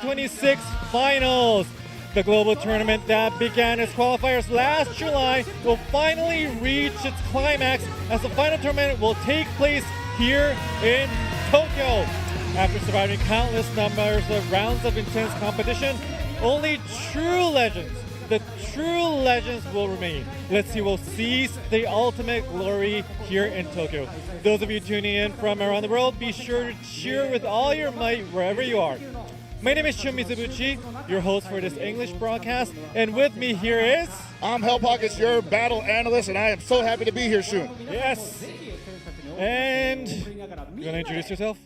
2026 finals. The global tournament that began as qualifiers last July will finally reach its climax as the final tournament will take place here in Tokyo. After surviving countless numbers of rounds of intense competition, only true legends, the true legends will remain. Let's see who will seize the ultimate glory here in Tokyo. Those of you tuning in from around the world, be sure to cheer with all your might wherever you are. My name is SHUN MIZOBUCHI, your host for this English broadcast, and with me here is... I'm HellPockets, your battle analyst, and I am so happy to be here, Shun. Yes. And you want to introduce yourself?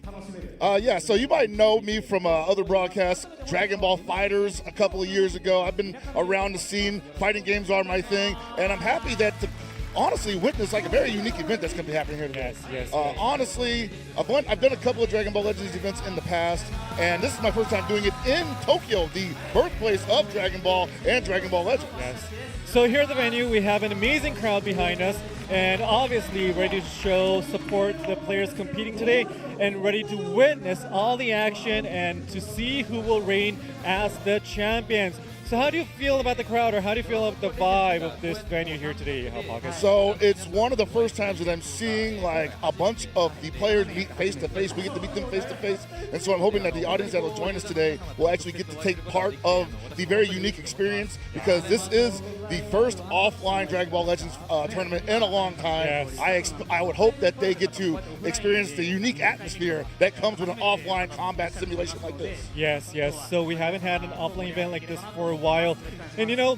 Yeah, so you might know me from other broadcasts, Dragon Ball Fighters a couple of years ago. I've been around the scene, fighting games are my thing, and I'm happy that to honestly witness like a very unique event that's going to be happening here today. Yes. Honestly, I've done a couple of Dragon Ball Legends events in the past, and this is my first time doing it in Tokyo, the birthplace of Dragon Ball and Dragon Ball Legends. Yes. So here at the venue, we have an amazing crowd behind us, and obviously ready to show support the players competing today, and ready to witness all the action and to see who will reign as the champions. So how do you feel about the crowd, or how do you feel about the vibe of this venue here today, HellPockets? So it's one of the first times that I'm seeing like a bunch of the players meet face to face. We get to meet them face to face, and so I'm hoping that the audience that will join us today will actually get to take part of the very unique experience, because this is the first offline Dragon Ball Legends tournament in a long time. Yes. I would hope that they get to experience the unique atmosphere that comes with an offline combat simulation like this. Yes. So we haven't had an offline event like this for a while, and you know,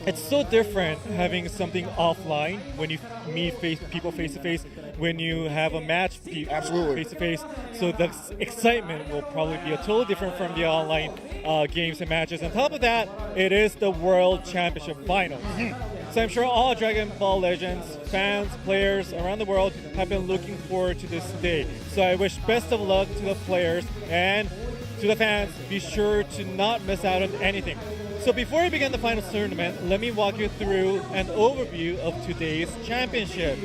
it's so different having something offline when you meet people face to face, when you have a match Absolutely. face to face. So the excitement will probably be totally different from the online games and matches. On top of that, it is the World Championship Finals. So I'm sure all Dragon Ball Legends fans, players around the world have been looking forward to this day. So I wish best of luck to the players, and to the fans, be sure to not miss out on anything. So before we begin the finals tournament, let me walk you through an overview of today's championship.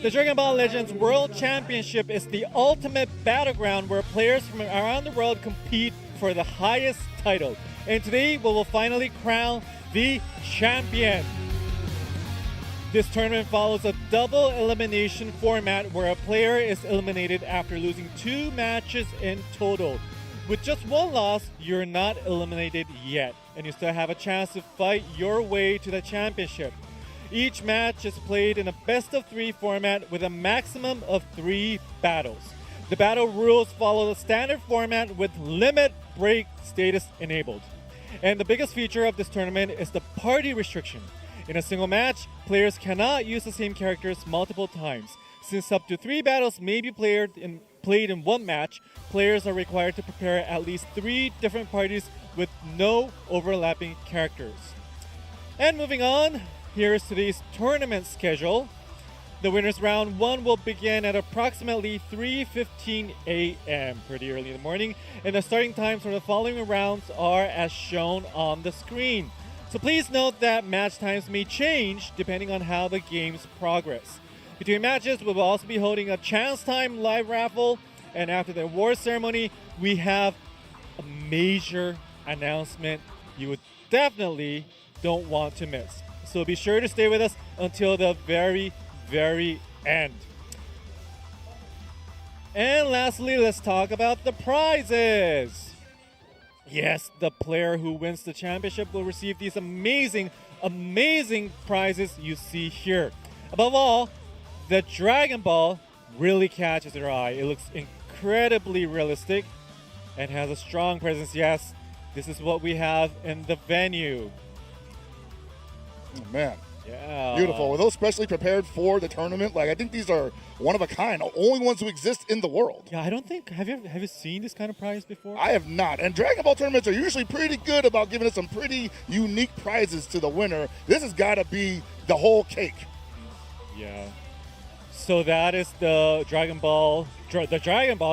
The Dragon Ball Legends World Championship is the ultimate battleground where players from around the world compete for the highest title. And today we will finally crown the champion. This tournament follows a double elimination format where a player is eliminated after losing 2 matches in total. With just 1 loss, you're not eliminated yet, and you still have a chance to fight your way to the championship. Each match is played in a best-of-3 format with a maximum of 3 battles. The battle rules follow the standard format with limit break status enabled. And the biggest feature of this tournament is the party restriction. In a single match, players cannot use the same characters multiple times. Since up to 3 battles may be played in 1 match, players are required to prepare at least 3 different parties with no overlapping characters. And moving on, here is today's tournament schedule. The winners round 1 will begin at approximately 3:15 a.m. pretty early in the morning, and the starting times for the following rounds are as shown on the screen. So please note that match times may change depending on how the games progress. Between matches, we will also be holding a chance time live raffle, and after the award ceremony, we have a major announcement you would definitely don't want to miss. So be sure to stay with us until the very end. And lastly, let's talk about the prizes. Yes, the player who wins the championship will receive these amazing prizes you see here. Above all, the Dragon Ball really catches your eye. It looks incredibly realistic and has a strong presence. Yes, this is what we have in the venue. Oh, man. Yeah. Beautiful. Were those specially prepared for the tournament? Like, I think these are one of a kind, the only ones who exist in the world. Yeah, I don't think, have you seen this kind of prize before? I have not. And Dragon Ball tournaments are usually pretty good about giving us some pretty unique prizes to the winner. This has got to be the whole cake. Yeah. So that is the Dragon Balls,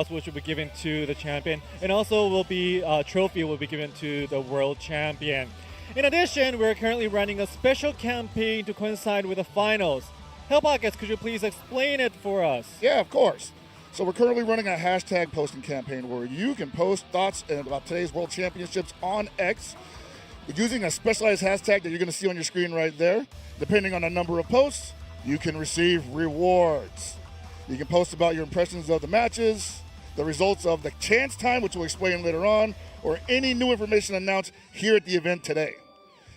which will be given to the champion, and also will be a trophy will be given to the world champion. In addition, we're currently running a special campaign to coincide with the finals. HellPockets, could you please explain it for us? Yeah, of course. So we're currently running a hashtag posting campaign where you can post thoughts about today's World Championships on X using a specialized hashtag that you're going to see on your screen right there. Depending on the number of posts, you can receive rewards. You can post about your impressions of the matches, the results of the chance time, which we'll explain later on, or any new information announced here at the event today.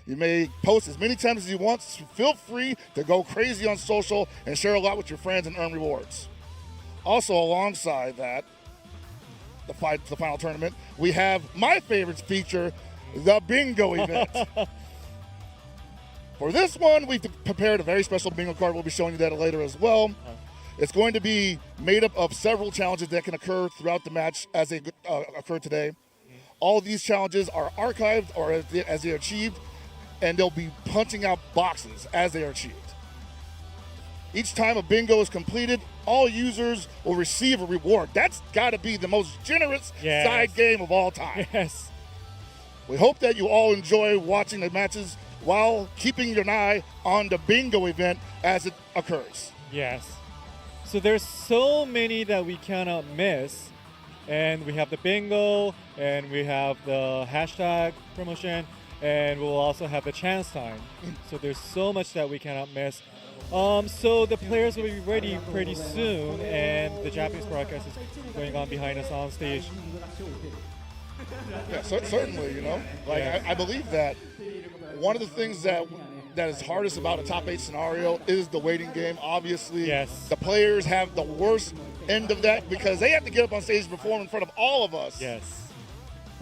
You may post as many times as you want. So feel free to go crazy on social and share a lot with your friends and earn rewards. Also, alongside that, the final tournament, we have my favorite feature, the bingo event. For this one, we've prepared a very special bingo card. We'll be showing you that later as well. It's going to be made up of several challenges that can occur throughout the match as they occur today. All of these challenges are archived or as they are achieved, and they'll be punching out boxes as they are achieved. Each time a bingo is completed, all users will receive a reward. That's got to be the most generous side game of all time. Yes. We hope that you all enjoy watching the matches while keeping your eye on the bingo event as it occurs. Yes. So there's so many that we cannot miss. And we have the bingo, and we have the hashtag promotion, and we'll also have the chance time. So there's so much that we cannot miss. So the players will be ready pretty soon, and the Japanese broadcast is going on behind us on stage. Yeah, certainly, you know. Like, I believe that one of the things that is hardest about a top 8 scenario is the waiting game. Obviously, the players have the worst end of that because they have to get up on stage and perform in front of all of us.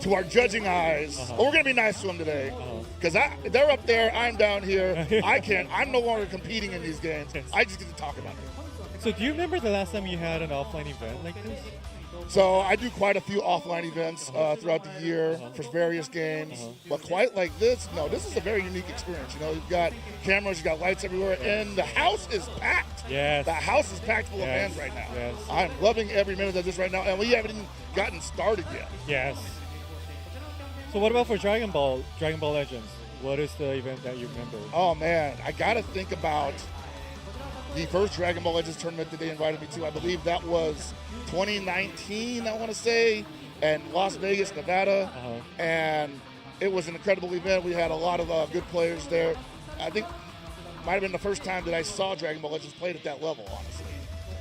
To our judging eyes. But we're going to be nice to them today because they're up there, I'm down here. I'm no longer competing in these games. I just get to talk about it. So do you remember the last time you had an offline event like this? So I do quite a few offline events throughout the year for various games, but quite like this, no, this is a very unique experience. You know, you've got cameras, you've got lights everywhere, and the house is packed. The house is packed full of fans right now. I'm loving every minute of this right now, and we haven't even gotten started yet. So what about for Dragon Ball Legends? What is the event that you remember? Oh man, I gotta think about the first Dragon Ball Legends tournament that they invited me to. I believe that was 2019, I want to say, in Las Vegas, Nevada. And it was an incredible event. We had a lot of good players there. I think it might have been the first time that I saw Dragon Ball Legends played at that level, honestly.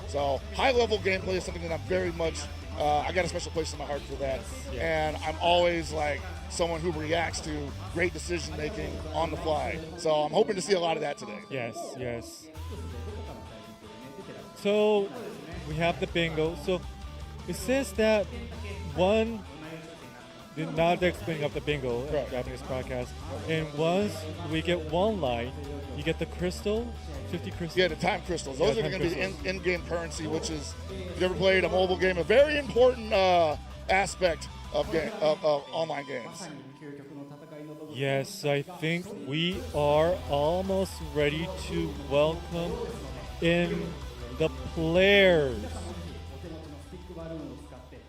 So high-level gameplay is something that I'm very much, I got a special place in my heart for that. And I'm always like someone who reacts to great decision-making on the fly. So I'm hoping to see a lot of that today. Yes. So we have the bingo. So it says that now they're explaining up the bingo, Japanese broadcast. And once we get one line, you get the crystal, 50 crystals. Yeah, the time crystals. Those are going to be the in-game currency, which is, if you ever played a mobile game, a very important aspect of online games. Yes, I think we are almost ready to welcome in the players.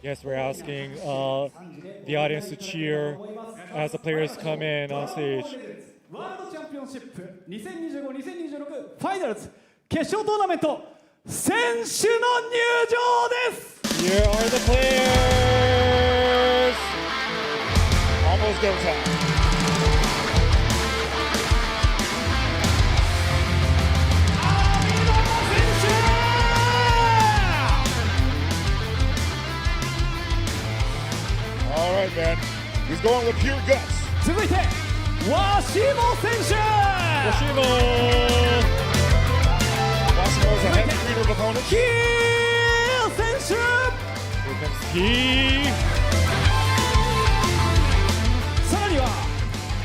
Yes, we're asking the audience to cheer as the players come in on stage. World Championship 2025-2026ファイナルズ決勝トーナメント選手の入場です。 Here are the players. Almost go time. All right, man. He's going with pure guts. 続いて、ワシモ選手。ワシモ。Washimo's a heavy hitter of opponent. キー選手。Here comes Key. さらには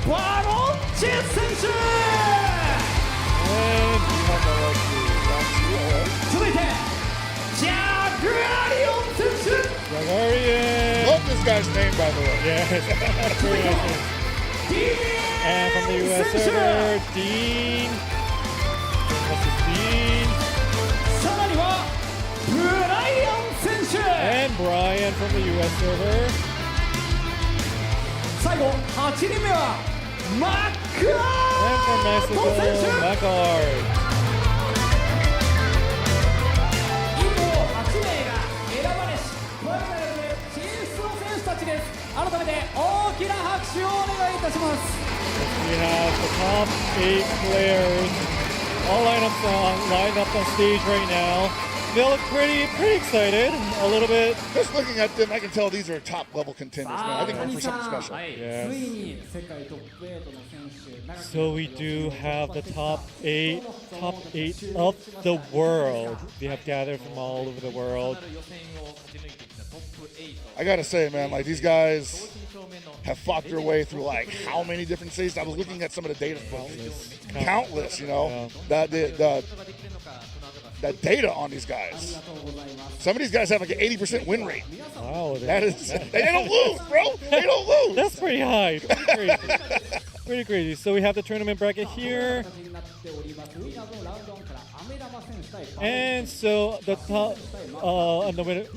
バロンチェ選手。続いて、ジャグラリオン選手。Jagarian. Love this guy's name, by the way. Yes. And from the US server, Dean. This is Dean. さらにはブライアン選手。And Brian from the US server. 最後8人目はマック And from アート Mexico, 選手。 Macard. 以降8名が改めて大きな拍手をお願いいたします。 We have the top 8 players all lined up on stage right now. They look pretty excited. A little bit. Just looking at them, I can tell these are top level contenders, man. I think we're in for something special. Yes. ついに世界トップ8の選手 So we do have the top eight of the world. They have gathered from all over the world. I gotta say, man, like these guys have fought their way through like how many different stages? I was looking at some of the data. Countless, you know. Yeah. The data on these guys. Some of these guys have like an 80% win rate. Wow. That is, they don't lose, bro. They don't lose. That's pretty high. Pretty crazy. Pretty crazy. So we have the tournament bracket here. And so the top,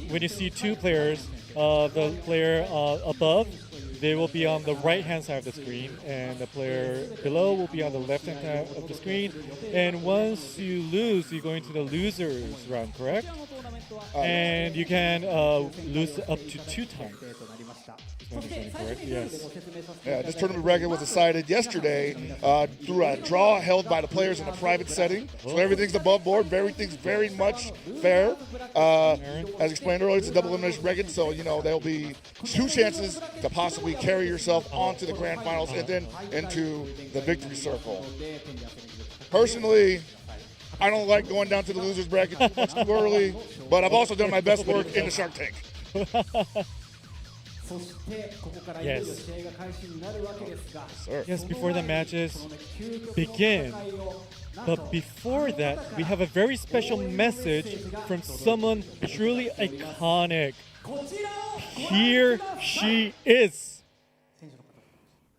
when you see two players, the player above, they will be on the right-hand side of the screen, and the player below will be on the left-hand side of the screen. And once you lose, you go into the losers round, correct? And you can lose up to 2 times. Correct? Yes. Yeah, this tournament bracket was decided yesterday through a draw held by the players in a private setting. So everything's above board. Everything's very much fair. As explained earlier, it's a double elimination bracket, so you know there'll be 2 chances to possibly carry yourself onto the grand finals and then into the victory circle. Personally, I don't like going down to the losers bracket much too early, but I've also done my best work in the Shark Tank. Yes. Sir. Yes, before the matches begin. But before that, we have a very special message from someone truly iconic. Here she is.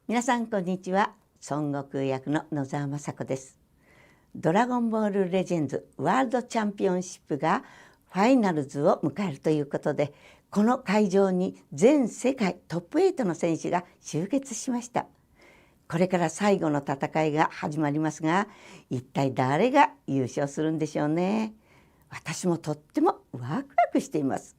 皆さんこんにちは。孫悟空役の野沢雅子です。ドラゴンボールレジェンズワールドチャンピオンシップがファイナルズを迎えるということで、この会場に全世界トップ8の選手が集結しました。これから最後の戦いが始まりますが、一体誰が優勝するんでしょうね。私もとってもワクワクしています。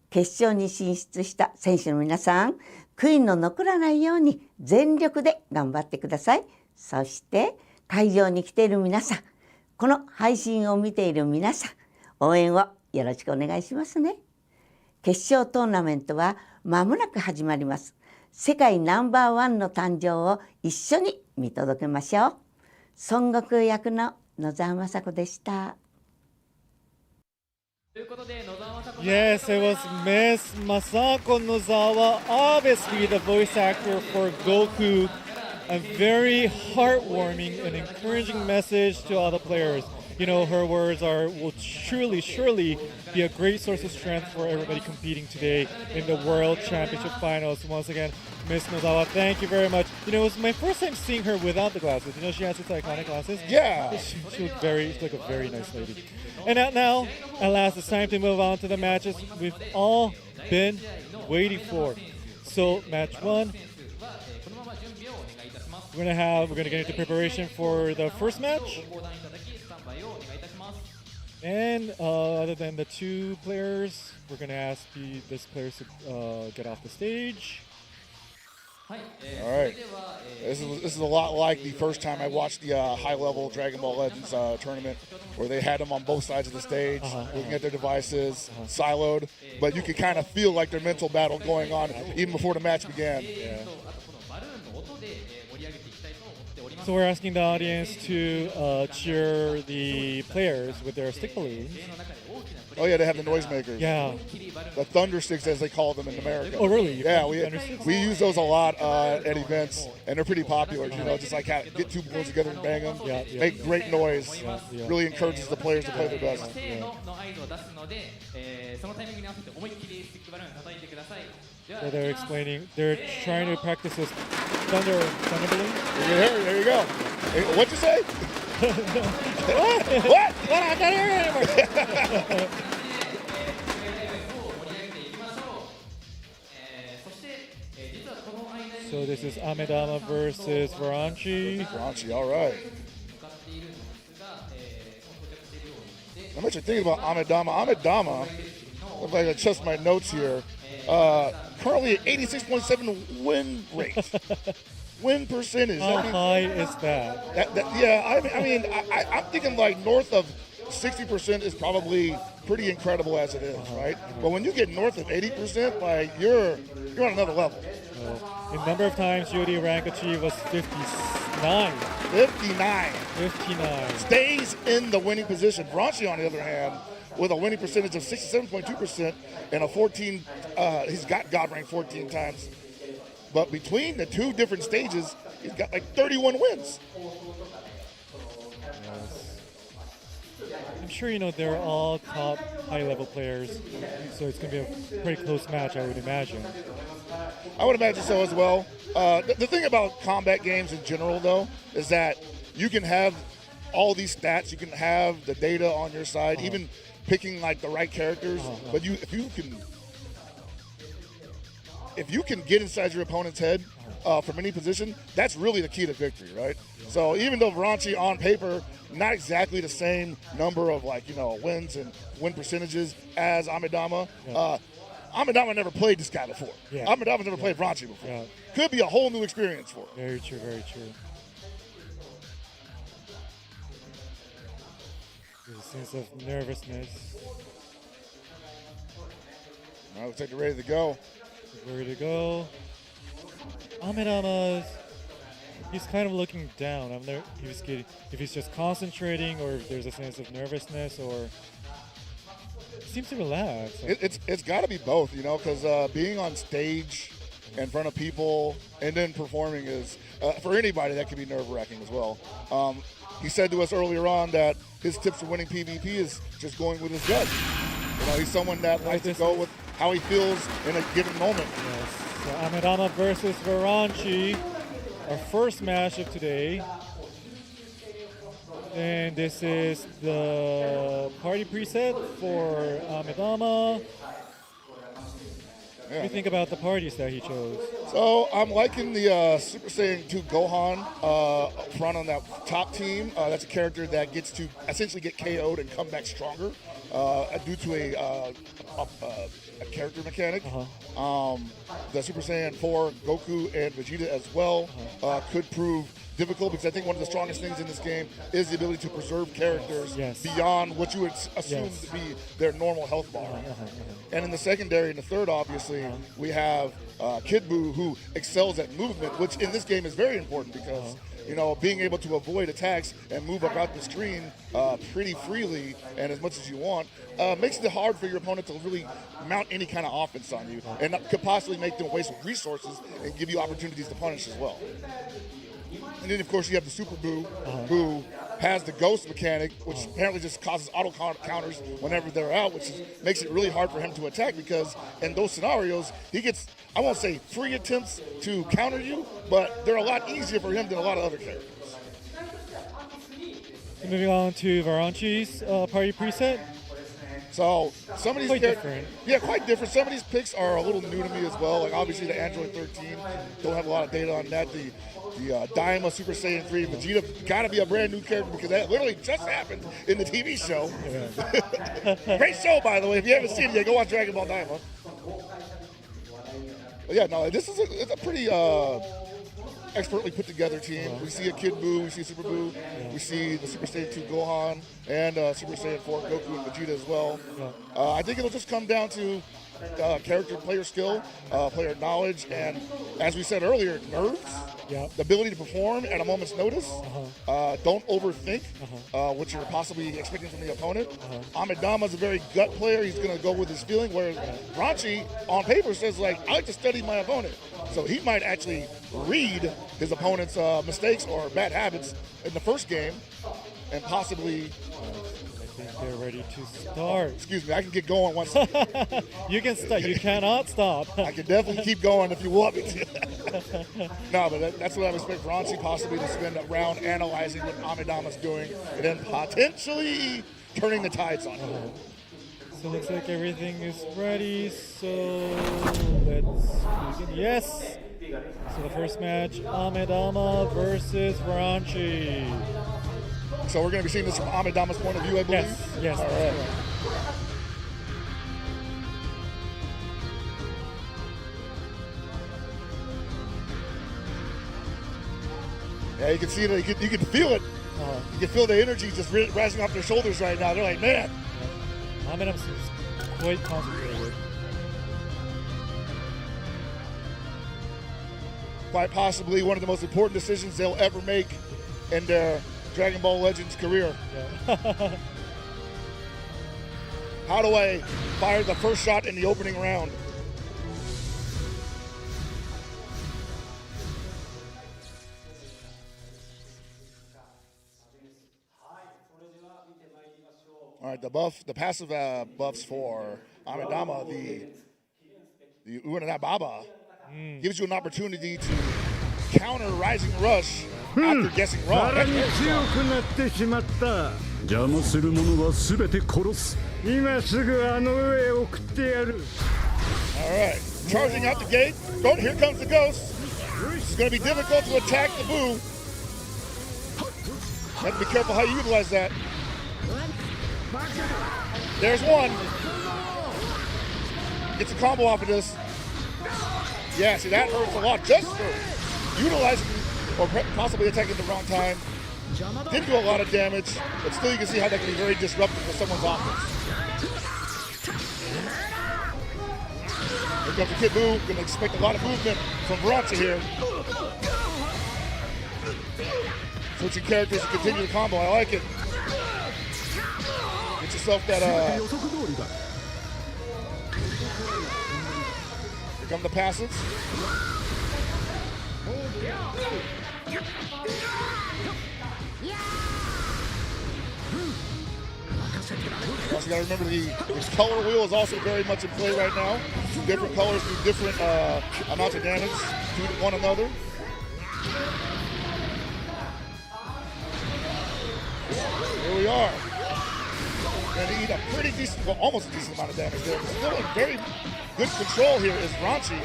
決勝に進出した選手の皆さん、悔いの残らないように全力で頑張ってください。そして会場に来ている皆さん、この配信を見ている皆さん、応援をよろしくお願いしますね。決勝トーナメントは間もなく始まります。世界ナンバーワンの誕生を一緒に見届けましょう。孫悟空役の野沢雅子でした。Yes, it was Miss Masako Nozawa, obviously the voice actor for Goku. A very heartwarming and encouraging message to all the players. You know, her words will surely be a great source of strength for everybody competing today in the World Championship Finals. Once again, Miss Nozawa, thank you very much. You know, it was my first time seeing her without the glasses. You know, she has these iconic glasses. Yeah. She's like a very nice lady. And now, at last, it's time to move on to the matches we've all been waiting for. So, match 1. We're gonna get into preparation for the first match. And other than the 2 players, we're gonna ask this players to get off the stage. All right. This is a lot like the first time I watched the high-level Dragon Ball Legends tournament, where they had them on both sides of the stage, looking at their devices, siloed, but you could kind of feel like their mental battle going on even before the match began. Yeah. So we're asking the audience to cheer the players with their stick balloons. Oh yeah, they have the noisemakers. Yeah. The thunder sticks, as they call them in America. Oh really? Yeah, we use those a lot at events, and they're pretty popular. You know, just like get 2 balloons together and bang them. Yeah. Make great noise. Yeah. Really encourages the players to play their best. So they're trying to practice this thunder balloon. There you go. Hey, what'd you say? What? I can't hear it anymore. So this is Amedama versus Varanchi. Varanchi, all right. I'm actually thinking about Amedama. If I adjust my notes here, currently at 86.7 win rate. Win percentage. How high is that? I'm thinking like north of 60% is probably pretty incredible as it is, right? But when you get north of 80%, like you're on another level. The number of times Yuri rank achieved was 59. 59. Stays in the winning position. Bronchi, on the other hand, with a winning percentage of 67.2% and a 14, he's got God rank 14 times. But between the two different stages, he's got like 31 wins. I'm sure they're all top high-level players, so it's going to be a pretty close match, I would imagine. I would imagine so as well. The thing about combat games in general, though, is that you can have all these stats, you can have the data on your side, even picking like the right characters. But if you can get inside your opponent's head from any position, that's really the key to victory, right? So even though Varanchi on paper, not exactly the same number of wins and win percentages as Amidama. Amidama never played this guy before. Yeah. Amidama never played Varanchi before. Yeah. Could be a whole new experience for him. Very true, very true. There's a sense of nervousness. Now looks like they're ready to go. Ready to go. Amidama, he's kind of looking down. I'm there. If he's just concentrating, or if there's a sense of nervousness, or he seems to relax. It's got to be both, because being on stage in front of people and then performing is for anybody that can be nerve-wracking as well. He said to us earlier on that his tips for winning PvP is just going with his gut. He's someone that likes to go with how he feels in a given moment. Yes. So Amidama versus Varanchi, our first match of today. And this is the party preset for Amidama. What do you think about the parties that he chose? So I'm liking the Super Saiyan 2 Gohan up front on that top team. That's a character that gets to essentially get KO'd and come back stronger due to a character mechanic. The Super Saiyan 4 Goku and Vegeta as well could prove difficult, because I think one of the strongest things in this game is the ability to preserve characters beyond what you would assume to be their normal health bar. And in the secondary and the third, obviously, we have Kid Buu, who excels at movement, which in this game is very important because being able to avoid attacks and move about the screen pretty freely and as much as you want makes it hard for your opponent to really mount any kind of offense on you, and could possibly make them waste resources and give you opportunities to punish as well. And then, of course, you have the Super Buu, who has the ghost mechanic, which apparently just causes auto counters whenever they're out, which makes it really hard for him to attack, because in those scenarios, he gets, I won't say free attempts to counter you, but they're a lot easier for him than a lot of other characters. Moving on to Varanchi's party preset. So some of these quite different. Yeah, quite different. Some of these picks are a little new to me as well. Like obviously the Android 13, don't have a lot of data on that. The Daima Super Saiyan 3 Vegeta got to be a brand new character, because that literally just happened in the TV show. Great show, by the way. If you haven't seen it yet, go watch Dragon Ball Daima. But yeah, no, this is it's a pretty expertly put together team. We see a Kid Buu, we see Super Buu, we see the Super Saiyan 2 Gohan, and Super Saiyan 4 Goku and Vegeta as well. I think it'll just come down to character, player skill, player knowledge, and as we said earlier, nerves. The ability to perform at a moment's notice. Don't overthink what you're possibly expecting from the opponent. Amidama is a very gut player. He's going to go with his feeling, whereas Ranchi on paper says, like, I like to study my opponent. So he might actually read his opponent's mistakes or bad habits in the first game and possibly... I think they're ready to start. Excuse me, I can get going once. You can start. You cannot stop. I can definitely keep going if you want me to. No, but that's what I would expect Ranchi possibly to spend a round analyzing what Amidama's doing and then potentially turning the tides on him. So it looks like everything is ready. So let's begin. Yes. So the first match, Amidama versus Varanchi. So we're going to be seeing this from Amidama's point of view, I believe? Yes. All right. Yeah, you can see it. You can feel it. You can feel the energy just rising off their shoulders right now. They're like, man. Amenem's quite concentrated. Quite possibly one of the most important decisions they'll ever make in their Dragon Ball Legends career. Yeah. How do I fire the first shot in the opening round? All right, the passive buffs for Amidama, the Uranai Baba, gives you an opportunity to counter Rising Rush after guessing wrong. 強くなってしまった。邪魔する者はすべて殺す。今すぐあの上へ送ってやる。All right, charging out the gate. Oh, here comes the ghost. It's going to be difficult to attack the Boo. Have to be careful how you utilize that. There's one. Gets a combo off of this. Yeah, see, that hurts a lot just for utilizing or possibly attacking at the wrong time. Did do a lot of damage, but still you can see how that can be very disruptive for someone's offense. Here comes the Kid Buu. Gonna expect a lot of movement from Varacha here. Switching characters to continue the combo. I like it. Get yourself that Here come the passes. Also got to remember the color wheel is also very much in play right now. Different colors do different amounts of damage to one another. Here we are. Going to eat a pretty decent, well, almost a decent amount of damage there. But still in very good control here is Ranchi.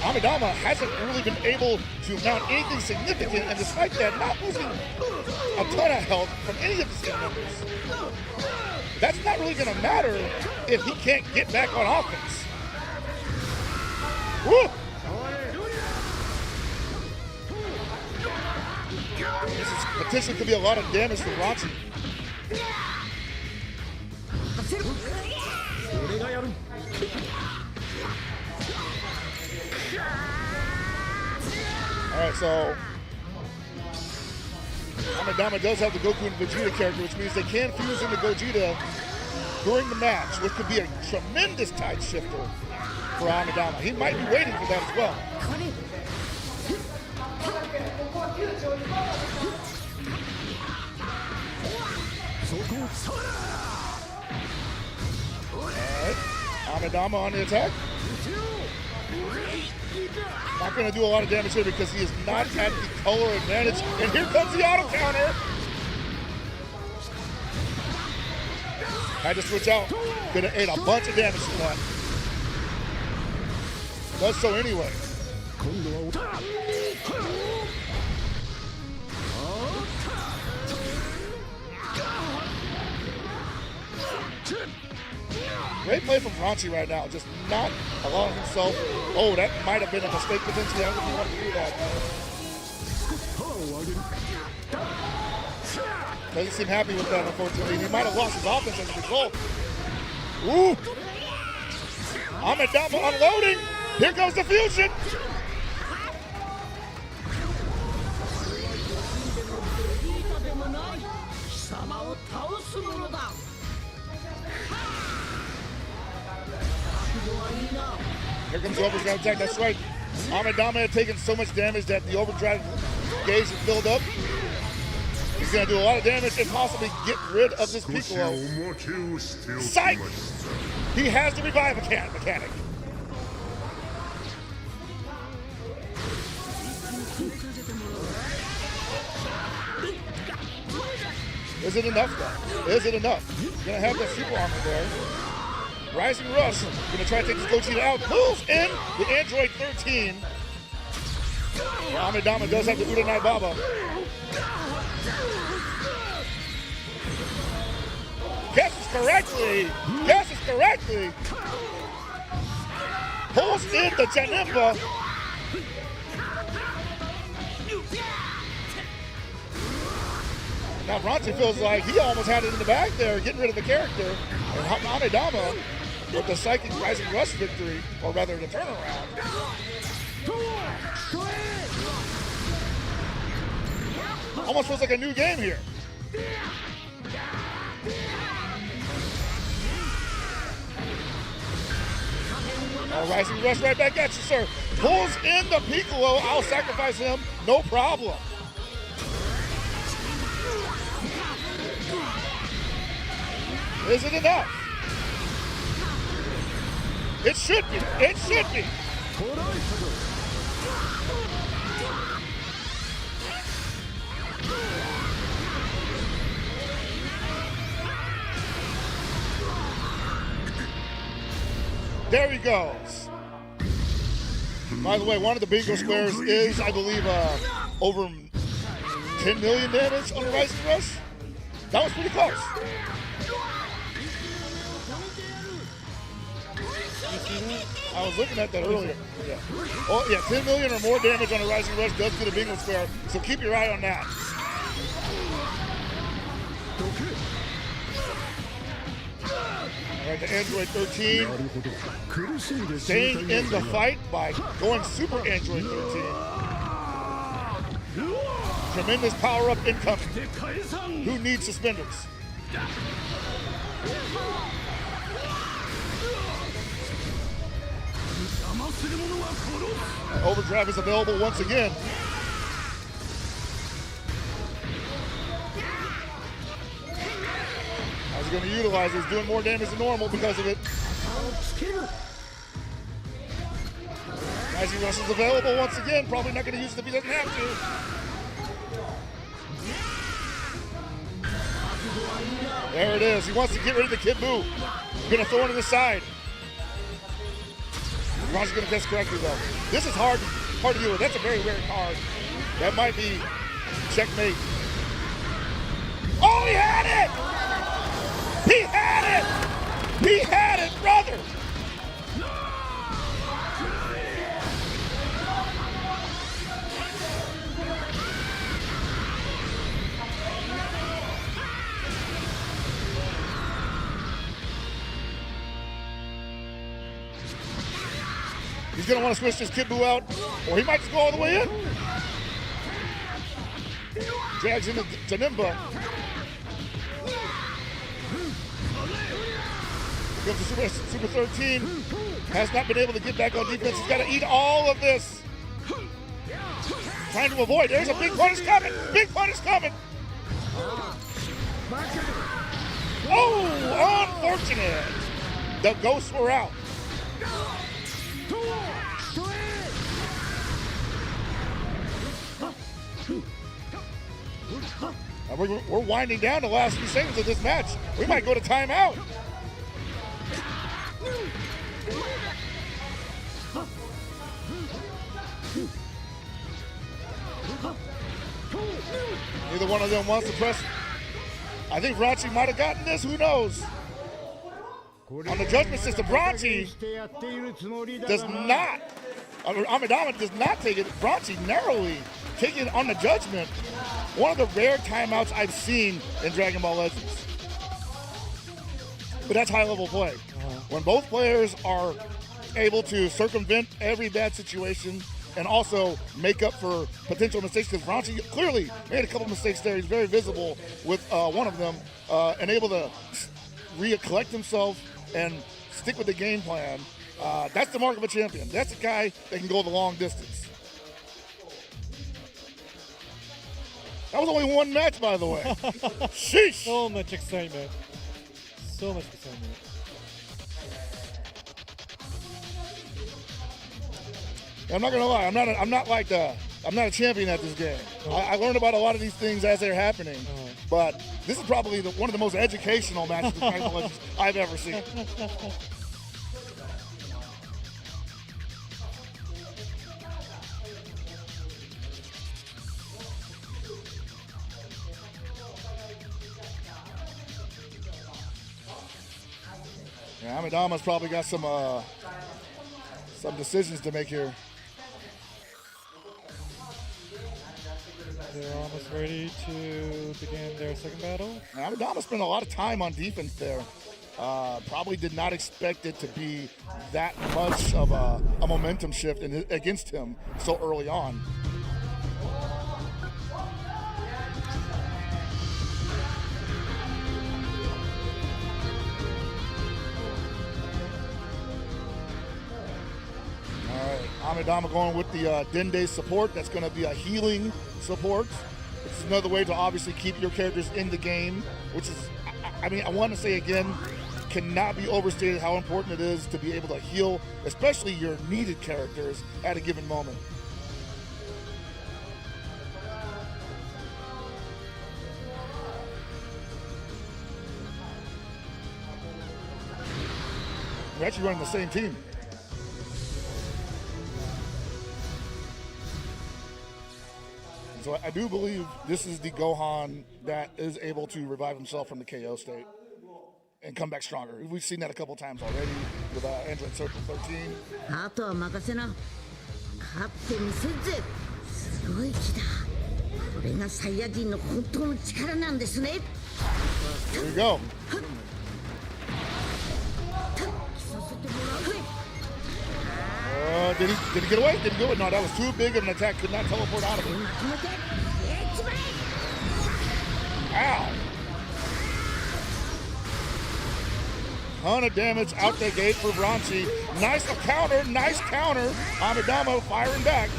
Amidama hasn't really been able to mount anything significant, and despite that, not losing a ton of health from any of his team members. That's not really going to matter if he can't get back on offense. Woo! This is potentially could be a lot of damage for Ranchi. All right, so Amidama does have the Goku and Vegeta character, which means they can fuse into Gogeta during the match, which could be a tremendous tide shifter for Amidama. He might be waiting for that as well. Alright, Amidama on the attack. Not going to do a lot of damage here because he is not at the color advantage. And here comes the auto counter. Had to switch out. Could have ate a bunch of damage from that. Does so anyway. Great play from Ranchi right now, just not allowing himself. Oh, that might have been a mistake potentially. I don't think he wanted to do that. Doesn't seem happy with that, unfortunately. He might have lost his offense as a result. Ooh! Amidama unloading! Here comes the fusion! Here comes the overdrive attack, that's right. Amidama had taken so much damage that the overdrive gauge had filled up. He's going to do a lot of damage and possibly get rid of this Piccolo. Psych! He has the revive mechanic. Is it enough though? Is it enough? Gonna have that super armor there. Rising Rush, gonna try to take this Gogeta out. Moves in with Android 13. Amidama does have the Uranai Baba. Guesses correctly. Pulls in the Janemba. Now Bronte feels like he almost had it in the bag there, getting rid of the character. And Amidama with the Psychic Rising Rush victory, or rather the turnaround. Almost feels like a new game here. Rising Rush right back at you, sir. Pulls in the Piccolo. I'll sacrifice him. No problem. Is it enough? It should be. It should be. There he goes. By the way, one of the bingo squares is, I believe, over 10 million damage on the Rising Rush. That was pretty close. I was looking at that earlier. Yeah. Oh, yeah, 10 million or more damage on the Rising Rush does get a bingo square, so keep your eye on that. All right, the Android 13 staying in the fight by going Super Android 13. Tremendous power-up incoming. Who needs suspenders? Overdrive is available once again. How's he going to utilize it? He's doing more damage than normal because of it. Rising Rush is available once again. Probably not going to use it if he doesn't have to. There it is. He wants to get rid of the Kid Buu. He's going to throw it to the side. Ron's going to guess correctly, though. This is hard to deal with. That's a very rare card. That might be checkmate. Oh, he had it! He had it! He had it, brother! He's going to want to switch this Kid Buu out, or he might just go all the way in. Drags into Janemba. Goes to Super 13. Has not been able to get back on defense. He's got to eat all of this. Trying to avoid. There's a big punish coming. Big punish coming. Oh, unfortunate. The ghosts were out. We're winding down the last few seconds of this match. We might go to timeout. Neither one of them wants to press. I think Bronte might have gotten this. Who knows? On the judgment system, Bronte does not. Amidama does not take it. Bronte narrowly taking it on the judgment. One of the rare timeouts I've seen in Dragon Ball Legends. But that's high-level play. When both players are able to circumvent every bad situation and also make up for potential mistakes, because Bronte clearly made a couple mistakes there. He's very visible with one of them, and able to recollect himself and stick with the game plan. That's the mark of a champion. That's a guy that can go the long distance. That was only one match, by the way. Sheesh. So much excitement. So much excitement. I'm not gonna lie. I'm not a champion at this game. I learned about a lot of these things as they're happening. But this is probably one of the most educational matches of Dragon Ball Legends I've ever seen. Yeah, Amidama's probably got some decisions to make here. They're almost ready to begin their second battle. Amadama spent a lot of time on defense there. Probably did not expect it to be that much of a momentum shift against him so early on. Amadama going with the Dende support. That's going to be a healing support. It's another way to obviously keep your characters in the game, which is, I mean, I want to say again, cannot be overstated how important it is to be able to heal, especially your needed characters at a given moment. We're actually running the same team. So I do believe this is the Gohan that is able to revive himself from the KO state and come back stronger. We've seen that a couple times already with Android Circle 13. あとは任せな。勝ってみせんぜ。すごい気だ。これがサイヤ人の本当の力なんですね。 Here we go. Did he get away? Did he go? No, that was too big of an attack. Could not teleport out of it. Ow! Ton of damage out the gate for Bronchi. Nice counter, nice counter. Amadama firing back.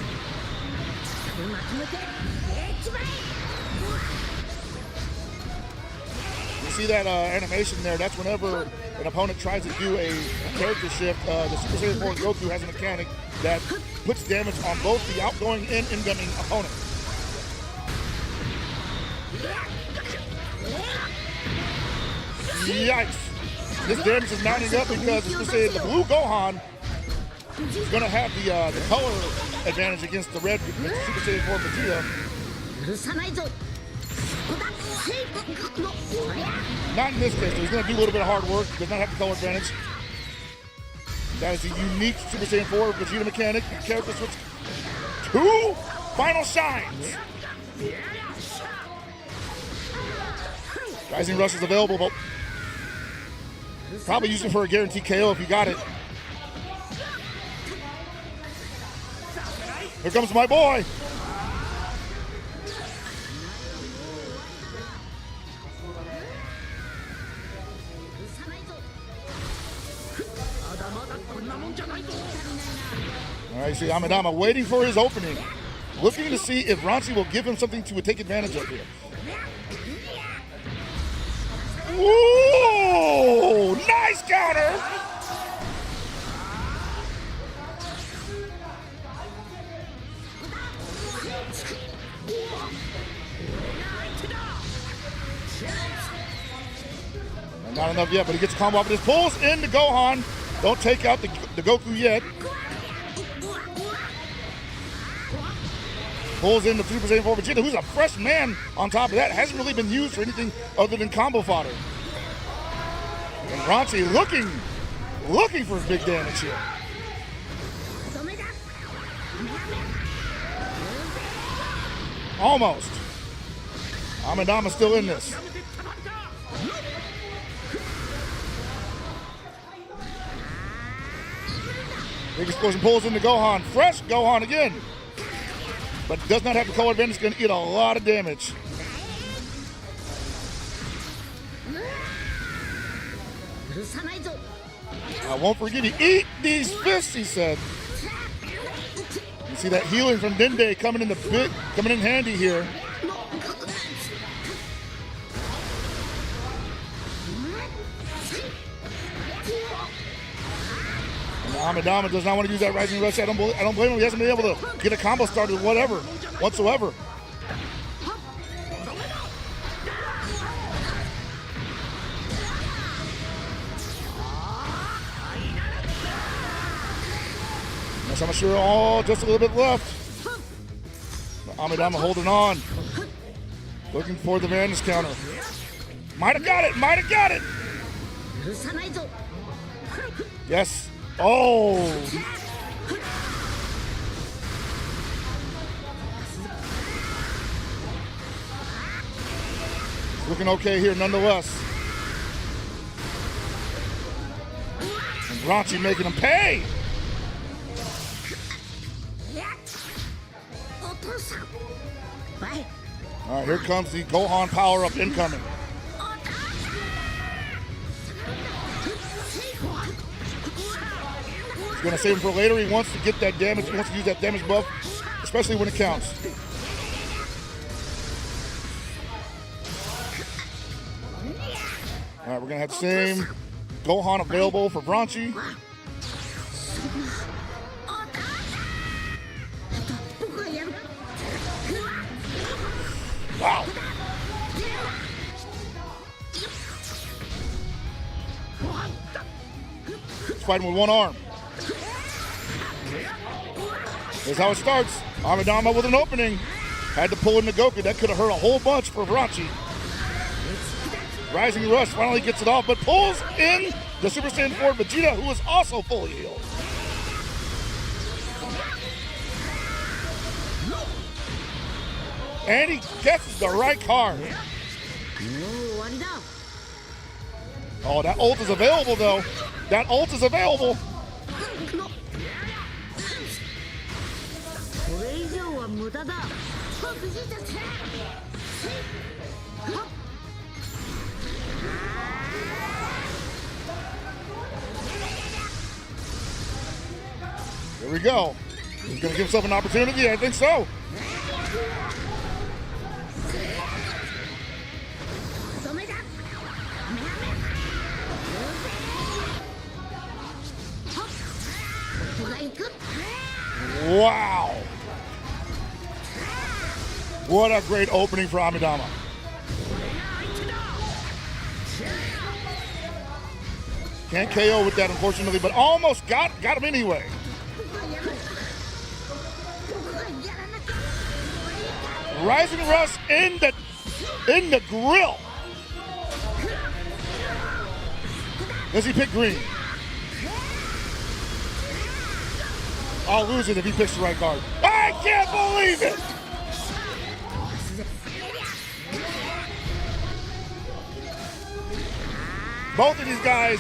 You see that animation there? That's whenever an opponent tries to do a character shift. The Super Saiyan 4 Goku has a mechanic that puts damage on both the outgoing and incoming opponent. Yikes! This damage is mounting up because the Super Saiyan, the blue Gohan, is going to have the color advantage against the red Super Saiyan 4 Vegeta. Not in this case. He's going to do a little bit of hard work. Does not have the color advantage. That is a unique Super Saiyan 4 Vegeta mechanic. Character switch. 2 final shines. Rising Rush is available, but probably use it for a guaranteed KO if you got it. Here comes my boy. All right, see Amadama waiting for his opening, looking to see if Ronchi will give him something to take advantage of here. Ooh, nice counter! Not enough yet, but he gets a combo off. But this pulls in the Gohan. Don't take out the Goku yet. Pulls in the Super Saiyan 4 Vegeta, who's a fresh man on top of that. Hasn't really been used for anything other than combo fodder. And Ronchi looking for big damage here. Almost. Amadama's still in this. Big explosion pulls into Gohan. Fresh Gohan again. But does not have the color advantage. Going to eat a lot of damage. I won't forgive you. Eat these fists, he said. You see that healing from Dende coming in handy here. Amadama does not want to use that Rising Rush. I don't blame him. He hasn't been able to get a combo started whatsoever. Yes, I'm sure just a little bit left. But Amadama holding on. Looking for the Madness counter. Might have got it. Yes. Oh! Looking okay here nonetheless. And Raunchy making him pay. All right, here comes the Gohan power-up incoming. He's gonna save him for later. He wants to get that damage. He wants to use that damage buff, especially when it counts. All right, we're gonna have the same Gohan available for Raunchy. Wow. He's fighting with one arm. Here's how it starts. Amidama with an opening. Had to pull in the Goku. That could have hurt a whole bunch for Raunchy. Rising Rush finally gets it off, but pulls in the Super Saiyan 4 Vegeta, who is also fully healed. And he gets the right card. Oh, that ult is available, though. That ult is available. Here we go. He's going to give himself an opportunity? I think so. Wow. What a great opening for Amidama. Can't KO with that, unfortunately, but almost got him anyway. Rising Rush in the grill. Does he pick green? I'll lose it if he picks the right card. I can't believe it! Both of these guys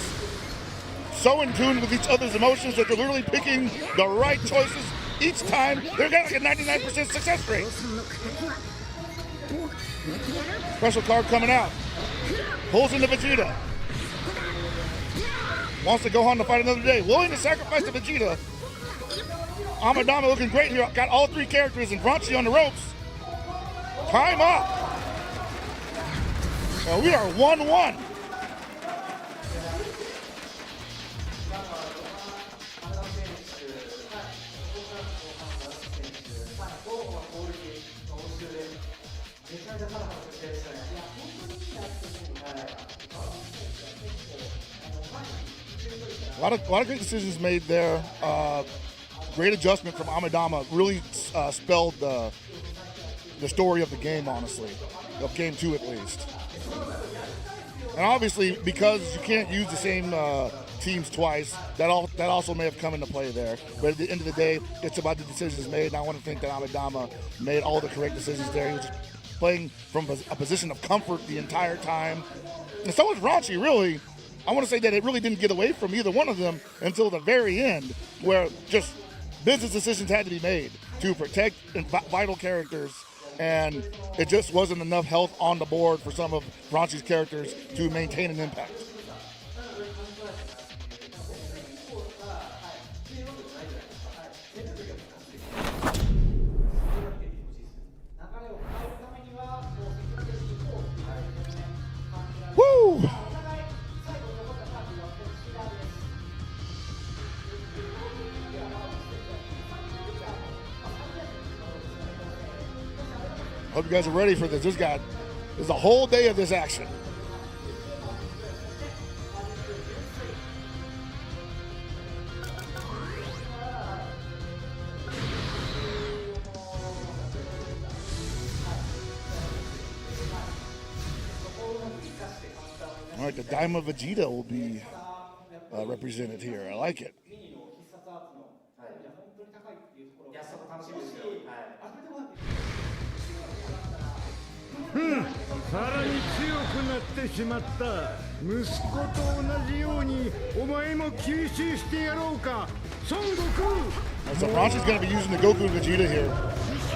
so in tune with each other's emotions that they're literally picking the right choices each time. They've got like a 99% success rate. Special card coming out. Pulls into Vegeta. Wants to go on to fight another day. Willing to sacrifice to Vegeta. Amidama looking great here. Got all three characters and Raunchy on the ropes. Time up. So we are 1-1. A lot of great decisions made there. Great adjustment from Amidama. Really spelled the story of the game, honestly. Of game 2 at least. And obviously, because you can't use the same teams twice, that also may have come into play there. But at the end of the day, it's about the decisions made, and I want to think that Amidama made all the correct decisions there. He was playing from a position of comfort the entire time. And so was Raunchy, really. I want to say that it really didn't get away from either one of them until the very end, where just business decisions had to be made to protect vital characters, and it just wasn't enough health on the board for some of Raunchy's characters to maintain an impact. Woo! Hope you guys are ready for this. There's a whole day of this action. All right, the Daima Vegeta will be represented here. I like it. さらに強くなってしまった。息子と同じようにお前も吸収してやろうか、孫悟空。 So Bronchi's going to be using the Goku and Vegeta here,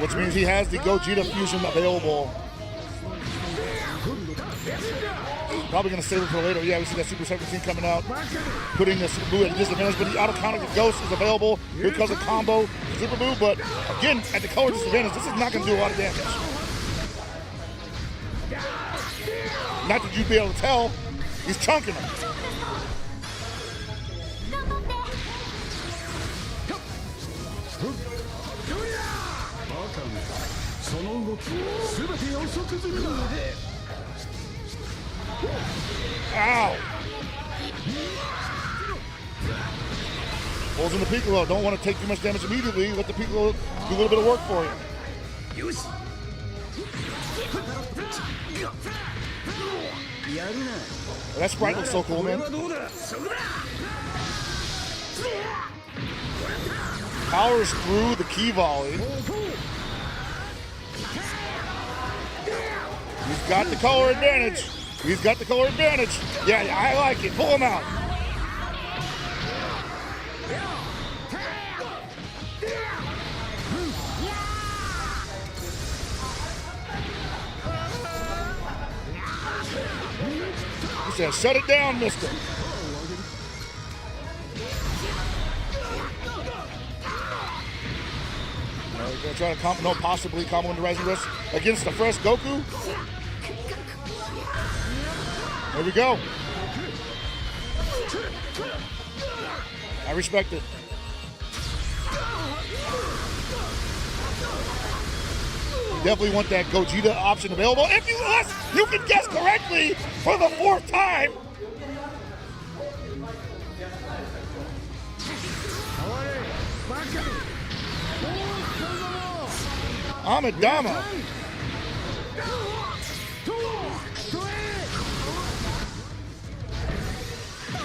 which means he has the Gogeta fusion available. Probably going to save it for later. Yeah, we see that Super 17 coming out, putting the Super Buu at a disadvantage, but the auto counter the Ghost is available. Here comes a combo Super Buu, but again, at the color disadvantage, this is not going to do a lot of damage. Not that you'd be able to tell, he's chunking him. Ow! Pulls in the Piccolo. Don't want to take too much damage immediately. Let the Piccolo do a little bit of work for you. That sprite looks so cool, man. Powers through the key volley. He's got the color advantage. He's got the color advantage. Yeah, I like it. Pull him out. He said, shut it down, mister. He's going to try to possibly combo into Rising Wrist against the fresh Goku. There we go. I respect it. You definitely want that Gogeta option available. If you can guess correctly for the 4th time. Amadama.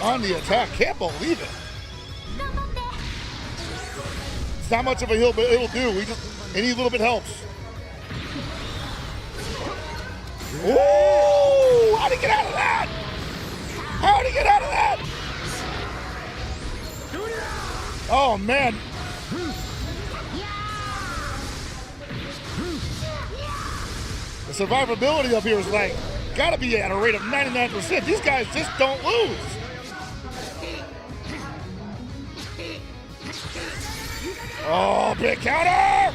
On the attack, can't believe it. It's not much of a heal, but it'll do. Any little bit helps. Ooh! How'd he get out of that? How'd he get out of that? Oh man. The survivability up here is like, gotta be at a rate of 99%. These guys just don't lose. Oh, big counter!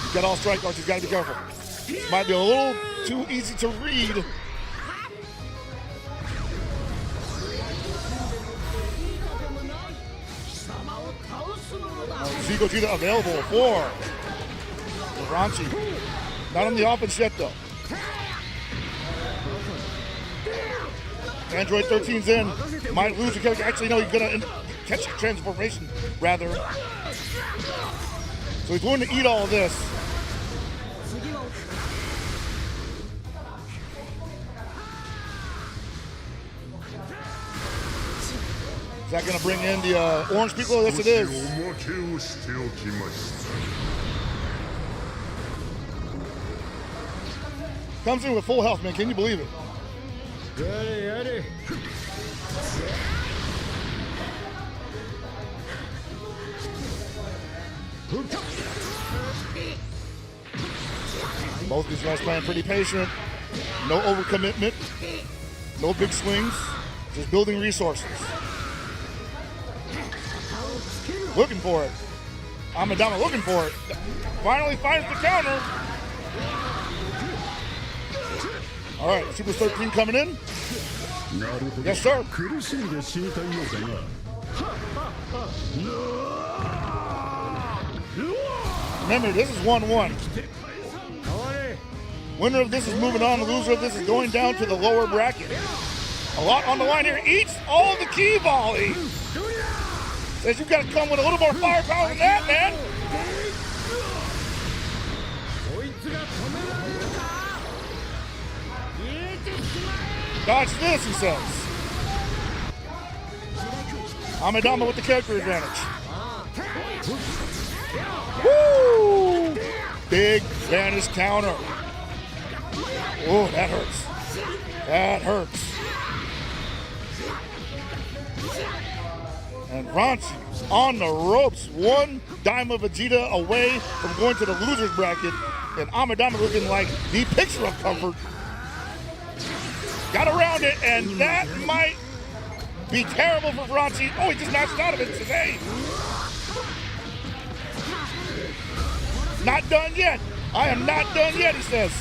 He's got all strike arts, he's gotta be careful. Might be a little too easy to read. Gogeta available for Ranchi. Not on the offense yet, though. Android 13's in. Might lose the character. Actually, no, he's going to catch a transformation, rather. So he's willing to eat all of this. Is that going to bring in the orange Piccolo? Yes, it is. Comes in with full health, man. Can you believe it? Both these guys playing pretty patient. No overcommitment. No big swings. Just building resources. Looking for it. Amadama looking for it. Finally finds the counter. All right, Super 13 coming in. Yes, sir. Remember, this is 1-1. Winner of this is moving on. The loser of this is going down to the lower bracket. A lot on the line here. Eats all the key volley. Says you've got to come with a little more firepower than that, man. Dodge this, he says. Amadama with the character advantage. Woo! Big vanish counter. Oh, that hurts. That hurts. And Ranchi's on the ropes. One dime of Vegeta away from going to the loser's bracket. And Amadama looking like the picture of comfort. Got around it, and that might be terrible for Ranchi. Oh, he just knocks out of it today. Not done yet. I am not done yet, he says.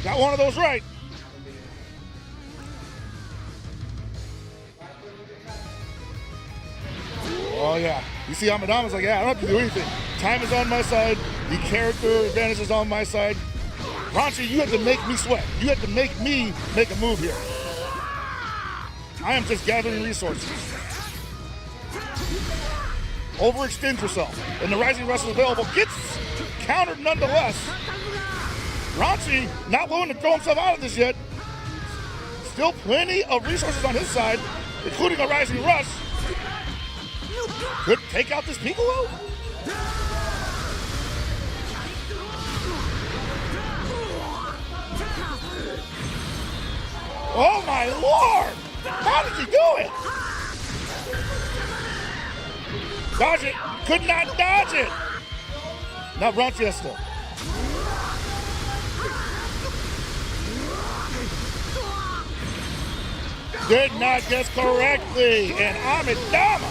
Got one of those right. Oh, yeah. You see Amadama's like, yeah, I don't have to do anything. Time is on my side. The character advantage is on my side. Ranchi, you have to make me sweat. You have to make me make a move here. I am just gathering resources. Overextend yourself. And the Rising Rush is available. Gets countered nonetheless. Ranchi not willing to throw himself out of this yet. Still plenty of resources on his side, including a Rising Rush. Could take out this Piccolo? Oh my lord! How did he do it? Dodge it! Could not dodge it! Now Ranchi did not guess correctly, and Amadama.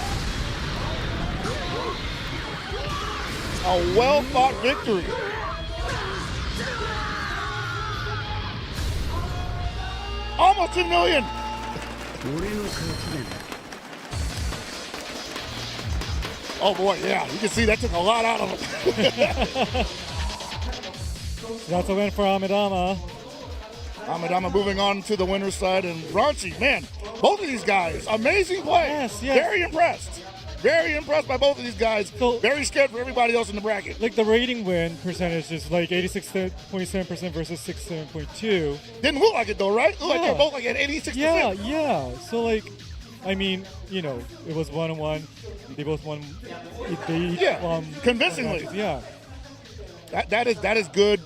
A well-fought victory. Almost 2 million. Oh boy, yeah, you can see that took a lot out of him. That's a win for Amadama. Amadama moving on to the winner's side, and Ranchi, man, both of these guys, amazing play. Yes. Very impressed. Very impressed by both of these guys. So, very scared for everybody else in the bracket. Like the rating win percentage is like 86.7% versus 67.2. Didn't look like it though, right? Looked like they're both like at 86%. Yeah. So like, I mean, you know, it was 1-1. They both won. Convincingly. Yeah. That is good.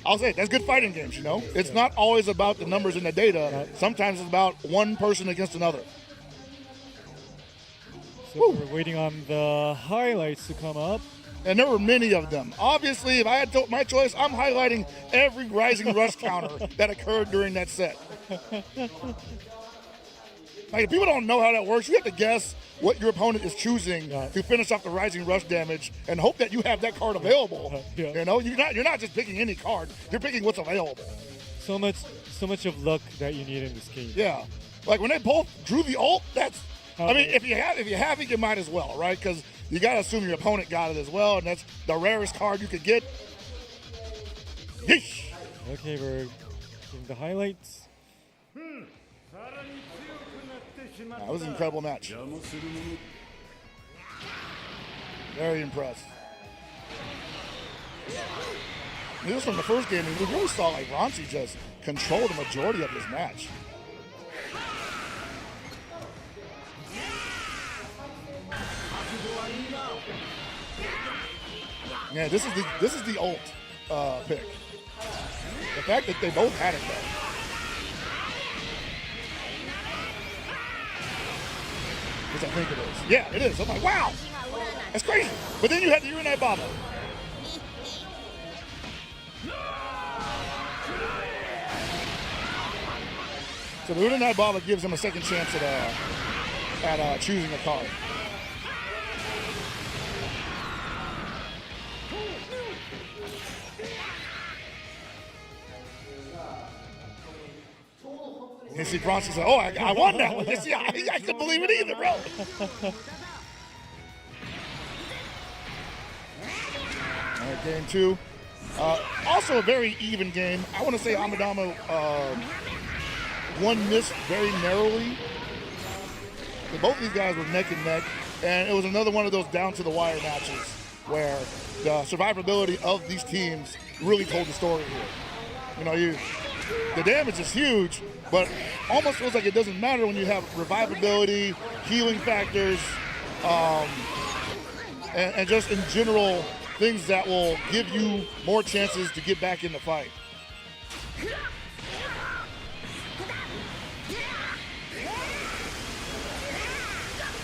I'll say it, that's good fighting games, you know? It's not always about the numbers and the data. Sometimes it's about one person against another. So we're waiting on the highlights to come up. And there were many of them. Obviously, if I had my choice, I'm highlighting every Rising Rush counter that occurred during that set. Like, if people don't know how that works, you have to guess what your opponent is choosing to finish off the Rising Rush damage and hope that you have that card available. You know, you're not just picking any card. You're picking what's available. So much of luck that you need in this game. Yeah. Like, when they both drew the ult, that's... I mean, if you have it, you might as well, right? Because you got to assume your opponent got it as well, and that's the rarest card you could get. Yeesh. Okay, we're getting the highlights. That was an incredible match. Very impressed. This was from the first game, and we really saw like Ranchi just control the majority of this match. Yeah, this is the ult pick. The fact that they both had it though. Which I think it is. Yeah, it is. I'm like, wow, that's crazy. But then you had the Unite Baba. So the Unite Baba gives him a second chance at choosing a card. You see Bronson say, oh, I won that one. See, I couldn't believe it either, bro. All right, game two. Also a very even game. I want to say Amadama one missed very narrowly. But both of these guys were neck and neck. And it was another one of those down-to-the-wire matches where the survivability of these teams really told the story here. You know, the damage is huge, but almost feels like it doesn't matter when you have revivability, healing factors, and just in general things that will give you more chances to get back in the fight.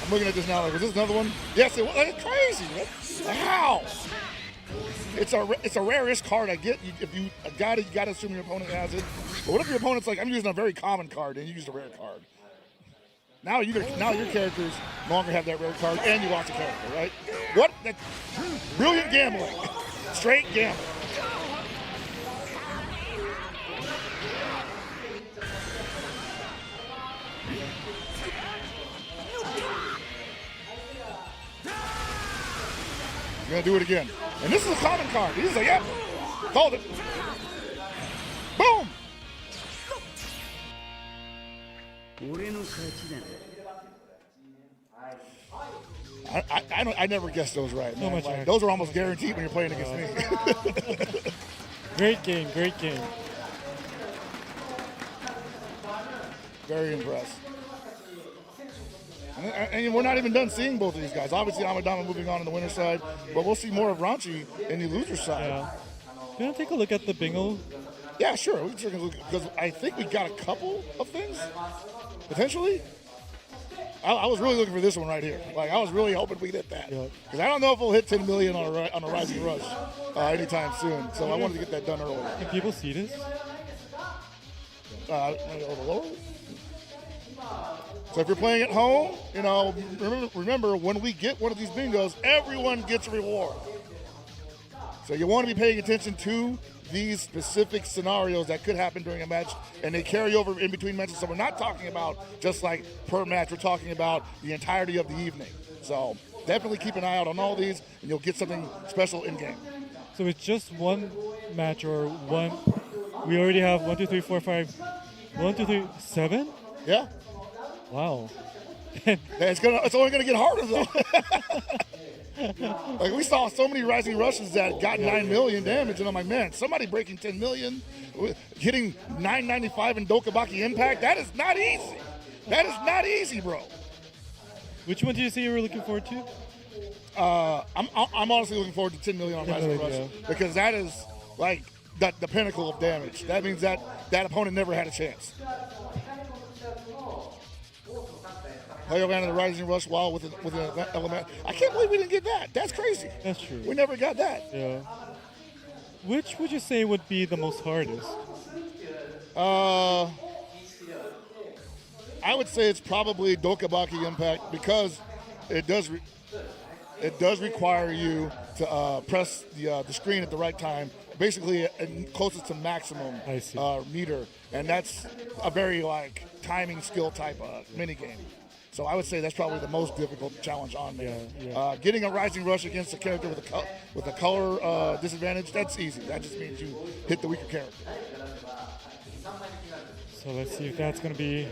I'm looking at this now like, was this another one? Yes, it was. It's crazy, man. How? It's a rare-ish card. I get if you got it, you got to assume your opponent has it. But what if your opponent's like, I'm using a very common card and you used a rare card? Now your characters no longer have that rare card and you lost a character, right? What? That's brilliant gambling. Straight gambling. You're gonna do it again. And this is a common card. He's like, yep, called it. Boom! I never guessed those right, man. Like, those are almost guaranteed when you're playing against me. Great game, great game. Very impressed. And we're not even done seeing both of these guys. Obviously, Amadama moving on the winner's side, but we'll see more of Ranchi in the loser's side. Yeah. You want to take a look at the bingo? Yeah, sure. We can take a look, because I think we got a couple of things, potentially. I was really looking for this one right here. Like, I was really hoping we'd hit that. Because I don't know if we'll hit 10 million on a Rising Rush anytime soon. So I wanted to get that done earlier. Can people see this? Over lower? So if you're playing at home, you know, remember when we get one of these bingos, everyone gets a reward. So you want to be paying attention to these specific scenarios that could happen during a match, and they carry over in between matches. So we're not talking about just like per match, we're talking about the entirety of the evening. So definitely keep an eye out on all these, and you'll get something special in game. So it's just one match or one. We already have 1, 2, 3, 4, 5, 1, 2, 3, 7? Yeah. Wow. It's only gonna get harder though. Like, we saw so many Rising Rushes that got 9 million damage, and I'm like, man, somebody breaking 10 million, hitting 995 in Dokabaki Impact, that is not easy. That is not easy, bro. Which one did you say you were looking forward to? I'm honestly looking forward to 10 million on Rising Rush, because that is like the pinnacle of damage. That means that opponent never had a chance. Player ran in the Rising Rush while with an element. I can't believe we didn't get that. That's crazy. That's true. We never got that. Yeah. Which would you say would be the most hardest? I would say it's probably Dokabaki Impact, because it does require you to press the screen at the right time, basically closest to maximum meter, and that's a very like timing skill type of mini game. So I would say that's probably the most difficult challenge on me. Getting a Rising Rush against a character with a color disadvantage, that's easy. That just means you hit the weaker character. So let's see if that's going to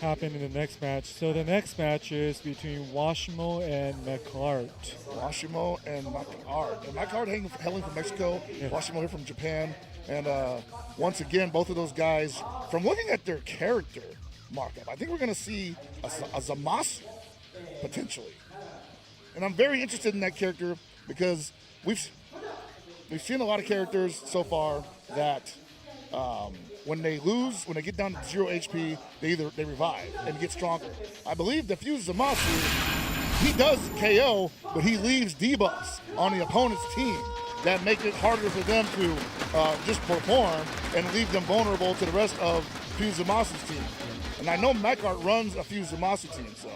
happen in the next match. So the next match is between Washimo and McCart. Washimo and McCart. And McCart hailing from Mexico, Washimo here from Japan. And once again, both of those guys, from looking at their character markup, I think we're going to see a Zamasu, potentially. And I'm very interested in that character, because we've seen a lot of characters so far that when they get down to 0 HP, they revive and get stronger. I believe the Fuse Zamasu, he does KO, but he leaves debuffs on the opponent's team that make it harder for them to just perform and leave them vulnerable to the rest of Fuse Zamasu's team. And I know McCart runs a Fuse Zamasu team, so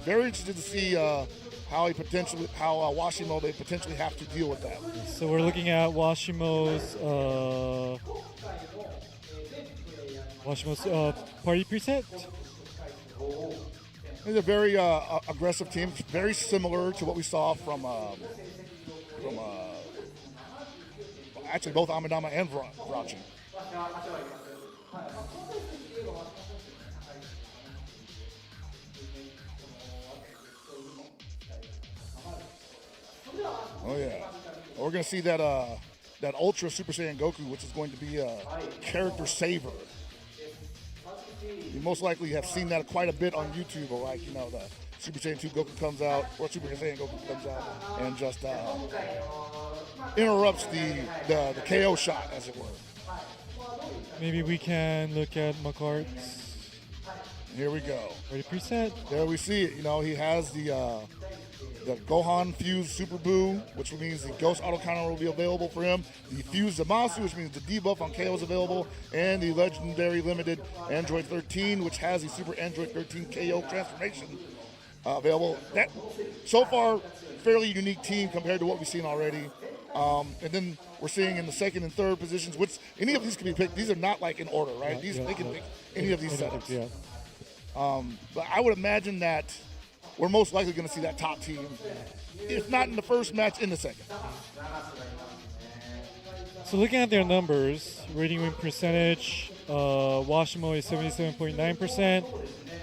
very interested to see how Washimo they potentially have to deal with that. So we're looking at Washimo's party preset. It's a very aggressive team, very similar to what we saw from actually both Amadama and Vrachi. Oh yeah, we're gonna see that Ultra Super Saiyan Goku, which is going to be a character saver. You most likely have seen that quite a bit on YouTube, or like, you know, the Super Saiyan 2 Goku comes out, or Super Saiyan Goku comes out and just interrupts the KO shot, as it were. Maybe we can look at McCart's. Here we go. Ready preset? There we see it. You know, he has the Gohan Fused Super Boo, which means the Ghost Auto Counter will be available for him. The Fused Zamasu, which means the debuff on KO is available. And the Legendary Limited Android 13, which has the Super Android 13 KO transformation available. That, so far, fairly unique team compared to what we've seen already. And then we're seeing in the second and third positions, which any of these can be picked. These are not like in order, right? They can pick any of these setups. Yeah. But I would imagine that we're most likely going to see that top team, if not in the first match, in the second. So looking at their numbers, rating win percentage, Washimo is 77.9%,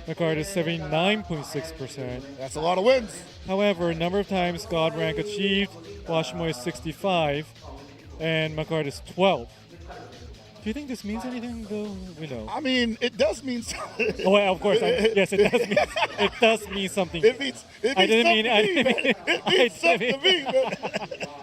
McCart is 79.6%. That's a lot of wins. However, number of times God rank achieved, Washimo is 65, and McCart is 12. Do you think this means anything, though? We know. I mean, it does mean something. Oh, well, of course. Yes, it does mean. It does mean something. It means something to me.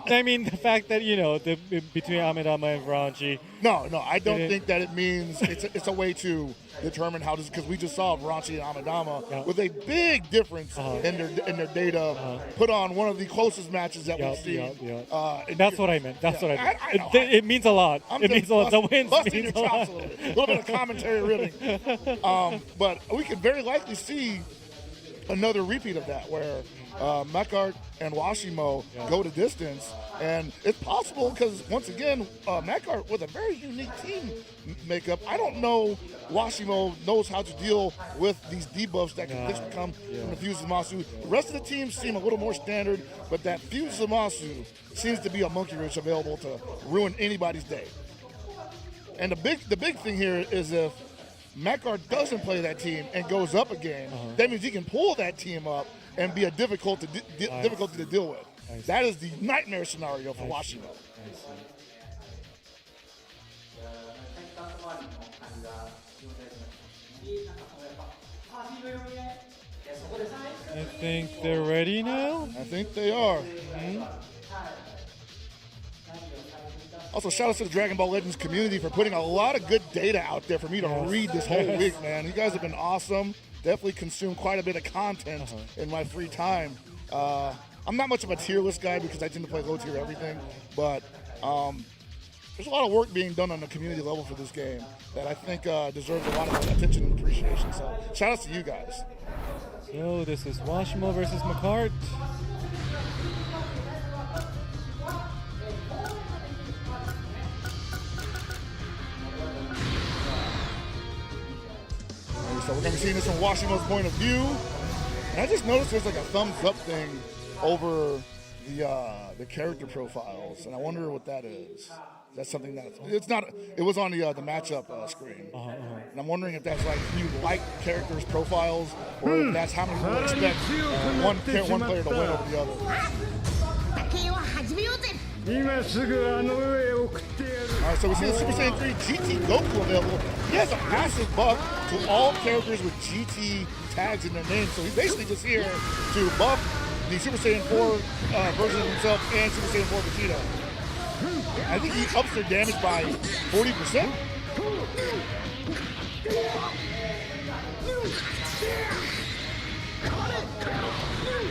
I mean the fact that between Amidama and Ranji. No, I don't think that it means it's a way to determine how this, because we just saw Ranchi and Amadama with a big difference in their data put on one of the closest matches that we've seen. That's what I meant. That's what I meant. It means a lot. It means a lot. The wins means a lot. A little bit of commentary ribbing. But we could very likely see another repeat of that, where Makart and Washimo go to distance, and it's possible because, once again, Makart with a very unique team makeup. I don't know Washimo knows how to deal with these debuffs that can potentially come from the Fused Zamasu. The rest of the teams seem a little more standard, but that Fused Zamasu seems to be a monkey wrench available to ruin anybody's day. And the big thing here is if Makart doesn't play that team and goes up again, that means he can pull that team up and be a difficulty to deal with. That is the nightmare scenario for Washington. I think they're ready now. I think they are. Also, shout out to the Dragon Ball Legends community for putting a lot of good data out there for me to read this whole week, man. You guys have been awesome. Definitely consumed quite a bit of content in my free time. I'm not much of a tier list guy because I tend to play low tier everything, but there's a lot of work being done on the community level for this game that I think deserves a lot of attention and appreciation. So shout out to you guys. So this is Washimo versus McCart. So we're going to be seeing this from Washimo's point of view. And I just noticed there's like a thumbs up thing over the character profiles, and I wonder what that is. That's something that it's not. It was on the matchup screen, and I'm wondering if that's like if you like characters' profiles, or if that's how many people expect one player to win over the other. Alright, so we see the Super Saiyan 3 GT Goku available. He has a massive buff to all characters with GT tags in their name, so he's basically just here to buff the Super Saiyan 4 version of himself and Super Saiyan 4 Vegeta. I think he ups their damage by 40%.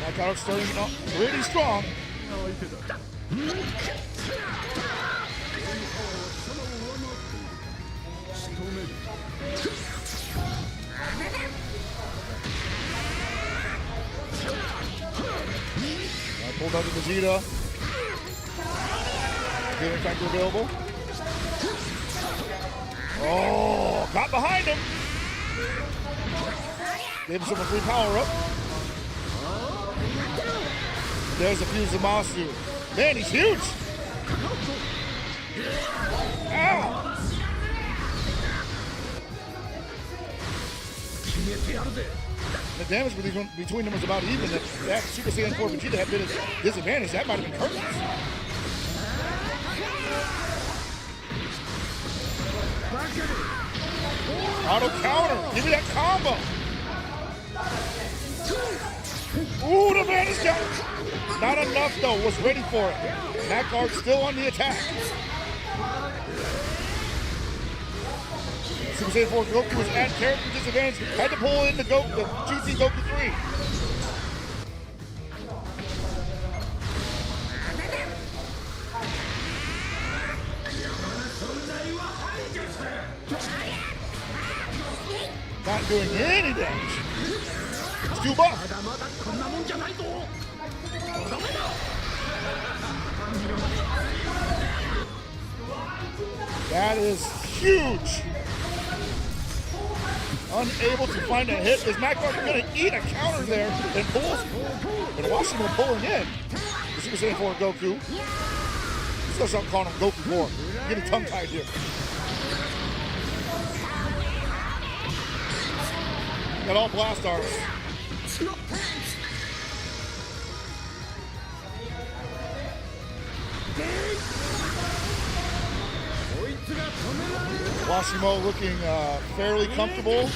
That card starting off pretty strong. Pulled out the Vegeta. Healing factor available. Oh, got behind him. Gave him some free power up. There's a Fused Zamasu. Man, he's huge. Ow. The damage between them was about even. If that Super Saiyan 4 Vegeta had been at disadvantage, that might have been curtains. Auto counter. Give me that combo. Ooh, the man is down. Not enough, though. Was ready for it. Macard still on the attack. Super Saiyan 4 Goku was at character disadvantage. Had to pull in the GT Goku 3. Not doing any damage. It's too buff. That is huge. Unable to find a hit. Is Macard going to eat a counter there and pulls? And Washington pulling in. The Super Saiyan 4 Goku. Let's go start calling him Goku 4. I'm getting tongue-tied here. Got all blast arts. Washimo looking fairly comfortable.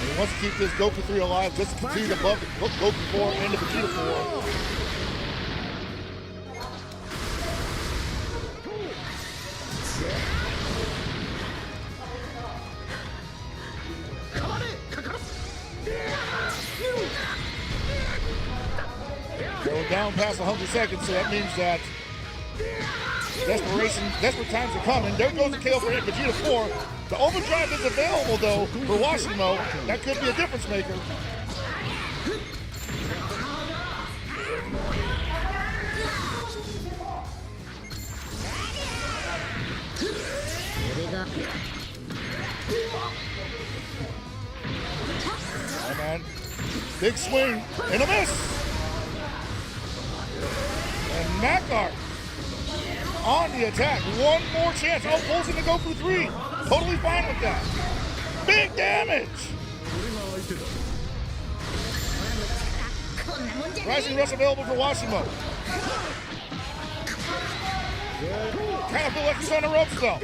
He wants to keep this Goku 3 alive just to continue to buff Goku 4 and the Vegeta 4. We're down past 100 seconds, so that means that desperate times are coming. There goes the KO for Vegeta 4. The overdrive is available, though, for Washimo. That could be a difference maker. Oh, man. Big swing and a miss. And Macard on the attack. One more chance. Oh, pulls in the Goku 3. Totally fine with that. Big damage. Rising Rush available for Washimo. Kind of feel like he's on the ropes, though.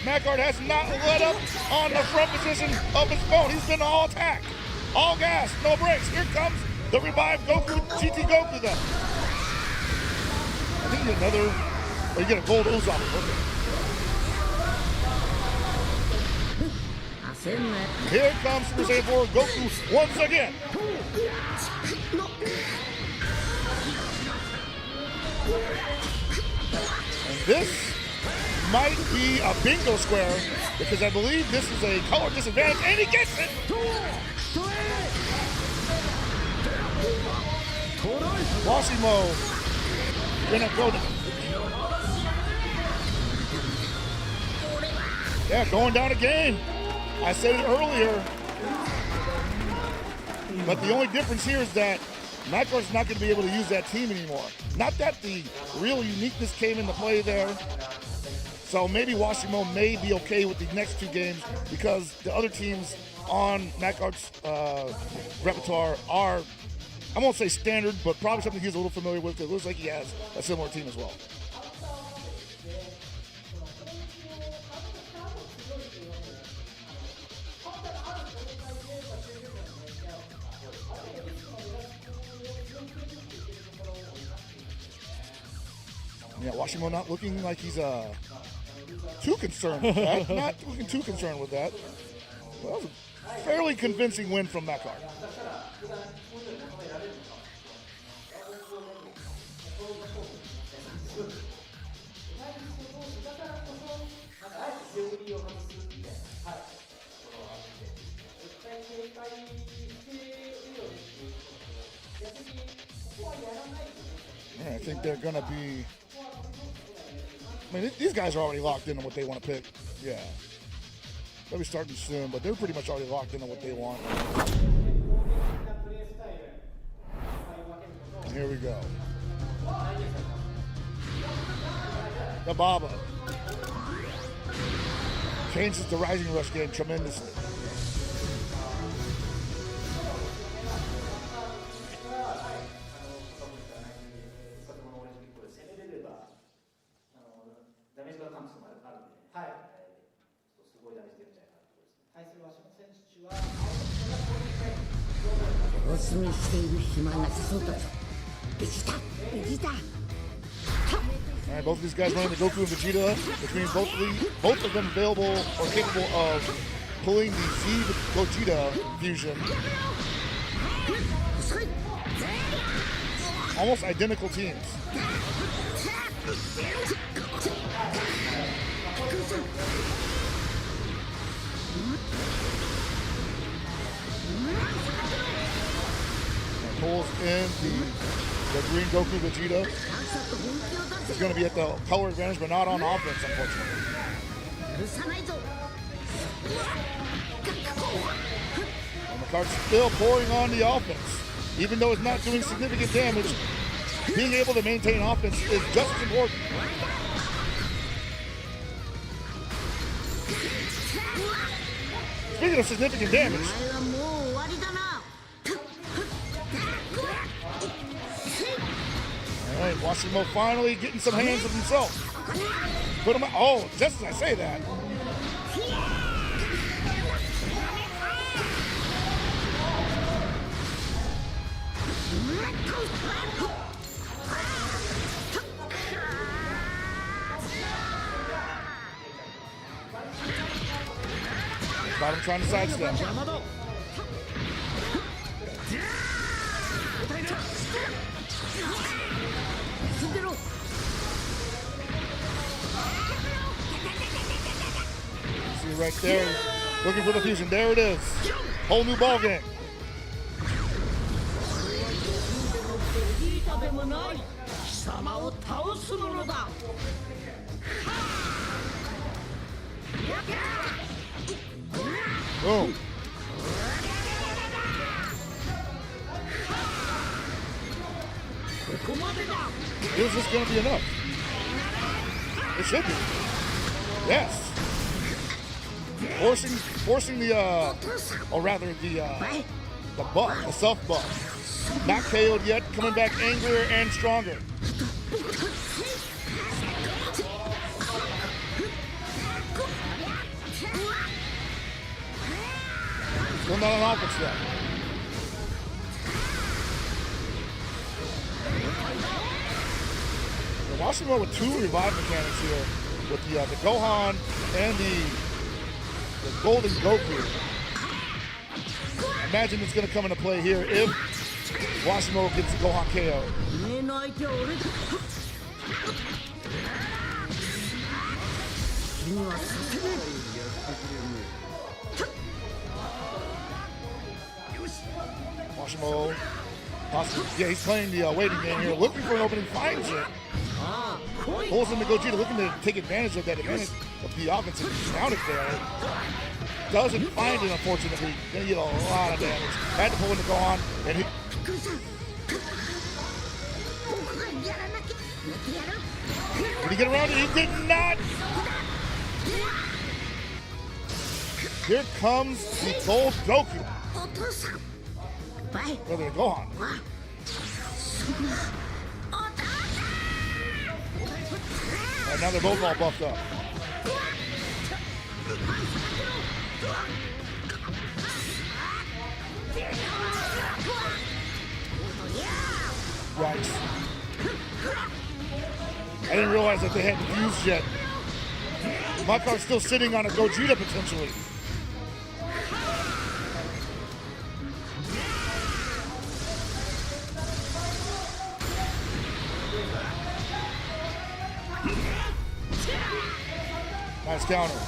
Macard has not let up on the front position of his phone. He's been all attack. All gas, no brakes. Here comes the revived Goku, GT Goku, though. I think you get another, or you get a gold ooze off it. Here comes Super Saiyan 4 Goku once again. And this might be a bingo square because I believe this is a color disadvantage, and he gets it. Washimo gonna go down. Yeah, going down again. I said it earlier, but the only difference here is that Macard's not going to be able to use that team anymore. Not that the real uniqueness came into play there. So maybe Washimo may be okay with the next two games because the other teams on Macard's repertoire are, I won't say standard, but probably something he's a little familiar with. It looks like he has a similar team as well. Yeah, Washimo not looking like he's too concerned with that. Not looking too concerned with that. Well, that was a fairly convincing win from Macard. Yeah, I think they're going to be... I mean, these guys are already locked in on what they want to pick. Yeah. They'll be starting soon, but they're pretty much already locked in on what they want. And here we go. The Baba. Changes the Rising Rush game tremendously. 休みしている暇なさそうだぞ。ベジータ、ベジータ。 All right, both of these guys running the Goku and Vegeta, which means both of them available or capable of pulling the Z Gogeta fusion. Almost identical teams. And pulls in the green Goku Vegeta. He's going to be at the color advantage, but not on offense, unfortunately. And the card's still pouring on the offense. Even though it's not doing significant damage, being able to maintain offense is just as important. Speaking of significant damage, all right, Washimo finally getting some hands of himself. Put him out. Oh, just as I say that. Bottom trying to sidestep. See right there, looking for the fusion. There it is. Whole new ball game. Boom. Is this going to be enough? It should be. Yes. Forcing the, or rather the buff, the self buff. Not KO'd yet, coming back angrier and stronger. Still not on offense yet. Washimo with two revive mechanics here, with the Gohan and the Golden Goku. I imagine it's going to come into play here if Washimo gets the Gohan KO. Washimo, possibly, yeah, he's playing the waiting game here, looking for an opening, finds it. Pulls in the Gogeta, looking to take advantage of that advantage of the offense. Now it's there. Doesn't find it, unfortunately. Gonna get a lot of damage. Had to pull in the Gohan, and he... Did he get around it? He did not! Here comes the gold Goku. Brother Gohan. And now they're both all buffed up. Right. I didn't realize that they hadn't fused yet. My card's still sitting on a Gogeta potentially. Nice counter.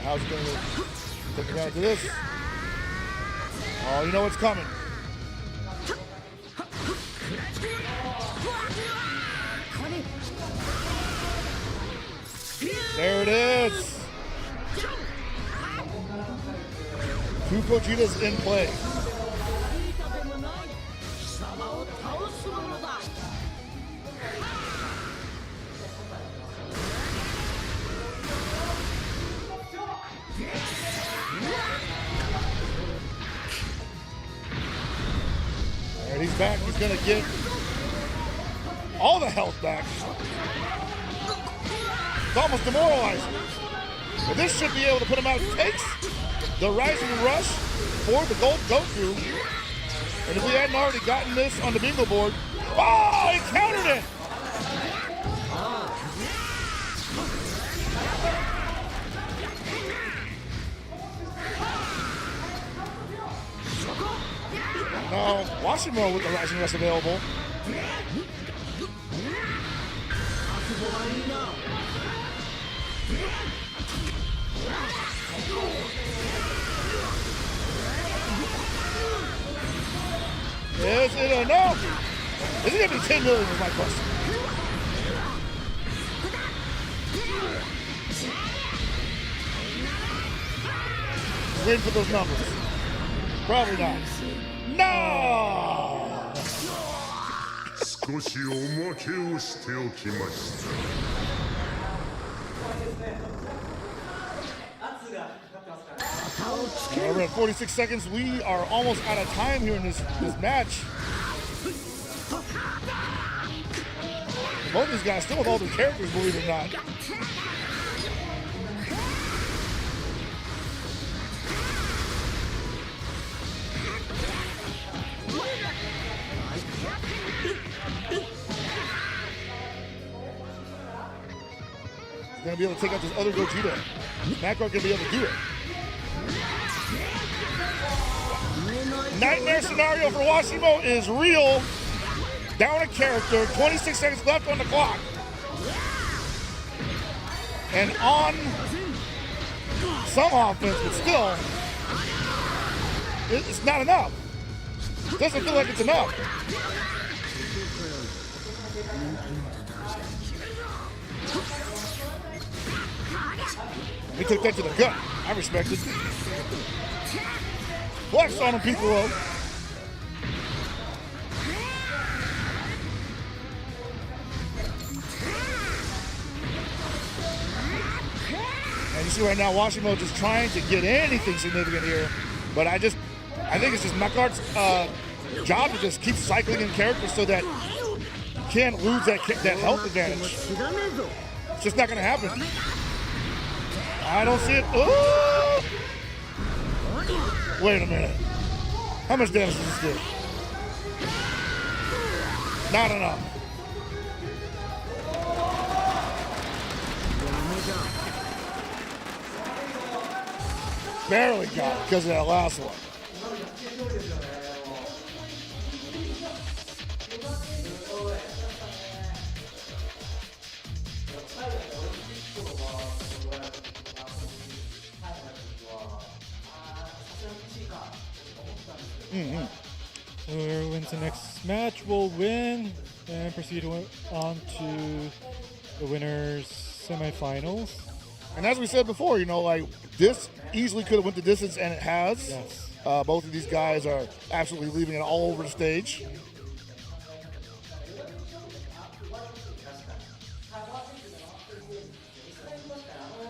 How's it going to take advantage of this? Oh, you know what's coming. There it is. Two Gogetas in play. And he's back. He's going to get all the health back. It's almost demoralizing. But this should be able to put him out. It takes the Rising Rush for the Gold Goku. And if we hadn't already gotten this on the bingo board, oh, he countered it! Now, Washimo with the Rising Rush available. Is it enough? Is it going to be 10 million is my question. Waiting for those numbers. Probably not. No! 少しおまけをしておきました。We're at 46 seconds. We are almost out of time here in this match. Both these guys still with all their characters, believe it or not. He's gonna be able to take out this other Gogeta. Macro gonna be able to do it. Nightmare scenario for Washimo is real. Down a character, 26 seconds left on the clock. And on some offense, but still, it's not enough. It doesn't feel like it's enough. He took that to the gut. I respect it. Flex on him, Piccolo. And you see right now, Washimo just trying to get anything significant here. But I think it's just Makart's job to just keep cycling in characters so that you can't lose that health advantage. It's just not going to happen. I don't see it. Ooh! Wait a minute. How much damage does this do? Not enough. Barely got it because of that last one. Whoever wins the next match will win and proceed on to the winners semifinals. And as we said before, you know, like this easily could have went the distance, and it has. Yes. Both of these guys are absolutely leaving it all over the stage.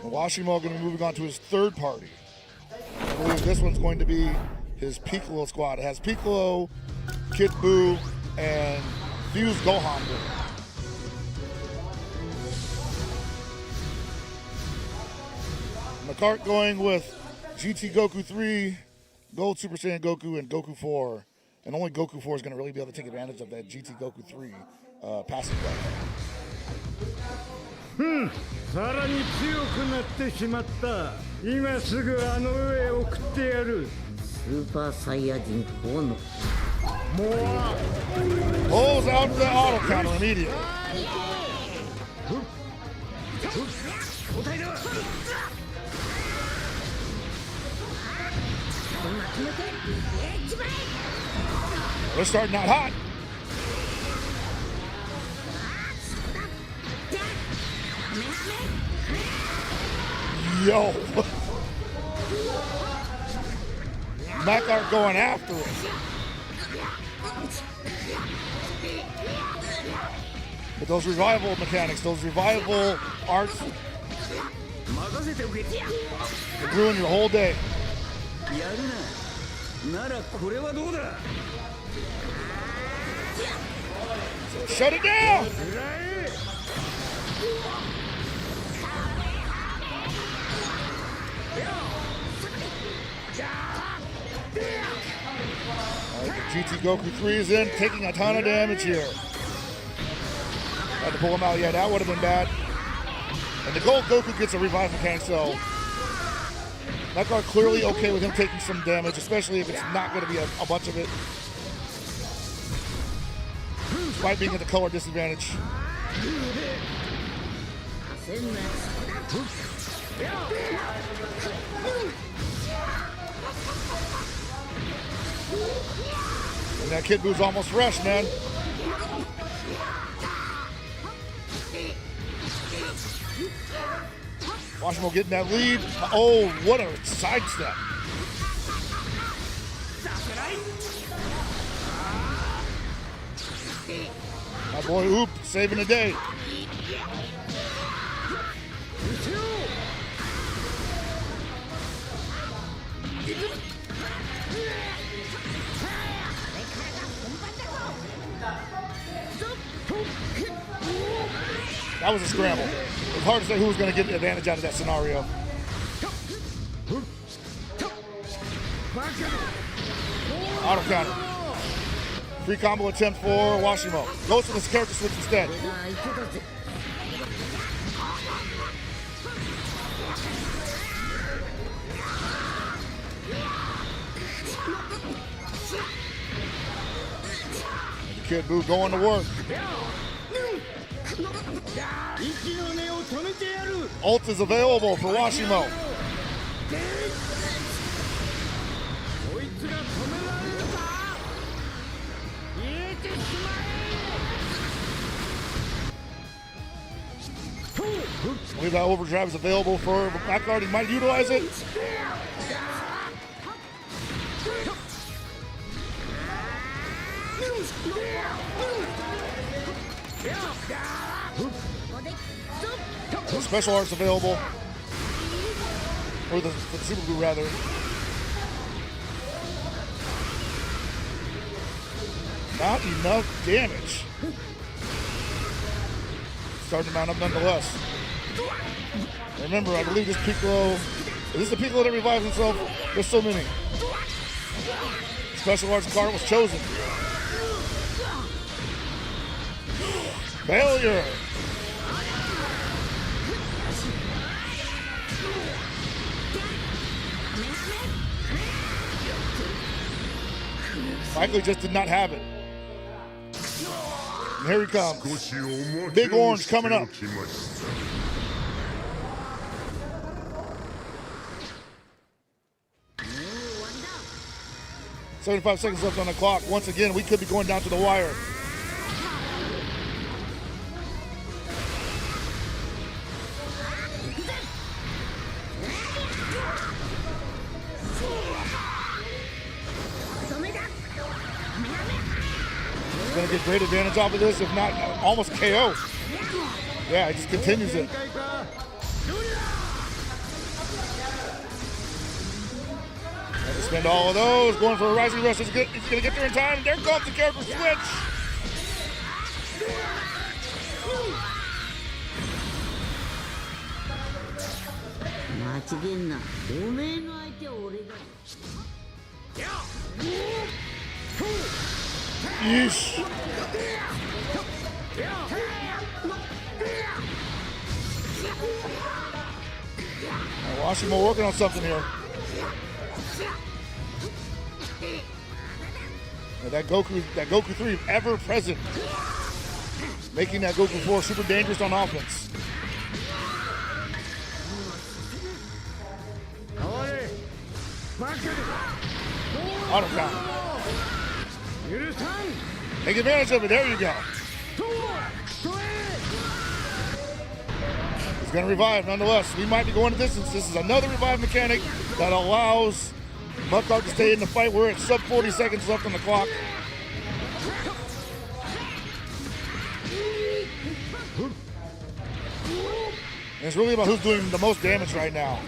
Washimo going to be moving on to his third party. I believe this one's going to be his Piccolo squad. It has Piccolo, Kid Buu, and Fused Gohan. Makart going with GT Goku 3, Gold Super Saiyan Goku, and Goku 4. And only Goku 4 is going to really be able to take advantage of that GT Goku 3 passing back. さらに強くなってしまった。今すぐあの上へ送ってやる。スーパーサイヤ人4の Pulls out the auto counter immediately. We're starting out hot. Yo. Makart going after it. But those revival mechanics, those revival arts, they ruin your whole day. So shut it down! GT Goku 3 is in, taking a ton of damage here. Had to pull him out. Yeah, that would have been bad. And the gold Goku gets a revive mechanic, so that guard clearly okay with him taking some damage, especially if it's not going to be a bunch of it. Despite being at the color disadvantage. And that Kid Buu's almost fresh, man. Washimo getting that lead. Oh, what a sidestep. My boy Oop saving the day. That was a scramble. It's hard to say who was going to get the advantage out of that scenario. Auto counter. Free combo attempt for Washimo. Goes to this character switch instead. Kid Buu going to work. Ult is available for Washimo. I believe that overdrive is available for Blackguard. He might utilize it. The special art's available. Or the Super Buu, rather. Not enough damage. Starting to mount up nonetheless. Remember, I believe this Piccolo, is this the Piccolo that revives himself? There's so many. Special arts card was chosen. Failure. Michael just did not have it. And here he comes. Big Orange coming up. "75 seconds left on the clock. Once again, we could be going down to the wire. He's going to get great advantage off of this, if not almost KO. Yeah, he just continues it. Spend all of those, going for a rising rush. He's going to get there in time. And there comes the character switch. Yeesh. Washimo working on something here. That Goku 3 ever present, making that Goku 4 super dangerous on offense. Auto count. Take advantage of it. There you go. He's going to revive nonetheless. We might be going the distance. This is another revive mechanic that allows Buckard to stay in the fight. We're at sub 40 seconds left on the clock. And it's really about who's doing the most damage right now.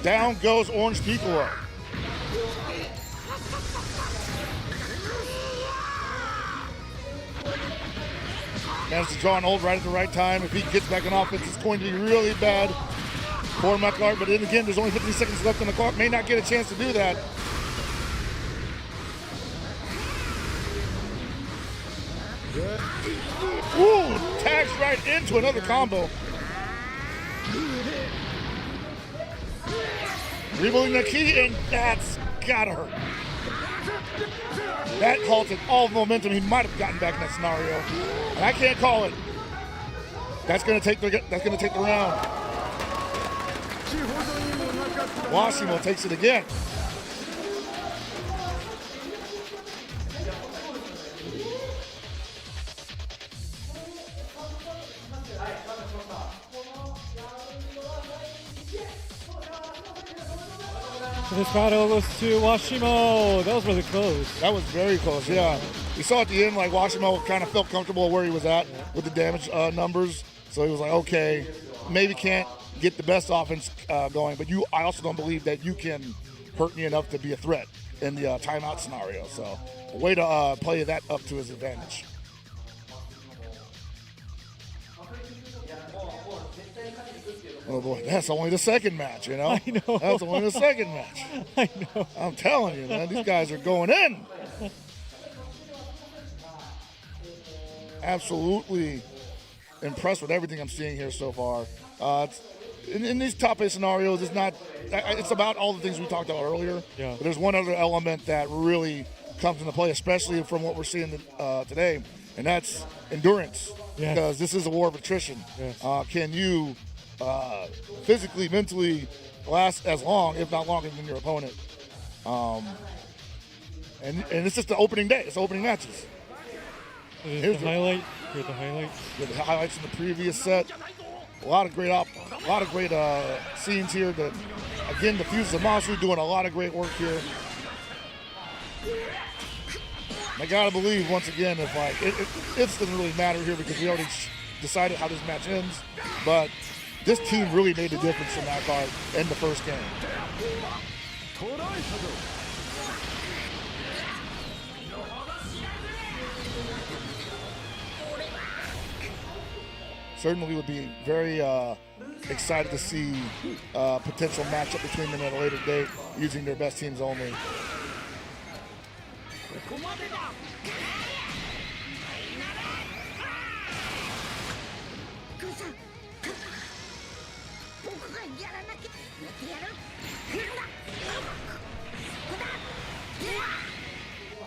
Down goes Orange Piccolo. Managed to draw an ult right at the right time. If he gets back on offense, it's going to be really bad for McLeod. But then again, there's only 15 seconds left on the clock. May not get a chance to do that. Ooh, tags right into another combo. Rebuilding the key, and that's gotta hurt. That halted all the momentum he might have gotten back in that scenario. And I can't call it. That's gonna take the round. Washimo takes it again. So this battle goes to Washimo. That was really close. That was very close, yeah. We saw at the end, like, Washimo kind of felt comfortable where he was at with the damage numbers. So he was like, okay, maybe can't get the best offense going, but I also don't believe that you can hurt me enough to be a threat in the timeout scenario. So a way to play that up to his advantage. Oh boy, that's only the second match, you know? I know. That's only the second match. I know. I'm telling you, man, these guys are going in. Absolutely impressed with everything I'm seeing here so far. In these top 8 scenarios, it's about all the things we talked about earlier. Yeah. But there's one other element that really comes into play, especially from what we're seeing today, and that's endurance. Yes. Because this is a war of attrition. Yes. Can you physically, mentally last as long, if not longer, than your opponent? And it's just the opening day. It's opening matches. Here's the highlight. Here's the highlights. With the highlights in the previous set. A lot of great scenes here. Again, the Fuse Zamasu doing a lot of great work here. I gotta believe once again, if it doesn't really matter here because we already decided how this match ends, but this team really made the difference in that part in the first game. Certainly would be very excited to see a potential matchup between them at a later date using their best teams only.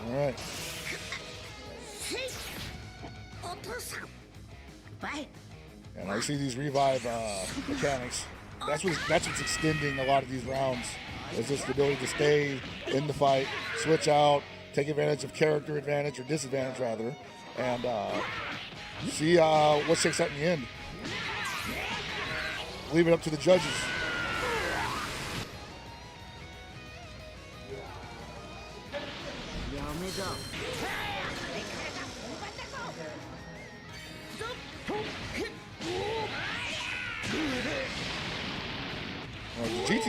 All right. And I see these revive mechanics. That's what's extending a lot of these rounds. Is just the ability to stay in the fight, switch out, take advantage of character advantage or disadvantage rather, and see what shakes out in the end. Leave it up to the judges.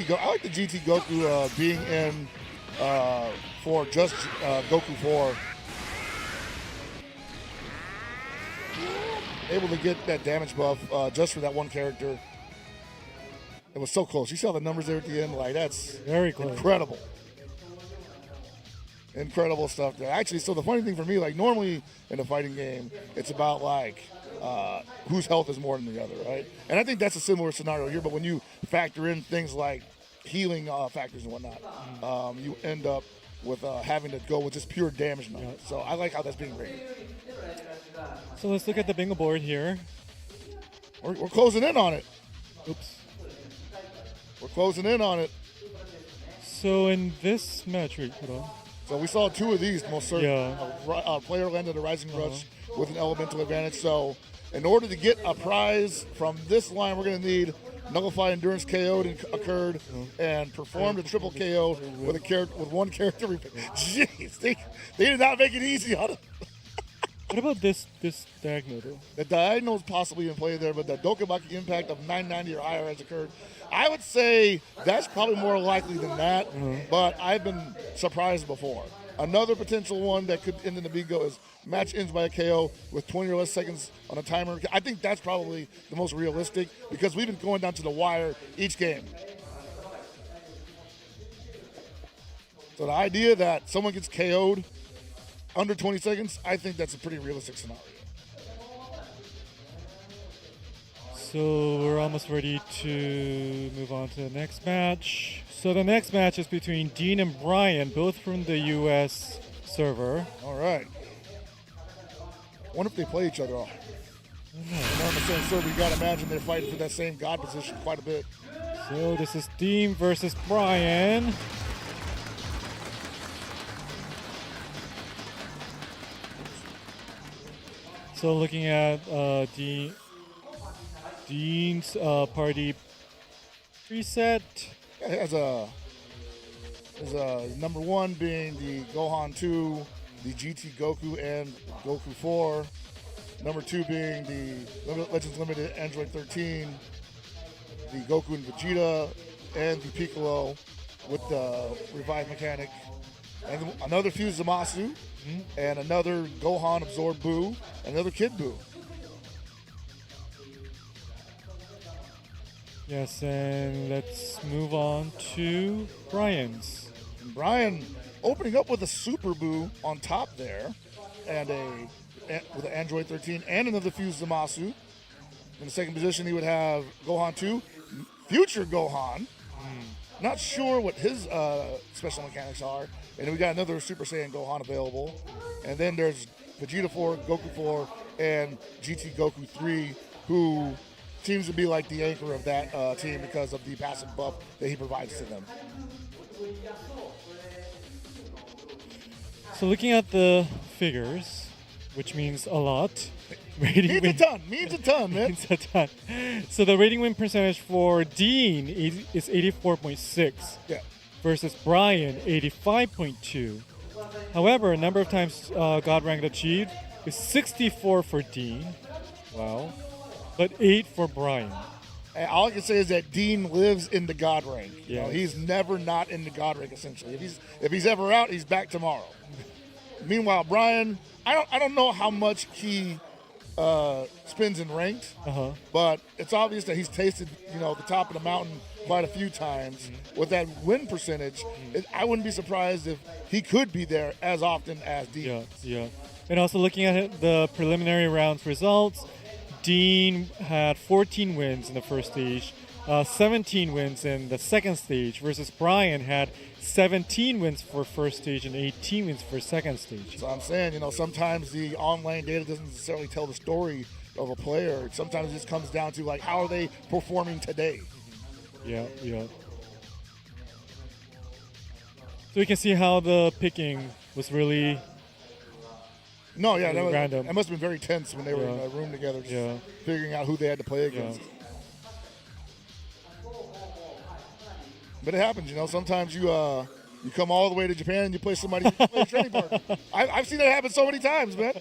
I like the GT Goku being in for just Goku 4. Able to get that damage buff just for that one character. It was so close. You saw the numbers there at the end. Like, that's very close. Incredible. Incredible stuff there. Actually, so the funny thing for me, like normally in a fighting game, it's about like whose health is more than the other, right? And I think that's a similar scenario here, but when you factor in things like healing factors and whatnot, you end up with having to go with just pure damage numbers. So I like how that's being rated. So let's look at the bingo board here. We're closing in on it. Oops. We're closing in on it. So in this match, wait, hold on. So we saw two of these, most certainly. Yeah. A player landed a Rising Rush with an elemental advantage. So in order to get a prize from this line, we're going to need Nullify Endurance KO'd and occurred, and performed a triple KO with one character. Jeez, they did not make it easy on it. What about this diagonal though? The diagonal is possibly in play there, but the Dokabaki impact of 990 or higher has occurred. I would say that's probably more likely than that, but I've been surprised before. Another potential one that could end in the bingo is match ends by a KO with 20 or less seconds on a timer. I think that's probably the most realistic because we've been going down to the wire each game. So the idea that someone gets KO'd under 20 seconds, I think that's a pretty realistic scenario. So we're almost ready to move on to the next match. So the next match is between Dean and Brian, both from the US server. All right. I wonder if they play each other off. They're on the same server. You got to imagine they're fighting for that same god position quite a bit. So this is Dean versus Brian. So looking at Dean's party preset. It has a number 1 being the Gohan 2, the GT Goku and Goku 4. Number 2 being the Legends Limited Android 13, the Goku and Vegeta, and the Piccolo with the Revive mechanic. And another Fuse Zamasu, and another Gohan Absorb Buu, and another Kid Buu. Yes, and let's move on to Brian's. And Brian opening up with a Super Buu on top there, and with an Android 13 and another Fuse Zamasu. In the second position, he would have Gohan 2, future Gohan. Not sure what his special mechanics are. And then we got another Super Saiyan Gohan available. And then there's Vegeta 4, Goku 4, and GT Goku 3, who seems to be like the anchor of that team because of the passive buff that he provides to them. So looking at the figures, which means a lot. Means a ton, man. Means a ton. So the rating win percentage for Dean is 84.6 versus Brian 85.2. However, number of times God rank achieved is 64 for Dean. Wow. But 8 for Brian. And all I can say is that Dean lives in the God rank. Yeah. You know, he's never not in the God rank, essentially. If he's ever out, he's back tomorrow. Meanwhile, Brian, I don't know how much he spins in ranked, but it's obvious that he's tasted, the top of the mountain quite a few times. With that win percentage, I wouldn't be surprised if he could be there as often as Dean. Yeah. And also looking at the preliminary rounds results, Dean had 14 wins in the first stage, 17 wins in the second stage, versus Brian had 17 wins for first stage and 18 wins for second stage. So I'm saying, sometimes the online data doesn't necessarily tell the story of a player. Sometimes it just comes down to, how are they performing today? Yeah. So you can see how the picking was really... No, yeah, random. That must have been very tense when they were in a room together, just figuring out who they had to play against. But it happens, Sometimes you come all the way to Japan and you play somebody who plays a training partner. I've seen that happen so many times, man.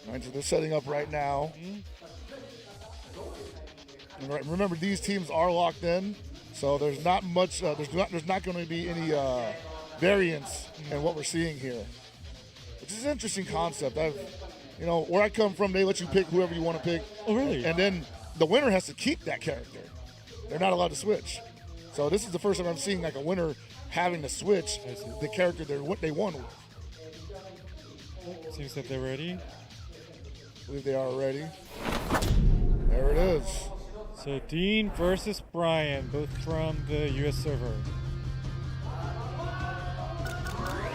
All right, so they're setting up right now. And remember, these teams are locked in. So there's not much. There's not going to be any variance in what we're seeing here, which is an interesting concept. Where I come from, they let you pick whoever you want to pick. Oh, really? And then the winner has to keep that character. They're not allowed to switch. So this is the first time I'm seeing a winner having to switch the character they won with. Seems that they're ready. I believe they are ready. There it is. So Dean versus Brian, both from the US server.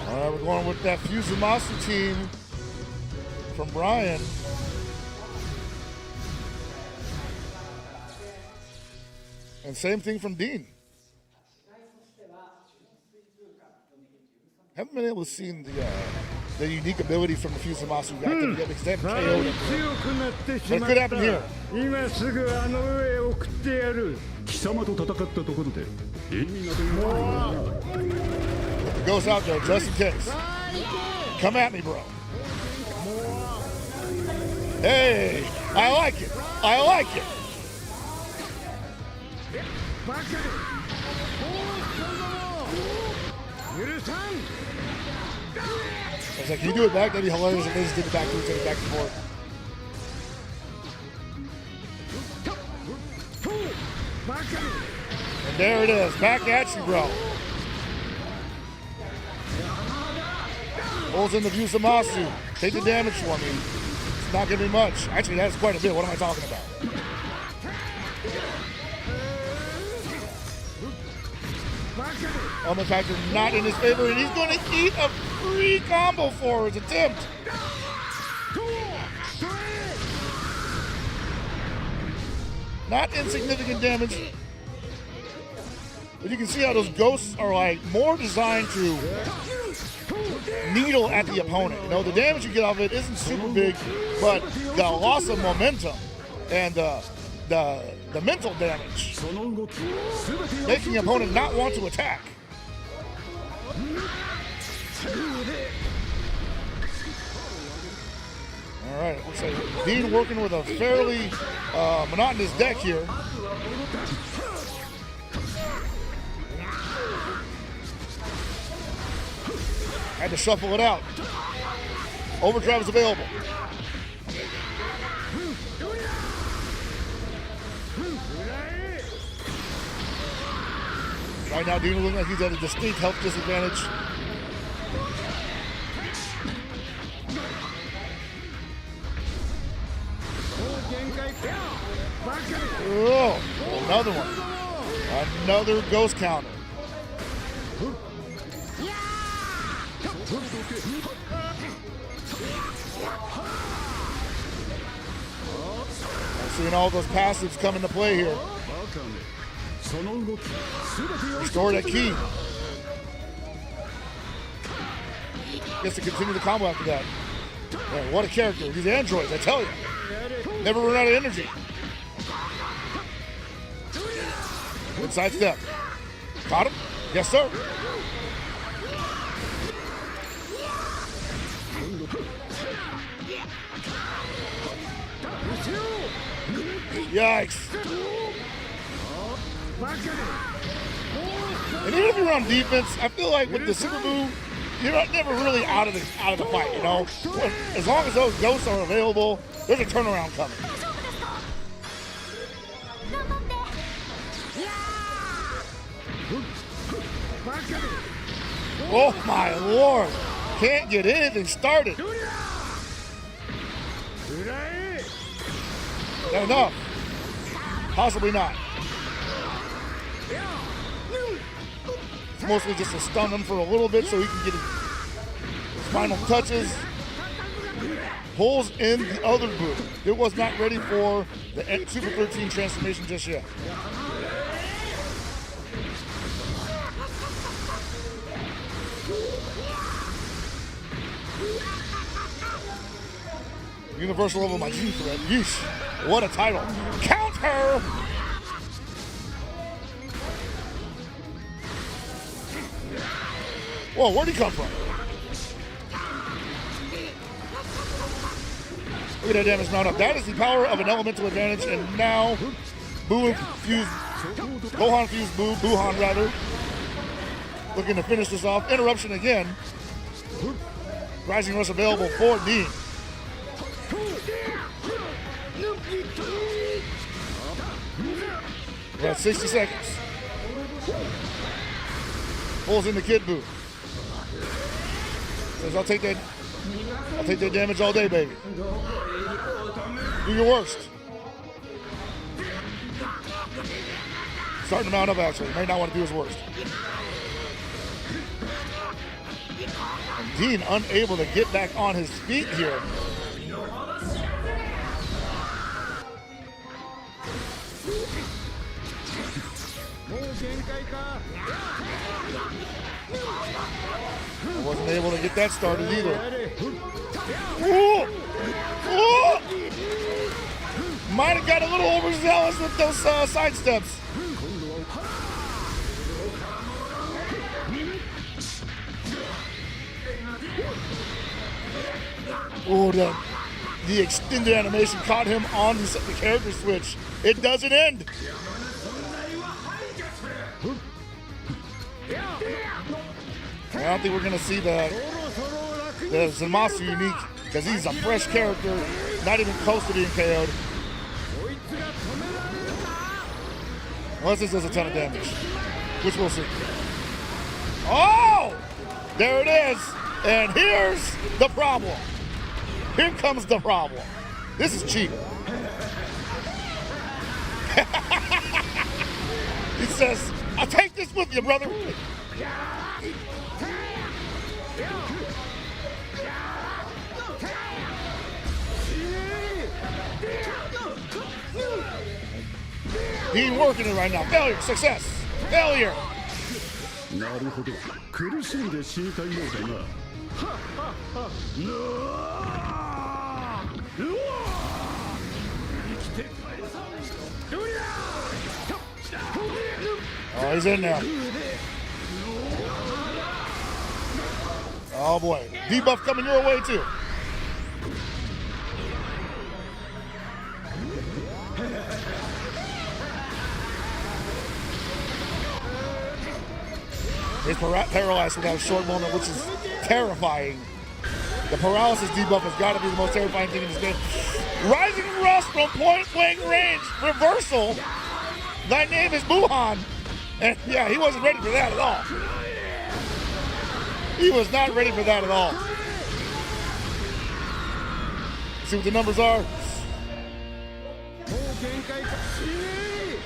All right, we're going with that Fuzamasu team from Brian. And same thing from Dean. Haven't been able to see the unique ability from the Fuzamasu guy to get extend KO. But it could happen here. 今すぐあの上へ送ってやる。貴様と戦ったところで意味などない。 It goes out there just in case. Come at me, bro. Hey, I like it. バカで許さん I was like, can you do it back? That'd be hilarious if they just did it back and forth. And there it is. Back at you, bro. Pulls in the Vyusamasu. Take the damage for me. It's not going to be much. Actually, that's quite a bit. What am I talking about? Element factor not in his favor, and he's going to eat a free combo for his attempt. Not insignificant damage. But you can see how those ghosts are like more designed to needle at the opponent. You know, the damage you get off of it isn't super big, but the loss of momentum and the mental damage, making the opponent not want to attack. All right, looks like Dean working with a fairly monotonous deck here. Had to shuffle it out. Overdrive is available. Right now, Dean looking like he's at a distinct health disadvantage. Oh, another one. Another ghost counter. Seeing all those passives come into play here. Restore that key. Gets to continue the combo after that. Man, what a character. These androids, I tell you. Never run out of energy. Good side step. Caught him? Yes, sir. Yikes. And even if you're on defense, I feel like with the super move, you're never really out of the fight, you know? As long as those ghosts are available, there's a turnaround coming. Oh my lord. Can't get anything started. Not enough. Possibly not. It's mostly just to stun him for a little bit so he can get his final touches. Pulls in the other boot. It was not ready for the Super 13 transformation just yet. Universal level Majin threat. Yeesh. What a title. Counter! Whoa, where'd he come from? Look at that damage mount up. That is the power of an elemental advantage, and now Gohan fused Buhan rather. Looking to finish this off. Interruption again. Rising Rush available for Dean. We're at 60 seconds. Pulls in the Kid Buu. Says, I'll take that damage all day, baby. Do your worst. Starting to mount up, actually. May not want to do his worst. And Dean unable to get back on his feet here. I wasn't able to get that started either. Ooh. Ooh. Might have got a little overzealous with those side steps. Oh, the extended animation caught him on the character switch. It doesn't end. I don't think we're going to see the Zamasu unique because he's a fresh character, not even close to being KO'd. Unless this does a ton of damage, which we'll see. Oh! There it is. And here's the problem. Here comes the problem. This is cheap. He says, I'll take this with you, brother. He ain't working it right now. Failure, success, failure. なるほど苦しんで死にたいようだな Oh, he's in there. Oh boy, debuff coming your way too. He's paralyzed for that short moment, which is terrifying. The paralysis debuff has got to be the most terrifying thing in this game. Rising Rust from point blank range, reversal. Thy name is Buhan. And yeah, he wasn't ready for that at all. He was not ready for that at all. See what the numbers are?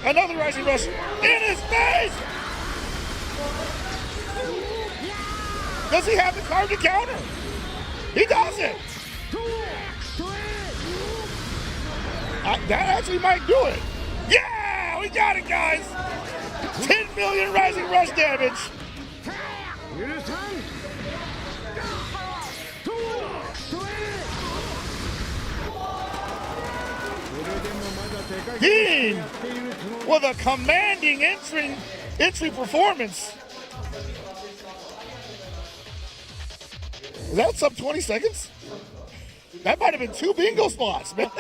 Another Rising Rush in his face! Does he have the card to counter? He doesn't! That actually might do it. Yeah! We got it, guys! 10 million Rising Rush damage! Dean with a commanding entry performance. Is that sub 20 seconds? That might have been 2 bingo spots, man.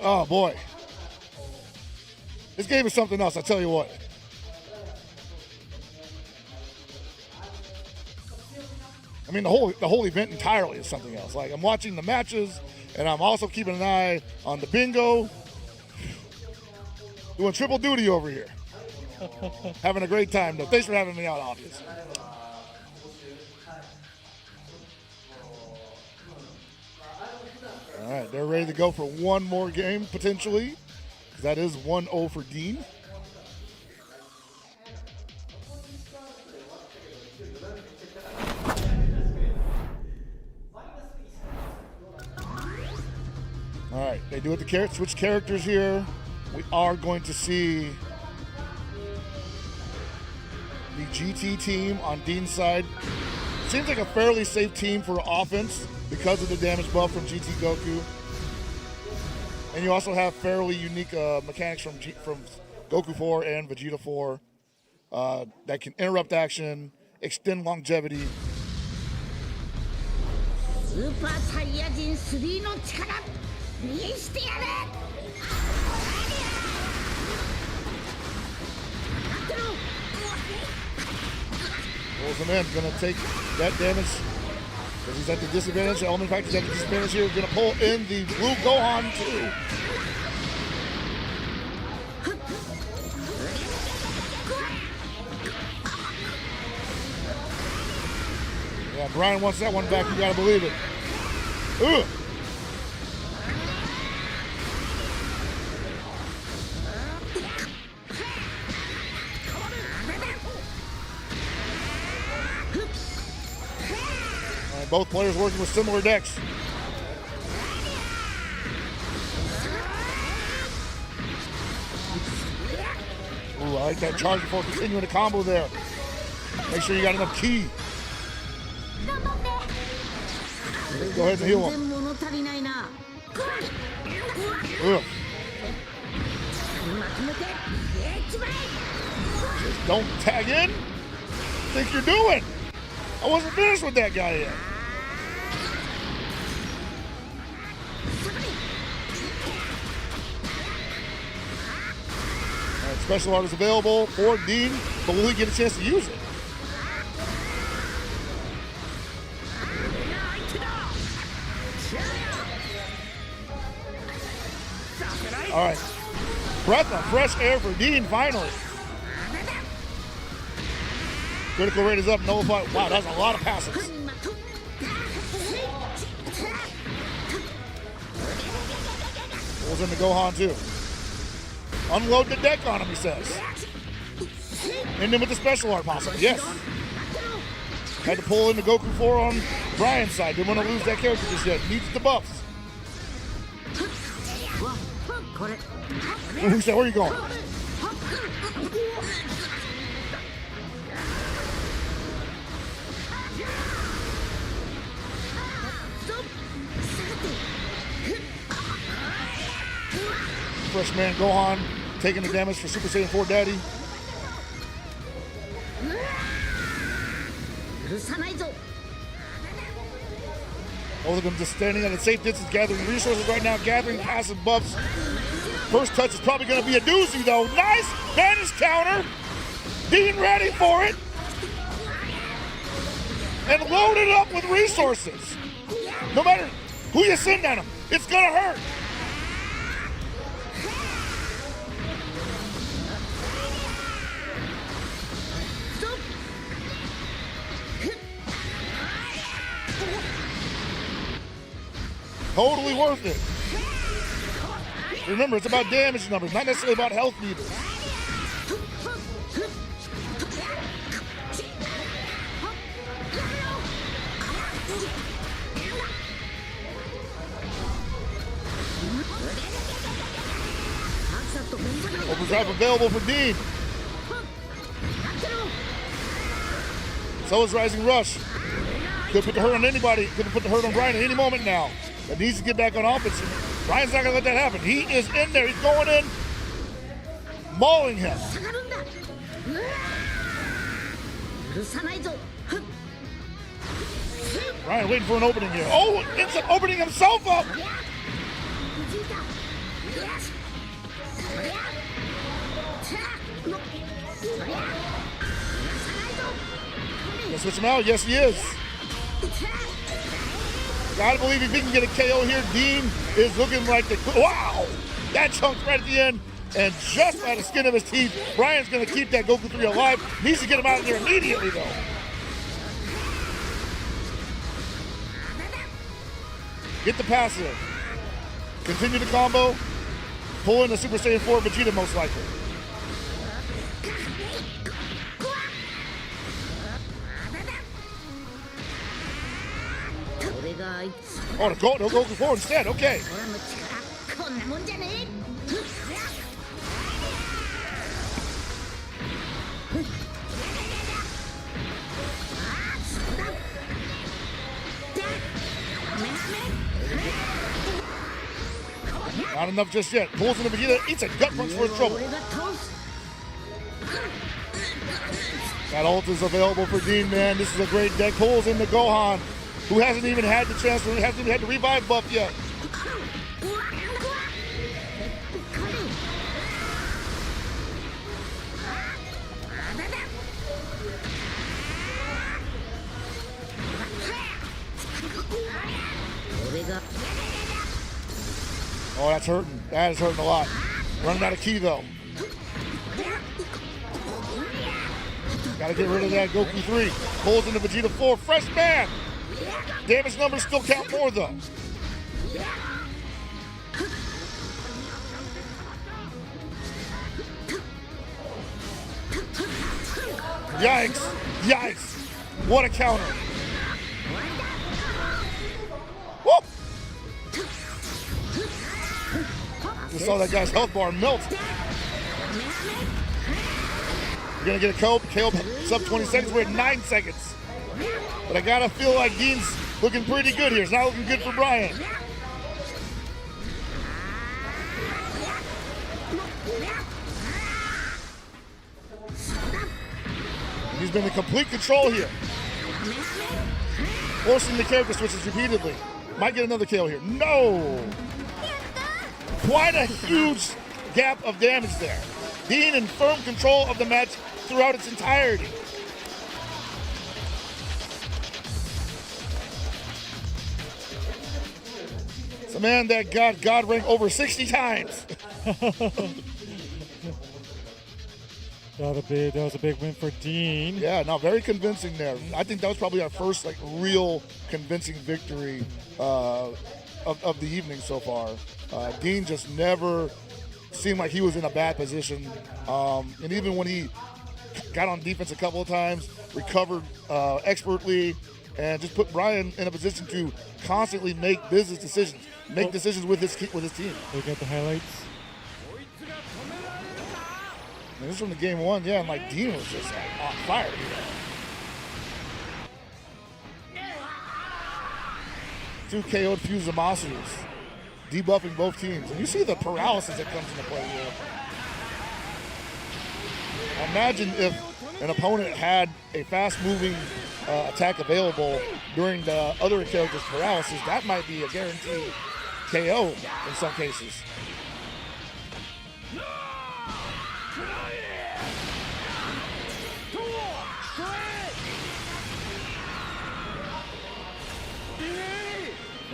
Oh boy. This game is something else, I tell you what. I mean, the whole event entirely is something else. Like, I'm watching the matches, and I'm also keeping an eye on the bingo. Doing triple duty over here. Having a great time, though. Thanks for having me out, obviously. All right, they're ready to go for one more game, potentially. That is 1-0 for Dean. All right, they do it to switch characters here. We are going to see the GT team on Dean's side. Seems like a fairly safe team for offense because of the damage buff from GT Goku. And you also have fairly unique mechanics from Goku 4 and Vegeta 4 that can interrupt action, extend longevity. Super Saiyajin 3の力見せてやれ Pulls him in, gonna take that damage because he's at the disadvantage. Element Factor's at the disadvantage here. Gonna pull in the Blue Gohan too. Yeah, Brian wants that one back. You gotta believe it. Ugh. Both players working with similar decks. Ooh, I like that charge before continuing the combo there. Make sure you got enough ki. Go ahead and heal him. Ugh. Just don't tag in. What do you think you're doing? I wasn't finished with that guy yet. Special art is available for Dean, but will he get a chance to use it? All right. Breath of fresh air for Dean, finally. Critical rate is up, nullified. Wow, that's a lot of passes. Pulls into Gohan, too. Unload the deck on him, he says. And then with the special art, possibly. Yes. Had to pull into Goku 4 on Brian's side. Didn't want to lose that character just yet. Needs the buffs. Who said, where are you going? Freshman Gohan taking the damage for Super Saiyan 4 Daddy. Both of them just standing at a safe distance, gathering resources right now, gathering passive buffs. First touch is probably going to be a doozy, though. Nice vanish counter. Dean ready for it. And loaded up with resources. No matter who you send at him, it's going to hurt. Totally worth it. Remember, it's about damage numbers, not necessarily about health meters. Overdrive available for Dean. So is Rising Rush. Could put the hurt on anybody. Could put the hurt on Brian at any moment now. But needs to get back on offense. Brian's not going to let that happen. He is in there. He's going in, mauling him. Brian waiting for an opening here. Oh, ends up opening himself up. Gonna switch him out? Yes, he is. Gotta believe if he can get a KO here, Dean is looking like the... Wow! That chunk right at the end, and just by the skin of his teeth, Brian's gonna keep that Goku 3 alive. Needs to get him out of there immediately, though. Get the passive. Continue the combo. Pull in the Super Saiyan 4 Vegeta, most likely. Oh, the Goku 4 instead, okay. Not enough just yet. Pulls in the Vegeta, eats a gut punch for his trouble. That ult is available for Dean, man. This is a great deck. Pulls in the Gohan, who hasn't even had the chance, who hasn't even had the revive buff yet. Oh, that's hurting. That is hurting a lot. Running out of ki, though. Gotta get rid of that Goku 3. Pulls into Vegeta 4. Fresh man! Damage numbers still count more, though. Yikes! Yikes! What a counter! Whoop! Just saw that guy's health bar melt. We're gonna get a KO sub 20 seconds. We're at 9 seconds. But I gotta feel like Dean's looking pretty good here. It's not looking good for Brian. He's been in complete control here. Forcing the character switches repeatedly. Might get another KO here. No! Quite a huge gap of damage there. Dean in firm control of the match throughout its entirety. It's a man that got God rank over 60 times. That was a big win for Dean. Yeah, no, very convincing there. I think that was probably our first like real convincing victory of the evening so far. Dean just never seemed like he was in a bad position. And even when he got on defense a couple of times, recovered expertly, and just put Brian in a position to constantly make business decisions, make decisions with his team. Look at the highlights. And this is from the game one, yeah, and like Dean was just like on fire. Two KO'd Fusimasters, debuffing both teams. And you see the paralysis that comes into play here. Imagine if an opponent had a fast-moving attack available during the other character's paralysis. That might be a guaranteed KO in some cases.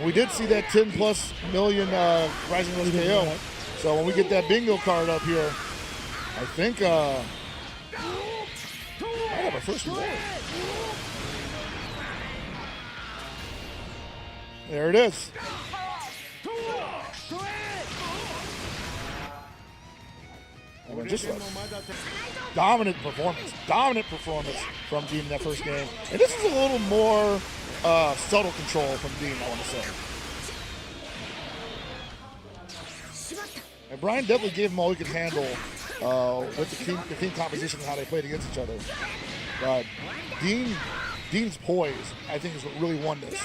We did see that 10 plus million Rising Rush KO. So when we get that bingo card up here, I think I have our first reward. There it is. I mean, just a dominant performance from Dean in that first game. And this is a little more subtle control from Dean, I want to say. And Brian definitely gave him all he could handle with the team composition and how they played against each other. But Dean's poise, I think, is what really won this.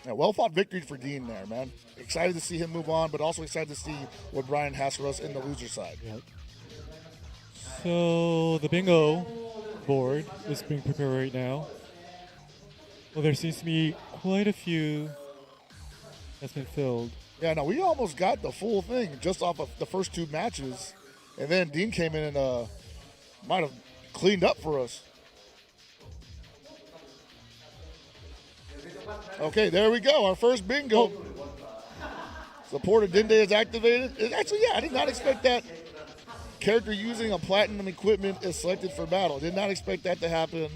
Yeah, well-fought victory for Dean there, man. Excited to see him move on, but also excited to see what Brian has for us in the loser side. Yep. So the bingo board is being prepared right now. Well, there seems to be quite a few that's been filled. Yeah, no, we almost got the full thing just off of the first two matches. And then Dean came in and might have cleaned up for us. Okay, there we go. Our first bingo. Supporter Dende is activated. Actually, yeah, I did not expect that. Character using a platinum equipment is selected for battle. Did not expect that to happen.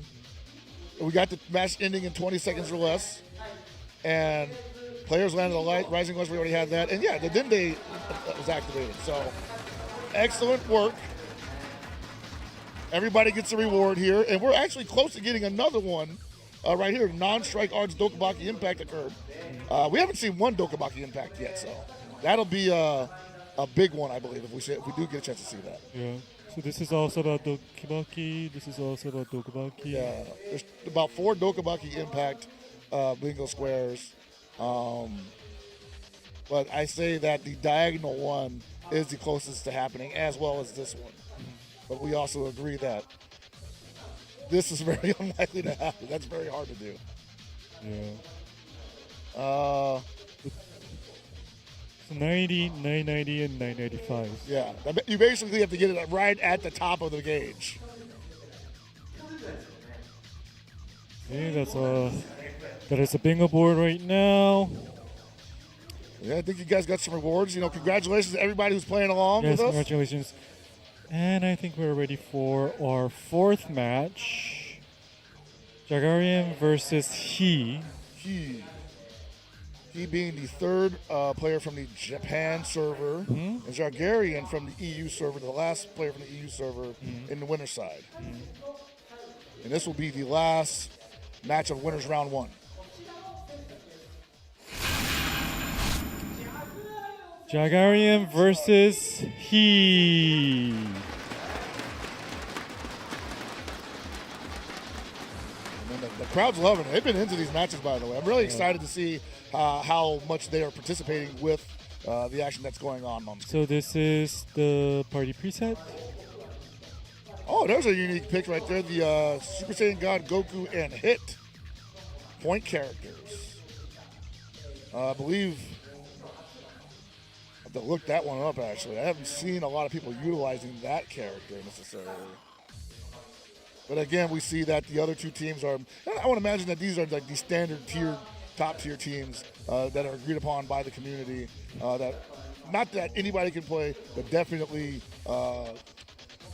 We got the match ending in 20 seconds or less. And players landed the Rising Rush. We already had that. And yeah, the Dende was activated. So excellent work. Everybody gets a reward here. And we're actually close to getting another one. Right here, non-strike arts Dokubaki Impact occurred. We haven't seen one Dokubaki Impact yet, so that'll be a big one, I believe, if we do get a chance to see that. Yeah. So this is also about Dokubaki. This is also about Dokubaki. Yeah. There's about 4 Dokubaki Impact bingo squares. But I say that the diagonal one is the closest to happening, as well as this one. But we also agree that this is very unlikely to happen. That's very hard to do. Yeah. So 90, 990, and 995. Yeah. You basically have to get it right at the top of the gauge. Okay, that is a bingo board right now. Yeah, I think you guys got some rewards. You know, congratulations to everybody who's playing along with us. Yes, congratulations. And I think we're ready for our fourth match. Jagarian versus He. He being the third player from the Japan server, and Jagarian from the EU server, the last player from the EU server in the winner's side. And this will be the last match of winners round 1. Jagarian versus He. The crowd's loving it. They've been into these matches, by the way. I'm really excited to see how much they are participating with the action that's going on. So this is the party preset. Oh, there's a unique pick right there. The Super Saiyan God Goku and Hit point characters. I believe I have to look that one up, actually. I haven't seen a lot of people utilizing that character necessarily. But again, we see that the other two teams are, I want to imagine that these are like the standard tier, top tier teams that are agreed upon by the community. That not that anybody can play, but definitely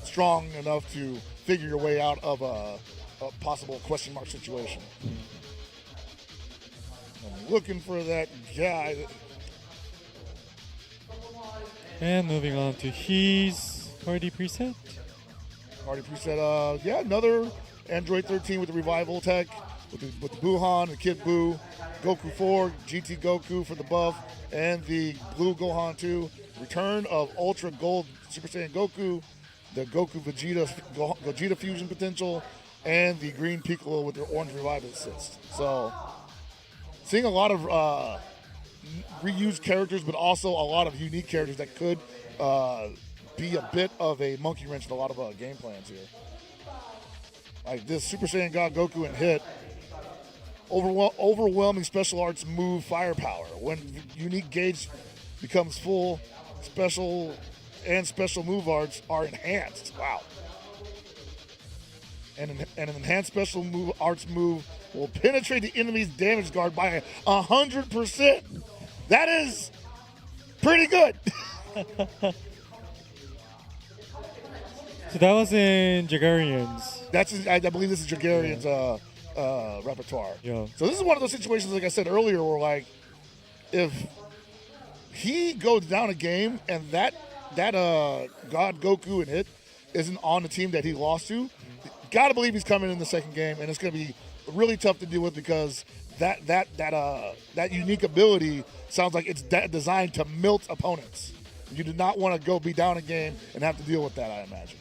strong enough to figure your way out of a possible question mark situation. I'm looking for that guy. And moving on to his party preset. Party preset, yeah, another Android 13 with the revival tech, with the Buhan, the Kid Buu, Goku 4, GT Goku for the buff, and the Blue Gohan 2. Return of Ultra Gold Super Saiyan Goku, the Goku Vegeta fusion potential, and the Green Piccolo with their orange revival assist. So, seeing a lot of reused characters, but also a lot of unique characters that could be a bit of a monkey wrench in a lot of game plans here. Like this Super Saiyan God Goku and Hit, overwhelming special arts move firepower. When unique gauge becomes full, special move arts are enhanced. Wow. And an enhanced special move arts move will penetrate the enemy's damage guard by 100%. That is pretty good. So that was in Jaguarian's. I believe this is Jaguarian's repertoire. Yeah. So this is one of those situations, like I said earlier, where like if he goes down a game and that God Goku and Hit isn't on the team that he lost to, gotta believe he's coming in the second game, and it's gonna be really tough to deal with because that unique ability sounds like it's designed to melt opponents. You do not want to be down a game and have to deal with that, I imagine.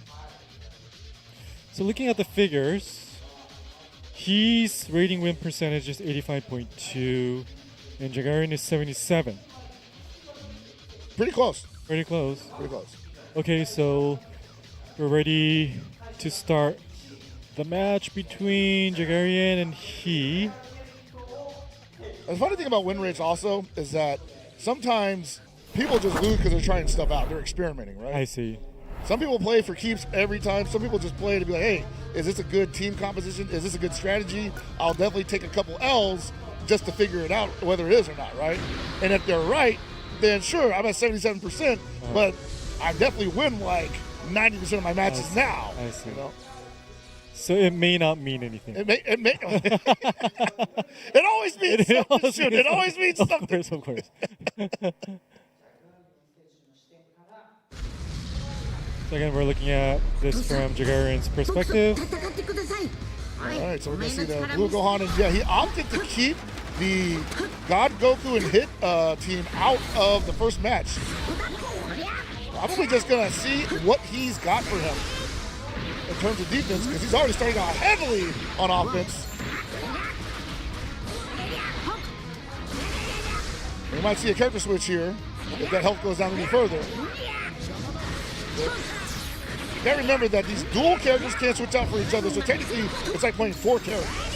So looking at the figures, his rating win percentage is 85.2, and Jaguarian is 77. Pretty close. Pretty close. Pretty close. Okay, so we're ready to start the match between Jaguarian and he. The funny thing about win rates also is that sometimes people just lose because they're trying stuff out. They're experimenting, right? I see. Some people play for keeps every time. Some people just play to be like, hey, is this a good team composition? Is this a good strategy? I'll definitely take a couple L's just to figure it out whether it is or not, right? And if they're right, then sure, I'm at 77%, but I definitely win like 90% of my matches now. I see. You know? So it may not mean anything. It always means something. Shoot, it always means something. Of course. So again, we're looking at this from Jaguarian's perspective. All right, so we're going to see the Blue Gohan, and yeah, he opted to keep the God Goku and Hit team out of the first match. Probably just going to see what he's got for him in terms of defense, because he's already starting out heavily on offense. We might see a character switch here if that health goes down any further. You gotta remember that these dual characters can't switch out for each other, so technically it's like playing 4 characters.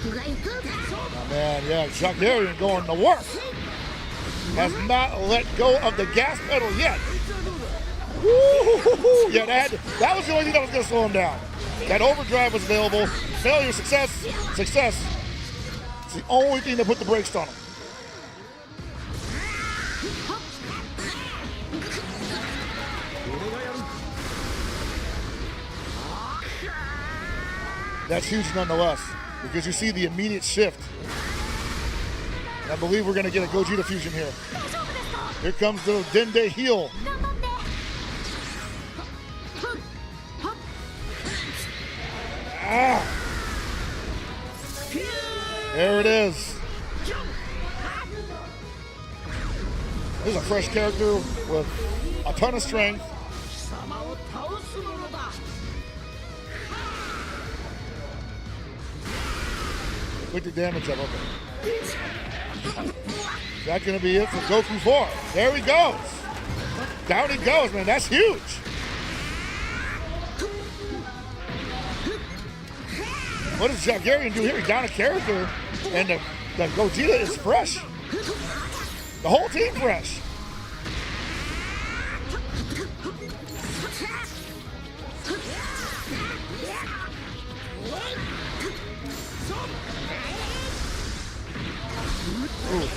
Oh man, yeah, Jaguarian going to work. Has not let go of the gas pedal yet. Woo-hoo-hoo-hoo. Yeah, that was the only thing that was going to slow him down. That overdrive was available. Failure, success, success. It's the only thing that put the brakes on him. That's huge nonetheless, because you see the immediate shift. And I believe we're going to get a Gogeta fusion here. Here comes the Dende heel. Ah. There it is. This is a fresh character with a ton of strength. Quick the damage up. Okay. Is that going to be it for Goku 4? There he goes. Down he goes, man. That's huge. What does Jalgarian do here? He's down a character, and the Gogeta is fresh. The whole team fresh. Ooh.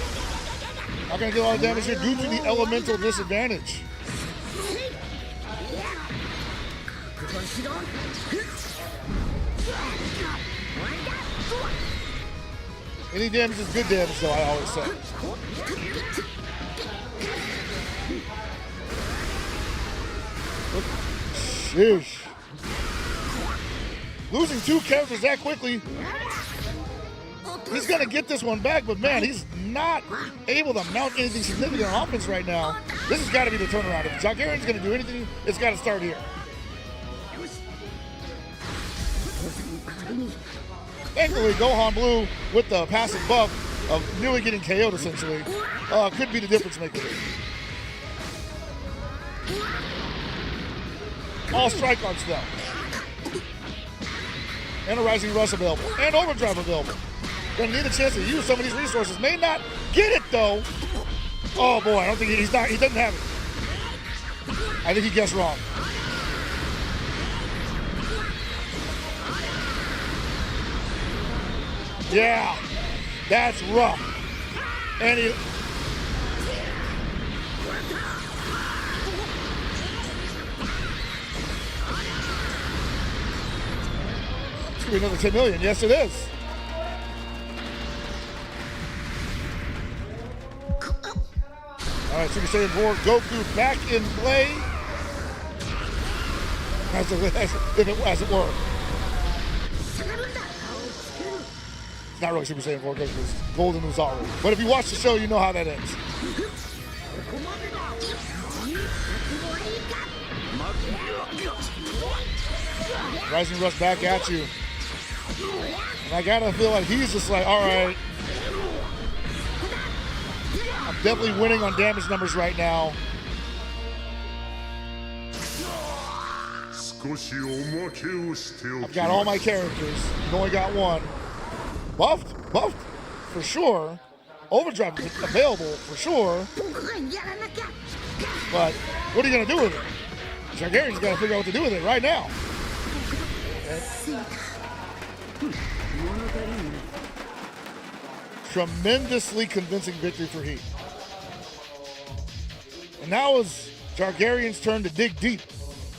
Not gonna get a lot of damage here due to the elemental disadvantage. Any damage is good damage, though, I always say. Sheesh. Losing 2 characters that quickly. He's going to get this one back, but man, he's not able to mount anything significant on offense right now. This has got to be the turnaround. If Jalgarian's going to do anything, it's got to start here. Thankfully, Gohan Blue, with the passive buff of nearly getting KO'd essentially, could be the difference maker. All strike arts though. And a Rising Rush available. And Overdrive available. Gonna need a chance to use some of these resources. May not get it though. Oh boy, I don't think he doesn't have it. I think he guessed wrong. Yeah, that's rough. And he... It's gonna be another 10 million. Yes, it is. All right, Super Saiyan 4, Goku back in play. As it were. It's not really Super Saiyan 4 because it's Golden Uzaru. But if you watch the show, you know how that ends. Rising Rush back at you. And I gotta feel like he's just like, all right. I'm definitely winning on damage numbers right now. I've got all my characters. You've only got one. Buffed, for sure. Overdrive is available for sure. But what are you gonna do with it? Jalgarian's gotta figure out what to do with it right now. Okay. Tremendously convincing victory for Heat. And now is Jalgarian's turn to dig deep.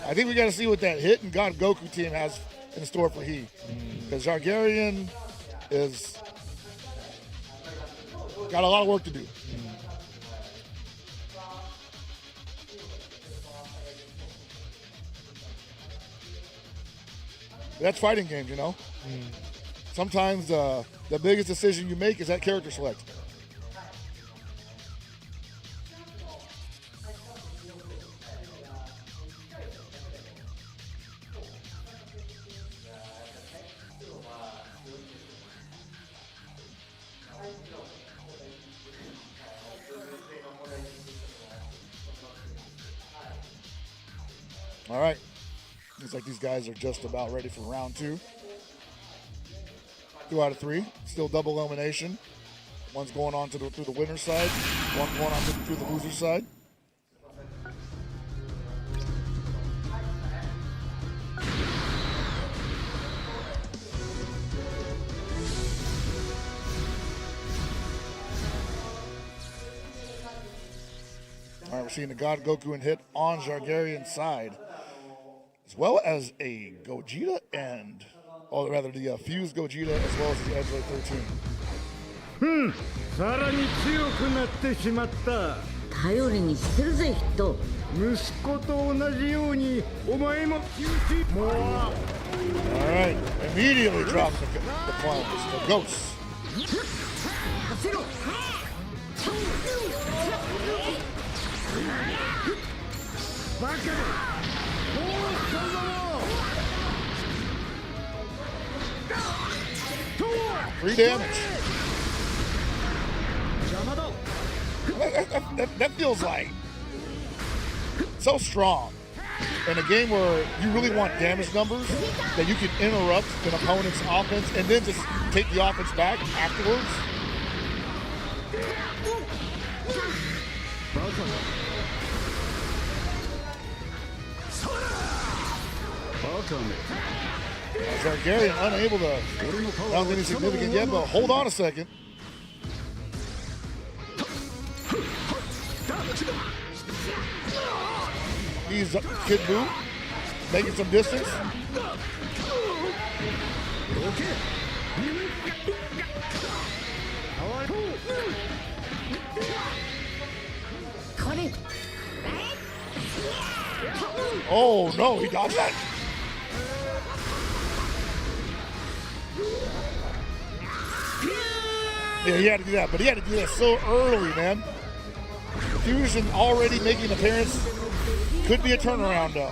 I think we got to see what that Hit and God Goku team has in store for Heat. Because Jalgarian is got a lot of work to do. That's fighting games, you know? Sometimes the biggest decision you make is that character select. All right. Looks like these guys are just about ready for round 2. 2 out of 3. Still double elimination. One's going on through the winner's side. One going on through the loser's side. All right, we're seeing the God Goku and Hit on Jalgarian's side, as well as a Gogeta and, or rather the fused Gogeta as well as the Android 13. さらに強くなってしまった。頼りにしてるぜ、ヒット。息子と同じようにお前も吸収。もう。All right, immediately drops the clowns, the ghosts. Free damage. That feels like so strong. In a game where you really want damage numbers, that you can interrupt an opponent's offense and then just take the offense back afterwards. Targaryen unable to, I don't think he's significant yet, but hold on a second. He's Kid Buu, making some distance. Oh no, he dodged that. Yeah, he had to do that, but he had to do that so early, man. Fusion already making an appearance. Could be a turnaround, though.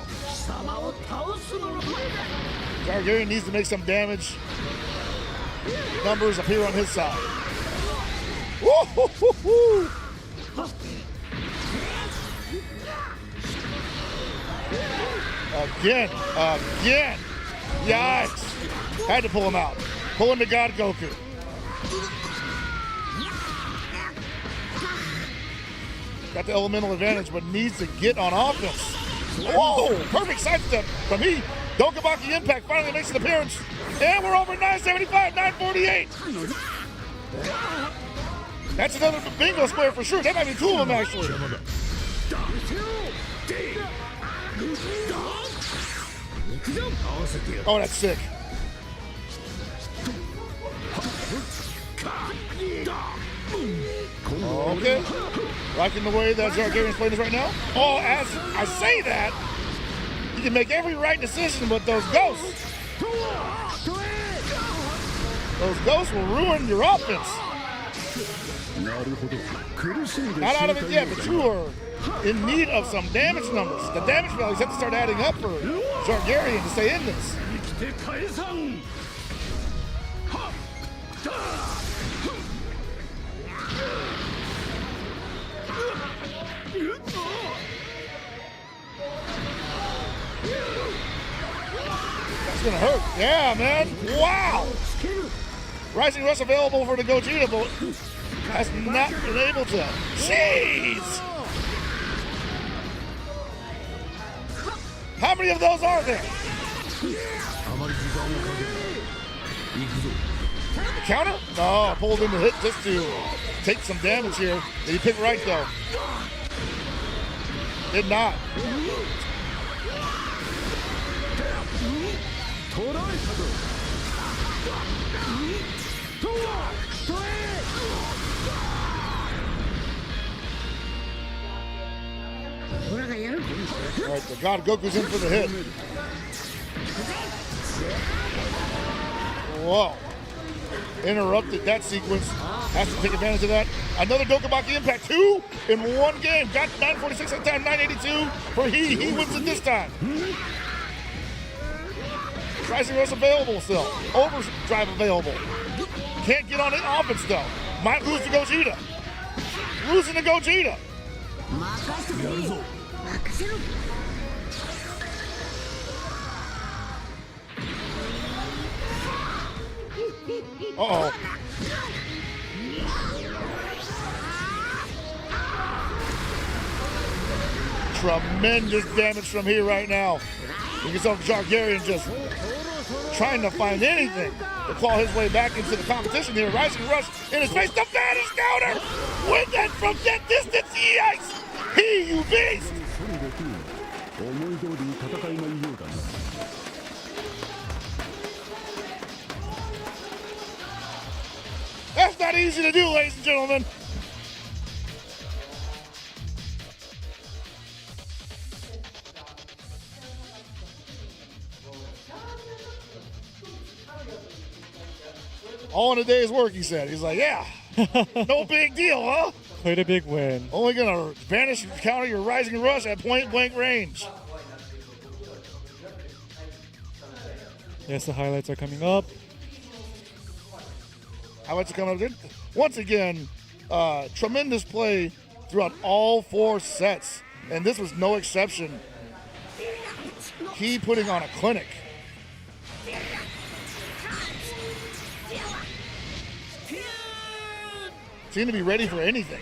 Targaryen needs to make some damage. Numbers appear on his side. Woo-hoo-hoo-hoo. Again. Yikes. Had to pull him out. Pulling the God Goku. Got the elemental advantage, but needs to get on offense. Whoa! Perfect sidestep from he. Dokabaki Impact finally makes an appearance. And we're over 975, 948. That's another bingo square for sure. That might be two of them, actually. Oh, that's sick. Okay. Liking the way that Targaryen's playing this right now. Oh, as I say that, you can make every right decision, but those ghosts will ruin your offense. Not out of it yet, but you are in need of some damage numbers. The damage values have to start adding up for Targaryen to stay in this. That's gonna hurt. Yeah, man. Wow. Rising Rush available for the Gogeta, but has not been able to. Jeez. How many of those are there? The counter? No, pulled in the hit just to take some damage here. Did he pick right though? Did not. All right, the God Goku's in for the hit. Whoa. Interrupted that sequence. Has to take advantage of that. Another Dokabaki Impact. 2 in one game. Got 946 at the time, 982 for he. He wins it this time. Rising Rush available still. Overdrive available. Can't get on it offense though. Might lose to Gogeta. Losing to Gogeta. Uh-oh. Tremendous damage from here right now. You can tell Targaryen just trying to find anything to claw his way back into the competition here. Rising Rush in his face. The Vanish counter! Win that from that distance! Yikes! He, you beast! That's not easy to do, ladies and gentlemen. All in a day's work, he said. He's like, yeah, no big deal, huh? Quite a big win. Only gonna vanish and counter your Rising Rush at point blank range. Yes, the highlights are coming up. Highlights are coming up. Once again, tremendous play throughout all 4 sets. and this was no exception. He putting on a clinic. Seemed to be ready for anything.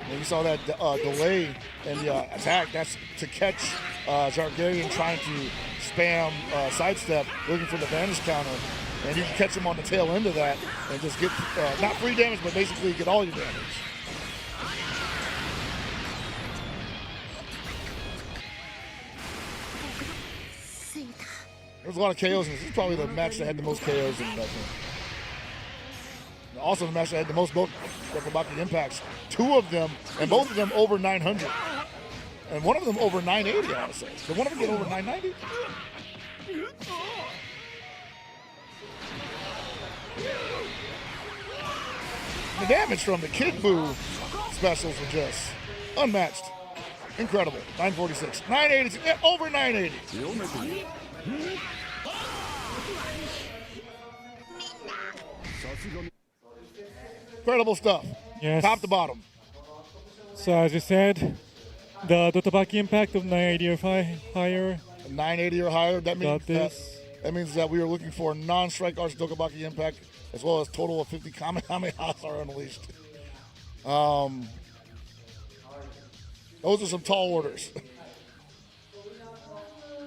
And you saw that delay in the attack. That's to catch Jargarian trying to spam sidestep, looking for the vanish counter. And you can catch him on the tail end of that and just get, not free damage, but basically get all your damage. There's a lot of KOs, and this is probably the match that had the most KOs in the Also the match that had the most Dokabaki impacts. Two of them, and both of them over 900. And one of them over 980, I want to say. Did one of them get over 990? The damage from the Kid Buu specials were just unmatched. Incredible. 946. 980. Yeah, over 980. Incredible stuff. Yes. Top to bottom. So as you said, the Dokabaki impact of 980 or higher. 980 or higher. That means this. that means that we are looking for non-strike arts Dokabaki impact, as well as total of 50 Kamehamehas are unleashed. Those are some tall orders.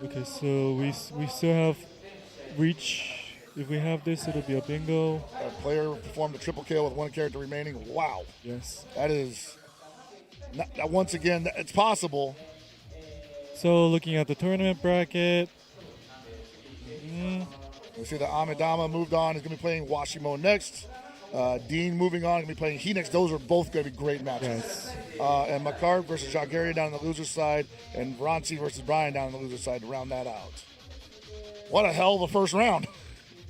Okay, so we still have reach. If we have this, it'll be a bingo. A player performed a triple kill with one character remaining. Wow. Yes. That is, once again, it's possible. So looking at the tournament bracket. We see that Amidama moved on. He's going to be playing Washimo next. Dean moving on. Going to be playing He next. Those are both going to be great matches. Yes. And Makar versus Jagari down on the loser side. And Varanasi versus Brian down on the loser side to round that out. What a hell of a first round.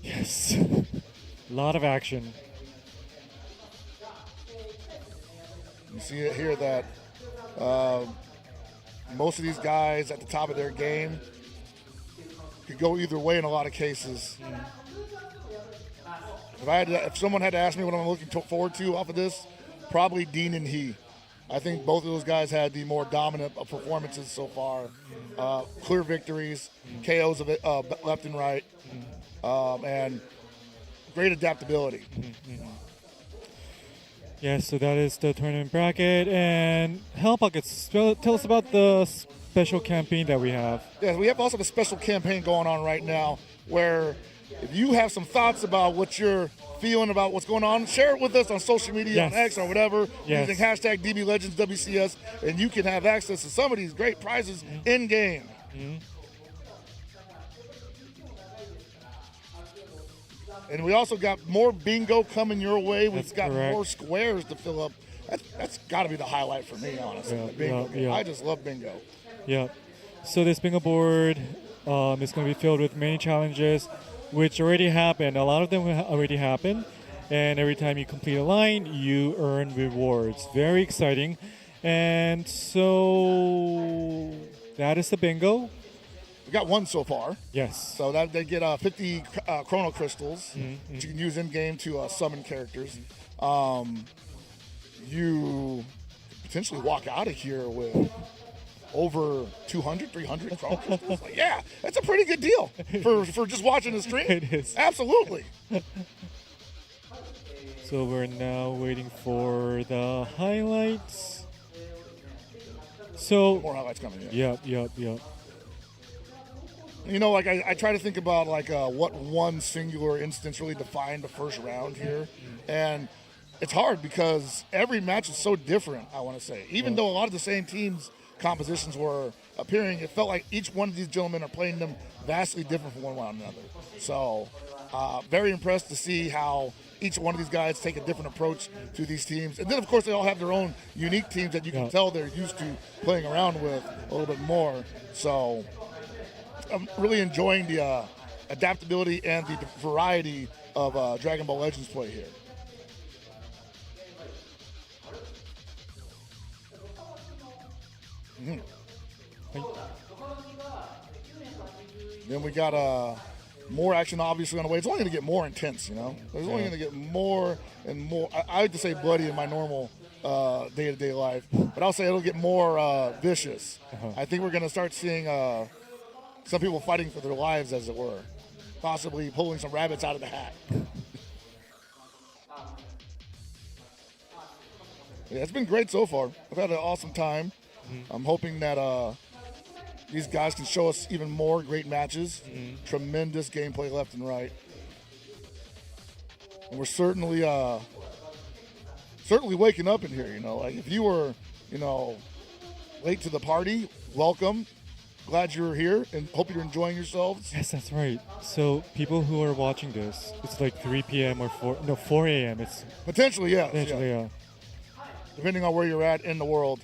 Yes. A lot of action. You see it here that most of these guys at the top of their game could go either way in a lot of cases. If someone had to ask me what I'm looking forward to off of this, probably Dean and He. I think both of those guys had the more dominant performances so far. Clear victories, KOs of it, left and right, and great adaptability. Yes, so that is the tournament bracket. And HellPockets, tell us about the special campaign that we have. Yeah, we have also the special campaign going on right now where if you have some thoughts about what you're feeling about what's going on, share it with us on social media, Yes. on X or whatever, Yes. using hashtag DBLegendsWCS, and you can have access to some of these great prizes in-game. And we also got more bingo coming your way. We've That's got correct. more squares to fill up. That's got to be the highlight for me, honestly. Yeah, the bingo. yeah. I just love bingo. Yeah. So this bingo board is going to be filled with many challenges, which already happened. A lot of them already happened. And every time you complete a line, you earn rewards. Very exciting. And so that is the bingo. We got one so far. Yes. So that they get 50 Chrono Crystals, which you can use in-game to summon characters. You potentially walk out of here with over 200, 300 Chrono Crystals. Like, yeah, that's a pretty good deal for just watching the stream. It is. Absolutely. So we're now waiting for the highlights. So, More highlights coming in. yep. You know, like I try to think about like what one singular instance really defined the first round here, and it's hard because every match is so different. I want to say, even though a lot of the same teams' compositions were appearing, it felt like each one of these gentlemen are playing them vastly different from one another. So, very impressed to see how each one of these guys take a different approach to these teams, and then of course they all have their own unique teams that you can tell they're used to playing around with a little bit more. So. I'm really enjoying the adaptability and the variety of Dragon Ball Legends play here. Then we got more action obviously on the way. It's only going to get more intense, you know. There's only going to get more and more. I like to say bloody in my normal day-to-day life, but I'll say it'll get more vicious. I think we're going to start seeing some people fighting for their lives, as it were, possibly pulling some rabbits out of the hat. Yeah, it's been great so far. I've had an awesome time. I'm hoping that these guys can show us even more great matches. Tremendous gameplay left and right. And we're certainly waking up in here, you know. Like if you were, you know, late to the party, welcome. Glad you're here and hope you're enjoying yourselves. Yes, that's right. So people who are watching this, it's like 3 p.m. or 4 a.m. It's potentially, yes. potentially, yeah. Depending on where you're at in the world.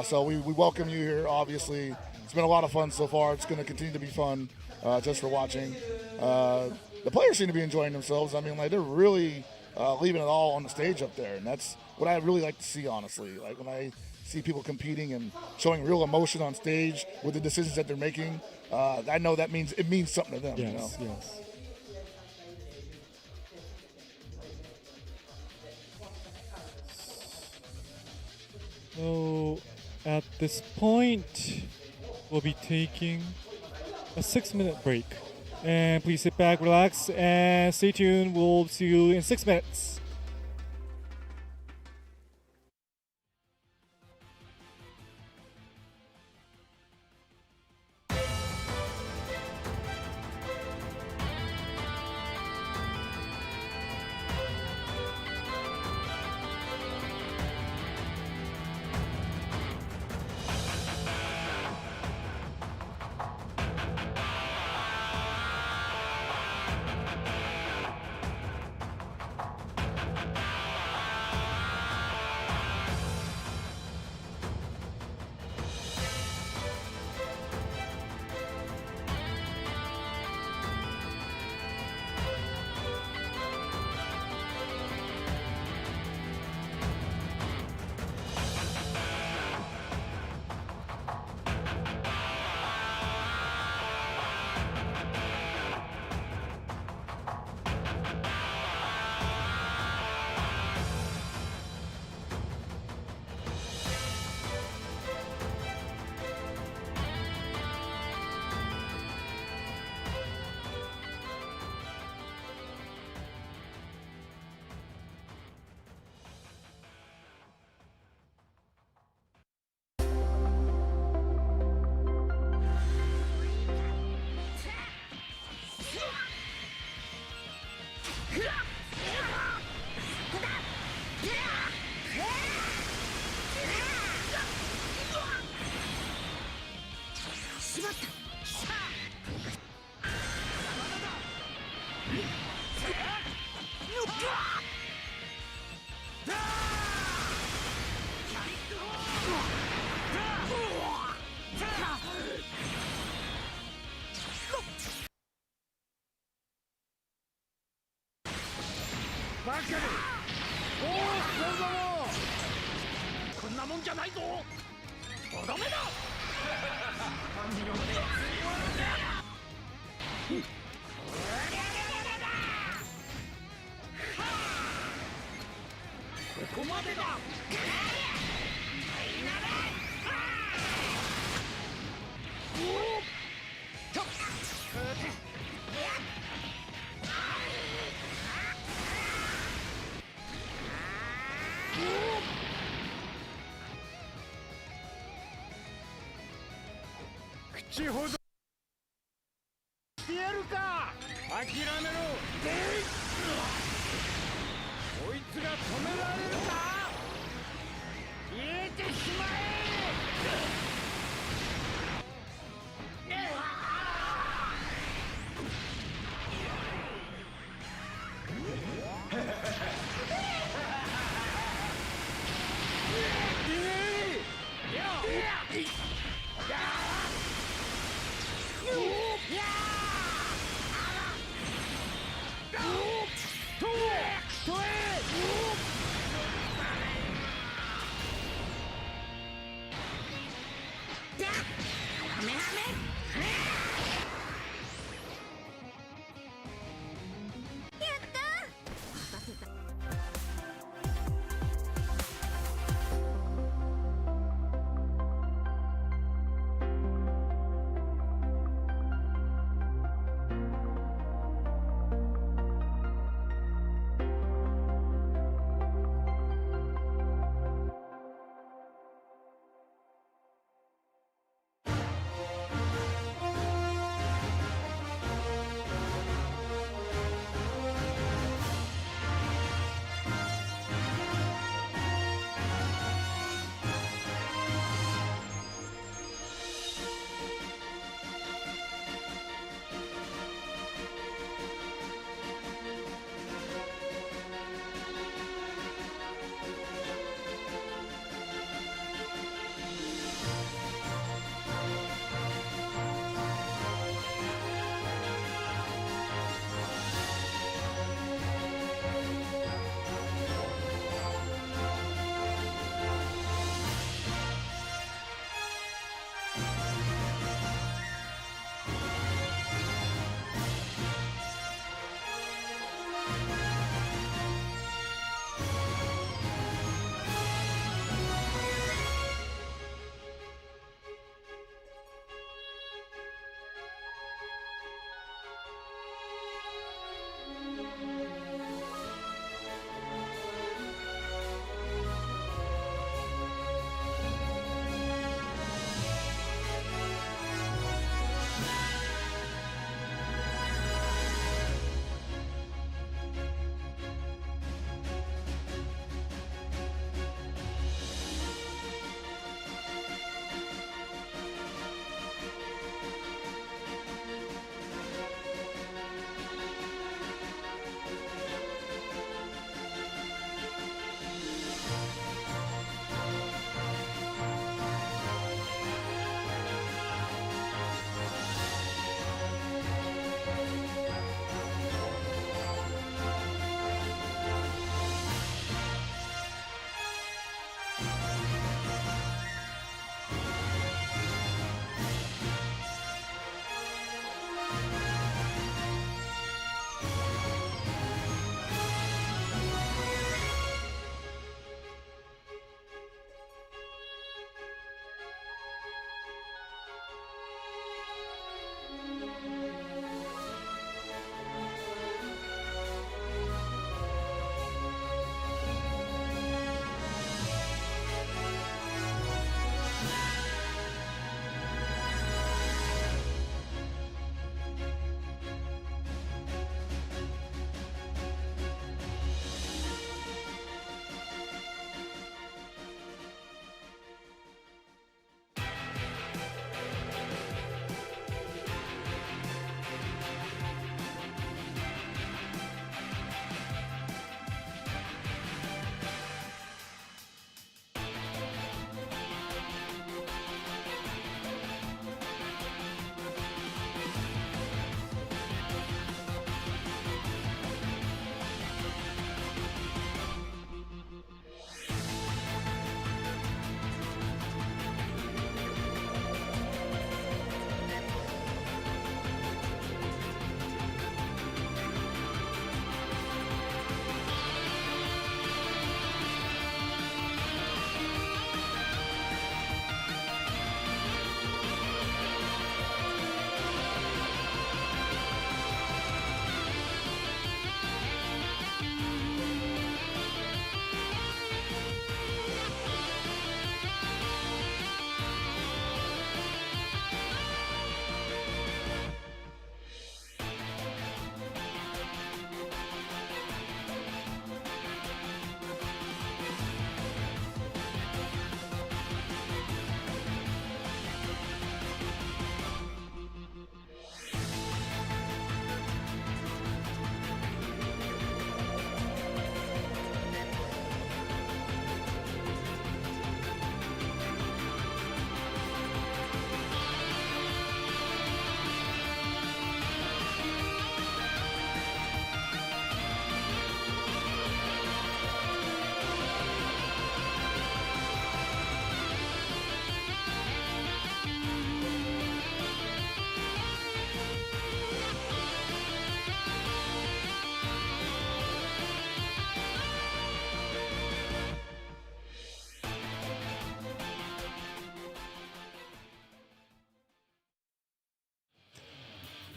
So we welcome you here, obviously. It's been a lot of fun so far. It's going to continue to be fun just for watching. The players seem to be enjoying themselves. I mean, like they're really leaving it all on the stage up there, and that's what I really like to see, honestly. Like when I see people competing and showing real emotion on stage with the decisions that they're making, I know it means something to them. Yes, you know? yes. So at this point, we'll be taking a 6-minute break. And please sit back, relax, and stay tuned. We'll see you in 6 minutes.口ほどしてやるか。諦めろ。こいつが止められるか。消えてしまえ。Yeah!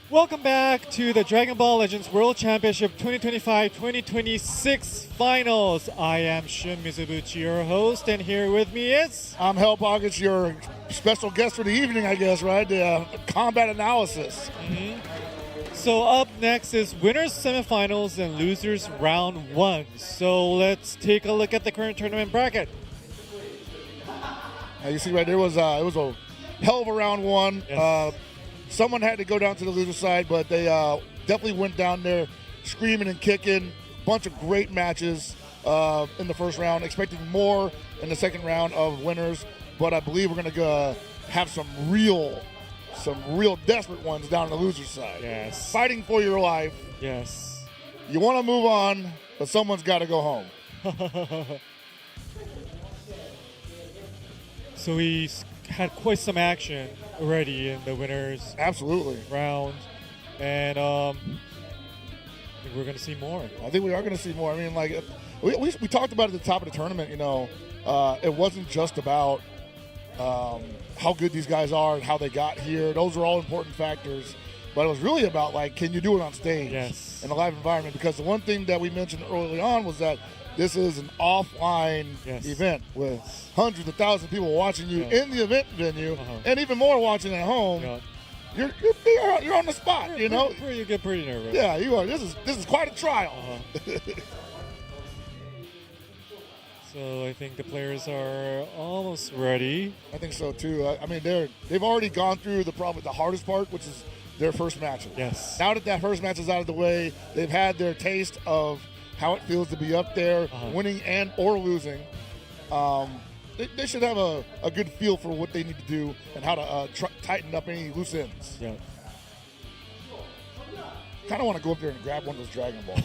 Welcome back to the Dragon Ball Legends World Championship 2025-2026 Finals. I am Shun Mizobuchi, your host, and here with me is... I'm HellPockets, your special guest for the evening, I guess, right? The combat analysis. So up next is winners semifinals and losers round 1. So let's take a look at the current tournament bracket. Now you see right there it was a hell of a round 1. Yes. Someone had to go down to the loser side, but they definitely went down there screaming and kicking. Bunch of great matches in the first round. Expecting more in the second round of winners, but I believe we're going to have some real desperate ones down on the loser side. Yes. Fighting for your life. Yes. You want to move on, but someone's got to go home. So we had quite some action already in the winners Absolutely. round, and I think we're going to see more. I think we are going to see more. I mean, like, we talked about it at the top of the tournament, you know, it wasn't just about how good these guys are and how they got here. Those are all important factors. But it was really about, like, can you do it on stage Yes. in a live environment? Because the one thing that we mentioned early on was that this is an offline Yes. event with hundreds of thousands of people watching you Yeah. in the event venue Uh-huh. and even more watching at home. Yeah. You're on the spot, you know? You get pretty nervous. Yeah, you are. This is quite a trial. So I think the players are almost ready. I think so too. I mean, they've already gone through the hardest part, which is their first matches. Yes. Now that first match is out of the way, they've had their taste of how it feels to be up there, winning and or losing. They should have a good feel for what they need to do and how to tighten up any loose ends. Yeah. Kind of want to go up there and grab one of those Dragon Balls.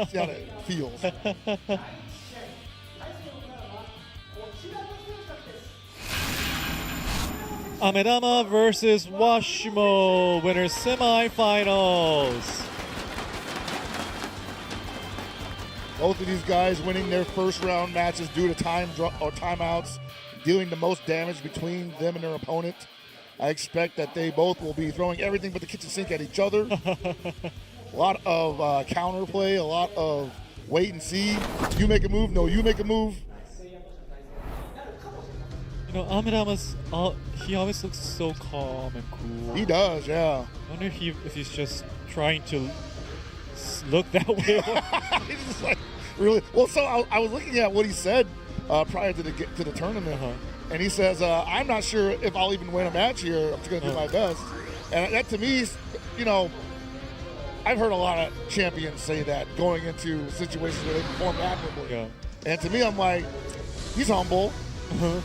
See how that feels. Amedama versus Washimo, winners semifinals. Both of these guys winning their first round matches due to timeouts, dealing the most damage between them and their opponent. I expect that they both will be throwing everything but the kitchen sink at each other. A lot of counterplay, a lot of wait and see. You make a move, no, you make a move. You know, Amedama's he always looks so calm and cool. He does, yeah. I wonder if he's just trying to look that way. He's just like, really? Well, so I was looking at what he said prior to the tournament, and he says, "I'm not sure if I'll even win a match here. I'm just going to do my best." And that to me, you know, I've heard a lot of champions say that going into situations where they perform admirably. Yeah. And to me, I'm like, he's humble,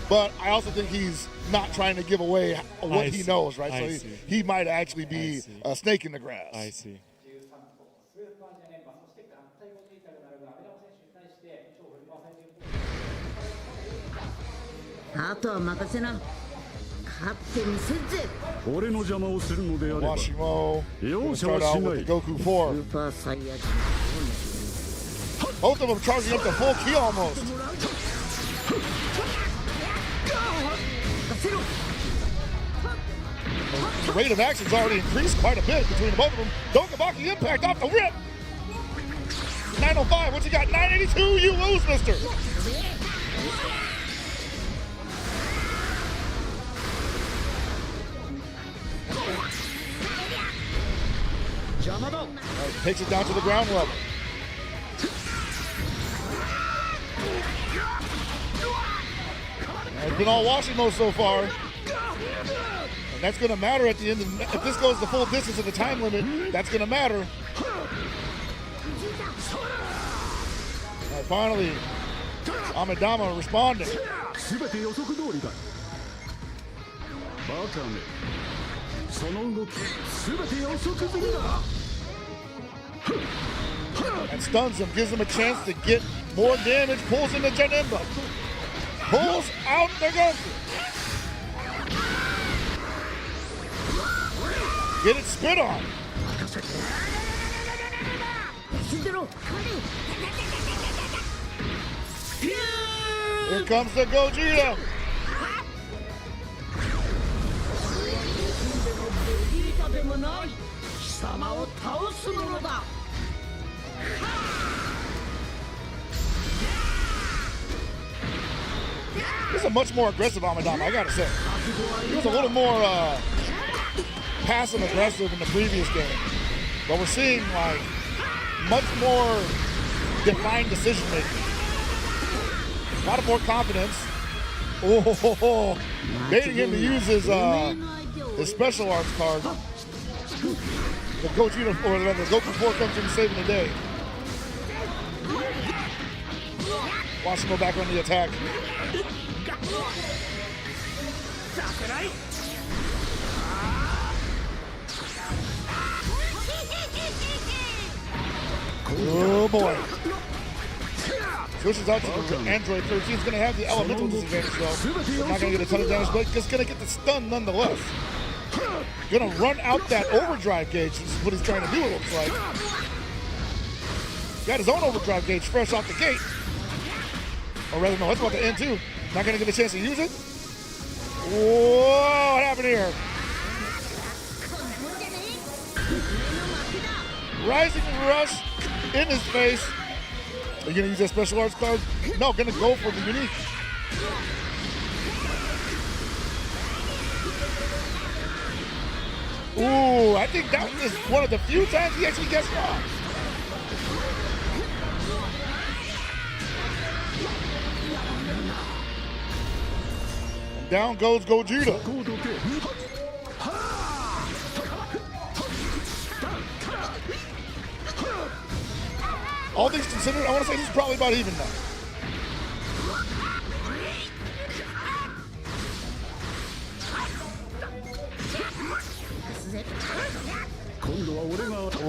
but I also think he's not trying to give away what he knows, right? So he might actually be a snake in the grass. I see. あとは任せな。勝ってみせっぜ。俺の邪魔をするのであれば Washimo 容 will 赦 start はし out な with い the Goku ス 4. ーパーサイヤ人。 Both of them charging up to full key almost. The rate of action's already increased quite a bit between the both of them. Dokabaki impact off the rip. 905, what you got? 982, you lose, mister. Takes it down to the ground level. It's been all Washimo so far. And that's going to matter at the end. If this goes the full distance of the time limit, that's going to matter. All right, finally, Amedama responding. 全て予測通りだバカめその動き全て予測済みだ And stuns him, gives him a chance to get more damage, pulls in the Janemba. Pulls out the Goku. Get it spit on. Here comes the Gogeta. 様を倒すものだ。 This is a much more aggressive Amadama, I gotta say. He was a little more passive aggressive in the previous game. But we're seeing like much more defined decision making. A lot of more confidence. Oh, baiting him to use his special arts card. The Gogeta, or the Goku 4 comes in saving the day. Watch him go back on the attack. Oh boy. Switches out to the Android 13. He's going to have the elemental disadvantage though. Not going to get a ton of damage, but just going to get the stun nonetheless. Going to run out that overdrive gauge. This is what he's trying to do, it looks like. Got his own overdrive gauge fresh off the gate. Or rather, no, it's about to end too. Not going to get a chance to use it. Whoa, what happened here? Rising Rush in his face. Are you going to use that special arts card? No, going to go for the unique. Ooh, I think that was one of the few times he actually gets wrong. And down goes Gogeta. All things considered, I want to say this is probably about even now.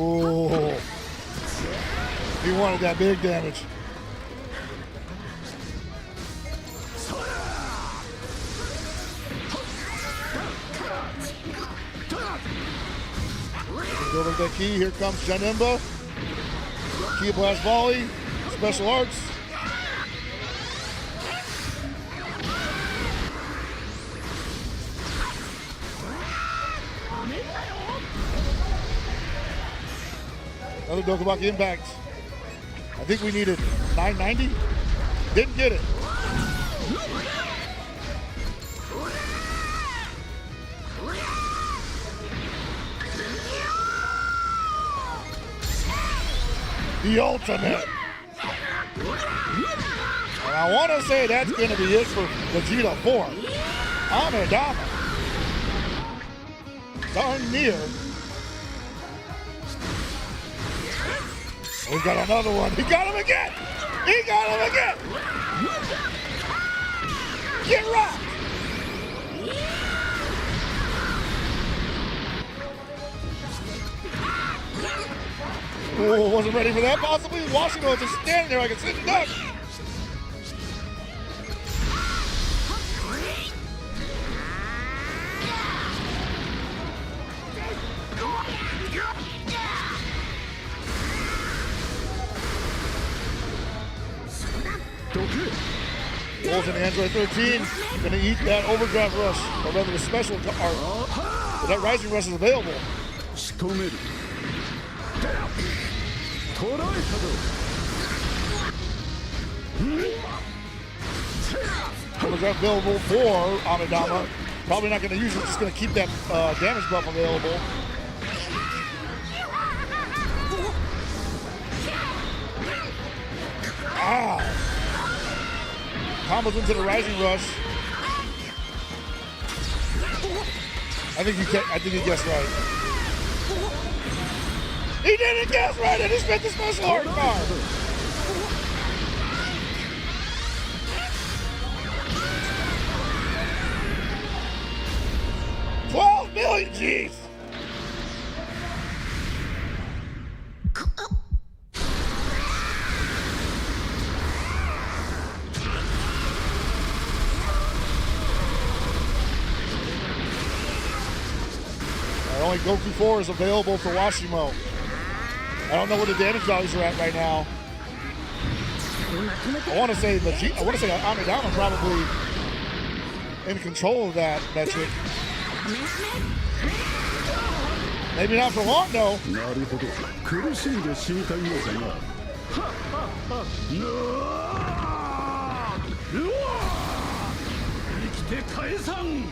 Oh, he wanted that big damage. Over the key, here comes Janemba. Key blast volley, special arts. Another Dokubaki impact. I think we needed 990. Didn't get it. The ultimate. And I want to say that's going to be it for Vegeta 4. Amidama. Darn near. We got another one. He got him again. He got him again. Get rocked. Oh, wasn't ready for that. Possibly Washington was just standing there like a sitting duck. Wolves in the Android 13 gonna eat that overdrive rush, or rather the special art. That rising rush is available. Overdrive available for Amidama. Probably not gonna use it, just gonna keep that damage buff available. Ow! Combos into the rising rush. I think he guessed right. He didn't guess right, and he spent the special art card. $12 million, jeez. Only Goku 4 is available for Washimo. I don't know where the damage values are at right now. I want to say Amidama probably in control of that metric. Maybe not for long though. なるほど苦しんで死にたいようだな。生きて返さん。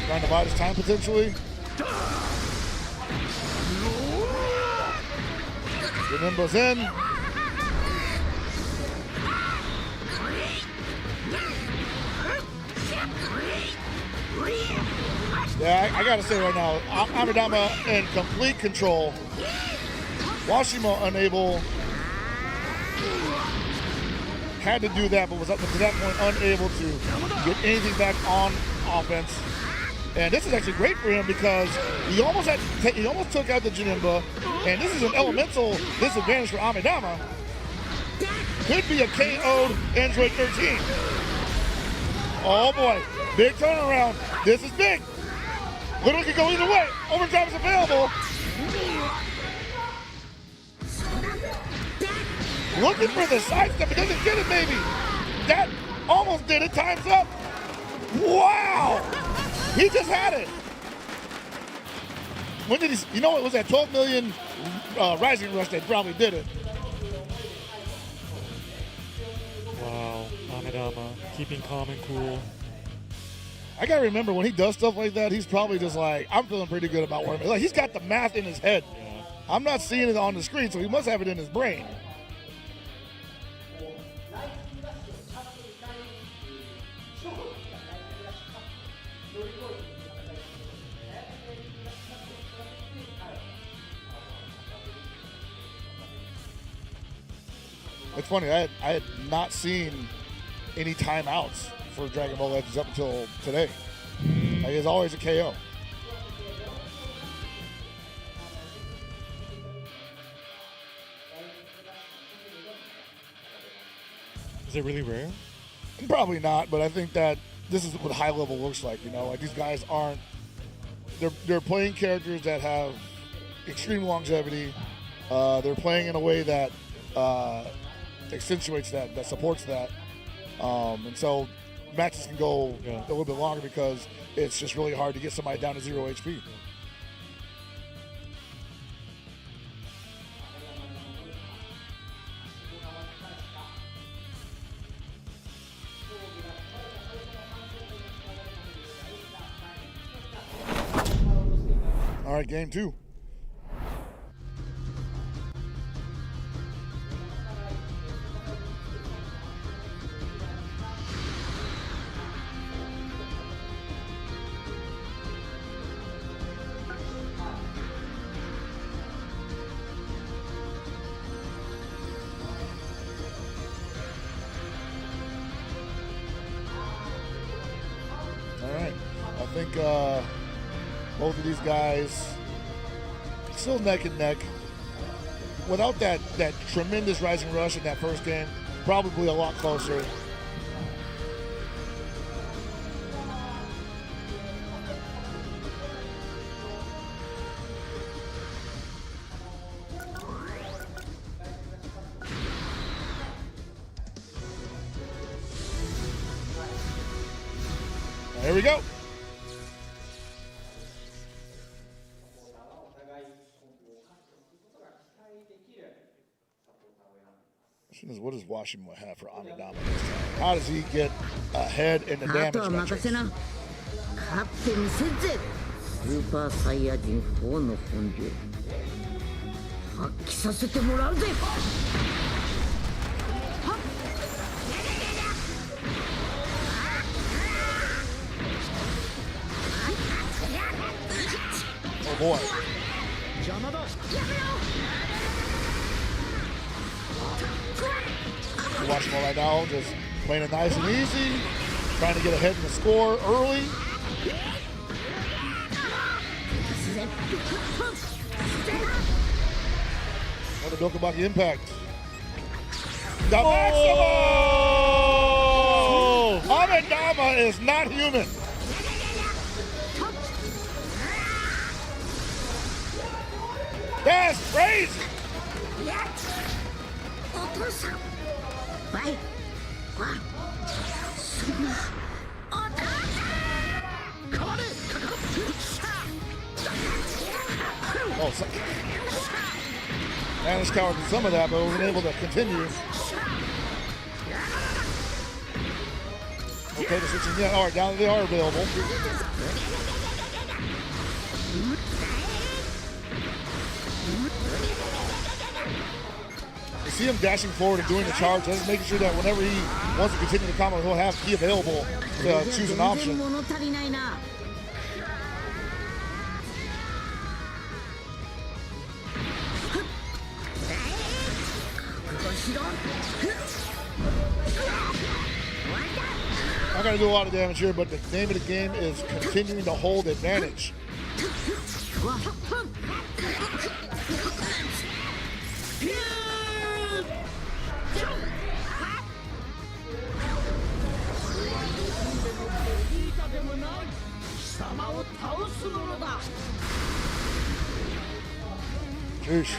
Trying to buy his time potentially. Remembers in. Yeah, I gotta say right now, Amadama in complete control. Washima unable. Had to do that, but was up to that point unable to get anything back on offense. And this is actually great for him because he almost took out the Janemba, and this is an elemental disadvantage for Amidama. Could be a KO'd Android 13. Oh boy, big turnaround. This is big. Literally could go either way. Overdrive is available. Looking for the sidestep, it doesn't get it maybe. That almost did it, time's up. Wow, he just had it. When did he, you know it was that 12 million Rising Rush that probably did it. Wow, Amidama keeping calm and cool. I gotta remember when he does stuff like that, he's probably just like, I'm feeling pretty good about where I'm at. Like he's got the math in his head. Yeah. I'm not seeing it on the screen, so he must have it in his brain. It's funny, I had not seen any timeouts for Dragon Ball Legends up until today. Like, it's always a KO. Is it really rare? Probably not, but I think that this is what high level looks like, you know? Like, these guys aren't, they're playing characters that have extreme longevity. They're playing in a way that accentuates that supports that. And so matches can go a little bit longer because it's just really hard to get somebody down to 0 HP. All right, game two. I think both of these guys still neck and neck. Without that tremendous Rising Rush in that first game, probably a lot closer. Here we go. What does Washington have for Amidama this time? How does he get ahead in the damage metrics? 勝ってみせんぜ。スーパーサイヤ人4の本領発揮させてもらうぜ。Oh boy. Watching all right now, just playing it nice and easy, trying to get ahead in the score early. Another Dokabaki impact. The maximum! Amidama is not human. That's crazy. お父さんバイわそんなお父さんこれ Oh, Managed to cover some of that, but wasn't able to continue. Okay, the switching, yeah, all right, down they are available. You see him dashing forward and doing the charge, just making sure that whenever he wants to continue the combo, he'll have key available to choose an option. Not going to do a lot of damage here, but the name of the game is continuing to hold advantage. Sheesh.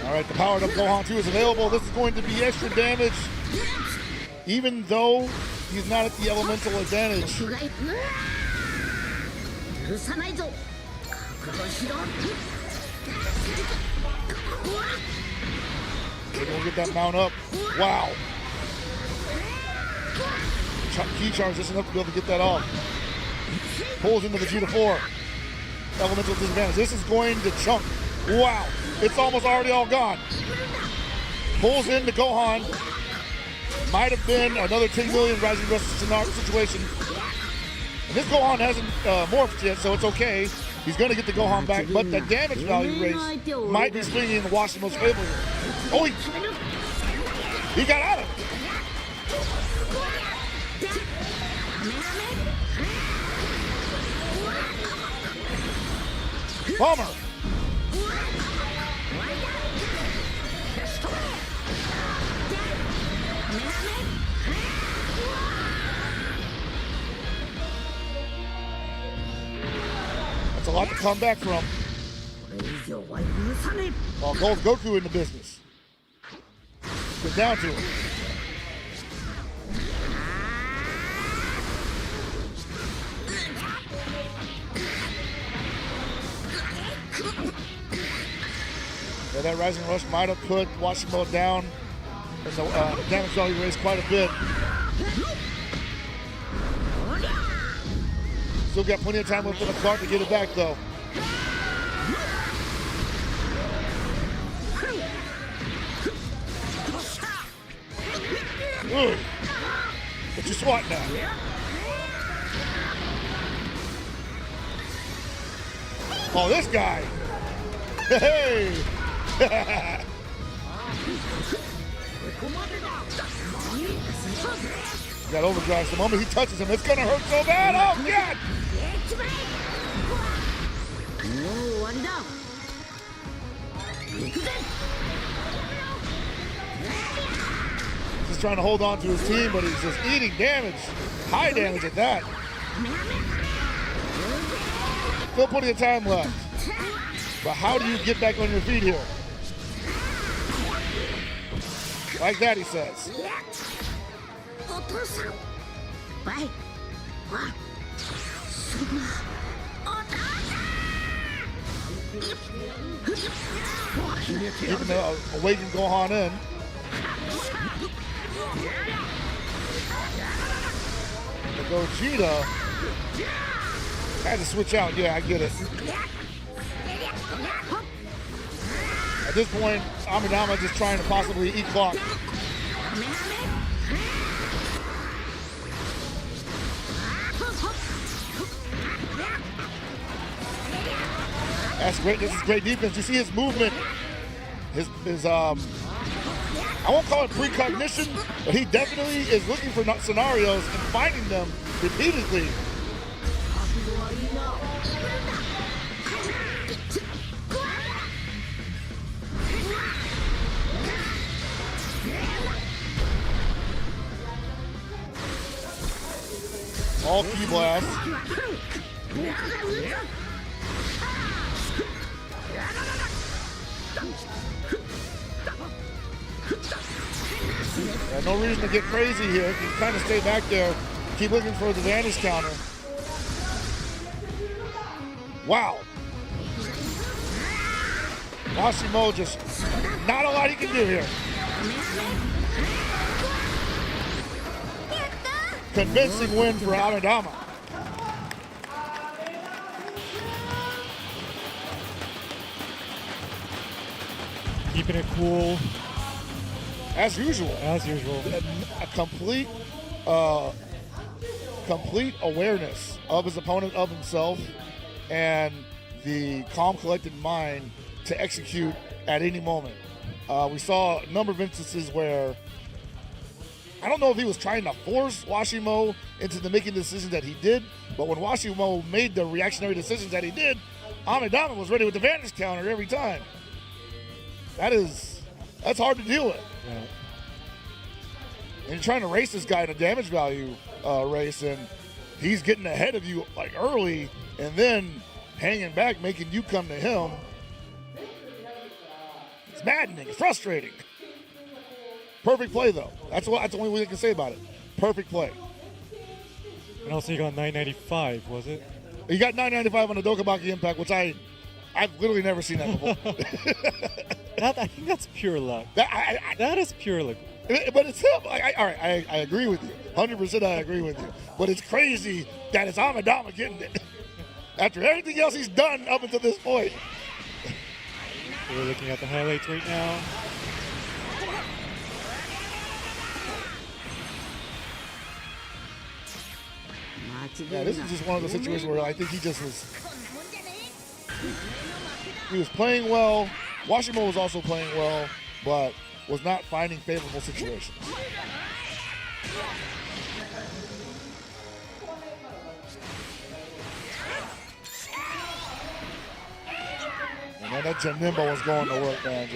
All right, the powered up Gohan 2 is available. This is going to be extra damage, even though he's not at the elemental advantage. They're going to get that mount up. Wow. Key charge just enough to be able to get that off. Pulls into Vegeta 4. Elemental disadvantage. This is going to chunk. Wow. It's almost already all gone. Pulls into Gohan. Might have been another 10 million Rising Rush situation. And this Gohan hasn't morphed yet, so it's okay. He's going to get the Gohan back, but the damage value raise might be swinging in the Washimo's favor. Oh, he got out of it. Bomber. That's a lot to come back from. Well, Gold Goku in the business. Get down to him. Yeah, that Rising Rush might have put Washimo down, and the damage value raised quite a bit. Still got plenty of time left in the clock to get it back, though. Ooh. But you swat now. Oh, this guy. Hey. Got overdrive. The moment he touches him, it's gonna hurt so bad. Oh, God. Just trying to hold on to his team, but he's just eating damage. High damage at that. Still plenty of time left. But how do you get back on your feet here? Like that, he says. Keeping the awakened Gohan in. The Gogeta had to switch out. Yeah, I get it. At this point, Amidama just trying to possibly eat clock. That's great. This is great defense. You see his movement, his I won't call it precognition, but he definitely is looking for scenarios and finding them repeatedly. All key blasts. Yeah, no reason to get crazy here. You can kind of stay back there. Keep looking for the Vanish counter. Wow. Washimo just not a lot he can do here. Convincing win for Amidama. Keeping it cool. As usual. As usual. A complete awareness of his opponent, of himself, and the calm, collected mind to execute at any moment. We saw a number of instances where I don't know if he was trying to force Washimo into the making decisions that he did, but when Washimo made the reactionary decisions that he did, Amidama was ready with the Vanish counter every time. That's hard to deal with. Yeah. And you're trying to race this guy in a damage value race, and he's getting ahead of you like early, and then hanging back, making you come to him. It's maddening. It's frustrating. Perfect play, though. That's the only way I can say about it. Perfect play. And also you got 995, was it? You got 995 on the Dokabaki Impact, which I've literally never seen that before. I think that's pure luck. That is pure luck. But it's him. All right, I agree with you. 100% I agree with you. But it's crazy that it's Amidama getting it. After everything else he's done up until this point. We're looking at the highlights right now. Yeah, this is just one of those situations where I think he was playing well. Washimo was also playing well, but was not finding favorable situations. And then that Janimbo was going to work, man.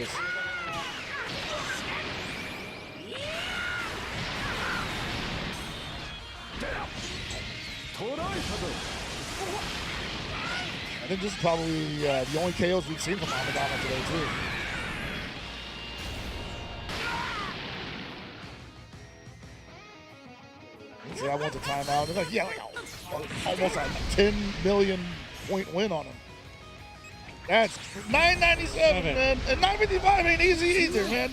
I think this is probably the only KOs we've seen from Amidama today, too. See, I want the timeout. They're like, yeah, almost a 10 million point win on him. That's 997, man. And 955 ain't easy either, man.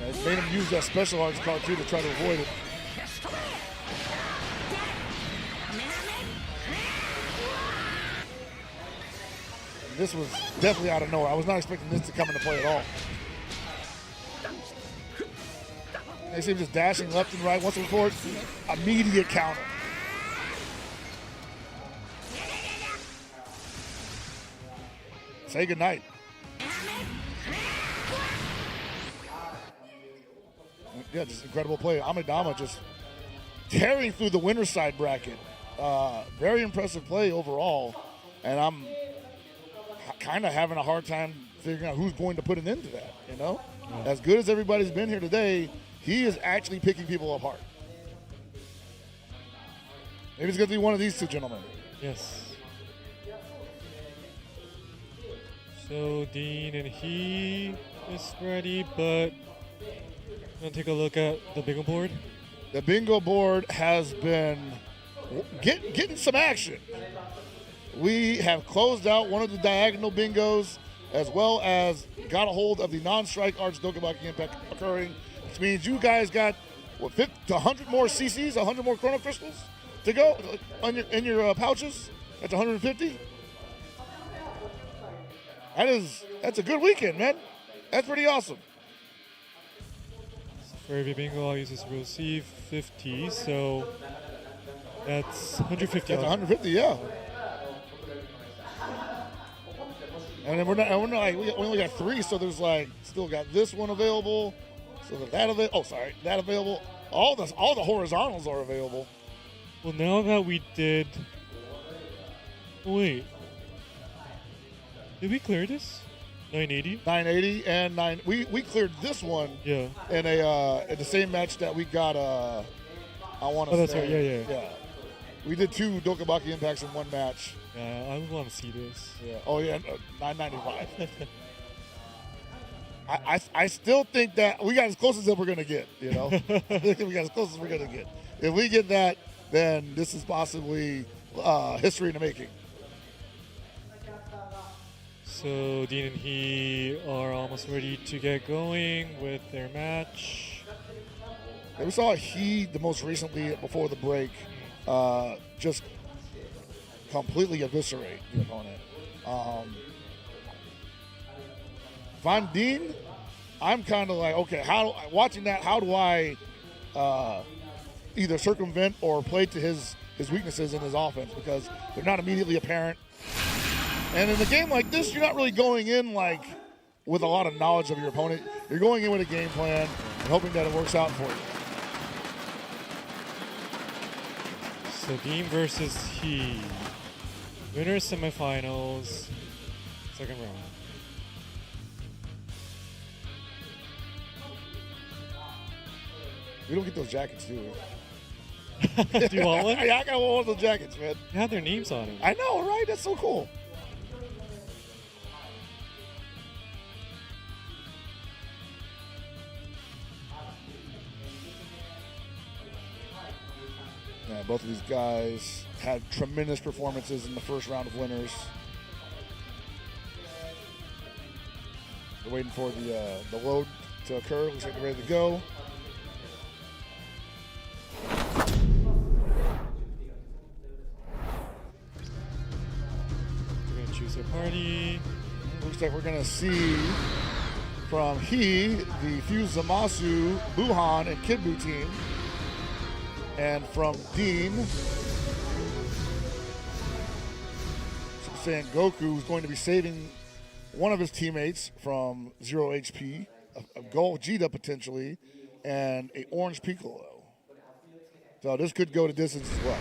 It made him use that special arts card too to try to avoid it. This was definitely out of nowhere. I was not expecting this to come into play at all. They see him just dashing left and right. Once before, immediate counter. Say goodnight. Yeah, just incredible play. Amidama just tearing through the winner's side bracket. Very impressive play overall. And I'm kind of having a hard time figuring out who's going to put an end to that, you know? Yeah. As good as everybody's been here today, he is actually picking people apart. Maybe it's going to be one of these two gentlemen. Yes. So Dean and he is ready, but I'm going to take a look at the bingo board. The bingo board has been getting some action. We have closed out one of the diagonal bingos, as well as got a hold of the non-strike arts Dokabaki Impact occurring, which means you guys got, 50 to 100 more CCs, 100 more Chrono Crystals to go in your pouches. That's 150. That's a good weekend, man. That's pretty awesome. So for every bingo, I'll use this receive 50, so that's 150. That's 150, yeah. And then we only got 3, so there's still got this one available. So that available. All the horizontals are available. Well, now that we did Wait. Did we clear this? 980? 980 and 9. We cleared this one. Yeah. In the same match that we got. I want to. Oh, that's right. Yeah. We did 2 Dokabaki impacts in one match. Yeah, I want to see this. Yeah. Oh yeah. 995. I still think that we got as close as we're gonna get. You know, I think we got as close as we're gonna get. If we get that, then this is possibly history in the making. So Dean and he are almost ready to get going with their match. Yeah, we saw he the most recently before the break, just completely eviscerate the opponent. Von Dean, I'm kind of like, okay, watching that, how do I either circumvent or play to his weaknesses in his offense, because they're not immediately apparent. And in a game like this, you're not really going in like with a lot of knowledge of your opponent. You're going in with a game plan and hoping that it works out for you. So Dean versus he. Winner semifinals, second round. We don't get those jackets, do we? Do you want one? Yeah, I got one of those jackets, man. They have their names on them. I know, right? That's so cool. Yeah, both of these guys had tremendous performances in the first round of winners. They're waiting for the load to occur. Looks like they're ready to go. They're gonna choose their party. Looks like we're gonna see from he, the Fuse Zamasu, Buhan, and Kidbu team. And from Dean, saying Goku is going to be saving one of his teammates from 0 HP, a Gogeta potentially, and a Orange Piccolo. So this could go to distance as well.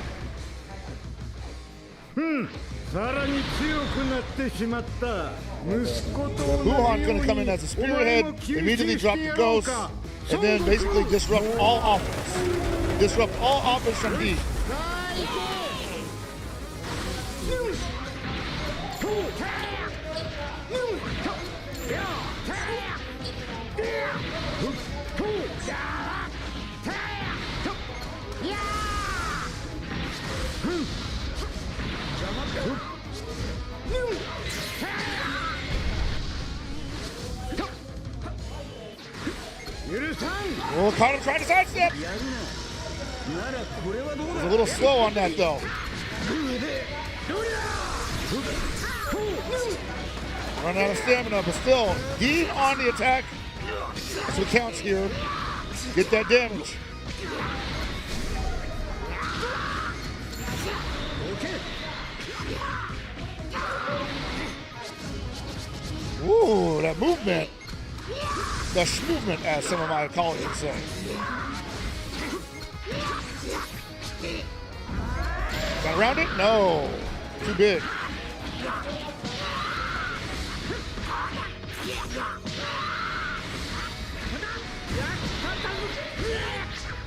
さらに強くなってしまった息子と同じように Buhan's going to come in as a spearhead, immediately drop the ghost, and then basically disrupt all offense. Disrupt all offense from D. Oh, Kano trying to sidestep. Was a little slow on that though. Running out of stamina, but still, Dean on the attack. That's what counts here. Get that damage. Ooh, that movement. The movement, as some of my colleagues would say. Got around it? No. Too big.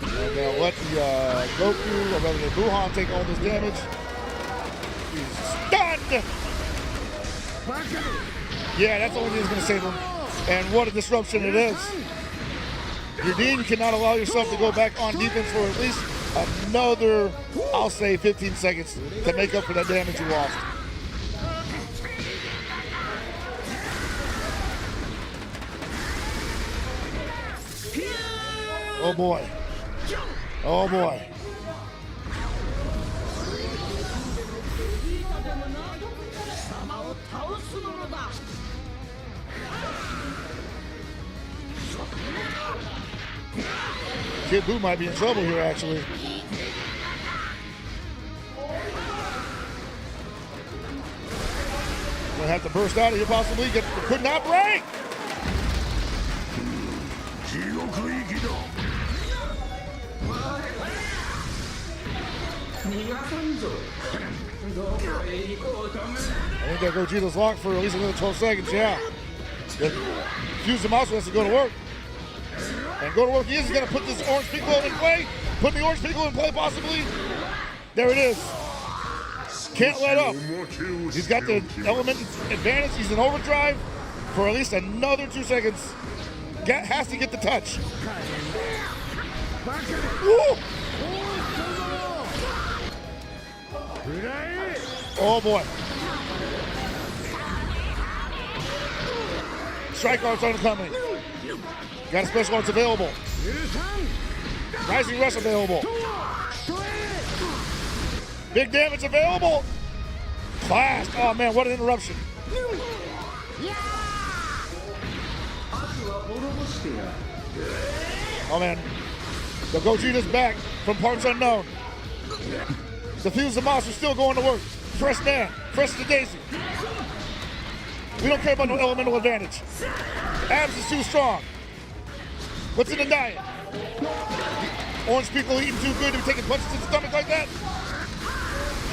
And now let the Goku, or rather the Buhan, take all this damage. He's stunned! Yeah, that's the only thing that's going to save him. And what a disruption it is. Your Dean, you cannot allow yourself to go back on defense for at least another, I'll say, 15 seconds to make up for that damage you lost. Oh boy. Oh boy. Kid Buu might be in trouble here, actually. Gonna have to burst out of here, possibly. Could not break! I think that Gogeta's locked for at least another 12 seconds, yeah. Fuse Zamasu has to go to work. And go to work he is. He's going to put this orange Piccolo in play. Put the orange Piccolo in play, possibly. There it is. Can't let up. He's got the element advantage. He's in overdrive for at least another 2 seconds. Has to get the touch. Woo! Oh boy. Strike arts on the coming. Got a special arts available. Rising Rush available. Big damage available. Blast. Oh man, what an interruption. Oh man. The Gogeta's back from parts unknown. The Fuse Zamasu still going to work. Fresh man. Fresh as the daisy. We don't care about no elemental advantage. Abs is too strong. What's in the diet? Orange Piccolo eating too good to be taking punches to the stomach like that?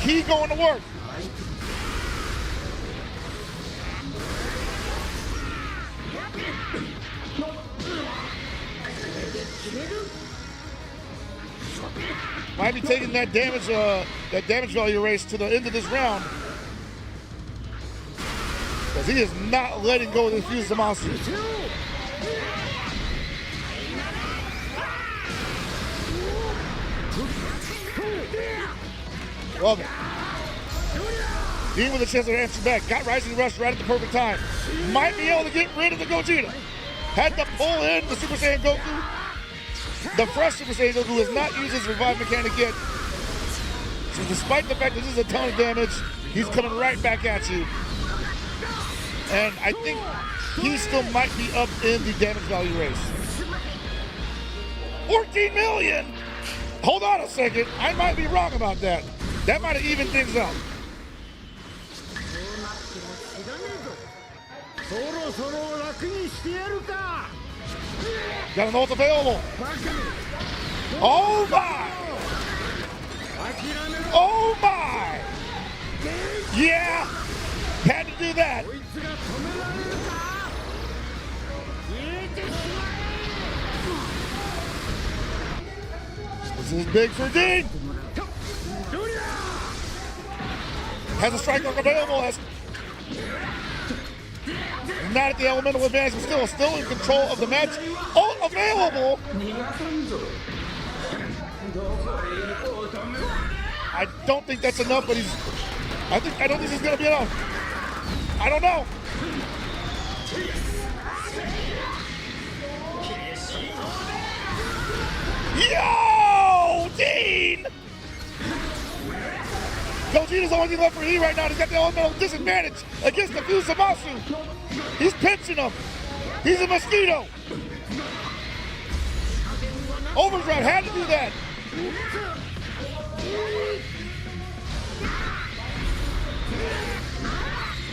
He going to work. Might be taking that damage value race to the end of this round. Because he is not letting go of the Fuse Zamasu. Love it. Dean with a chance to answer back. Got Rising Rush right at the perfect time. Might be able to get rid of the Gogeta. Had to pull in the Super Saiyan Goku. The fresh Super Saiyan Goku has not used his revive mechanic yet. So despite the fact that this is a ton of damage, he's coming right back at you. And I think he still might be up in the damage value race. 14 million! Hold on a second, I might be wrong about that. That might have evened things up. Got an ult available. Oh my! Oh my! Yeah! Had to do that. This is big for Dean. Has a strike arc available. Not at the elemental advantage, but still in control of the match. Ult available. I don't think that's enough, but I don't think this is gonna be enough. I don't know. Yo, Dean! Gogeta's the only thing left for E right now. He's got the elemental disadvantage against the Fuse Zamasu. He's pinching him. He's a mosquito. Overdrive had to do that.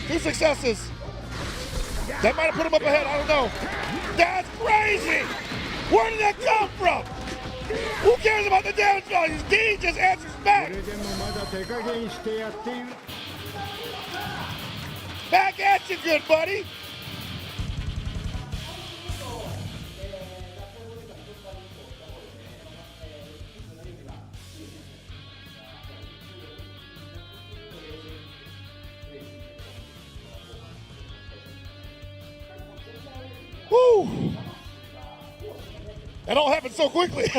2 successes. That might have put him up ahead. I don't know. That's crazy. Where did that come from? Who cares about the damage values? D just answers back. Back at you, good buddy. Woo! That all happened so quickly.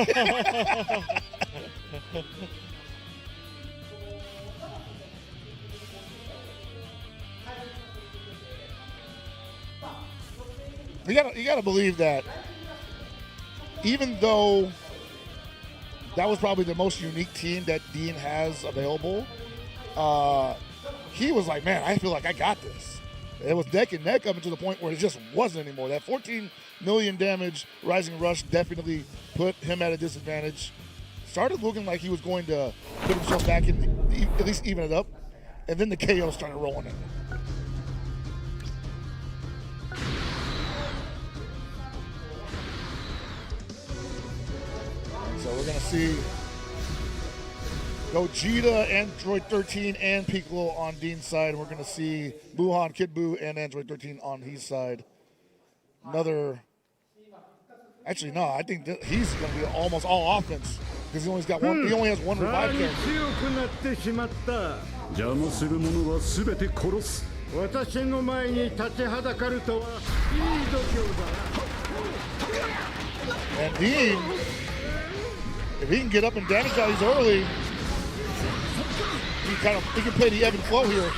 You gotta believe that even though that was probably the most unique team that Dean has available, he was like, man, I feel like I got this. It was neck and neck up until the point where it just wasn't anymore. That 14 million damage Rising Rush definitely put him at a disadvantage. Started looking like he was going to put himself back in, at least even it up. And then the KO started rolling in. So we're going to see Gogeta, Android 13, and Piccolo on Dean's side. We're going to see Buhan, Kid Buu, and Android 13 on his side. Another. Actually, no, I think that he's going to be almost all offense because he only has one revive character. 私の前に立ちはだかるとはいい度胸だ。 And Dean, if he can get up and damage values early, he can play the ebb and flow here.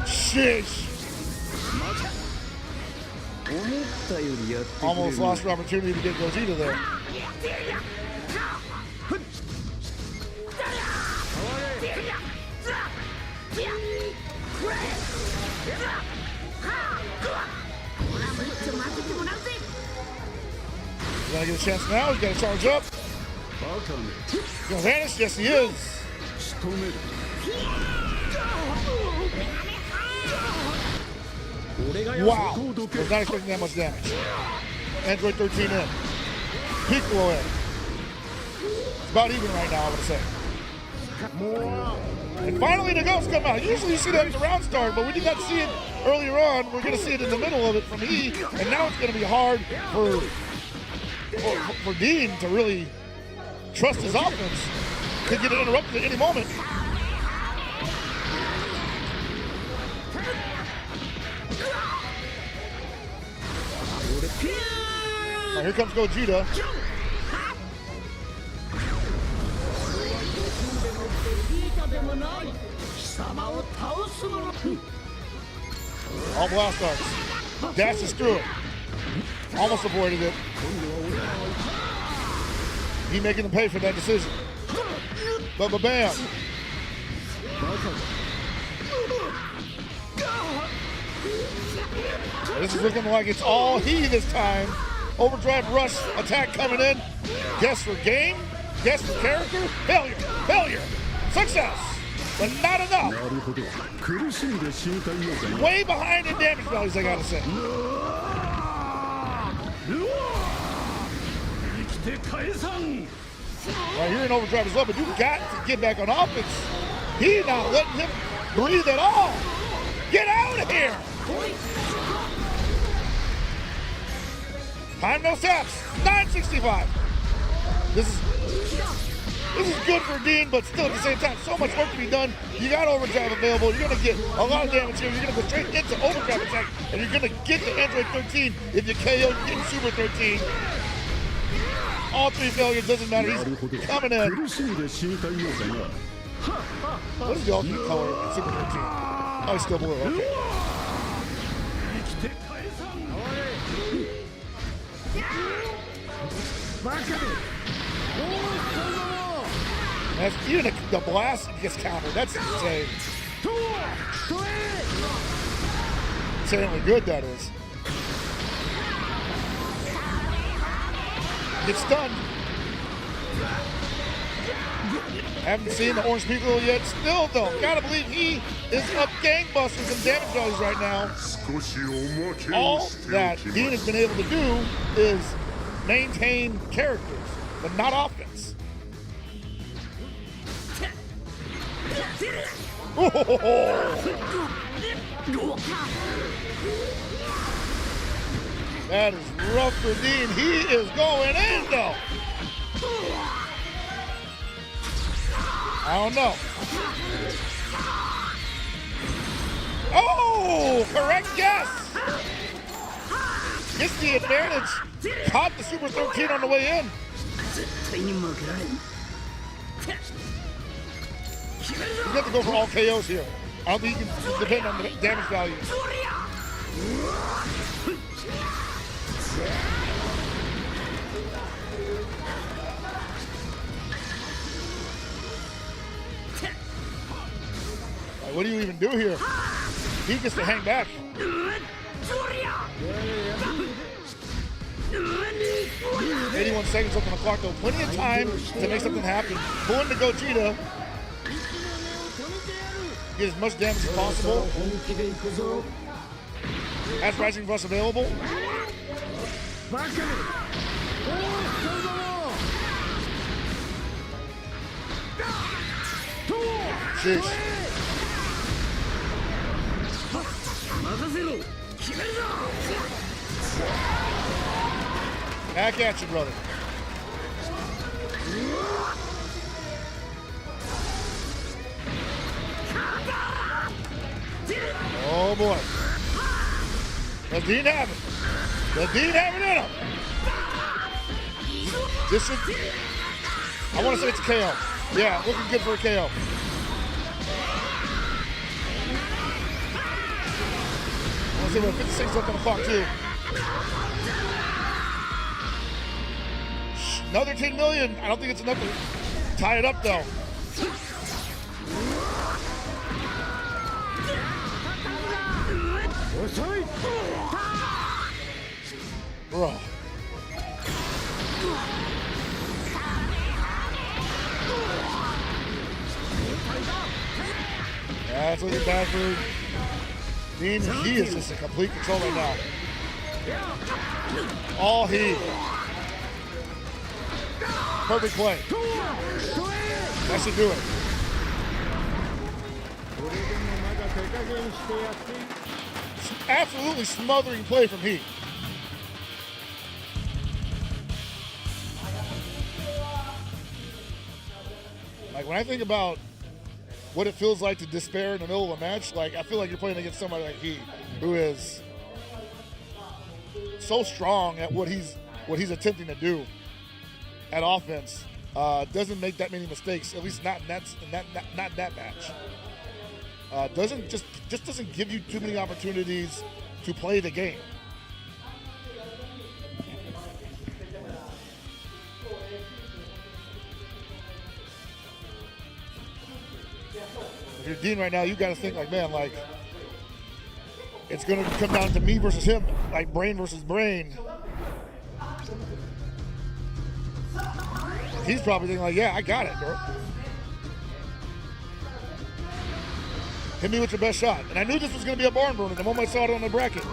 Sheesh. Almost lost her opportunity to get Gogeta there. He's gonna get a chance now. He's gonna charge up. He's gonna vanish. Yes, he is. Wow. Was not expecting that much damage. Android 13 in. Piccolo in. It's about even right now, I would say. And finally, the ghosts come out. Usually you see that at the round start, but we did not see it earlier on. We're going to see it in the middle of it from E, and now it's going to be hard for Dean to really trust his offense to get interrupted at any moment. Now here comes Gogeta. All blast arts. Dashes through it. Almost avoided it. He making him pay for that decision. But bam. This is looking like it's all he this time. Overdrive rush attack coming in. Guess for game. Guess for character. Failure. Failure. Success. But not enough. Way behind in damage values, I gotta say. Right here in overdrive as well, but you got to get back on offense. He's not letting him breathe at all. Get out of here. Time no steps. 965. This is good for Dean, but still at the same time, so much work to be done. You got overdrive available. You're going to get a lot of damage here. You're going to go straight into overdrive attack, and you're going to get the Android 13. If you KO, you get Super 13. All three failures, doesn't matter. He's coming in. What is the alternate color in Super 13? Oh, he's still blue. Okay. That's, even the blast gets countered. That's insane. Insanely good, that is. Gets stunned. Haven't seen the orange Piccolo yet. Still, though, gotta believe he is up gangbusters in damage values right now. All that Dean has been able to do is maintain characters, but not offense. That is rough for Dean. He is going in, though. I don't know. Oh, correct guess. Gets the advantage. Caught the Super 13 on the way in. You have to go for all KOs here. I don't think you can depend on the damage value. What do you even do here? He gets to hang back. 81 seconds left on the clock, though. Plenty of time to make something happen. Pulling to Gogeta. Get as much damage as possible. Has Rising Rush available. バカめ。おお、そうだろう。 Jeez. 任せろ。決めるぞ。 Back at you, brother. Oh boy. The Dean have it. The Dean have it in him. This should, I want to say it's a KO. Yeah, looking good for a KO. I want to say we're 56 left on the clock too. Another 10 million. I don't think it's enough to tie it up though. Bro. That's looking bad for Dean. He is just in complete control right now. All he. Perfect play. That should do it. Absolutely smothering play from Heat. Like when I think about what it feels like to despair in the middle of a match, like I feel like you're playing against somebody like Heat, who is so strong at what he's attempting to do at offense. Doesn't make that many mistakes, at least not in that match. Doesn't give you too many opportunities to play the game. If you're Dean right now, you got to think like, man, like it's going to come down to me versus him, like brain versus brain. He's probably thinking like, yeah, I got it, bro. Hit me with your best shot. And I knew this was going to be a barn burner the moment I saw it on the bracket.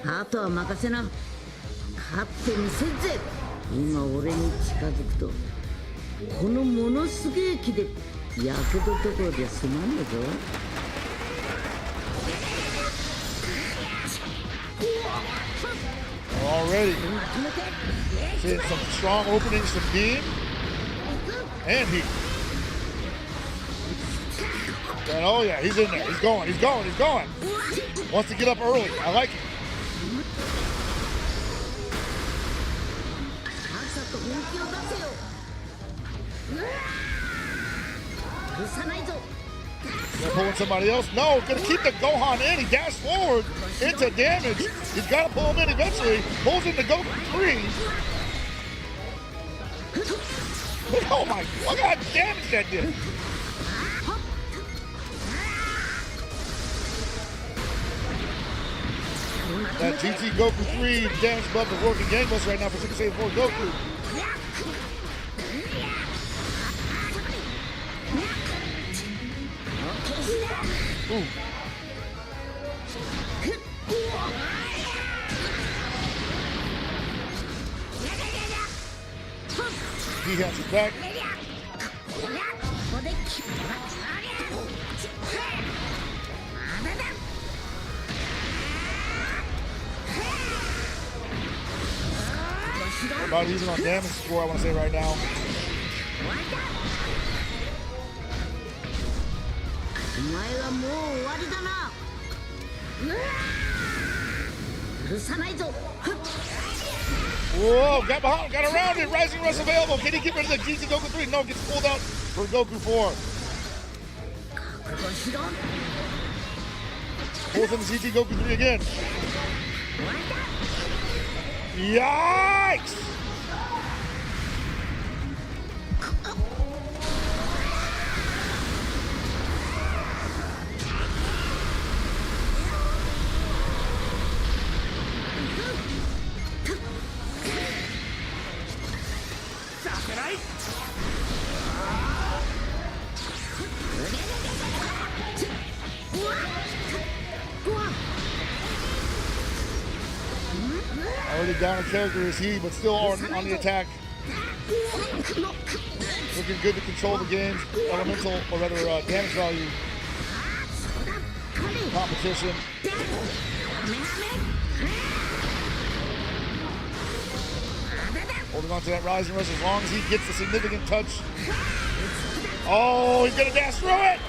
あとは任せな。勝ってみせんぜ。今俺に近づくとこのものすげえ木でやけどどころじゃ済まんねえぞ。Already seeing some strong openings from Dean and Heat. And oh yeah, he's in there. He's going. Wants to get up early. I like it. They're pulling somebody else. No, gonna keep the Gohan in. He dashed forward into damage. He's got to pull him in eventually. Pulls in the Goku 3. Oh my, look how much damage that did. That GT Goku 3 damage buff is working gangbusters right now for Super Saiyan 4 Goku. Ooh. He has his back. About even on damage score, I want to say right now. Whoa, got behind, got around it. Rising Rush available. Can he get rid of the GT Goku 3? No, gets pulled out for Goku 4. Pulls in the GT Goku 3 again. Yikes! Already down a character is he, but still on the attack. Looking good to control the game's elemental, or rather damage value competition. Holding on to that rising rush as long as he gets a significant touch. Oh, he's gonna dash through it!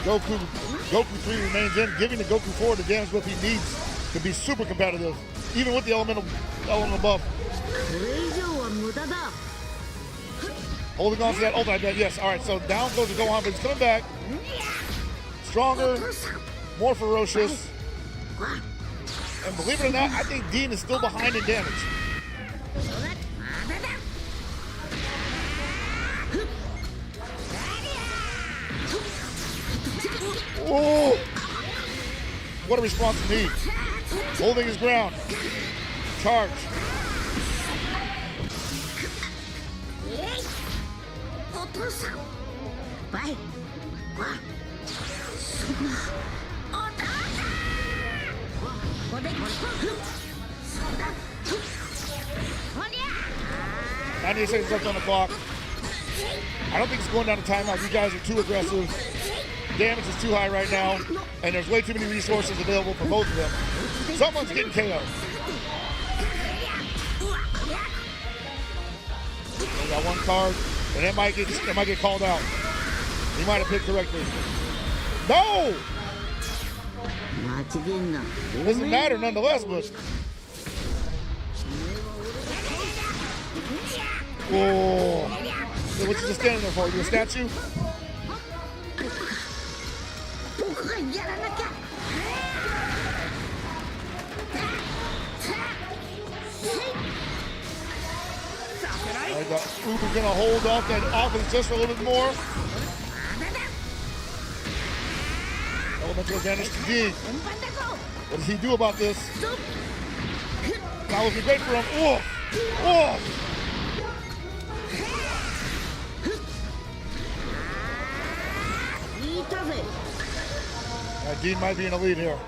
Goku 3 remains in, giving the Goku 4 the damage buff he needs to be super competitive, even with the elemental buff. Holding on to that ult, I bet, yes. All right, so down goes the Gohan, but he's coming back. Stronger, more ferocious. And believe it or not, I think Dean is still behind in damage. Oh! What a response from he. Holding his ground. Charge. .98 seconds left on the clock. I don't think it's going down to timeout. You guys are too aggressive. Damage is too high right now, and there's way too many resources available for both of them. Someone's getting KO. They got one card, and it might get called out. He might have picked correctly. No! It doesn't matter nonetheless, but. Oh. What you just standing there for? You a statue? Uber's gonna hold off that offense just for a little bit more. Elemental advantage to D. What does he do about this? That would be great for him. Oh! Oh! Dean might be in the lead here.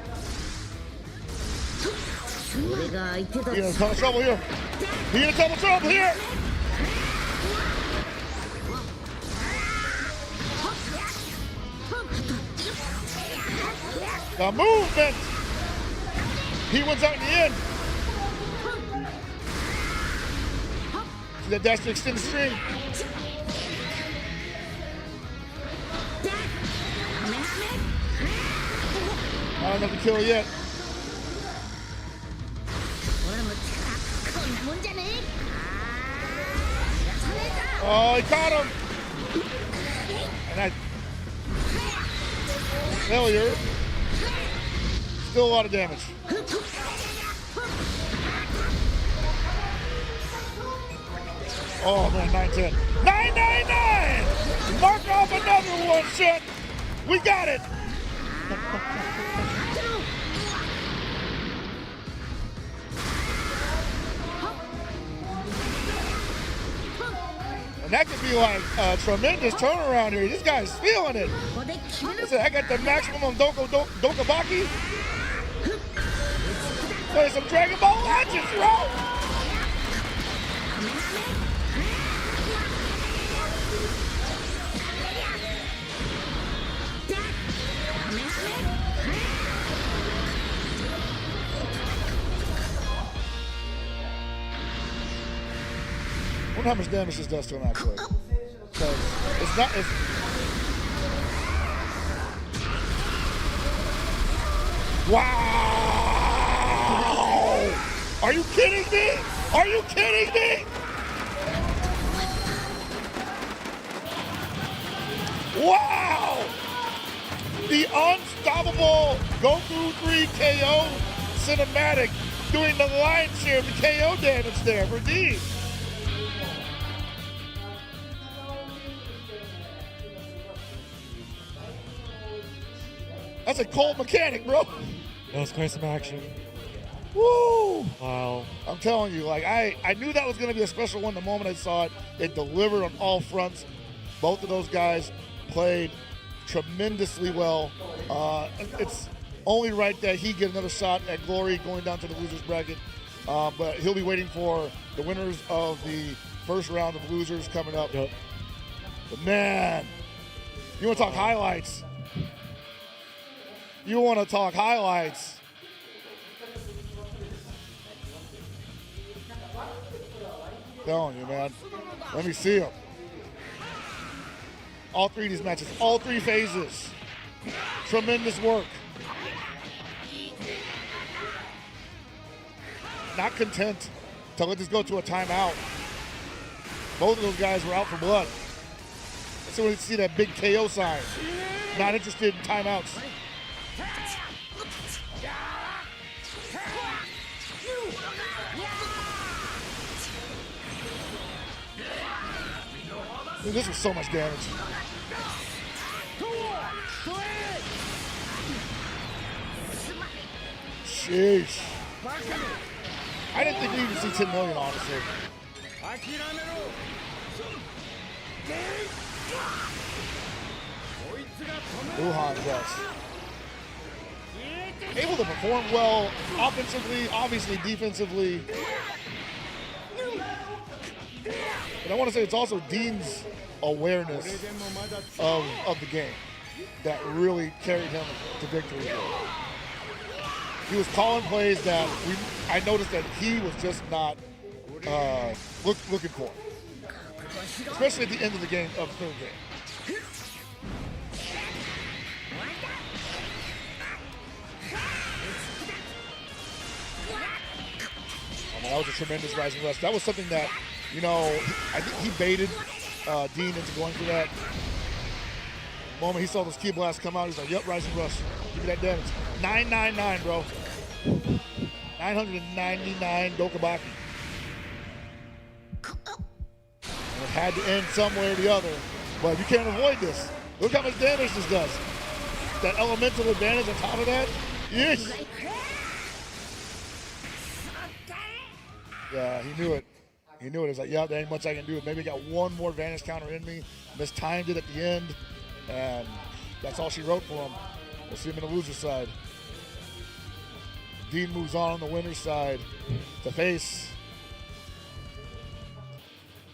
He in trouble trouble here. He in trouble here. The movement. He wins out in the end. See that dash to extend the string. Not enough to kill yet. Oh, he caught him. And that failure. Still a lot of damage. Oh man, 9-10. 9-9-9! Mark off another one shot. We got it. And that could be like a tremendous turnaround here. This guy's feeling it. Listen, I got the maximum Dokabaki. Play some Dragon Ball Legends, bro. I wonder how much damage this does to him actually. Because it's not. Wow! Are you kidding me? Are you kidding me? Wow! The unstoppable Goku 3 KO cinematic doing the lion's share of the KO damage there for D. That's a cold mechanic, bro. That was quite some action. Woo! Wow. I'm telling you, like I knew that was going to be a special one the moment I saw it. It delivered on all fronts. Both of those guys played tremendously well. It's only right that he get another shot at glory going down to the losers bracket. But he'll be waiting for the winners of the first round of losers coming up. Yep. But man, you want to talk highlights? You want to talk highlights? Telling you, man. Let me see them. All three of these matches, all three phases. Tremendous work. Not content to let this go to a timeout. Both of those guys were out for blood. So we see that big KO sign. Not interested in timeouts. Dude, this was so much damage. Sheesh. I didn't think we even see 10 million, honestly. Wuhan does. Able to perform well offensively, obviously defensively. And I want to say it's also Dean's awareness of the game that really carried him to victory. He was calling plays that I noticed that he was just not looking for, especially at the end of the game, of the third game. I mean, that was a tremendous rising rush. That was something that, you know, I think he baited Dean into going for that. The moment he saw those key blasts come out, he's like, yep, rising rush. Give me that damage. 999, bro. 999 Dokabaki. And it had to end some way or the other, but you can't avoid this. Look how much damage this does. That elemental advantage on top of that. Yes. Yeah, he knew it. He knew it. He's like, yeah, there ain't much I can do. Maybe got one more advantage counter in me. Mistimed it at the end, and that's all she wrote for him. We'll see him in the loser side. Dean moves on the winner's side to face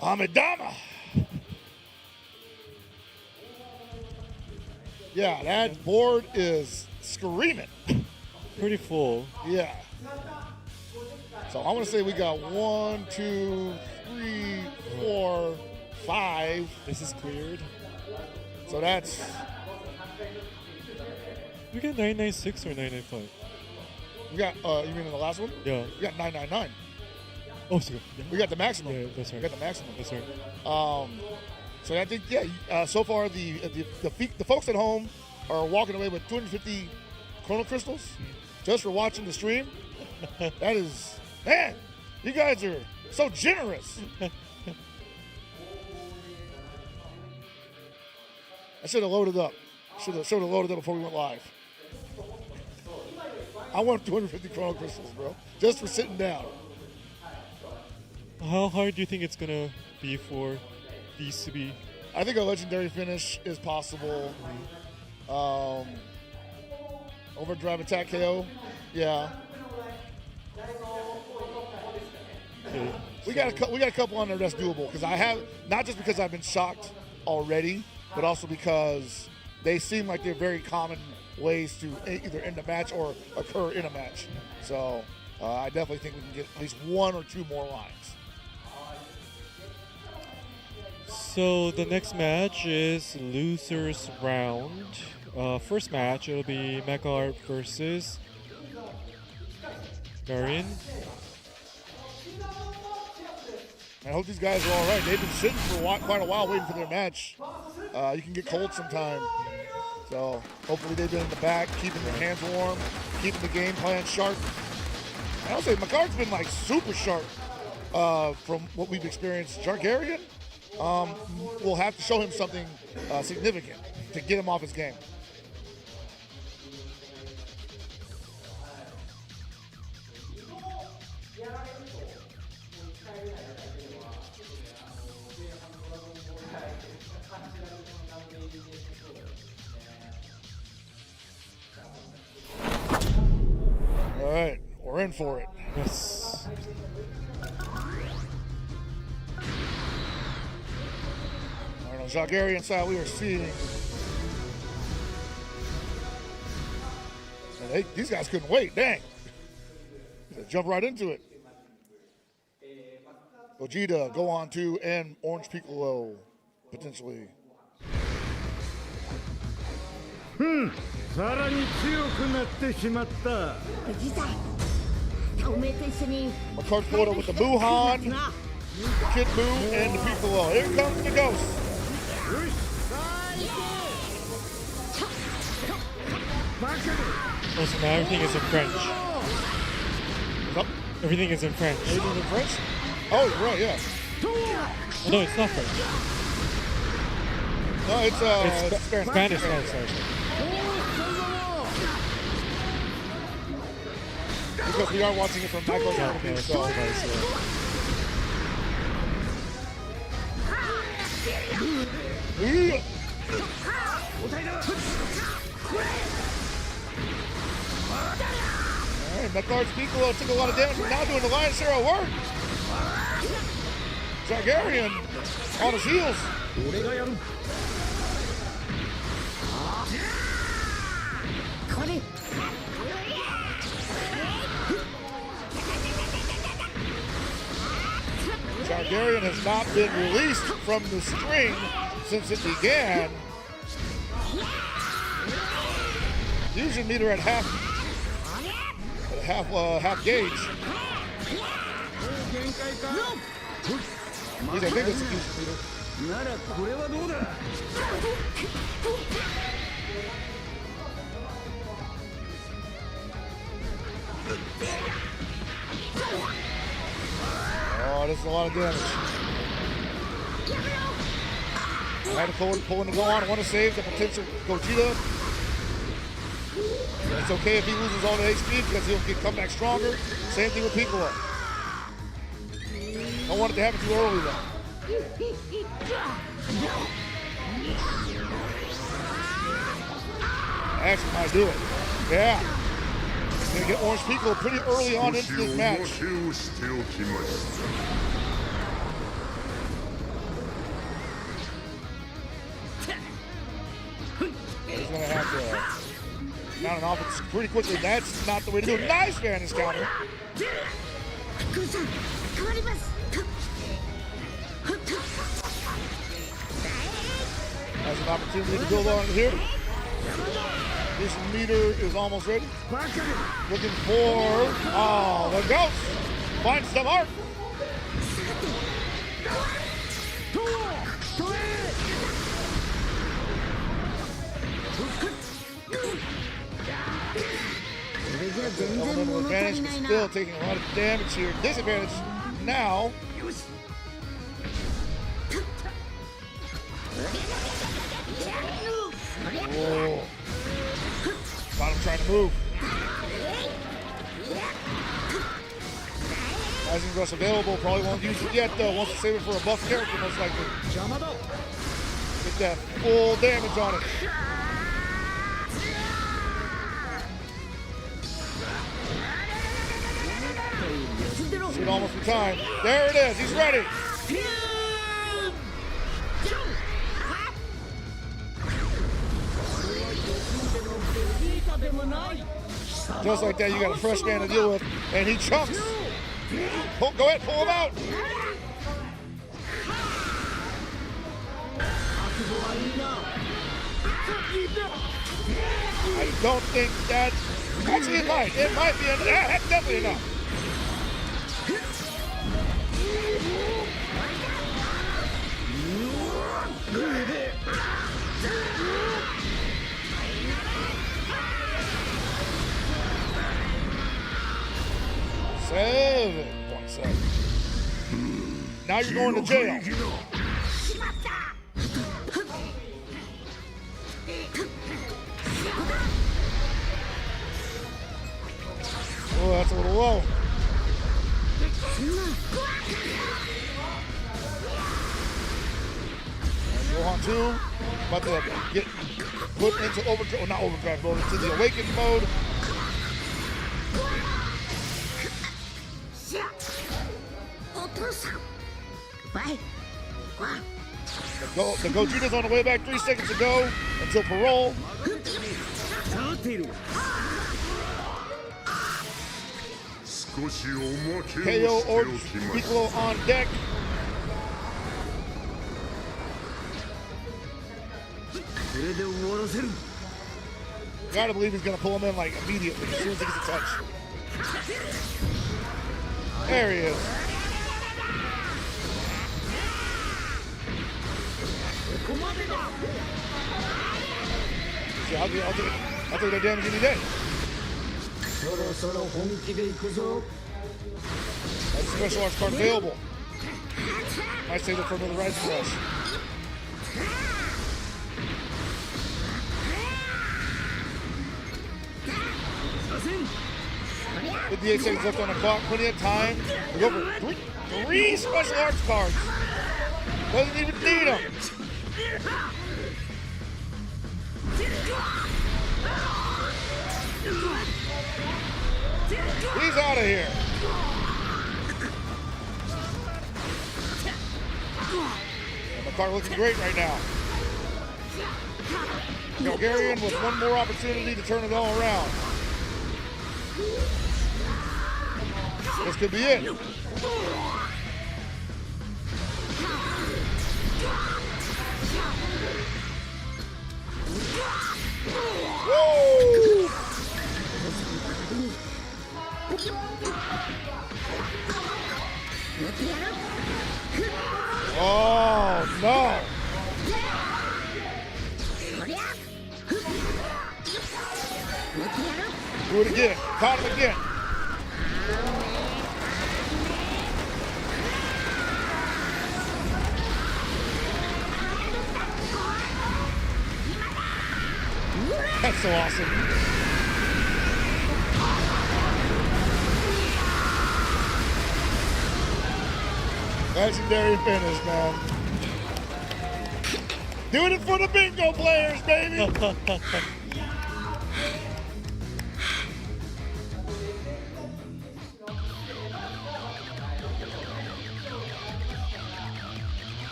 Amidama. Yeah, that board is screaming. Pretty full. Yeah. So I want to say we got 1, 2, 3, 4, 5. This is cleared. So that's. We got 996 or 995. We got, you mean in the last one? Yeah. We got 999. Oh, sorry. Yeah. We got the maximum. Yeah, that's right. We got the maximum. That's right. So I think, yeah, so far the folks at home are walking away with 250 Chrono Crystals just for watching the stream. That is, man, you guys are so generous. I should have loaded up. Should have loaded up before we went live. I want 250 Chrono Crystals, bro, just for sitting down. How hard do you think it's gonna be for these to be? I think a legendary finish is possible. Overdrive attack KO, yeah. Okay. We got a couple on there that's doable because I have, not just because I've been shocked already, but also because they seem like they're very common ways to either end a match or occur in a match. So I definitely think we can get at least 1 or 2 more lines. So the next match is losers round. First match, it'll be Mechart versus Marion. I hope these guys are all right. They've been sitting for quite a while waiting for their match. You can get cold sometime. So hopefully they've been in the back, keeping their hands warm, keeping the game plan sharp. And I'll say Mekart's been like super sharp from what we've experienced. Jargarian, we'll have to show him something significant to get him off his game. in for it. Yes. All right, on Jagarian side, we are seeing. And these guys couldn't wait. Dang. Jump right into it. Gogeta, Go On 2, and Orange Piccolo, potentially. さらに強くなってしまった。おめえと一緒に McCart Florida with the Buhan, the Kid Buu, and the Piccolo. Here comes the Ghost. Listen, now everything is in French. What's up? Everything is in French. Everything in French? Oh, you're right, yeah. Oh, no, it's not French. No, it's Spanish. Spanish. Sorry. Because we are watching it from Michael Jordan, so. Alright, McCart's Piccolo took a lot of damage, but now doing the lion's share of work. Jagarian on his heels. Jagarian has not been released from the string since it began. Fusion meter at half gauge. He's a big fusion meter. Oh, this is a lot of damage. I had to pull in to Go On. I want to save the potential Gogeta. It's okay if he loses all the HP because he'll come back stronger. Same thing with Piccolo. Don't want it to happen too early though. Actually might do it. Yeah. Gonna get Orange Piccolo pretty early on into this match. He's gonna have to mount an offense pretty quickly. That's not the way to do it. Nice Vanish counter. Has an opportunity to build on here. This meter is almost ready. Looking for, the Ghost finds the mark. Elemental advantage, but still taking a lot of damage here. Disadvantage now. Whoa. Got him trying to move. Rising Rush available. Probably won't use it yet though. Wants to save it for a buff character most likely. Get that full damage on it. Shoot almost in time. There it is. He's ready. Just like that, you got a fresh man to deal with, and he chunks. Go ahead, pull him out. I don't think that. Actually, it might. It might be. That's definitely enough. Seven. Now you're going to jail. Oh, that's a little low. Gohan 2, about to get put into overdrive, not overdrive mode, into the awakened mode. 父さんバイわ The Gogeta's on the way back 3 seconds to go until parole. 立てろ少しおまけ KO をして or おきます Piccolo on deck. これで終わらせる Gotta believe he's gonna pull him in like immediately as soon as he gets a touch. There he is. See, I'll take that damage any day. そろそろ本気で行くぞ That's a special arts card available. Might save it for another Rising Rush. With the 8 seconds left on the clock, plenty of time. We go for three special arts cards. Doesn't even need them. He's out of here. And the card looking great right now. Bulgarian with one more opportunity to turn it all around. This could be it. Woo! Oh no! Do it again. Caught him again. That's so awesome. Legendary finish, man. Doing it for the bingo players, baby.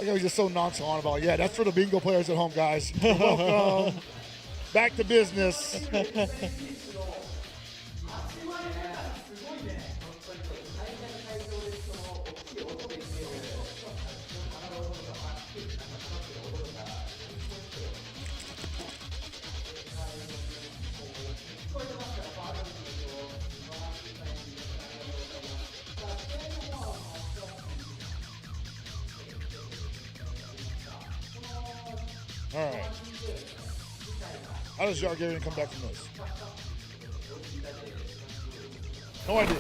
I know he's just so nonchalant about, yeah, that's for the bingo players at home, guys. Welcome back to business. All right. How does Jargarian come back from this? No idea.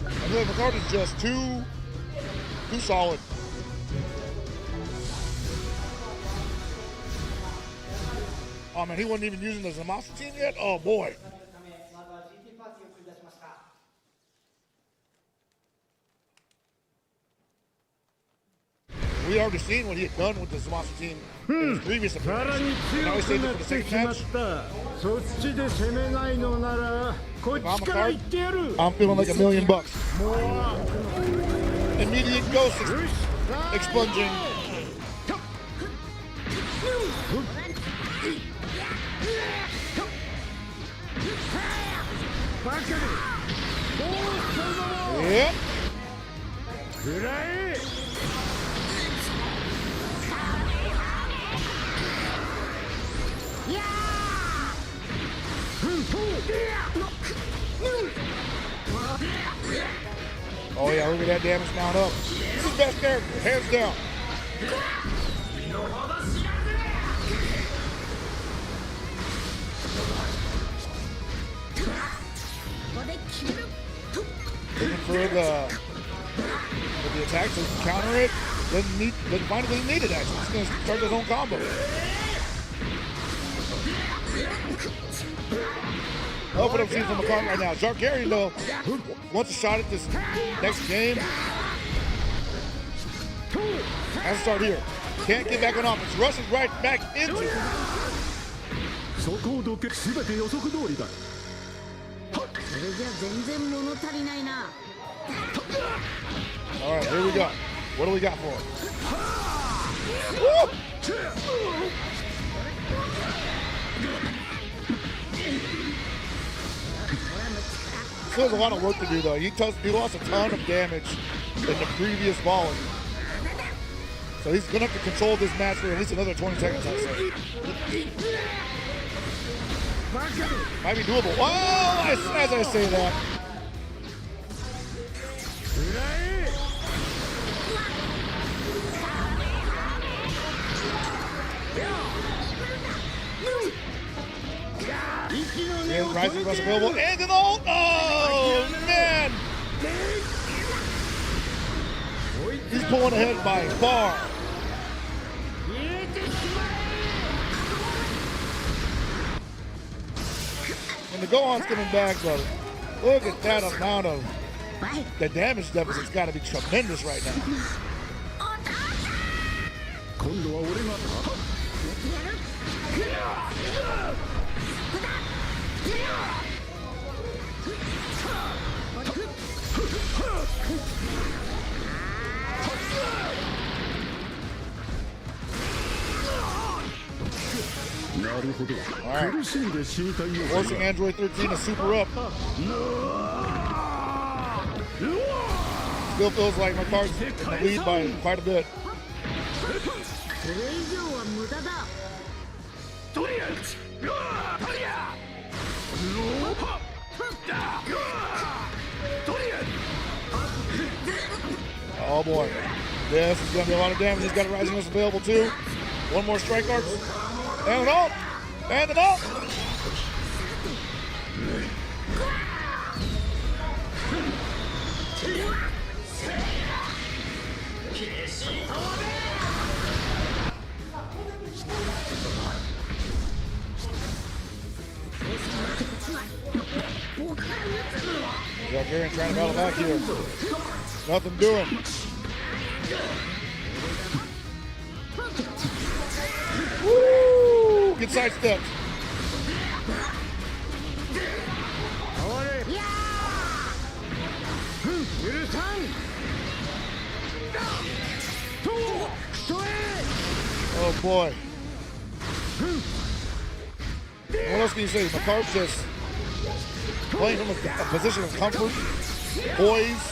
I feel like the card is just too solid. Oh man, he wasn't even using the Zamasu team yet? Oh boy. We already seen what he had done with the Zamasu team in his previous さら appearance. に Now 強 he く saved な it っ for the て second しまっ match. たそっちで攻めないのならこっちから行ってやる I'm feeling like $1,000,000. もう Immediate ghost expunging. バカでどうしたの Yep. くらえ Oh yeah, look at that damage mount up. This is the best character, hands down. Looking for the attack so he can counter it. Doesn't find what he needed actually. He's gonna start his own combo. Oh, what I'm seeing from the card right now. Jargarian though wants a shot at this next game. Has to start here. Can't get back on offense. Rushes right back into そこをどけ全て予測通りだ。それじゃ全然物足りないな。 All right, here we go. What do we got for him? Woo! Still has a lot of work to do, though. He lost a ton of damage in the previous volley. So he's going to have to control this match for at least another 20 seconds, I'd say. Might be doable. Oh, as I say that. And Rising Rush available. And an ult! Oh, man! He's pulling ahead by far. And the Gohan's coming back, but look at that amount of... The damage deficit's got to be tremendous right now. Alright. Forcing Android 13 to super up. Still feels like my card's in the lead by quite a bit. Oh boy. This is going to be a lot of damage. He's got a Rising Rush available too. One more strike arc. And an ult! And an ult! Garen trying to battle back here. Nothing doing. Woo! Good sidestep. Oh boy. What else can you say? McCart's just playing from a position of comfort, poise,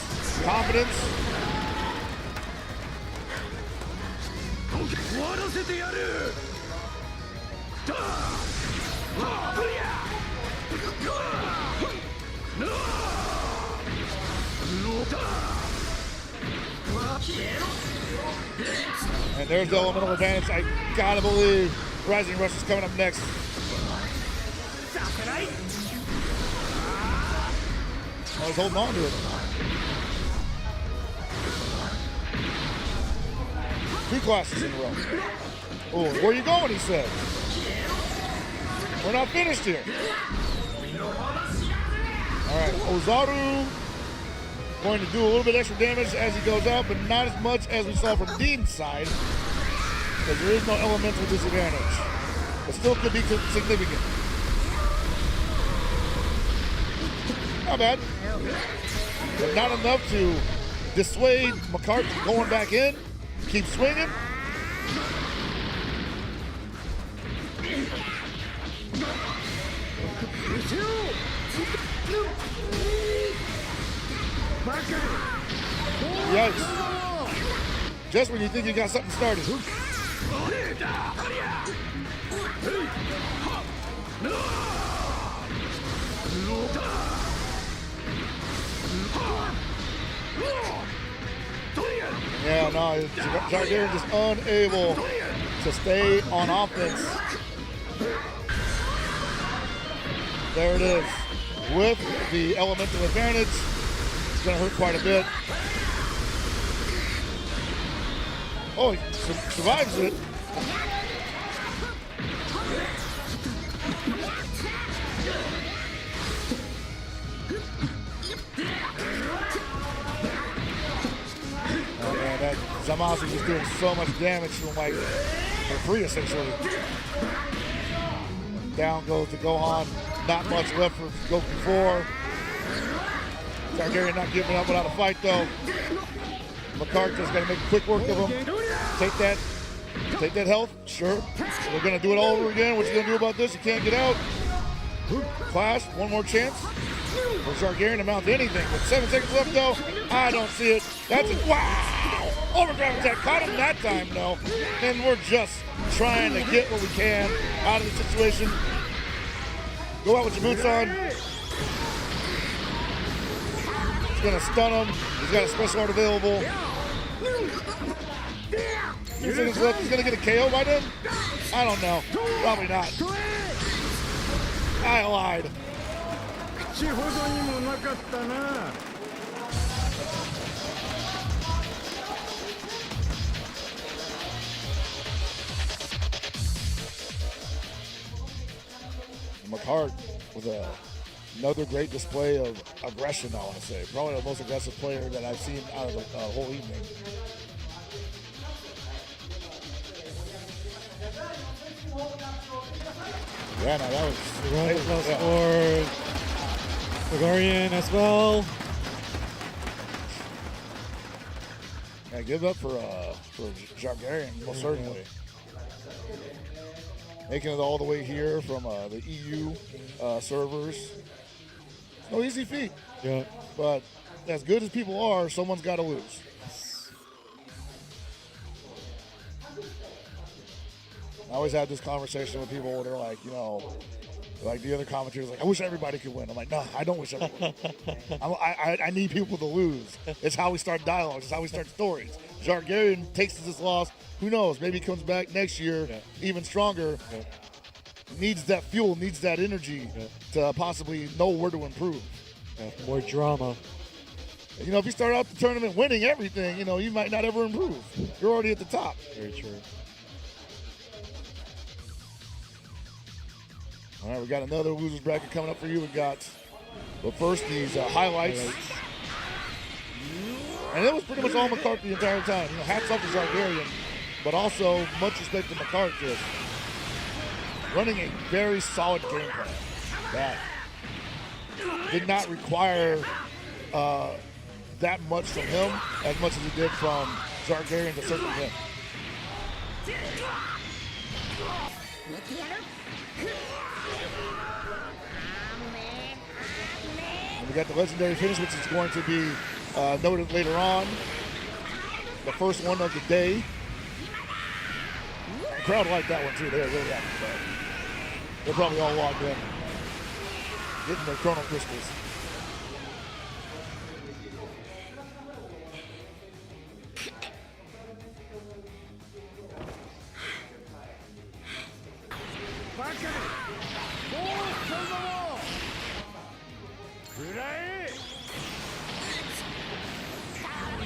confidence. And there's the elemental advantage. I gotta believe Rising Rush is coming up next. I was holding on to it. 2 classes in a row. Oh, where are you going, he said. We're not finished here. All right, Ozaru going to do a little bit extra damage as he goes out, but not as much as we saw from Dean's side, because there is no elemental disadvantage. But still could be significant. Not bad. But not enough to dissuade McCart from going back in. Keep swinging. Yikes. Just when you think you got something started. Yeah, no, Targaryen just unable to stay on offense. There it is. With the elemental advantage, it's going to hurt quite a bit. Oh, he survives it. Oh man, that Zamasu is doing so much damage to him, like for free essentially. Down goes to Gohan. Not much left for Goku 4. Targaryen not giving up without a fight though. McCart just got to make quick work of him. Take that health. Sure. So we're going to do it all over again. What you going to do about this? You can't get out. Clash, one more chance for Targaryen to mount anything. With 7 seconds left though, I don't see it. That's it. Wow! Overdrive attack. Caught him that time though. And we're just trying to get what we can out of the situation. Go out with your boots on. He's going to stun him. He's got a special art available. 2 seconds left. He's going to get a KO by then? I don't know. Probably not. I lied. McCart with another great display of aggression, I want to say. Probably the most aggressive player that I've seen out of the whole evening. Yeah, no, that was Right for Targaryen as well. Yeah, give up for Targaryen, most certainly. Making it all the way here from the EU servers. No easy feat. Yeah. But as good as people are, someone's got to lose. I always have this conversation with people where they're like, you know, like the other commentators, like, I wish everybody could win. I'm like, no, I don't wish everybody could win. I need people to lose. It's how we start dialogues. It's how we start stories. Targaryen takes this loss. Who knows? Maybe he comes back next year even stronger. Yeah. Needs that fuel, needs that energy to possibly know where to improve. Yeah, more drama. You know, if you start out the tournament winning everything, you know, you might not ever improve. You're already at the top. Very true. All right, we got another losers bracket coming up for you. We got, but first, these highlights. And it was pretty much all McCart the entire time. You know, hats off to Targaryen, but also much respect to McCart just running a very solid game plan that did not require that much from him as much as it did from Targaryen to circle him. And we got the legendary finish, which is going to be noted later on. The first one of the day. The crowd liked that one too. They were really happy with that. They're probably all logged in, getting their Chrono Crystals.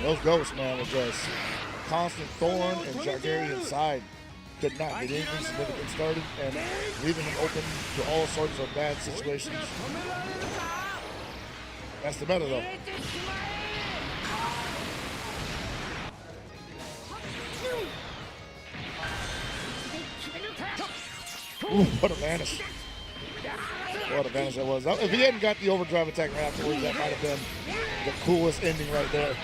Those ghosts, man, were just constant thorn and Targaryen's side. Could not get anything significant started and leaving him open to all sorts of bad situations. That's the meta, though. Ooh, what a vanish. What a vanish that was. If he hadn't got the overdrive attack right afterwards, that might have been the coolest ending right there.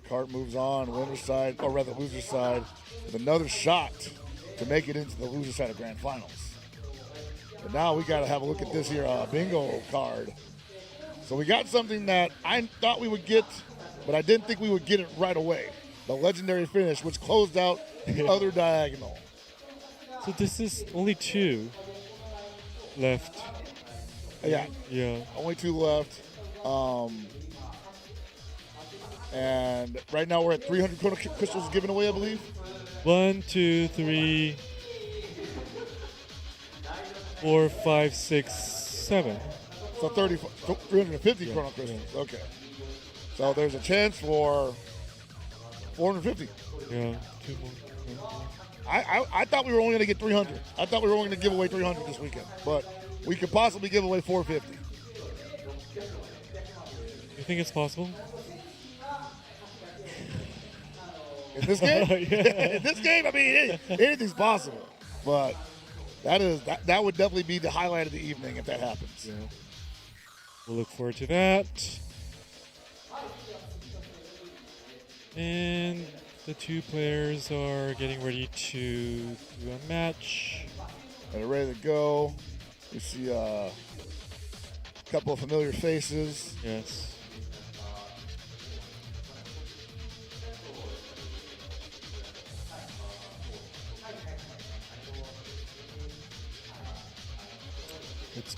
McCart moves on, winner's side, or rather loser's side, with another shot to make it into the loser's side of Grand Finals. But now we got to have a look at this here bingo card. So we got something that I thought we would get, but I didn't think we would get it right away. The legendary finish, which closed out the other diagonal. So this is only 2 left. Yeah. Yeah. Only 2 left. And right now we're at 300 Chrono Crystals given away, I believe. 1, 2, 3, 4, 5, 6, 7. So 350 Chrono Crystals. Okay. So there's a chance for 450. Yeah, 2 more. I thought we were only going to get 300. I thought we were only going to give away 300 this weekend. But we could possibly give away 450. You think it's possible? In this game? Yeah. In this game, I mean, anything's possible. But that would definitely be the highlight of the evening if that happens. Yeah. We'll look forward to that. And the two players are getting ready to do a match. They're ready to go. We see a couple of familiar faces. Yes. It's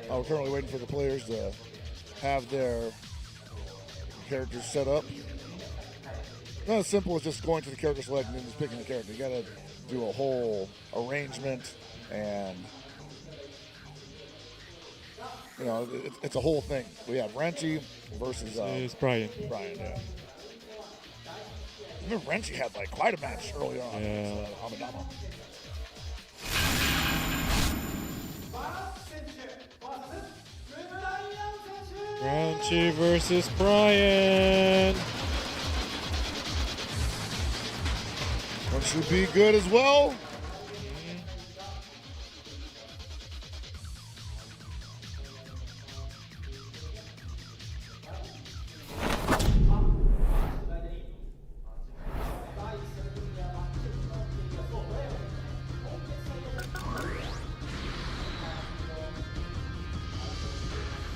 We're currently waiting for the players to have their characters set up. Not as simple as just going to the character select and then just picking the character. You gotta do a whole arrangement, and you know, it's a whole thing. We have Renchi versus it's Brian. Brian, yeah. I remember Renchi had like quite a match early on. Yeah. Hamadama. Renchi versus Brian. One should be good as well.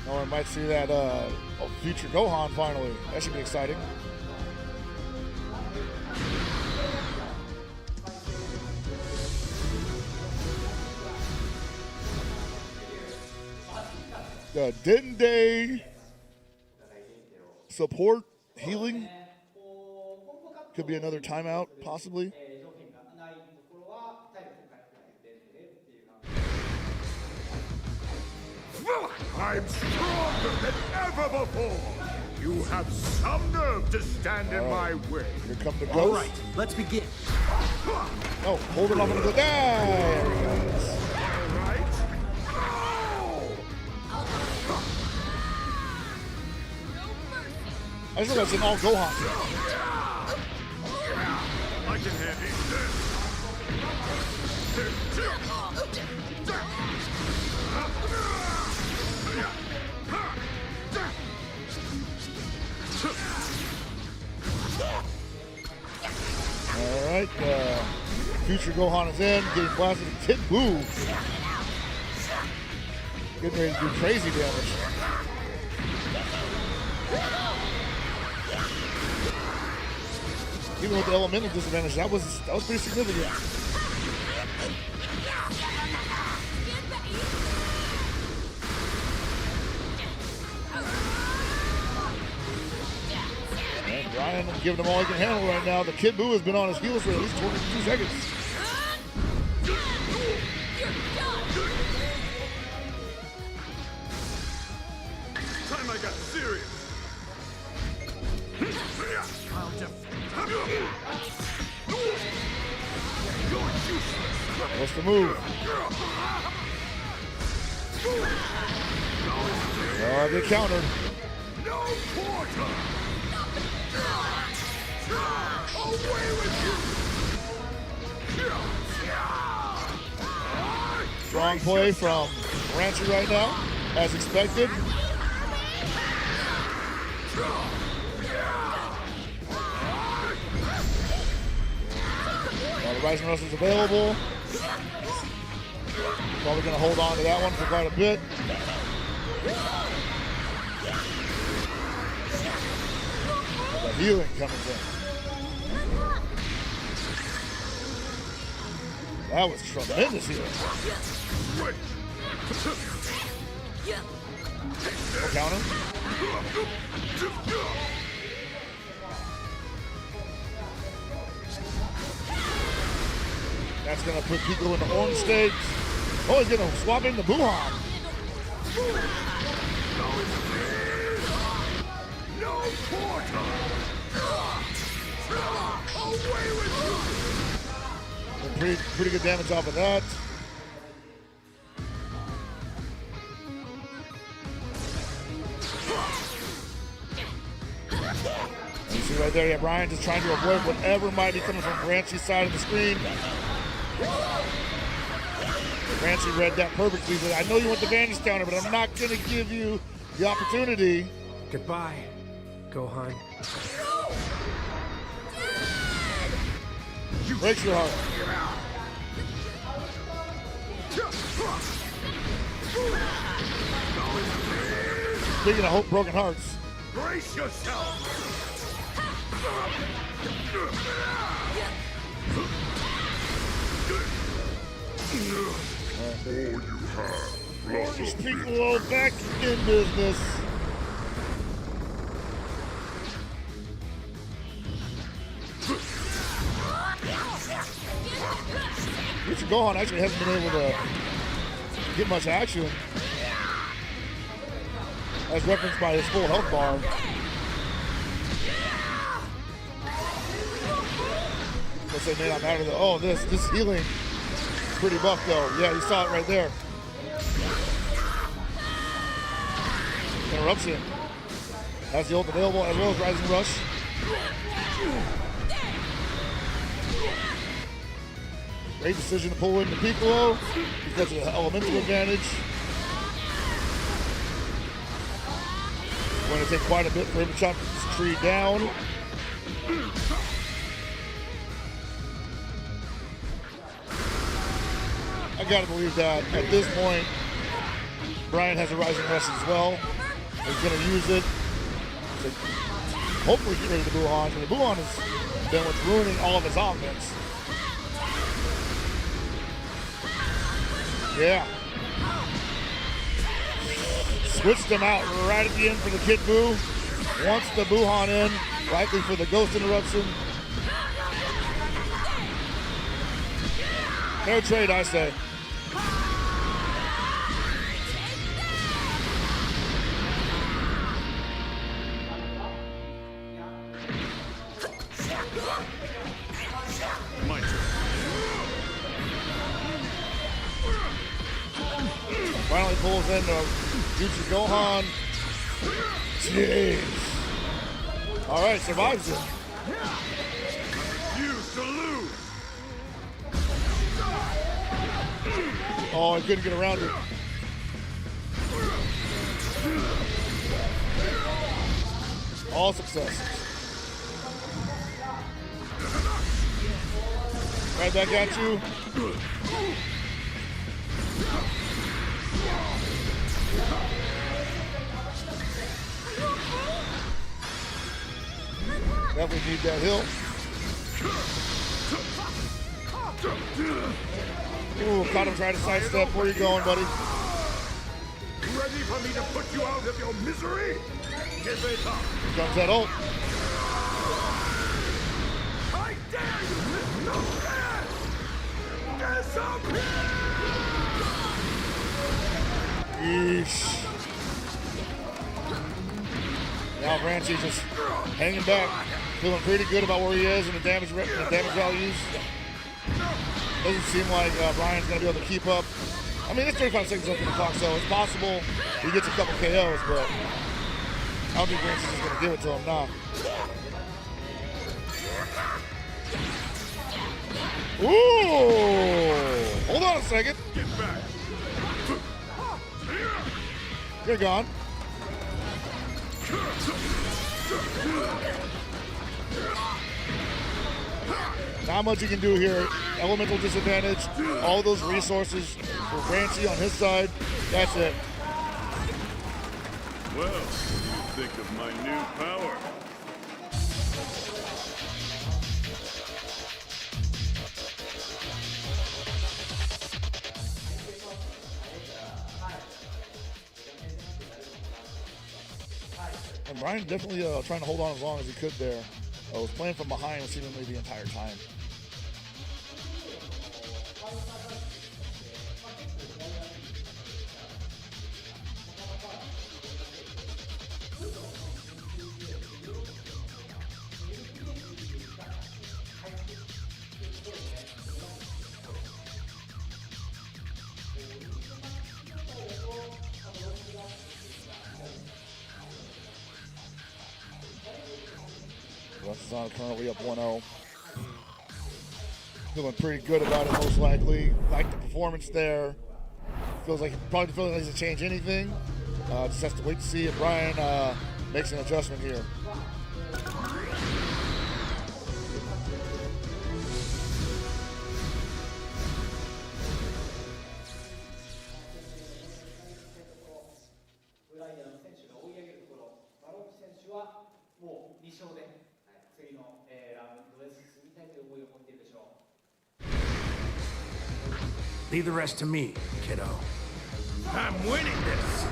Oh, I might see that future Gohan finally. That should be exciting. The Dende support healing could be another timeout, possibly. I'm stronger than ever before. You have some nerve to stand in my way. Here come the ghost. All right, let's begin. Oh, hold it off into the there he goes. All right. I just realized it's an all Gohan. I can handle this. All right, future Gohan is in, getting blasted. Kid Buu getting ready to do crazy damage. Even with the elemental disadvantage, that was pretty significant. And Brian giving him all he can handle right now. The Kid Buu has been on his heels for at least 22 seconds. Time I got serious. What's the move? Oh, they countered. No quarter. Away with you. Strong play from Rancher right now, as expected. The Rising Rush is available. Probably going to hold on to that one for quite a bit. The healing coming in. That was tremendous healing. No counter. That's going to put Pico in the orange state. Oh, he's going to swap into Buhan. No quarter. Away with you. Pretty good damage off of that. right there. Yeah, Brian just trying to avoid whatever might be coming from Ranchi's side of the screen. Ranchi read that perfectly. But I know you want the Vantage counter, but I'm not going to give you the opportunity. Goodbye, Gohan. Breaks your heart. Speaking of broken hearts. Brace yourself! Just Piccolo back in business. Mr. Gohan actually hasn't been able to get much action, as referenced by his full health bar. Let's say may not matter though. Oh, this healing is pretty buff though. Yeah, you saw it right there. Interruption. Has the ult available as well as Rising Rush. Great decision to pull into Piccolo because of the elemental advantage. Going to take quite a bit for him to chop this tree down. I gotta believe that at this point, Brian has a Rising Rush as well. He's gonna use it to hopefully get rid of the Buhan. The Buhan has been what's ruining all of his offense. Yeah. Switched him out right at the end for the Kid Buu. Wants the Buhan in, likely for the Ghost Interruption. Fair trade, I say. Finally pulls in Yuji Gohan. Jeez. All right, survives it. You salute! Oh, I couldn't get around it. All successes. Right back at you. Definitely need that hill. Ooh, caught him trying to sidestep. Where you going, buddy? Ready for me to put you out of your misery? Give it up! Here comes that ult. I dare you! No disappear! Yeesh. Now Ranchi just hanging back, feeling pretty good about where he is and the damage values. Doesn't seem like Brian's going to be able to keep up. I mean, it's 35 seconds left in the clock, so it's possible he gets a couple KOs, but I don't think Ranchi's just going to give it to him now. Ooh! Hold on a second. Get back! You're gone. Not much you can do here. Elemental disadvantage. All those resources for Ranchi on his side. That's it. Well, think of my new power. And Brian definitely trying to hold on as long as he could there. Was playing from behind seemingly the entire time. Rush is on currently up 1-0. Feeling pretty good about it, most likely. Like the performance there. Probably feels like he doesn't change anything. Just has to wait to see if Brian makes an adjustment here. Leave the rest to me, kiddo. I'm winning this.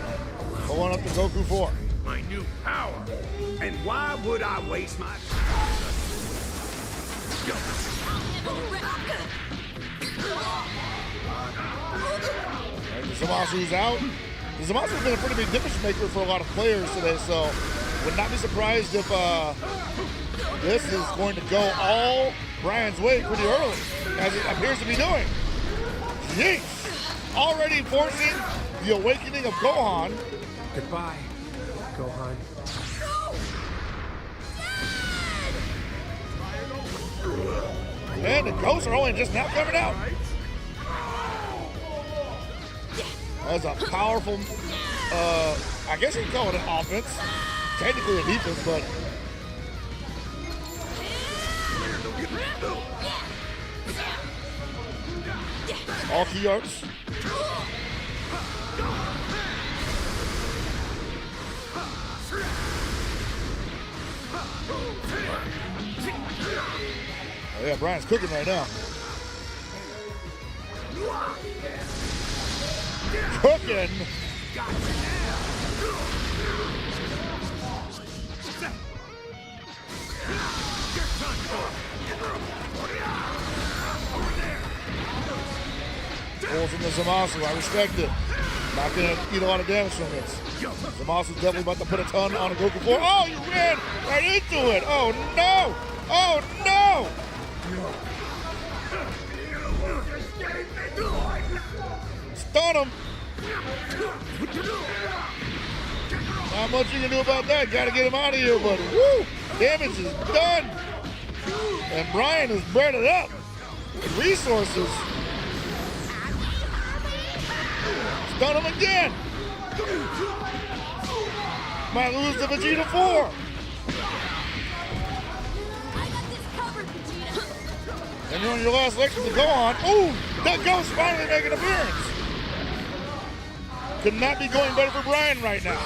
Pulling up the Goku 4. My new power. And why would I waste my time? And Zamasu's out. Zamasu's been a pretty big difference maker for a lot of players today, so would not be surprised if this is going to go all Brian's way pretty early, as it appears to be doing. Yeesh! Already forcing the awakening of Gohan. Goodbye, Gohan. And the ghosts are only just now coming out. That's a powerful, I guess you can call it an offense. Technically a defense, but all key arts. Oh yeah, Brian's cooking right now. Cooking. Pulls into Zamasu, I respect it. Not gonna eat a lot of damage from this. Zamasu's definitely about to put a ton on a Goku 4. Oh, you ran right into it. Oh no! Oh no! Stun him. Not much you can do about that. Gotta get him out of here, but woo! Damage is done. And Brian has bred it up. Resources. Stun him again. Might lose to Vegeta 4. And you're on your last lecture to go on. Ooh, that ghost finally making an appearance. Could not be going better for Brian right now.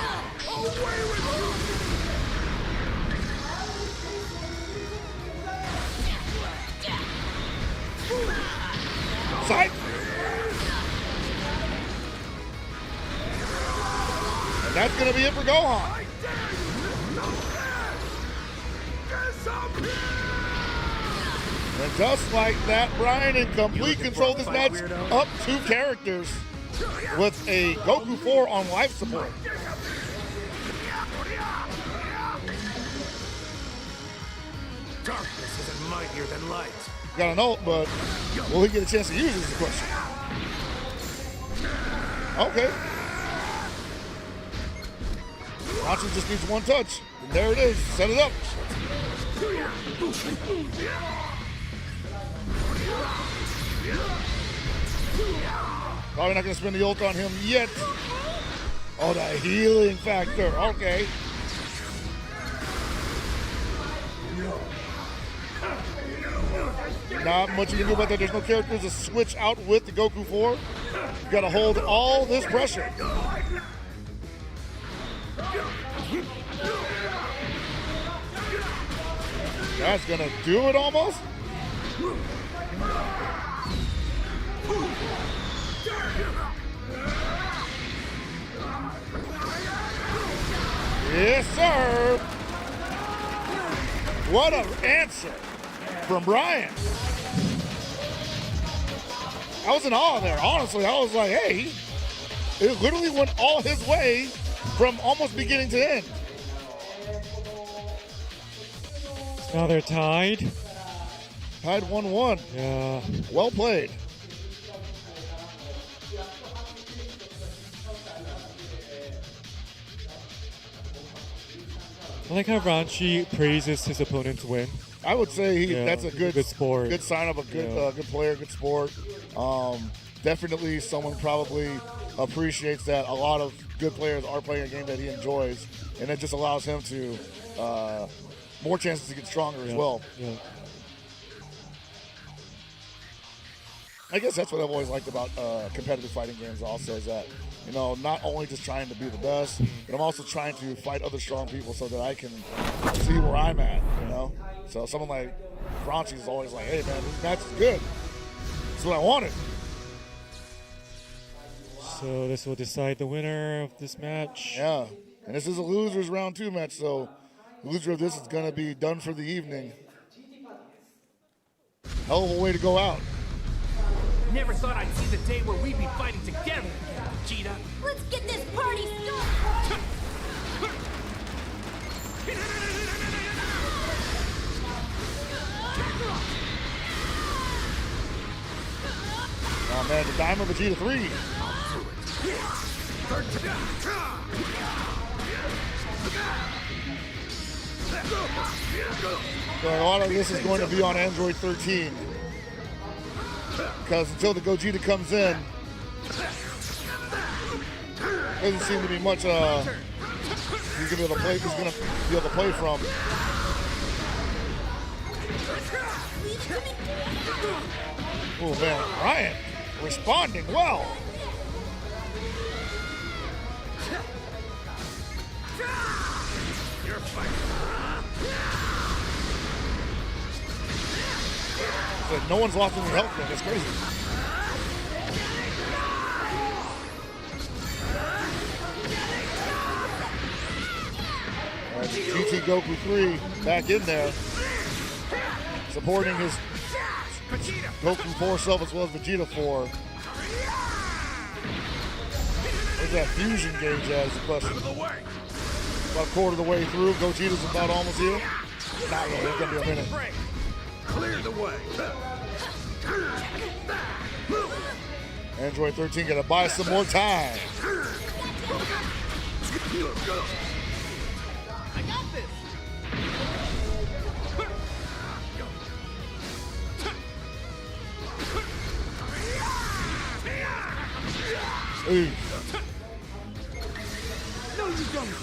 Psych. And that's going to be it for Gohan. And just like that, Brian in complete control of this match, up 2 characters with a Goku 4 on life support. Darkness isn't mightier than light. Got a note, but will he get a chance to use it is the question. Okay. Nacho just needs one touch. And there it is. Set it up. Probably not going to spend the ult on him yet. Oh, the healing factor. Okay. Not much you can do about that. There's no characters to switch out with the Goku 4. You got to hold all this pressure. That's going to do it almost. Yes, sir. What an answer from Brian. I was in awe there. Honestly, I was like, hey, it literally went all his way from almost beginning to end. Now they're tied. Tied 1-1. Yeah. Well played. I like how Ranchi praises his opponent's win. I would say Yeah, that's a good sport. good sign of a good good player, good sport. Definitely someone probably appreciates that a lot of good players are playing a game that he enjoys, and it just allows him to more chances to get stronger as well. Yeah. I guess that's what I've always liked about competitive fighting games also, is that, you know, not only just trying to be the best, but I'm also trying to fight other strong people so that I can see where I'm at, you know? So someone like Franchi is always like, hey, man, this match is good. That's what I wanted. So this will decide the winner of this match. Yeah, and this is a loser's round 2 match, so the loser of this is going to be done for the evening. Hell of a way to go out. Never thought I'd see the day where we'd be fighting together, Vegeta. Let's get this party started! Oh, man, the Diamond Vegeta 3. So a lot of this is going to be on Android 13. Because until the Gogeta comes in, doesn't seem to be much he's gonna be able to play from. Oh man, Ryan responding well. But no one's lost any health yet. That's crazy. GT Goku 3 back in there, supporting his Goku 4 self as well as Vegeta 4. Where's that fusion gauge at is the question. About a quarter of the way through. Gogeta's about almost here. Not really, it's gonna be a minute. Clear the way. Android 13 gonna buy some more time. I got this. Ooh. No, you don't.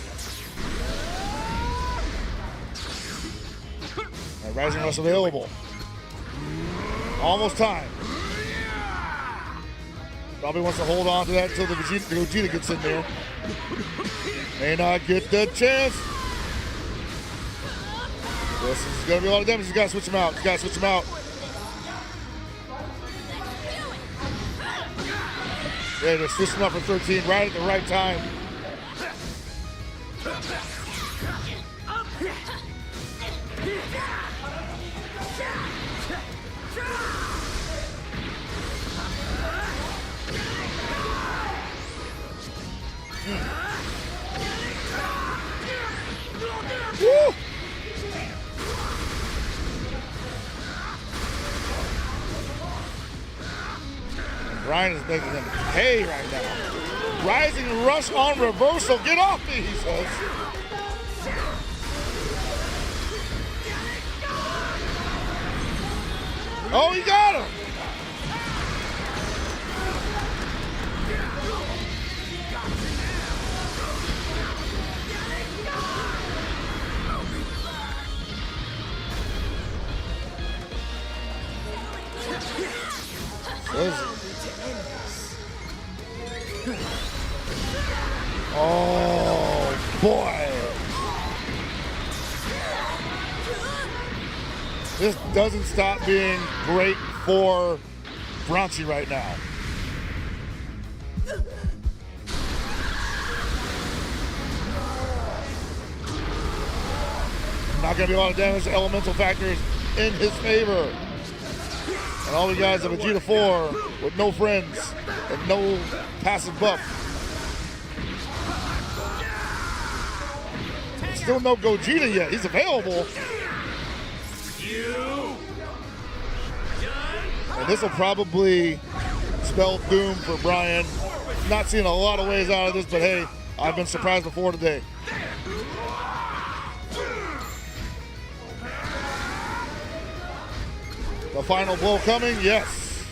Rising Rush available. Almost time. Probably wants to hold on to that until the Vegeta gets in there. May not get the chance. This is going to be a lot of damage. You got to switch him out. You got to switch him out. Yeah, they're switching up for 13 right at the right time. Woo! Brian is making him pay right now. Rising Rush on reversal. Get off me, he says. Oh, he got him. Oh, boy. This doesn't stop being great for Franchi right now. Not going to be a lot of damage. Elemental factors in his favor. And all we got is a Vegeta 4 with no friends and no passive buff. Still no Gogeta yet. He's available. And this will probably spell doom for Brian. Not seeing a lot of ways out of this, but hey, I've been surprised before today. The final blow coming, yes.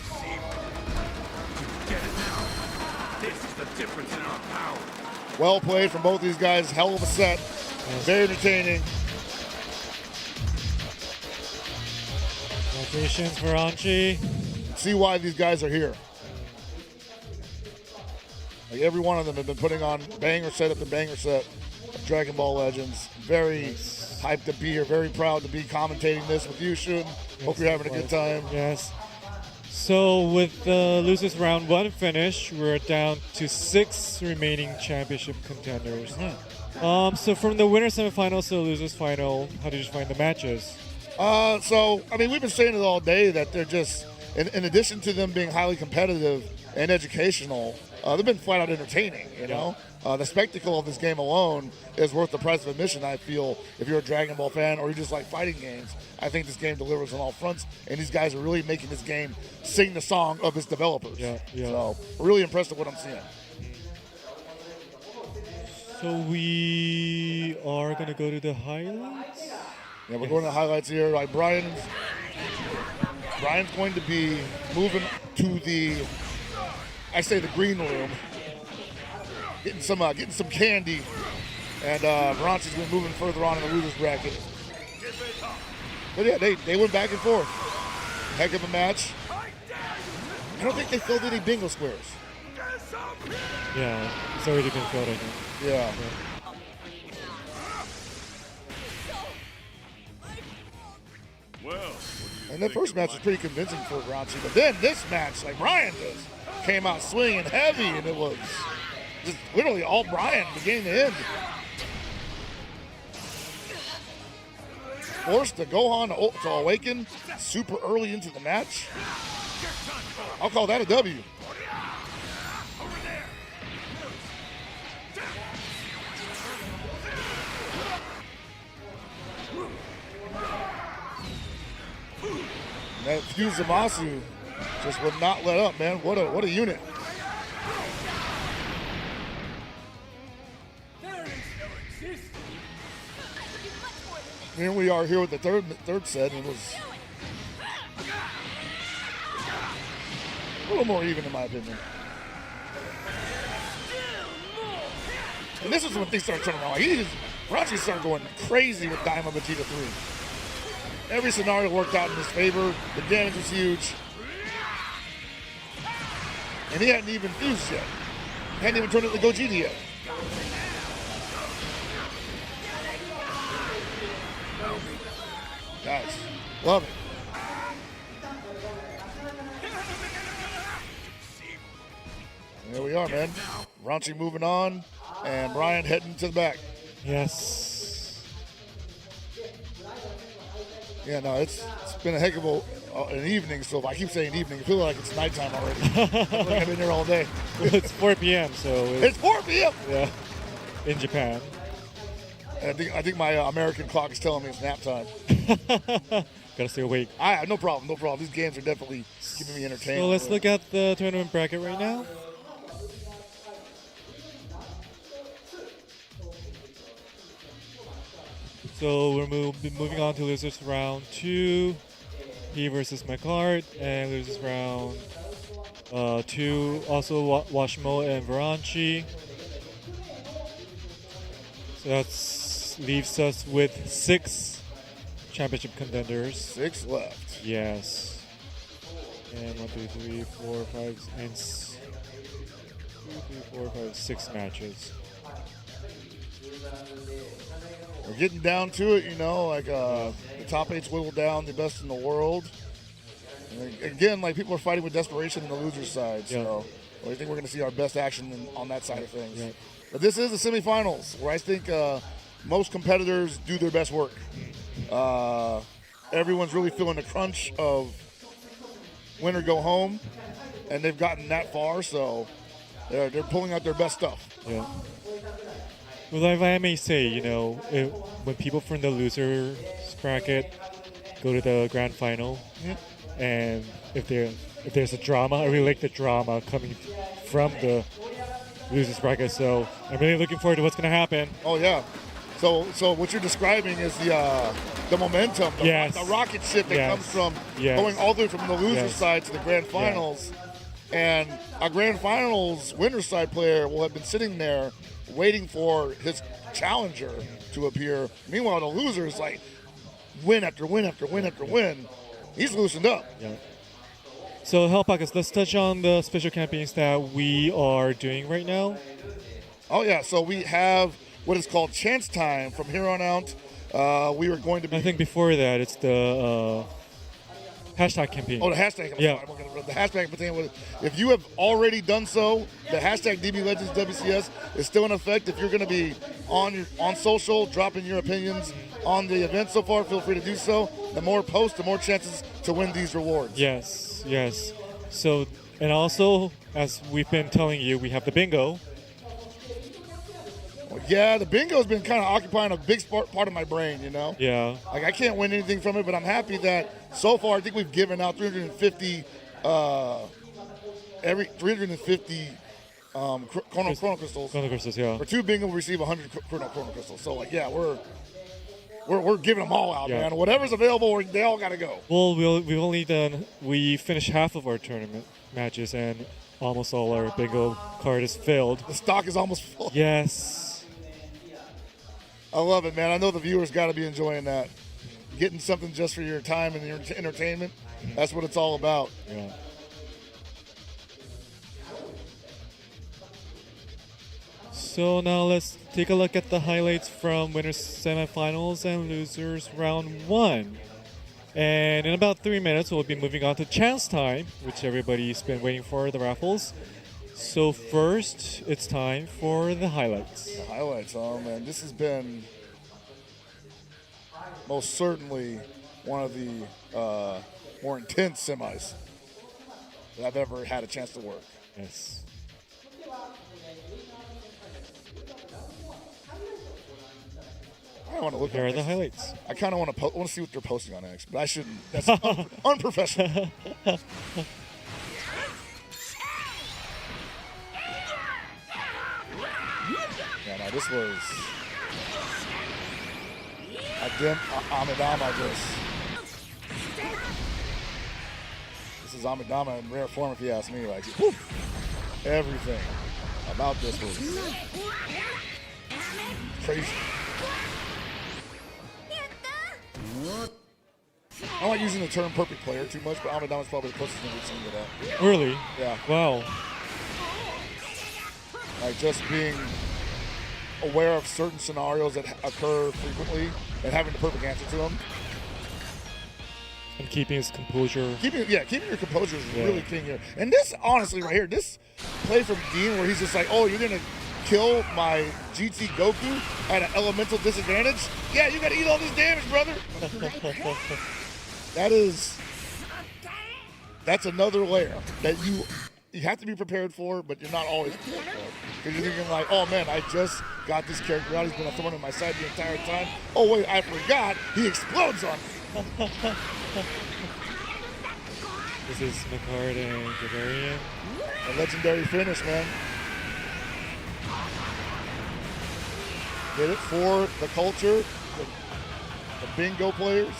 Get it now. This is the difference in our power. Well played from both these guys. Hell of a set. Very entertaining. Congratulations, Varanchi. See why these guys are here. Like every one of them have been putting on banger set after banger set of Dragon Ball Legends. Very hyped to be here. Very proud to be commentating this with you, Shun. Hope you're having a good time. Yes. So with the losers round 1 finish, we're down to 6 remaining championship contenders. So from the winner semifinals to the losers final, how did you find the matches? So, I mean, we've been saying it all day that they're just, in addition to them being highly competitive and educational, they've been flat out entertaining, you know? The spectacle of this game alone is worth the price of admission, I feel, if you're a Dragon Ball fan or you just like fighting games. I think this game delivers on all fronts, and these guys are really making this game sing the song of its developers. So, really impressed with what I'm seeing. So we are going to go to the highlights? Yeah, we're going to the highlights here. Like Brian's going to be moving to the, I say the green room, getting some candy, and Varanchi's been moving further on in the losers bracket. But yeah, they went back and forth. Heck of a match. I don't think they filled any bingo squares. Yeah, it's already been filled, I think. Yeah. And the first match was pretty convincing for Varanchi, but then this match, like Brian just came out swinging heavy, and it was just literally all Brian beginning to end. Forced to Gohan to awaken super early into the match. I'll call that a W. That Fusamasu just would not let up, man. What a unit. Here we are here with the third set, and it was a little more even in my opinion. And this is when things started turning around. Varanchi started going crazy with Daima Vegeta 3. Every scenario worked out in his favor. The damage was huge. And he hadn't even fused yet. Hadn't even turned into Gogeta yet. Guys, love it. And there we are, man. Varanchi moving on, and Brian heading to the back. Yes. Yeah, no, it's been a heck of an evening. So if I keep saying evening, I feel like it's nighttime already. I feel like I've been here all day. Well, it's 4 p.m., so it's 4 p.m. Yeah, in Japan. I think my American clock is telling me it's nap time. Gotta stay awake. No problem. These games are definitely keeping me entertained. So let's look at the tournament bracket right now. So we're moving on to losers round 2. He versus McCart, and losers round 2, also Washimo and Varanchi. So that leaves us with 6 championship contenders. 6 left. Yes. And 1, 2, 3, 4, 5, and 2, 3, 4, 5, 6 matches. We're getting down to it, you know, like the top 8's whittled down, the best in the world. And again, like people are fighting with desperation on the loser's side, so I think we're going to see our best action on that side of things. Yeah. But this is the semifinals, where I think most competitors do their best work. Everyone's really feeling the crunch of win or go home, and they've gotten that far, so they're pulling out their best stuff. Yeah. Well, if I may say, you know, when people from the losers bracket go to the grand final, and if there's a drama, I really like the drama coming from the losers bracket. So I'm really looking forward to what's going to happen. Oh yeah, So what you're describing is the momentum, the rocket ship that comes from going all the way from the loser side to the grand finals. And a grand finals winner side player will have been sitting there waiting for his challenger to appear. Meanwhile, the loser is like win after win after win after win. He's loosened up. Yeah. So HellPockets, let's touch on the special campaigns that we are doing right now. Oh yeah, so we have what is called Chance Time from here on out. We are going to be... I think before that, it's the hashtag campaign. Oh, the hashtag. Yeah. The hashtag campaign. If you have already done so, the hashtag DB Legends WCS is still in effect. If you're going to be on social, dropping your opinions on the event so far, feel free to do so. The more posts, the more chances to win these rewards. Yes. So, and also, as we've been telling you, we have the bingo. Yeah, the bingo's been kind of occupying a big part of my brain, you know? Yeah. Like, I can't win anything from it, but I'm happy that so far I think we've given out 350 Chrono Crystals. Chrono Crystals, yeah. For 2 bingo, we receive 100 Chrono Crystals. So, like, yeah, we're giving them all out, man. Whatever's available, they all got to go. Well, we finished half of our tournament matches, and almost all our bingo card is filled. The stock is almost full. Yes. I love it, man. I know the viewers got to be enjoying that. Getting something just for your time and your entertainment. That's what it's all about. Yeah. So now let's take a look at the highlights from winners semifinals and losers round 1. And in about 3 minutes, we'll be moving on to chance time, which everybody's been waiting for, the raffles. So first, it's time for the highlights. The highlights, oh man, this has been most certainly one of the more intense semis that I've ever had a chance to work. Yes. I want to look. Here are the highlights. I kind of want to see what they're posting on X, but I shouldn't. That's unprofessional. Yeah, no, this was Amidama This is Amidama in rare form, if you ask me. Like, whew, everything about this was crazy. I'm not using the term perfect player too much, but Amidama's probably the closest thing we've seen to that. Really? Yeah. Wow. Like just being aware of certain scenarios that occur frequently and having the perfect answer to them. And keeping his composure. Keeping your composure is really key here. And this, honestly, right here, this play from Dean where he's just like, oh, you're going to kill my GT Goku at an elemental disadvantage? Yeah, you got to eat all this damage, brother. That's another layer that you have to be prepared for, but you're not always prepared for. Because you're thinking like, oh man, I just got this character out. He's been a thorn in my side the entire time. Oh wait, I forgot. He explodes on me. This is Macard and Gavarian. A legendary finish, man. Did it for the culture, the bingo players.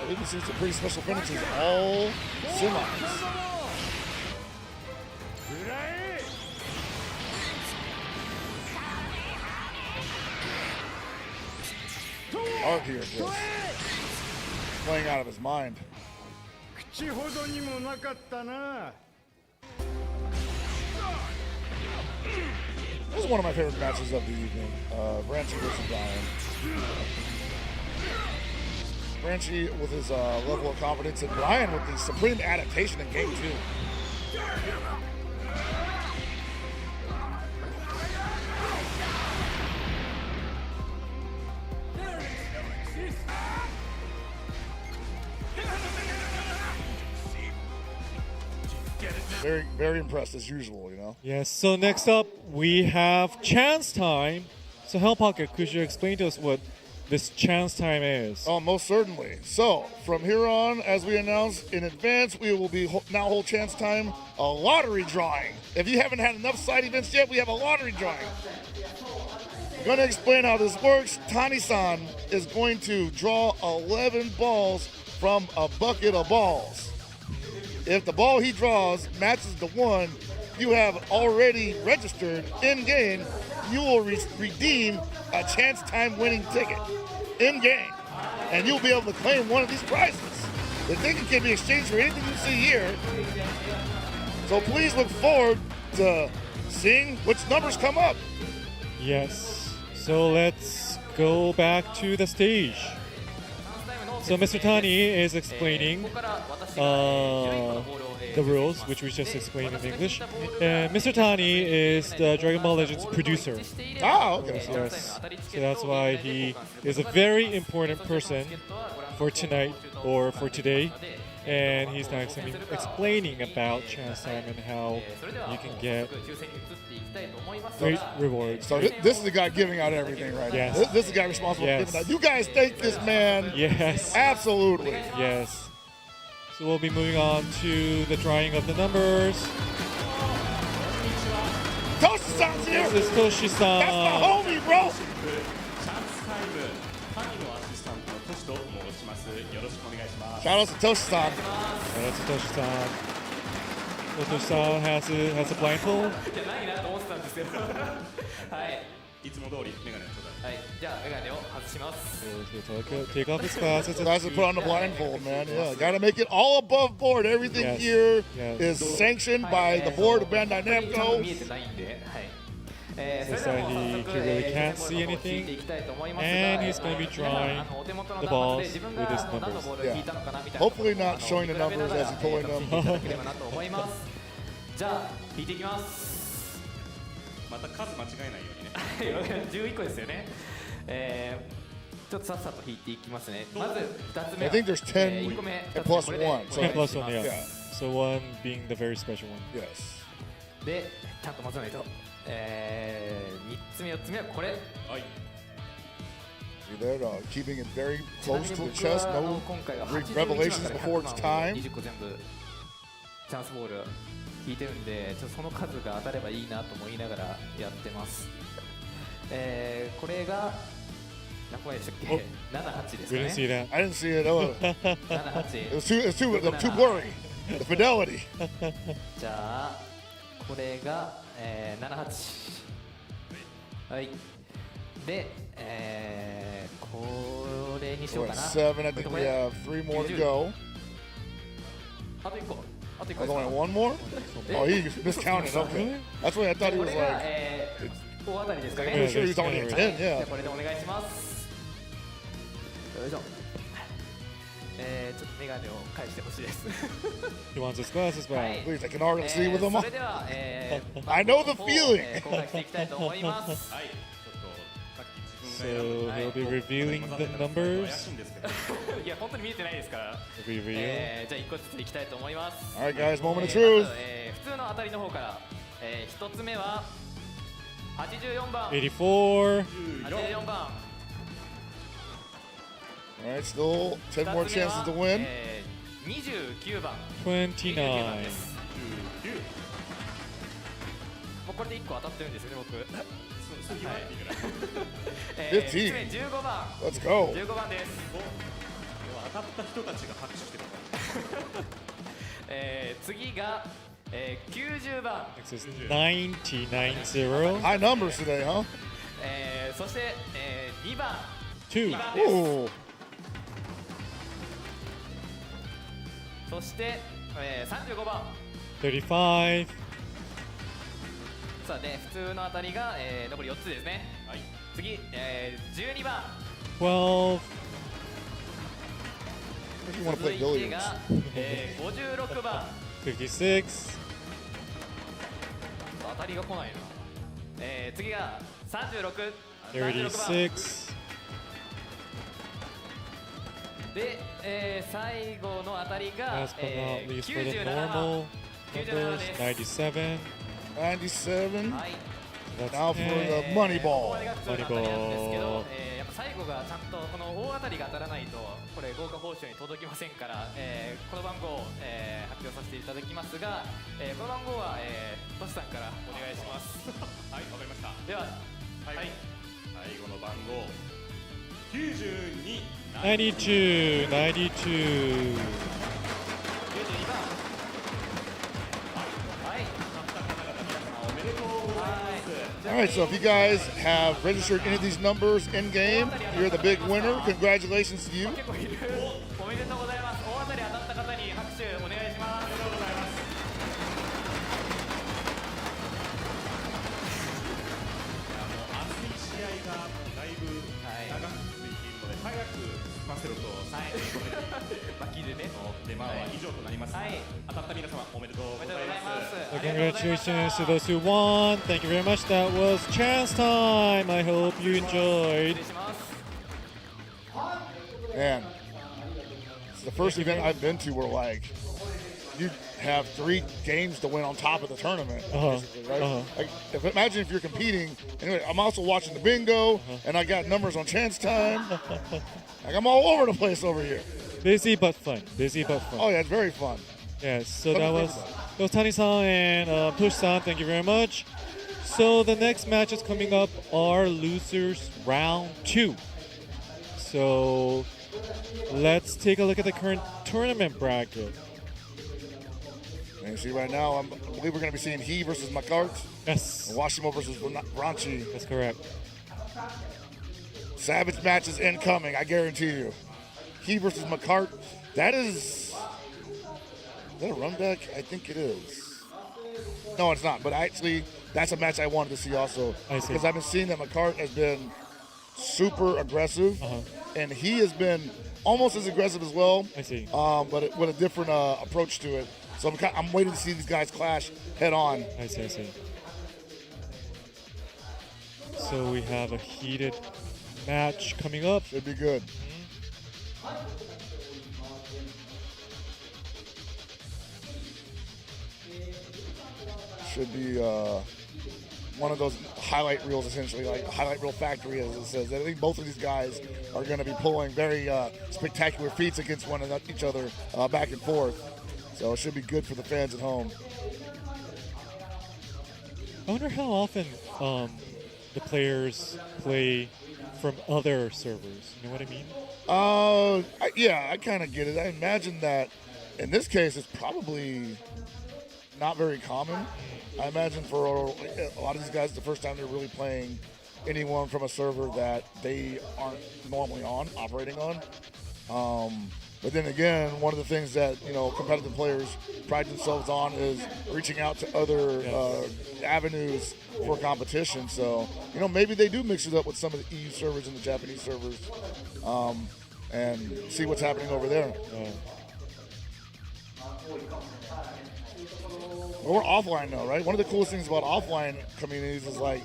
We can see some pretty special finishes all semis. Art here just playing out of his mind. This is one of my favorite matches of the evening. Branchy versus Brian. Branchy with his level of confidence, and Brian with the supreme adaptation in game 2. Very, very impressed as usual, you know? Yes, so next up we have chance time. So HellPocket, could you explain to us what this chance time is. Oh, most certainly. So, from here on, as we announced in advance, we will be now hold chance time, a lottery drawing. If you haven't had enough side events yet, we have a lottery drawing. I'm going to explain how this works. Tani-san is going to draw 11 balls from a bucket of balls. If the ball he draws matches the one you have already registered in-game, you will redeem a chance time winning ticket in-game, and you'll be able to claim one of these prizes. The ticket can be exchanged for anything you see here, so please look forward to seeing which numbers come up. Yes. So let's go back to the stage. So Mr. Tani is explaining the rules, which we just explained in English. And Mr. Tani is the Dragon Ball Legends producer. Ah, okay. Yes. So that's why he is a very important person for tonight or for today. And he's now explaining about chance time and how you can get great rewards. So this is the guy giving out everything right Yes. now. This is the guy responsible for giving out. You guys thank this man. Yes. Absolutely. Yes. So we'll be moving on to the drawing of the numbers. Toshi-san's here. This is Toshi-san. That's my homie, bro. Shout out to Toshi-san. Shout out to Toshi-san. So Toshi-san has a blindfold. いつも通りメガネをちょうだい。はい、じゃあメガネを外します。 Take off his glasses. Guys, put on the blindfold, man. Yeah, gotta make it all above board. Everything Yes. here Yes. is sanctioned by the board of Bandai 見え Namco. てないんで、はい。 So he really can't see anything, and he's going to be drawing the balls with his numbers. Yeah. Hopefully not showing the numbers as he's pulling them. じゃあ引いていきます。また数間違えないようにね。11個ですよね。ちょっとさっさと引いていきますね。まず2つ目 I think there's 10 1個目 and plus 1. So 10 plus 1, yeah. Yeah. So one being the very special one. Yes. でちゃんと混ぜないと。3つ目4つ目はこれ。はい。 See there, keeping it very close to the chest. No revelations before it's time. 20個全部チャンスボール引いてるんで、ちょっとその数が当たればいいなと思いながらやってます。これが何個目でしたっけ？78です We ね。 didn't see that. I didn't see it. Oh. 78 It was too blurry. The fidelity. じゃあこれが、78はいで、これにしよう We're か at な。 7. I think we have 3 more to go. あと1個あと1個 There's です only か。 one more? Oh, he miscounted. Okay. That's why I thought he こ was れが、 like. 大当たりですか I'm ね。 pretty sure he's only at 10. じゃあ Yeah. これでお願いします。よいしょ。ちょっとメガネを返してほしいです。 He wants his glasses back. Please, I can already see with them そ on. れでは、 I know the 番号を feeling. 公開していきたいと思います。はい。 So he'll be revealing the numbers. いや本当に見えてないですから。 Reveal. じゃあ1個ずついきたいと思います。 All right, guys, moment of truth. まず普通の当たりの方から、1つ目は84番。 84. 84番。 All right, still 10 more chances to win. 29番。 29. です。もうこれで1個当たってるんですよね僕。はい15. 15番。 Let's go. 15番です。当たった人たちが拍手してる。次が、90番。 This is 90. High numbers today, huh? そして、2番。 2. 2番です。 Ooh. そして、35番。 35. さあね、普通の当たりが、残り4つですね。はい。次、12番。 12. You want to 続 play いて billiards? が、56番。 56. 当たりが来ないな。次が36。 36. で、最後の当たりが、 Last but not least for the 97番。 normal 97 numbers. です。 97. 97. はい。That's Now for the money こ ball. こまでが普通の当たりなんですけど、やっぱ最後がちゃんとこの大当たりが当たらないとこれ豪華報酬に届きませんから、この番号を、発表させていただきますが、この番号は、トシさんからお願いします。はい、わかりました。では、はい、最後の番号92 92, 92. 92番。はい。 All right, so if you guys have registered any of these numbers in game, you're the big winner. Congratulations to you. 結構いる。おめでとうございます。大当たり当たった方に拍手お願いします。ありがとうございます。熱い試合がだいぶ長く続いているので、早く済ませろと巻きでね。出番は以上となります。当たった皆様おめでとうございます。 So congratulations to those who won. Thank you very much. That was chance time. I hope you enjoyed. Man, it's the first event I've been to where like you have 3 games to win on top of the tournament. Basically, right? Like, imagine if you're competing. Anyway, I'm also watching the bingo, and I got numbers on chance time. Like I'm all over the place over here. Busy but fun. Busy but fun. Oh yeah, it's very fun. Yes, so that was Tani-san and Tosh-san. Thank you very much. So the next matches coming up are losers round 2. So let's take a look at the current tournament bracket. And you see right now, I believe we're going to be seeing He versus Makart. Yes. And Washimo versus Ranchi. That's correct. Savage matches incoming, I guarantee you. He versus Makart. Is that a run deck? I think it is. No, it's not. But actually, that's a match I wanted to see also. Because I've been seeing that Makart has been super aggressive. And he has been almost as aggressive as well. I see. But with a different approach to it. So I'm waiting to see these guys clash head on. I see. So we have a heated match coming up. Should be good. Should be one of those highlight reels, essentially, like a highlight reel factory, as it says. I think both of these guys are going to be pulling very spectacular feats against each other back and forth. So it should be good for the fans at home. I wonder how often the players play from other servers. You know what I mean? Yeah, I kind of get it. I imagine that in this case, it's probably not very common. I imagine for a lot of these guys, the first time they're really playing anyone from a server that they aren't normally operating on. But then again, one of the things that competitive players pride themselves on is reaching out to other avenues for competition. So maybe they do mix it up with some of the EU servers and the Japanese servers, and see what's happening over there. Well, we're offline now, right? One of the coolest things about offline communities is like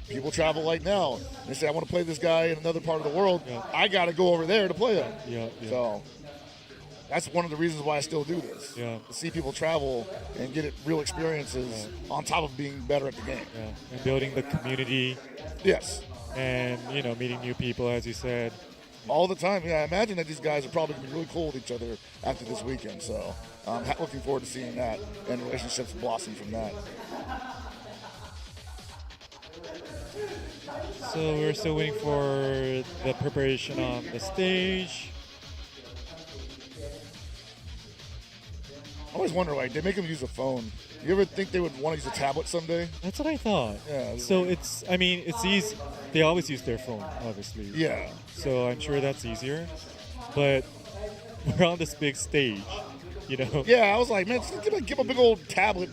people travel like now. They say, I want to play this guy in another part of the world. I got to go over there to play him. So that's one of the reasons why I still do this. To see people travel and get real experiences on top of being better at the game. And building the community. Yes. And, meeting new people, as you said. All the time. Yeah, I imagine that these guys are probably going to be really cool with each other after this weekend. So I'm looking forward to seeing that and relationships blossom from that. So we're still waiting for the preparation on the stage. I always wonder, like, they make them use a phone. You ever think they would want to use a tablet someday? That's what I thought. Yeah. So it's easy. They always use their phone, obviously. Yeah. So I'm sure that's easier. But we're on this big stage, Yeah, I was like, man, just give a big old tablet.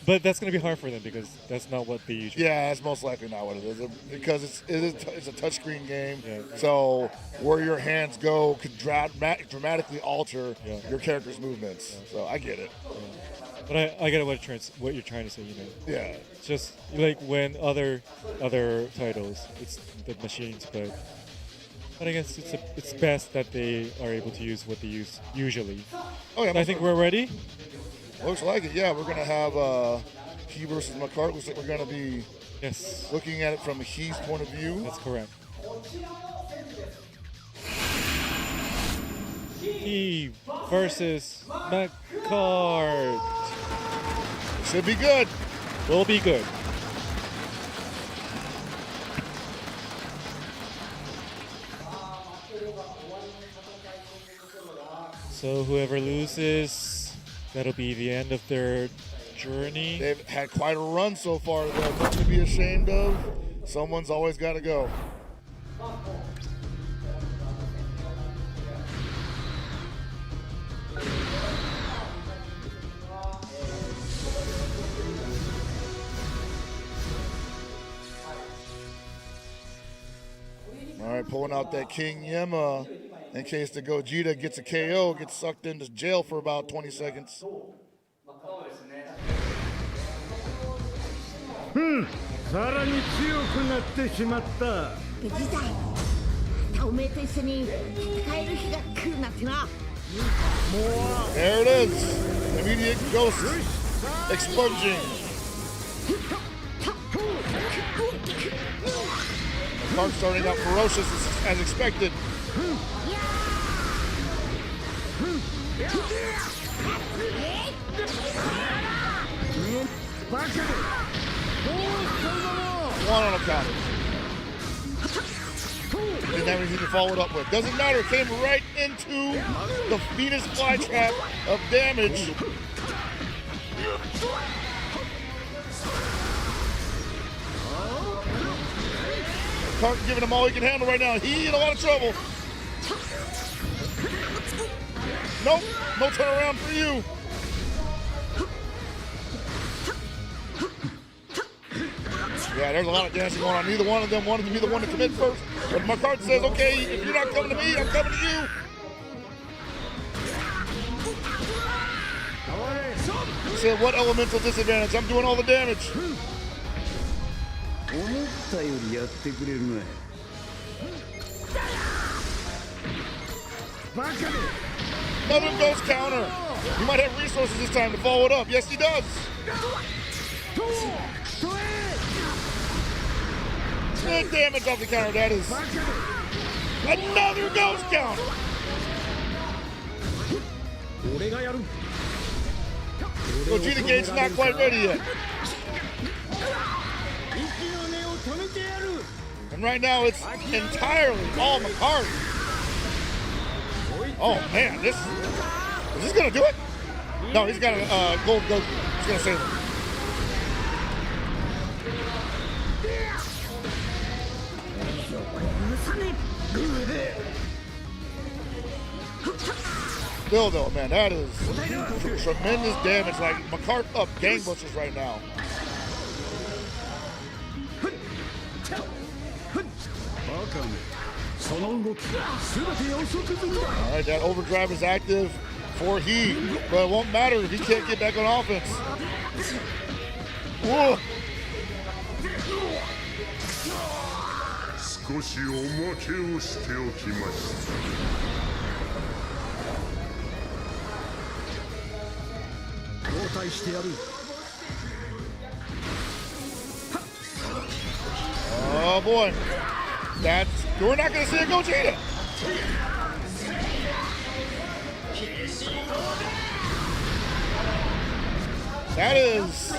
But that's going to be hard for them because that's not what they usually. Yeah, it's most likely not what it is because it's a touchscreen game. So where your hands go could dramatically alter your character's movements. So I get it. But I get what you're trying to say. Yeah. It's just like when other titles, it's the machines, but I guess it's best that they are able to use what they use usually. Oh yeah. I think we're ready. Looks like it. Yeah, we're gonna have He versus McCart. Looks like we're going to be looking at it from He's point of view. That's correct. He versus McCart. Should be good. Will be good. So whoever loses, that'll be the end of their journey. They've had quite a run so far, though. Nothing to be ashamed of. Someone's always got to go. All right, pulling out that King Yema in case the Gogeta gets a KO, gets sucked into jail for about 20 seconds. さらに強くなってしまった。時代、またおめえと一緒に戦える日が来るなんてな。There it is. Immediate ghost expunging. McCart starting out ferocious as expected. One on a counter. Didn't have anything to follow it up with. Doesn't matter. It came right into the Venus flytrap of damage. McCart giving him all he can handle right now. He in a lot of trouble. Nope. No turnaround for you. Yeah, there's a lot of dancing going on. Neither one of them wanted to be the one to commit first. But McCart says, okay, if you're not coming to me, I'm coming to you. He said, what elemental disadvantage? I'm doing all the damage. Another ghost counter. He might have resources this time to follow it up. Yes, he does. Good damage off the counter. That is another ghost counter. Gogeta Gate's not quite ready yet. And right now it's entirely all McCart. Oh man, is this gonna do it? No, he's got a gold Goku. He's gonna save him. Still though, man, that is tremendous damage. Like McCart up gangbusters right now. All right, that overdrive is active for He, but it won't matter if he can't get back on offense. Whoa. 少しおまけをしておきました。交代してやる。Oh boy, we're not going to see a Gogeta. That is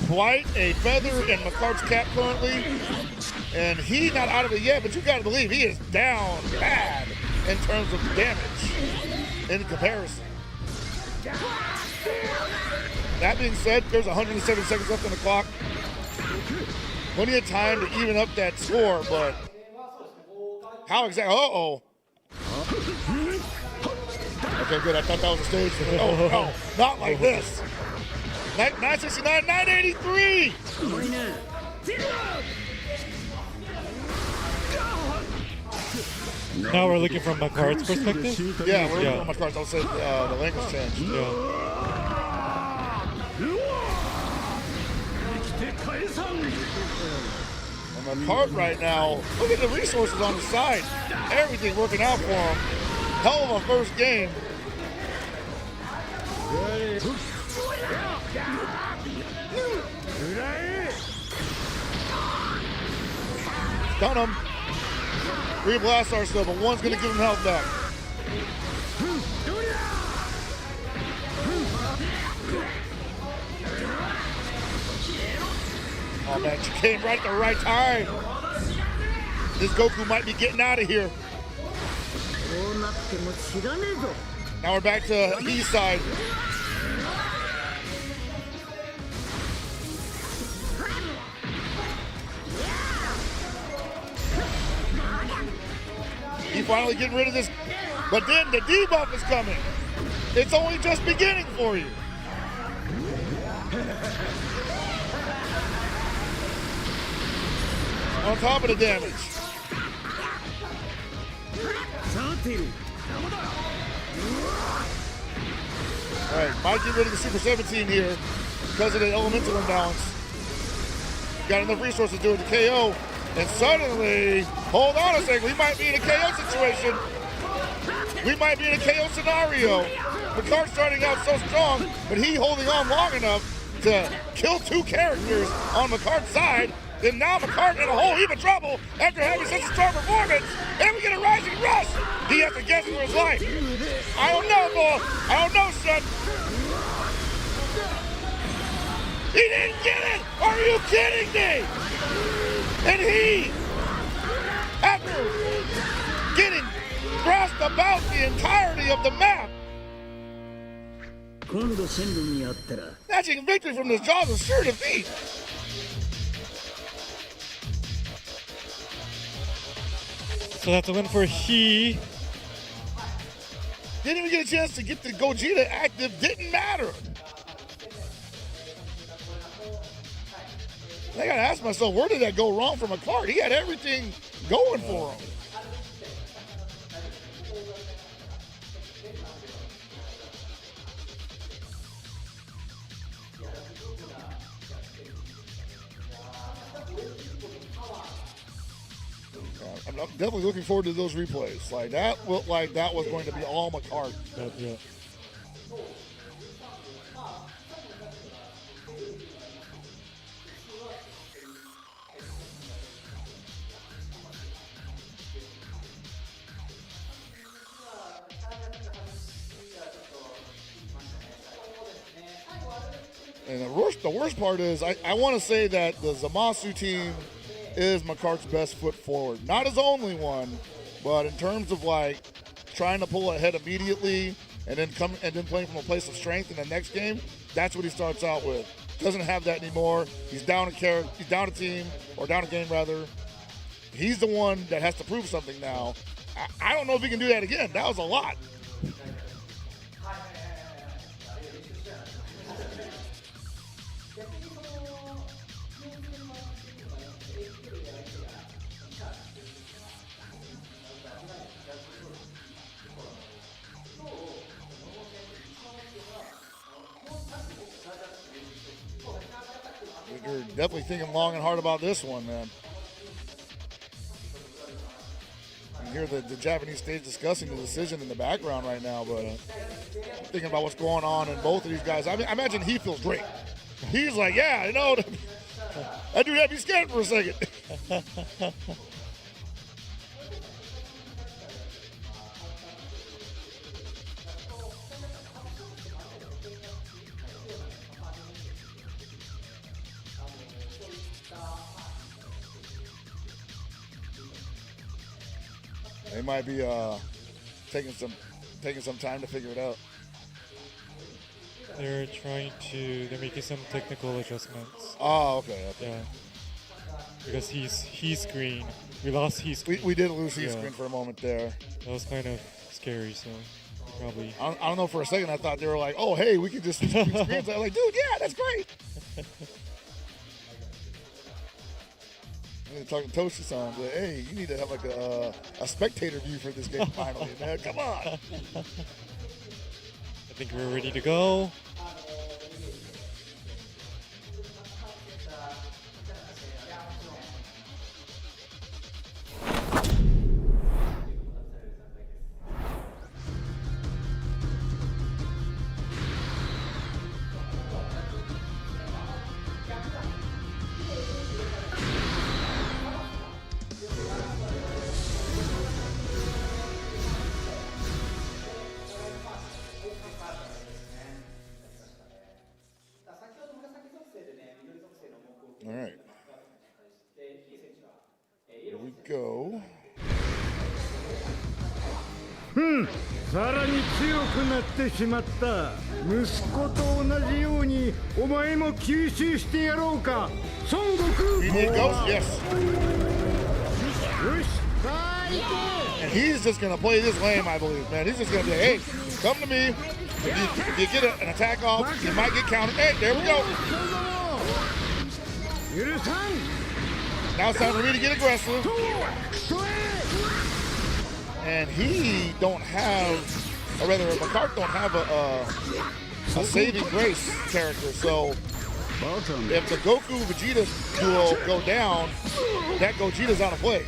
quite a feather in McCart's cap currently. And he's not out of it yet, but you got to believe he is down bad in terms of damage in comparison. That being said, there's 107 seconds left on the clock. Plenty of time to even up that score, but how exactly? Uh-oh. Okay, good. I thought that was a stage. Oh, no, not like this. 969, 983. Now we're looking from McCart's perspective? Yeah, we're looking from McCart's. I'll say the language changed. Yeah. And McCart right now, look at the resources on the side. Everything working out for him. Hell of a first game. Stun him. 3 blast stars still, but one's gonna give him health back. Oh man, she came right at the right time. This Goku might be getting out of here. Now we're back to East side. He finally getting rid of this, but then the debuff is coming. It's only just beginning for you. On top of the damage. All right, might get rid of the Super 17 here because of the elemental imbalance. Got enough resources to do it to KO. And suddenly, hold on a second, we might be in a KO situation. We might be in a KO scenario. Picard starting out so strong, but he holding on long enough to kill 2 characters on Picard's side. Then now Picard in a whole heap of trouble after having such a strong performance. And we get a rising rush. He has to guess for his life. I don't know, boy. I don't know, son. He didn't get it! Are you kidding me? And he, after getting thrust about the entirety of the map, snatching victory from the jaws of sure defeat. So that's a win for he. Didn't even get a chance to get the Gogeta active, didn't matter. I gotta ask myself, where did that go wrong for McCart? He had everything going for him. I'm definitely looking forward to those replays. Like that looked like that was going to be all McCart. Yeah. And the worst part is, I want to say that the Zamasu team is McCart's best foot forward. Not his only one, but in terms of like trying to pull ahead immediately and then playing from a place of strength in the next game, that's what he starts out with. Doesn't have that anymore. He's down a character, he's down a team, or down a game rather. He's the one that has to prove something now. I don't know if he can do that again. That was a lot. You're definitely thinking long and hard about this one, man. You hear the Japanese stage discussing the decision in the background right now, but I'm thinking about what's going on in both of these guys. I mean, I imagine he feels great. He's like, yeah, you know, that dude had me scared for a second. They might be taking some time to figure it out. They're making some technical adjustments. Oh, okay. Yeah. Because he's green. We lost he's green. We did lose he's green for a moment there. That was kind of scary, so probably. I don't know, for a second I thought they were like, oh, hey, we could just switch screens. I was like, dude, yeah, that's great. Talking to Toshi-san, but hey, you need to have like a spectator view for this game finally, man. Come on. I think we're ready to go. All right. Here we go. さらに強くなってしまった。息子と同じようにお前も吸収してやろうか。孫悟空。 He need ghost? Yes. よし、さあ行け。 And he's just gonna play this lame, I believe, man. He's just gonna be like, hey, come to me. If you get an attack off, you might get countered. Hey, there we go. Now it's time for me to get aggressive. And he don't have, or rather, McCart don't have a saving grace character. So if the Goku Vegeta duo go down, that Gogeta's out of play.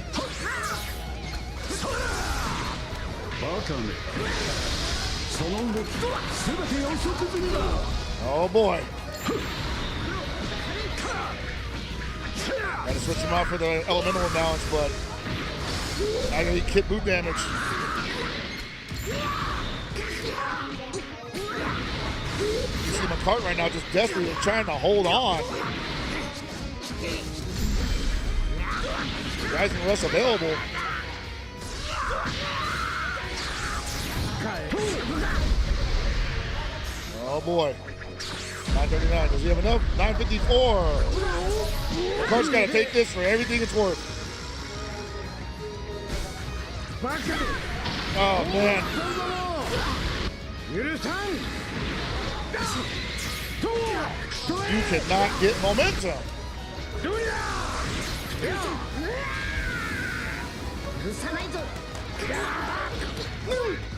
Oh boy. Gotta switch him out for the elemental imbalance, but I gotta eat kit boot damage. You see McCart right now just desperately trying to hold on. Rising Rush available. Oh boy. 939. Does he have enough? 954. McCart's got to take this for everything it's worth. Oh man. You cannot get momentum.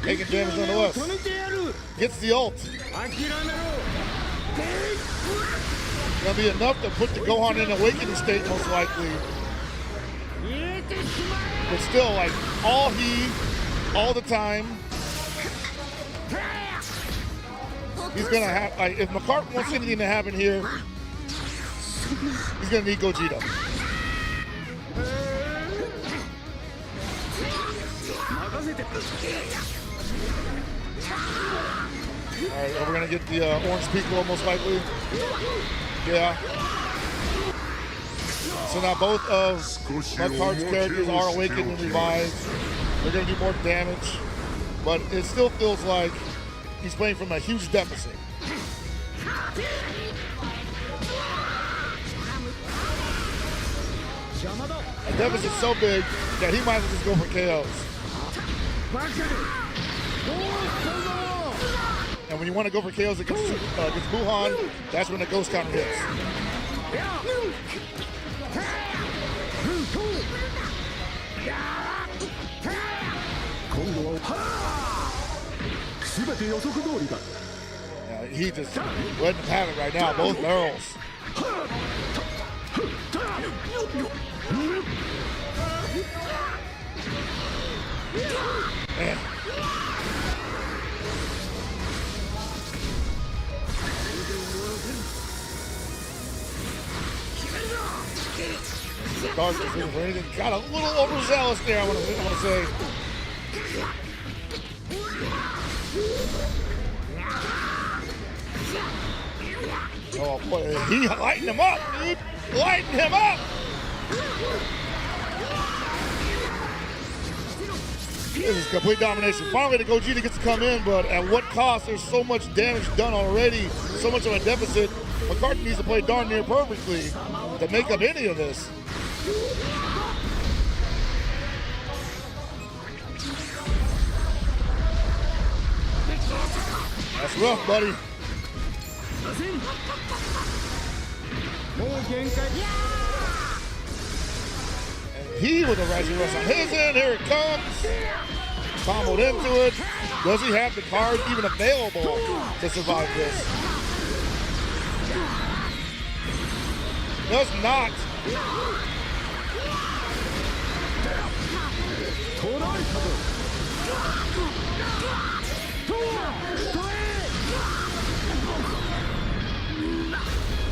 Taking damage nonetheless. Gets the ult. Gonna be enough to put the Gohan in awakening state most likely. But still, like, all the time. He's gonna have, like, if McCart wants anything to happen here, he's gonna need Gogeta. Alright, we're gonna get the orange Piccolo most likely. Yeah. So now both of McCart's characters are awakened and revived. They're gonna do more damage. But it still feels like he's playing from a huge deficit. A deficit so big that he might as well just go for KOs. And when you want to go for KOs against Buhan, that's when the ghost counter hits. Yeah, he just letting him have it right now, both barrels. Man. Got a little overzealous there, I want to say. Oh boy, he lightened him up, dude. Lighten him up. This is complete domination. Finally, the Gogeta gets to come in, but at what cost? There's so much damage done already, so much of a deficit. McCarthy needs to play darn near perfectly to make up any of this. That's rough, buddy. And he with a rising rush on his end. Here it comes. Comboed into it. Does he have the cards even available to survive this? Does not.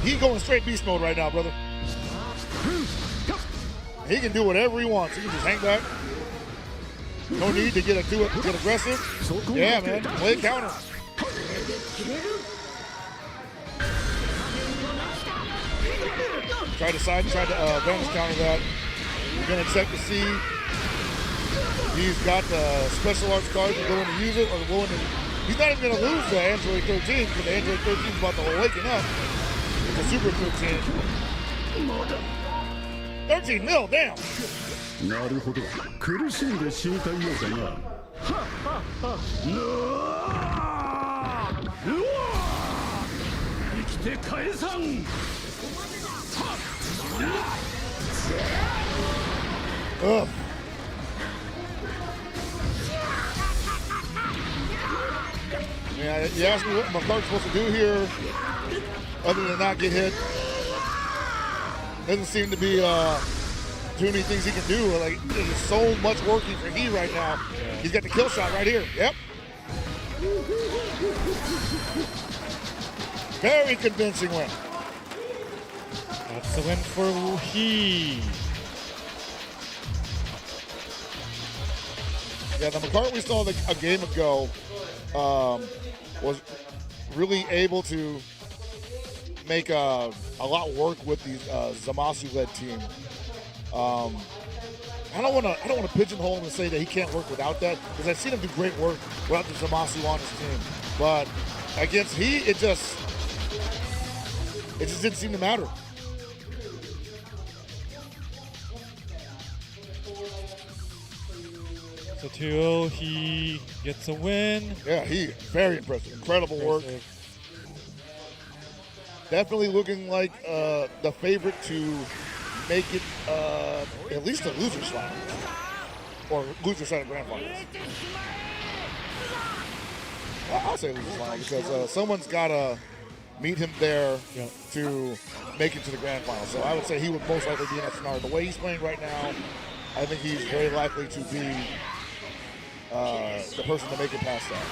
He's going straight beast mode right now, brother. He can do whatever he wants. He can just hang back. No need to get aggressive. Yeah, man. Play counter. Tried to Vantage counter that. We're going to check to see he's got the special arts card and willing to use it, or willing to. He's not even going to lose the Android 13 because the Android 13 is about to waken up. It's a Super 13. 13 mil, damn. なるほど苦しんで死にたいようだな。生きて返さん。Yeah, you asked me what McCart's supposed to do here, other than not get hit. Doesn't seem to be too many things he can do. Like, there's so much working for he right now. He's got the kill shot right here. Yep. Very convincing win. That's a win for he. Yeah, the McCart we saw a game ago was really able to make a lot work with the Zamasu-led team. I don't want to pigeonhole him and say that he can't work without that, because I've seen him do great work without the Zamasu on his team. But against he, it just didn't seem to matter. So 2-0, he gets a win. Yeah, he very impressive. Incredible work. Definitely looking like the favorite to make it at least a loser's final, or loser's side of grand finals. I'll say loser's final because someone's got to meet him there to make it to the grand final. So I would say he would most likely be in that scenario. The way he's playing right now, I think he's very likely to be the person to make it past that.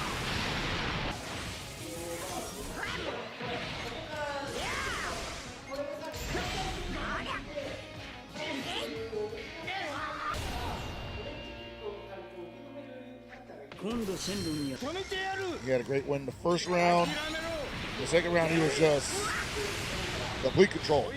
He had a great win in the first round. The second round, he was just complete control.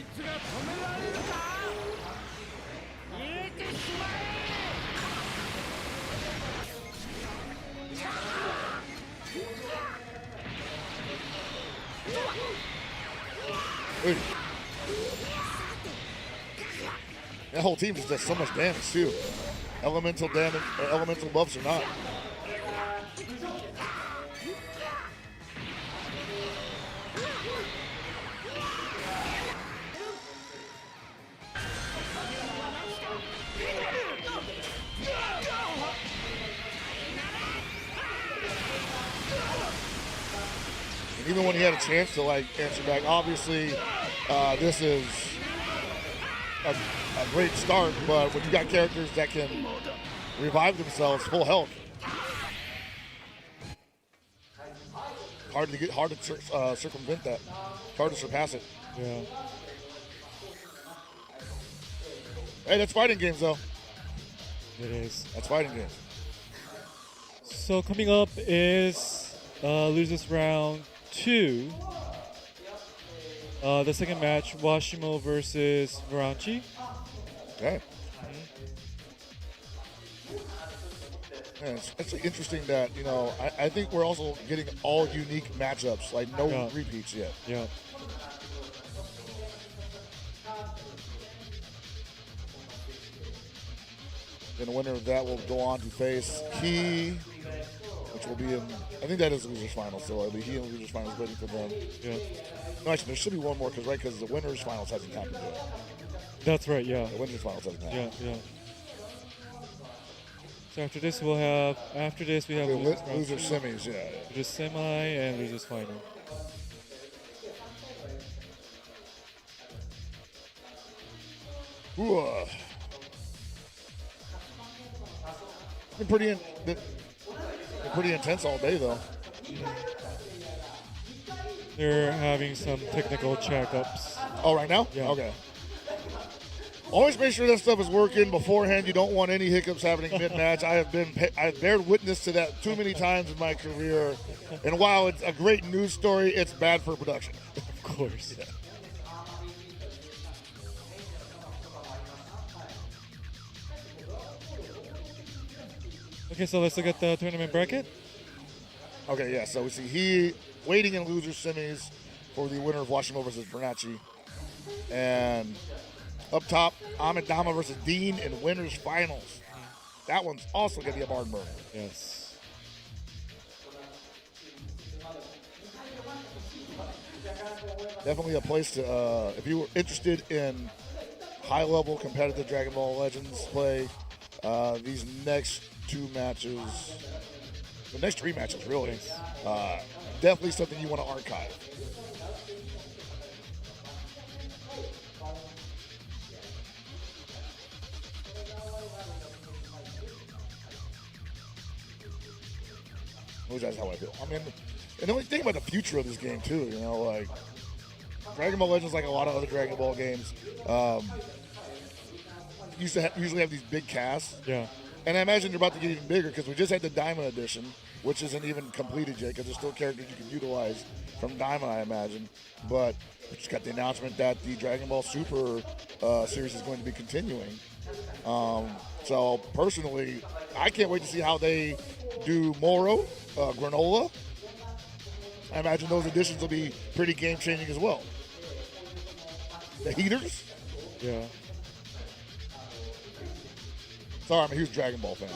Dude. That whole team just does so much damage too. Elemental damage, or elemental buffs or not. And even when he had a chance to answer back, obviously this is a great start, but when you got characters that can revive themselves full health, hard to circumvent that, hard to surpass it. Yeah. Hey, that's fighting games though. It is. That's fighting games. So coming up is losers round 2. The second match, Washimo versus Varanchi. Okay. Yeah, it's actually interesting that, I think we're also getting all unique matchups, like no repeats yet. Yeah. Then the winner of that will go on to face He, which will be in, I think that is the losers final, so it'll be He in the losers finals waiting for them. Yeah. No, actually, there should be one more, because the winners finals hasn't happened yet. That's right, yeah. The winners finals hasn't happened. Yeah. So after this we have loser semis, yeah. Losers semi and losers final. Ooh, been pretty intense all day though. They're having some technical checkups. Oh, right now? Yeah. Okay. Always make sure that stuff is working beforehand. You don't want any hiccups happening mid-match. I've bared witness to that too many times in my career. And while it's a great news story, it's bad for production. Of course. Yeah. Okay, so let's look at the tournament bracket. Okay, yeah. So we see he waiting in loser semis for the winner of Washimo versus Bernacchi, and up top, Ahmed Dama versus Dean in winners finals. That one's also gonna be a barn burner. Yes. Definitely a place to, if you were interested in high-level competitive Dragon Ball Legends play, these next two matches, the next three matches really, definitely something you want to archive. That's how I feel. I mean, and the only thing about the future of this game too, you know, like Dragon Ball Legends, like a lot of other Dragon Ball games, usually have these big casts. Yeah. And I imagine they're about to get even bigger because we just had the Diamond Edition, which isn't even completed yet because there's still characters you can utilize from Diamond, I imagine. But we just got the announcement that the Dragon Ball Super series is going to be continuing. So personally, I can't wait to see how they do Moro, Granola. I imagine those additions will be pretty game-changing as well. The heaters? Yeah. Sorry, I'm a huge Dragon Ball fan.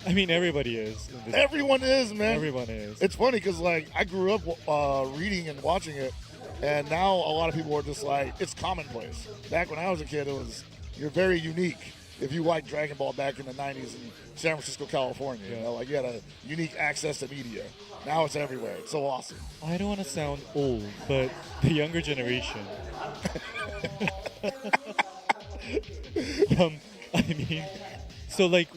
I mean, everybody is. Everyone is, man. Everyone is. It's funny because, like, I grew up reading and watching it, and now a lot of people are just like, it's commonplace. Back when I was a kid, you're very unique if you liked Dragon Ball back in the 90s in San Francisco, California. You know, like, you had a unique access to media. Now it's everywhere. It's so awesome. I don't want to sound old, but the younger generation. I mean, so like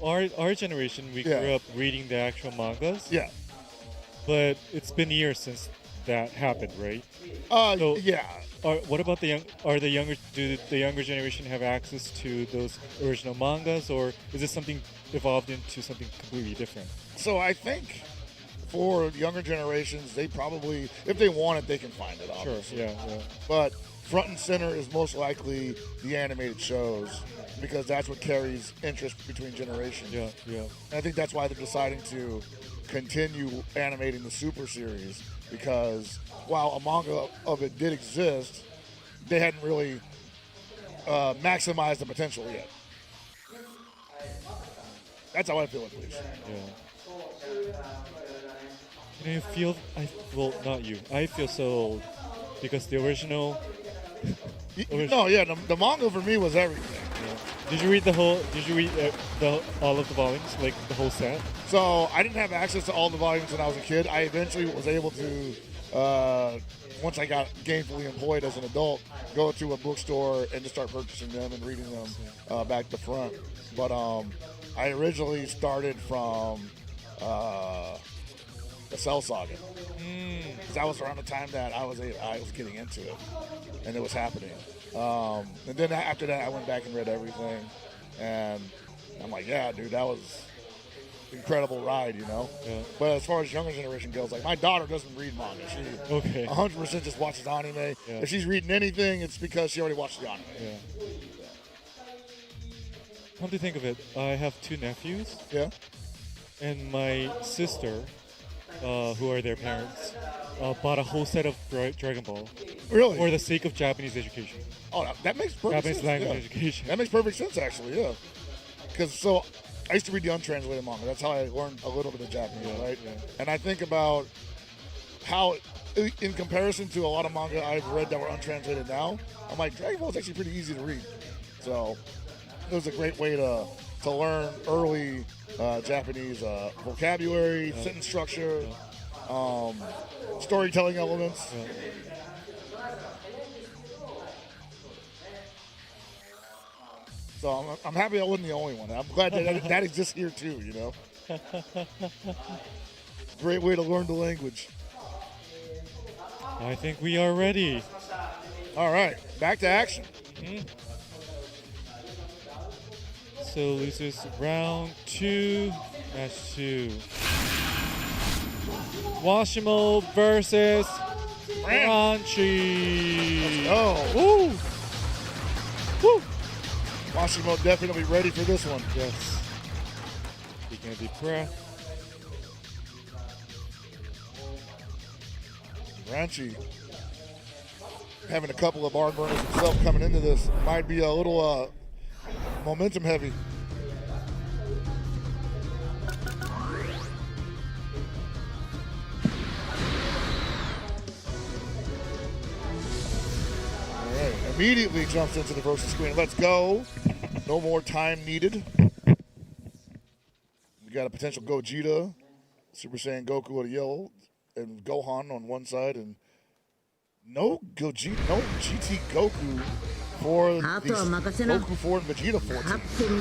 our generation, we grew up reading the actual mangas. Yeah. But it's been years since that happened, right? Yeah. What about do the younger generation have access to those original mangas, or is this something evolved into something completely different? So I think for younger generations, they probably, if they want it, they can find it, obviously. Sure, yeah. But front and center is most likely the animated shows because that's what carries interest between generations. Yeah. And I think that's why they're deciding to continue animating the Super series because while a manga of it did exist, they hadn't really maximized the potential yet. That's how I feel, at least. Yeah. Not you. I feel so old because the original. The manga for me was everything. Yeah. Did you read all of the volumes, like the whole set? So I didn't have access to all the volumes when I was a kid. I eventually was able to, once I got gainfully employed as an adult, go to a bookstore and just start purchasing them and reading them back to front. But I originally started from the Cell Saga. Because that was around the time that I was getting into it, and it was happening. And then after that, I went back and read everything, and I'm like, yeah, dude, that was an incredible ride, you know? Yeah. But as far as younger generation goes, like, my daughter doesn't read manga. She 100% just watches anime. Yeah. If she's reading anything, it's because she already watched the anime. Yeah. Come to think of it, I have two nephews. Yeah. And my sister, who are their parents, bought a whole set of Dragon Ball. Really? For the sake of Japanese education. Oh, that makes perfect sense. Japanese language education. That makes perfect sense, actually, yeah. Because, I used to read the untranslated manga. That's how I learned a little bit of Japanese, right? Yeah. And I think about how, in comparison to a lot of manga I've read that were untranslated now, I'm like, Dragon Ball is actually pretty easy to read. So, it was a great way to learn early Japanese vocabulary, sentence structure, storytelling elements. Yeah. So I'm happy I wasn't the only one. I'm glad that exists here too, you know. Great way to learn the language. I think we are ready. All right, back to action. So losers round 2, match 2. Washimo versus Ranchi. Oh. Woo! Woo! Mashimo definitely ready for this one. Yes. Taking a deep breath. Ranchi having a couple of barn burners himself coming into this. Might be a little momentum heavy. All right, immediately jumps into the versus screen. Let's go. No more time needed. We got a potential Gogeta, Super Saiyan Goku with a yellow, and Gohan on one side, and no GT Goku for the Goku 4 and Vegeta 4 team.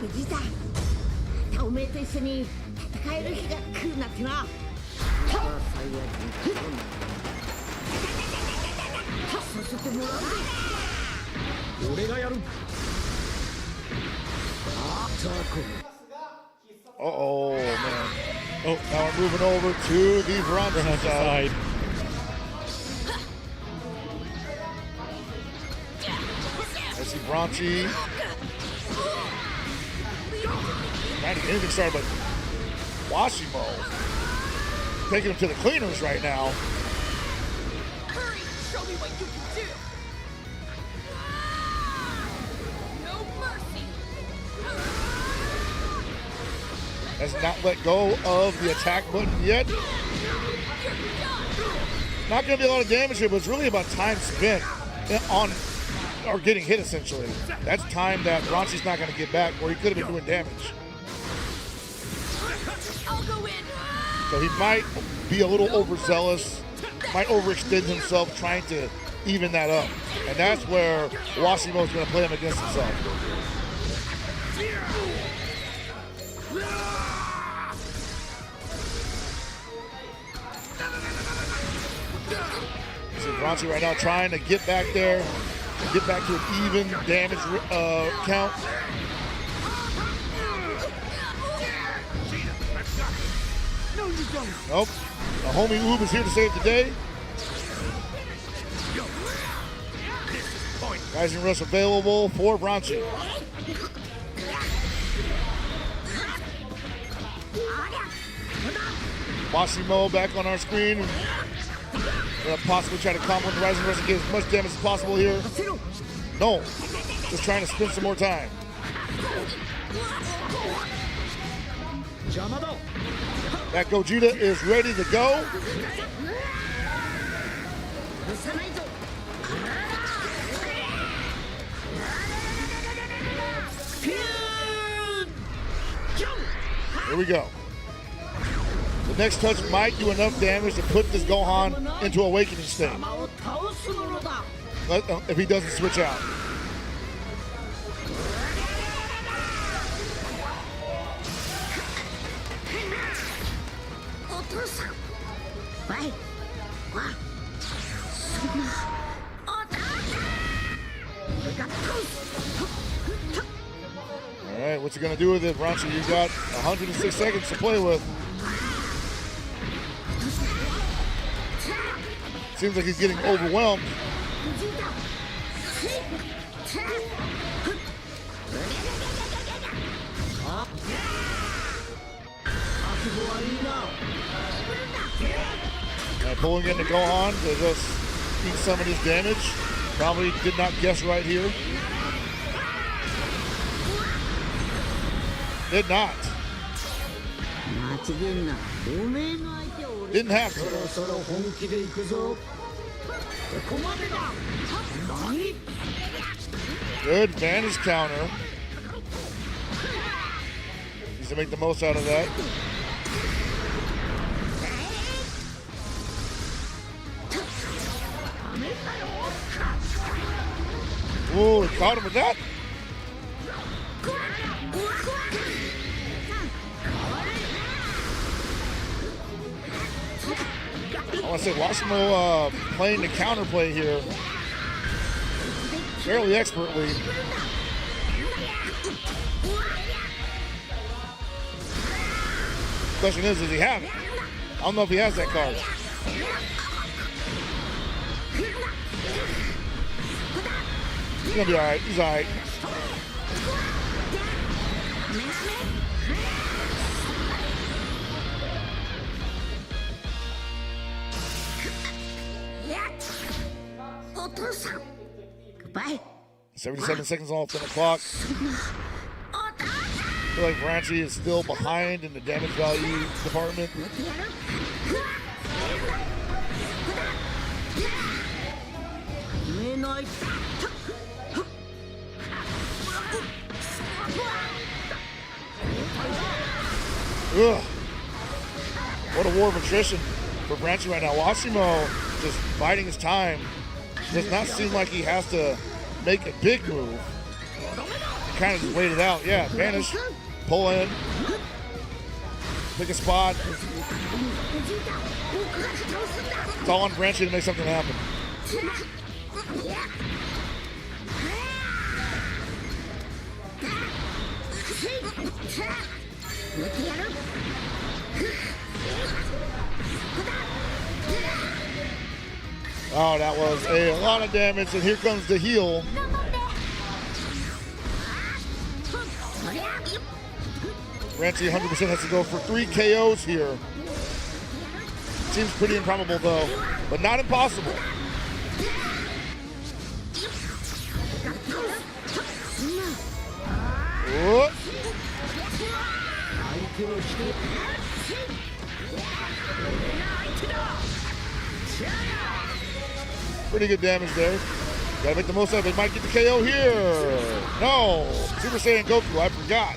ベジータ、またおめえと一緒に戦える日が来るなんてな。させてもらう。俺がやる。Uh-oh, man. Oh, now we're moving over to the Bronson side. I see Bronchi. Trying to get anything started, but Washimo taking him to the cleaners right now. Hurry, show me what you can do. No mercy. Has not let go of the attack button yet. Not going to be a lot of damage here, but it's really about time spent on or getting hit essentially. That's time that Bronchi's not going to get back, where he could have been doing damage. I'll go in. So he might be a little overzealous, might overextend himself trying to even that up. And that's where Washimo's going to play him against himself. See Bronchi right now trying to get back there, get back to an even damage count. Nope. The homie Oob is here to save the day. Rising Rush available for Bronchi. Washimo back on our screen. Gonna possibly try to combo the Rising Rush and get as much damage as possible here. No. Just trying to spend some more time. That Gogeta is ready to go. Here we go. The next touch might do enough damage to put this Gohan into awakening state. If he doesn't switch out. All right, what's he gonna do with it, Bronchi? You got 106 seconds to play with. Seems like he's getting overwhelmed. Pulling into Gohan to just eat some of this damage. Probably did not guess right here. Did not. Didn't have to. Good advantage counter. Needs to make the most out of that. Ooh, he caught him with that. I want to say Washimo playing the counterplay here fairly expertly. Question is, does he have it? I don't know if he has that card. He's gonna be all right. He's all right. Goodbye. 77 seconds off on the clock. I feel like Branchy is still behind in the damage value department. Ugh. What a war of attrition for Branchy right now. Washimo just biding his time. Does not seem like he has to make a big move. He kind of just waited out. Yeah, vanish, pull in, pick a spot. It's all on Branchy to make something happen. Oh, that was a lot of damage, and here comes the heal. Branchy 100% has to go for 3 KOs here. Seems pretty improbable though, but not impossible. Whoop. Pretty good damage there. Gotta make the most of it. They might get the KO here. No. Super Saiyan Goku, I forgot.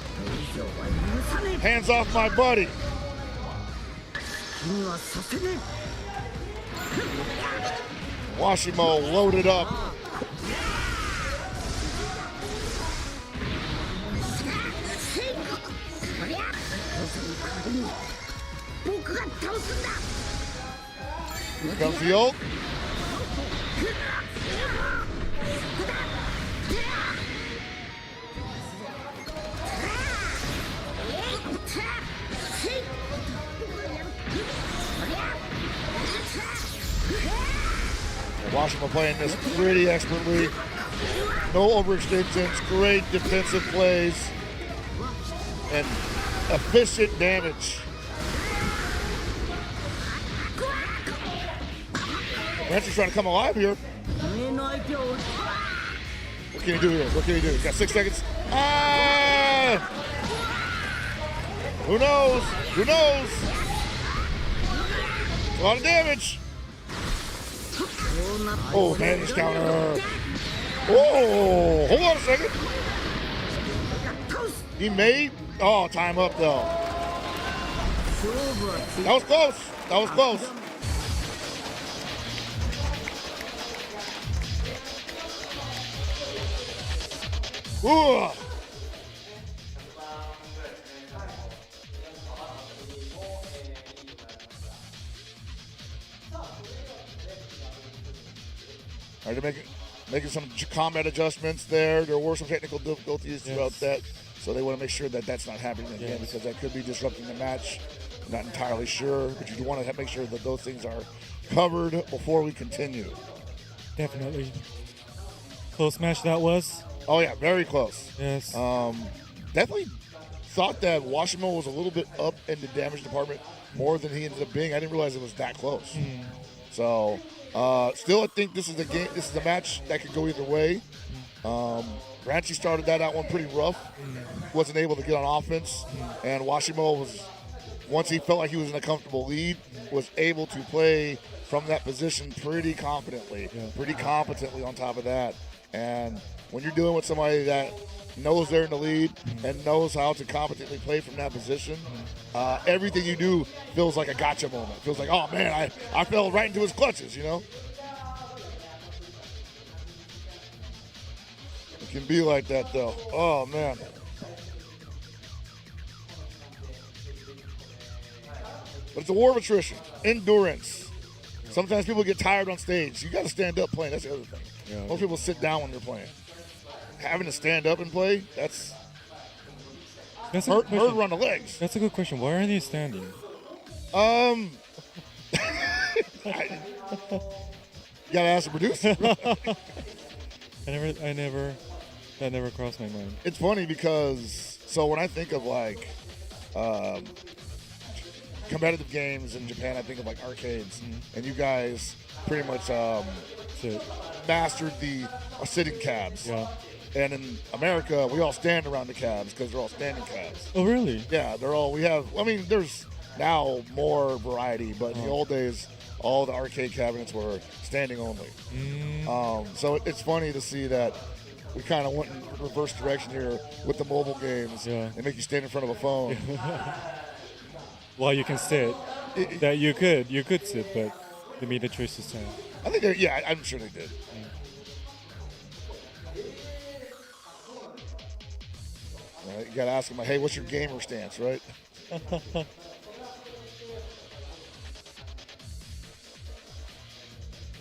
Hands off my buddy. Washimo loaded up. Here comes the ult. Washimo playing this pretty expertly. No overextensions, great defensive plays, and efficient damage. Branchy's trying to come alive here. What can he do here? What can he do? He's got 6 seconds. Ah! Who knows? Who knows? A lot of damage. Oh, man, he's counter. Oh, hold on a second. He made. Oh, time up though. That was close. That was close. Ooh. All right, they're making some combat adjustments there. There were some technical difficulties throughout that, so they want to make sure that that's not happening again because that could be disrupting the match. Not entirely sure, but you do want to make sure that those things are covered before we continue. Definitely. Close match that was. Oh yeah, very close. Yes. Definitely thought that Washimo was a little bit up in the damage department more than he ended up being. I didn't realize it was that close. So still, I think this is a game. This is a match that could go either way. Branchy started that out one pretty rough. Wasn't able to get on offense, and Washimo was, once he felt like he was in a comfortable lead, was able to play from that position pretty confidently, pretty competently on top of that. And when you're dealing with somebody that knows they're in the lead and knows how to competently play from that position, everything you do feels like a gotcha moment. Feels like, oh man, I fell right into his clutches, you know? It can be like that though. Oh man. But it's a war of attrition, endurance. Sometimes people get tired on stage. You got to stand up playing. That's the other thing. Yeah. Most people sit down when they're playing. Having to stand up and play, that's hurt on the legs. That's a good question. Why are they standing? You gotta ask the producer. That never crossed my mind. It's funny because So when I think of like competitive games in Japan, I think of like arcades, and you guys pretty much mastered the sitting cabs. Yeah. And in America, we all stand around the cabs because they're all standing cabs. Oh, really? Yeah, they're all. We have. I mean, there's now more variety, but in the old days, all the arcade cabinets were standing only. So it's funny to see that we kind of went in reverse direction here with the mobile games. Yeah. They make you stand in front of a phone. Well, you can sit. That you could sit, but they made the choice to stand. I think, I'm sure they did. You gotta ask them, hey, what's your gamer stance, right?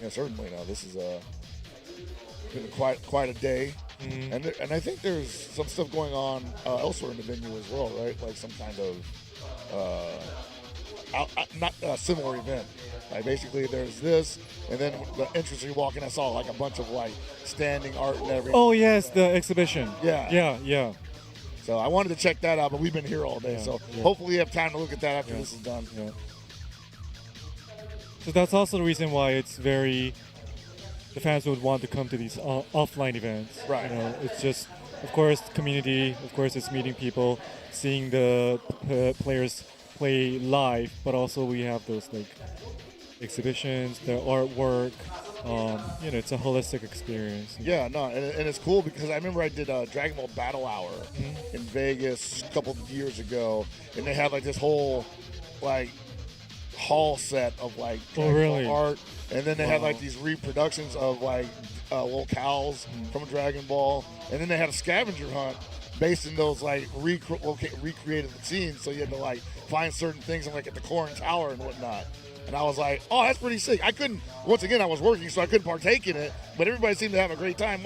Yeah, certainly. No, this is been quite a day, and I think there's some stuff going on elsewhere in the venue as well, right? Like some kind of not a similar event. Like basically, there's this, and then the entrance you walk in, I saw like a bunch of like standing art and everything. Oh yes, the exhibition. Yeah. So I wanted to check that out, but we've been here all day, so hopefully you have time to look at that after this is done. Yeah. So that's also the reason why the fans would want to come to these offline events. Right. You know, it's just, of course, community. Of course, it's meeting people, seeing the players play live, but also we have those like exhibitions, the artwork. It's a holistic experience. Yeah, no, and it's cool because I remember I did a Dragon Ball Battle Hour in Vegas a couple of years ago, and they had like this whole like hall set of like Dragon Ball art, and then they had like these reproductions of like locales from Dragon Ball, and then they had a scavenger hunt based in those like recreated scenes, so you had to like find certain things and like at the Korin Tower and whatnot. And I was like, oh, that's pretty sick. I was working, so I couldn't partake in it, but everybody seemed to have a great time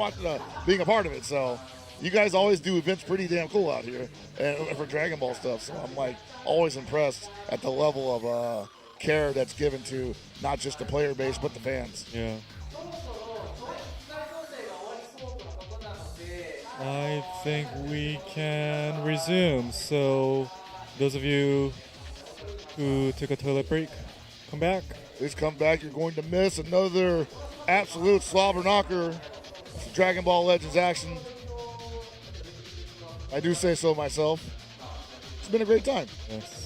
being a part of it. So you guys always do events pretty damn cool out here and for Dragon Ball stuff. So I'm like always impressed at the level of care that's given to not just the player base, but the fans. Yeah. I think we can resume. So those of you who took a toilet break, come back. Please come back. You're going to miss another absolute slobber knocker. It's Dragon Ball Legends action. I do say so myself. It's been a great time. Yes.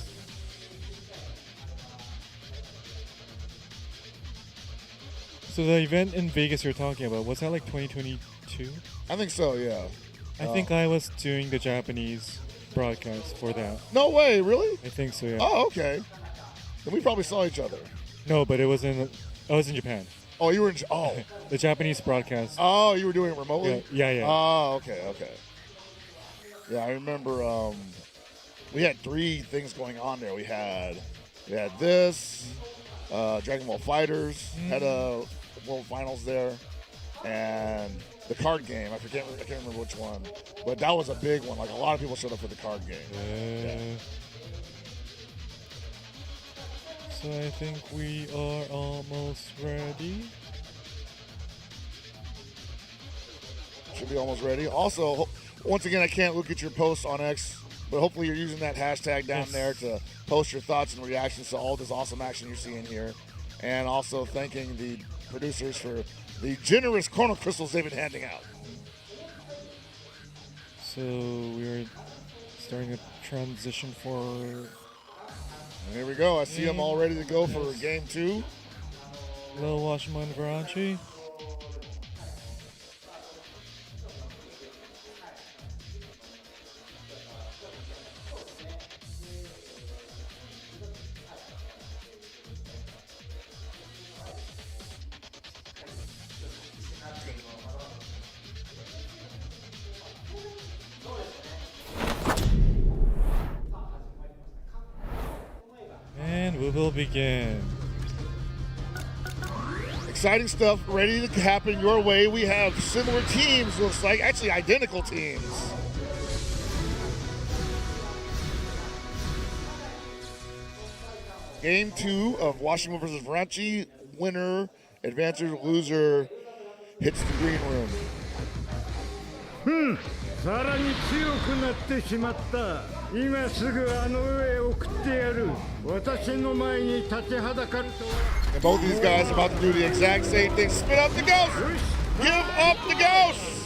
So the event in Vegas you're talking about, was that like 2022? I think so, yeah. I think I was doing the Japanese broadcast for that. No way, really? I think so, yeah. Oh, okay. Then we probably saw each other. No, but I was in Japan. Oh, you were in... Oh. The Japanese broadcast. Oh, you were doing it remotely? Yeah. Oh, okay. Yeah, I remember we had 3 things going on there. We had this, Dragon Ball Fighters had a World Finals there, and the card game. I can't remember which one, but that was a big one. Like a lot of people showed up for the card game. Yeah. So I think we are almost ready. Should be almost ready. Also, once again, I can't look at your posts on X, but hopefully you're using that hashtag down there to post your thoughts and reactions to all this awesome action you're seeing here. And also thanking the producers for the generous Chrono Crystals they've been handing out. So we're starting a transition for... And here we go. I see them all ready to go for game 2. Hello, Washima and Varanchi. And we will begin. Exciting stuff ready to happen your way. We have similar teams, looks like, actually identical teams. Game 2 of Washima versus Varanchi. Winner, advancer, loser hits the green room. さらに強くなってしまった。今すぐあの上へ送ってやる。私の前に立ちはだかるとは。 And both of these guys are about to do the exact same thing. Spit up the ghost! Give up the ghost!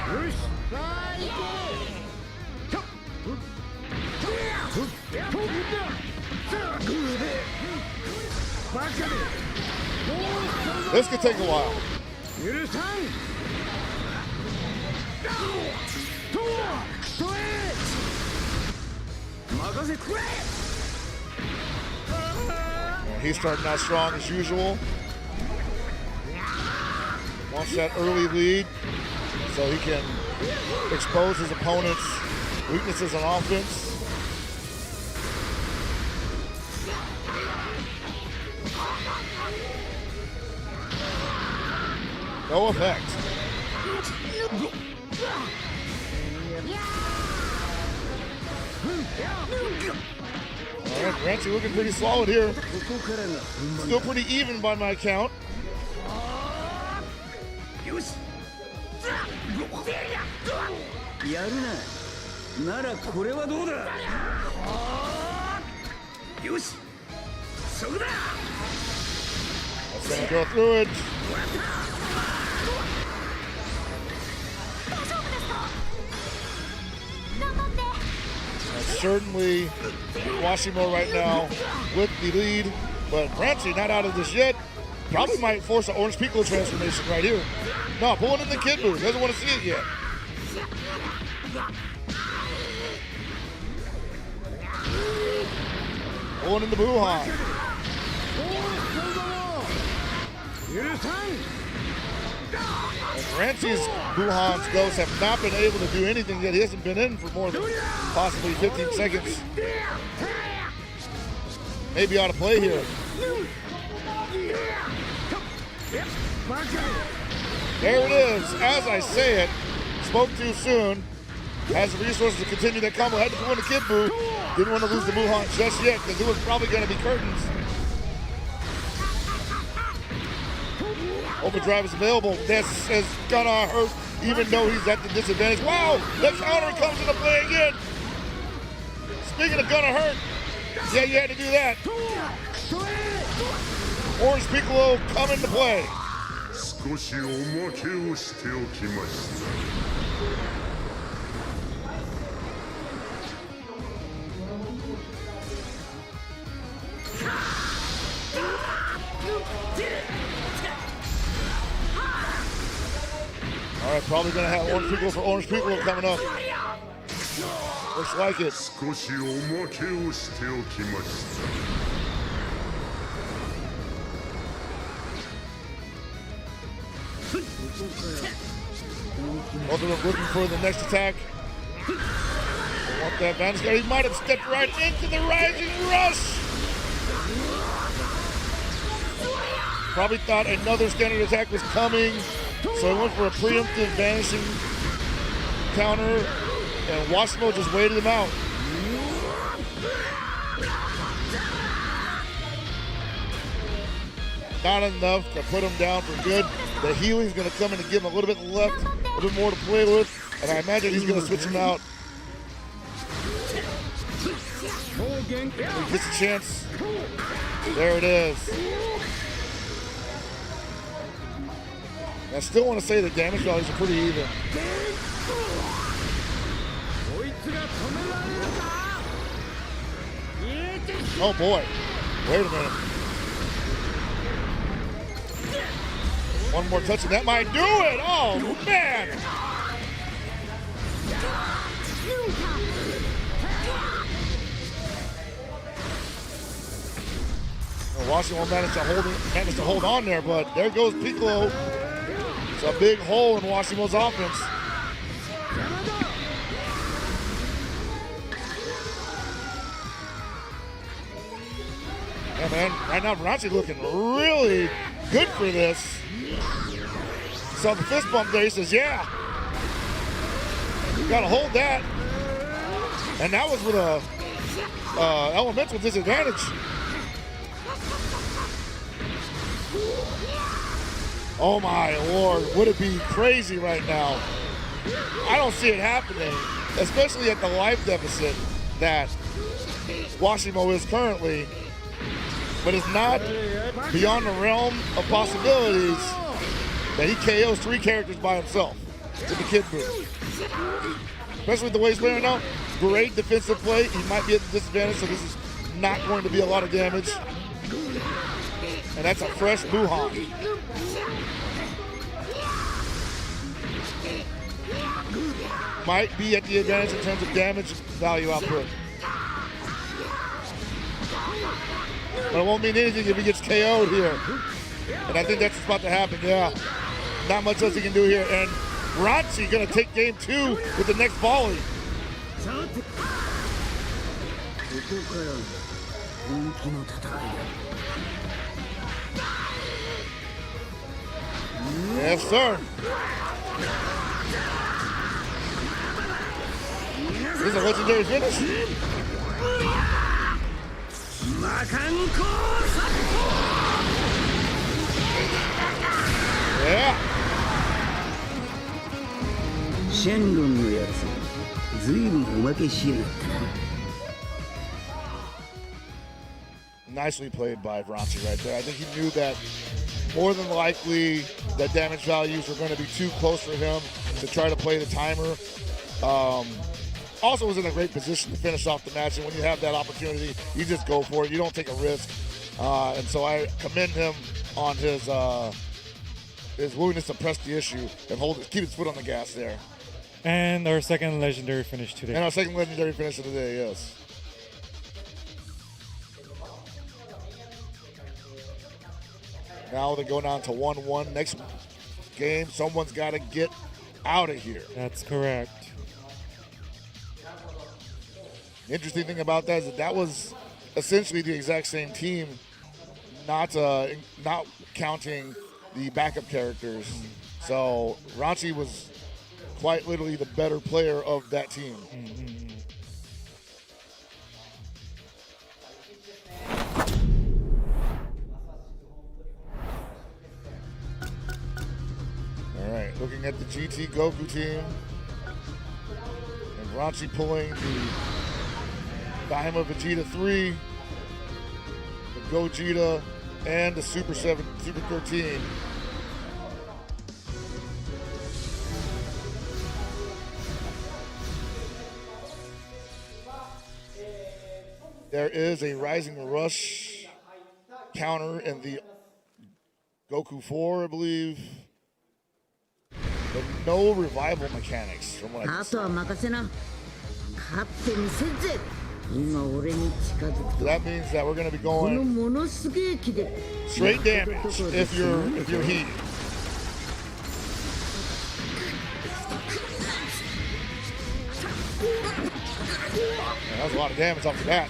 よし、This could take a while. 許さん。任せくれ。 And he's starting out strong as usual. Wants that early lead so he can expose his opponent's weaknesses on offense. No effect. All right, Rancy looking pretty solid here. Still pretty even by my count. やるな。ならこれはどうだ。よし、そこだ。 That's gonna go through it. Certainly Washimo right now with the lead, but Rancy not out of this yet. Probably might force an Orange Piccolo transformation right here. No, pulling in the kid move. Doesn't want to see it yet. Pulling in the Buhan. And Rancy's Buhan's ghosts have not been able to do anything yet. He hasn't been in for more than possibly 15 seconds. Maybe ought to play here. There it is. As I say it, spoke too soon. Has the resources to continue that combo. Had to go in the Kid Buu. Didn't want to lose the Buhan just yet because it was probably going to be curtains. Overdrive is available. This is gonna hurt, even though he's at the disadvantage. Wow, the counter comes into play again. Speaking of gonna hurt, yeah, you had to do that. Orange Piccolo come into play. All right, probably gonna have Orange Piccolo for Orange Piccolo coming up. Looks like it. Both of them looking for the next attack. They want that Bandai guard. He might have stepped right into the Rising Rush. Probably thought another standard attack was coming. So he went for a preemptive vanishing counter, and Washimo just waited him out. Not enough to put him down for good. The healing's going to come in and give him a little bit left, a little bit more to play with, and I imagine he's going to switch him out. He gets a chance. There it is. I still want to say the damage values are pretty even. Oh boy. Wait a minute. One more touch and that might do it. Oh man. Well, Washington managed to hold on there, but there goes Piccolo. It's a big hole in Washimo's offense. Yeah, man, right now Rancy looking really good for this. Saw the fist bump there, he says, yeah. Gotta hold that. And that was with a elemental disadvantage. Oh my lord, would it be crazy right now? I don't see it happening, especially at the life deficit that Washimo is currently, but it's not beyond the realm of possibilities that he KOs 3 characters by himself with the kid boost. Especially with the way he's playing right now, great defensive play. He might be at a disadvantage, so this is not going to be a lot of damage. And that's a fresh Buhan. Might be at the advantage in terms of damage value output. But it won't mean anything if he gets KO'd here. And I think that's what's about to happen, yeah. Not much else he can do here. And Ranchi gonna take game 2 with the next volley. Yes, sir. This is a legendary finish. Yeah. シェンロンのやつ、ずいぶんおまけしやがったな。 Nicely played by Ranchi right there. I think he knew that more than likely the damage values were going to be too close for him to try to play the timer. Also was in a great position to finish off the match, and when you have that opportunity, you just go for it. You don't take a risk. And so I commend him on his willingness to press the issue and keep his foot on the gas there. And our second legendary finish today. And our second legendary finish of the day, yes. Now they're going on to 1-1. Next game, someone's got to get out of here. That's correct. The interesting thing about that is that was essentially the exact same team, not counting the backup characters. So Ranchi was quite literally the better player of that team. All right, looking at the GT Goku team, and Ranchi pulling the Daima Vegeta 3, the Gogeta, and the Super 13. There is a Rising Rush counter in the Goku 4, I believe. But no revival mechanics from what I can see. So that means that we're going to be going straight damage if you're heated. Yeah, that's a lot of damage off the bat.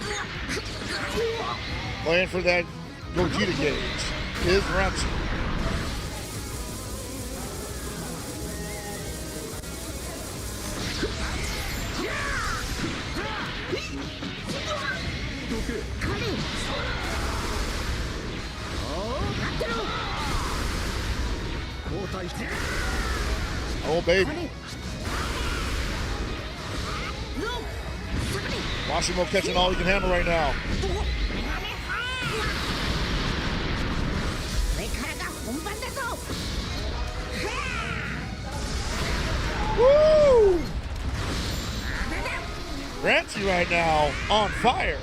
Playing for that Gogeta gauge is Ranchi. Oh, baby. Washimo catching all he can handle right now. Woo! Ranchi right now on fire.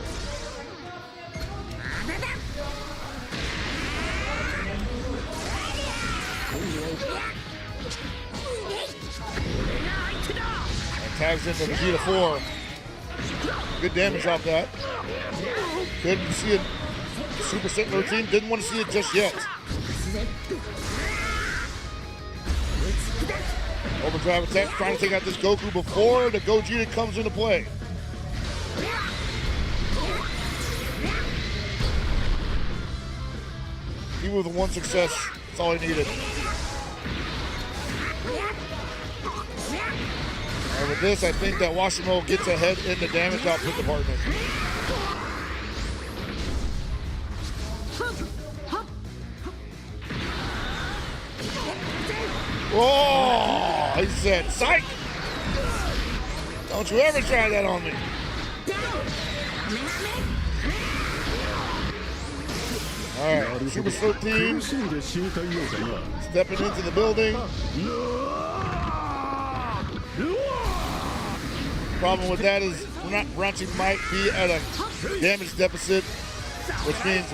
And tags into Vegeta 4. Good damage off that. Couldn't see it. Super Sentinel team didn't want to see it just yet. Overdrive attack, trying to take out this Goku before the Gogeta comes into play. Even with one success, that's all he needed. And with this, I think that Washimo gets ahead in the damage output department. Oh, he said, psych! Don't you ever try that on me. All right, Super 13 stepping into the building. Problem with that is Ranchi might be at a damage deficit, which means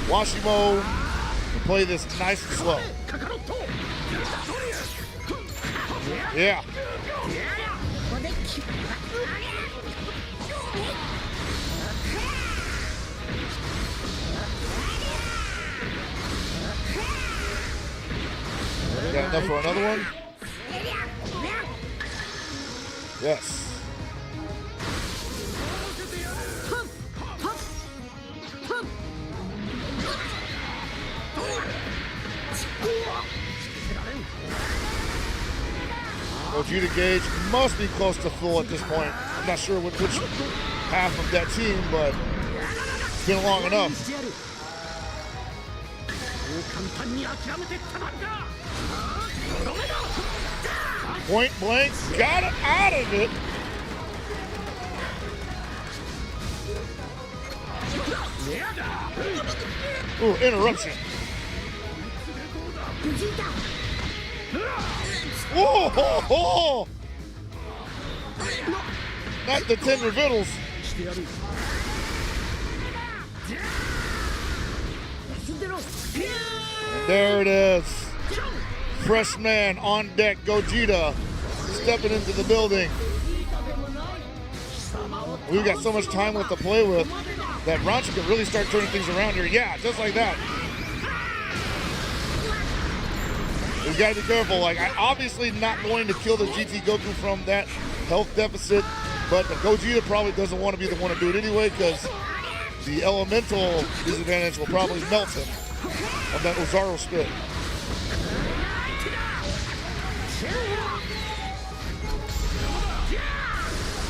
Washimo can play this nice and slow. Yeah. Got enough for another one? Yes. Gogeta gauge must be close to full at this point. I'm not sure which half of that team, but it's been long enough. Point blank, got it out of it. Ooh, interruption. Whoa, ho, ho. Not the tender vittles. And there it is. Fresh man on deck, Gogeta, stepping into the building. We've got so much time left to play with that Ranchi can really start turning things around here. Yeah, just like that. He's got to be careful. Like, I'm obviously not going to kill the GT Goku from that health deficit, but the Gogeta probably doesn't want to be the one to do it anyway because the elemental disadvantage will probably melt him on that Ozaru spit.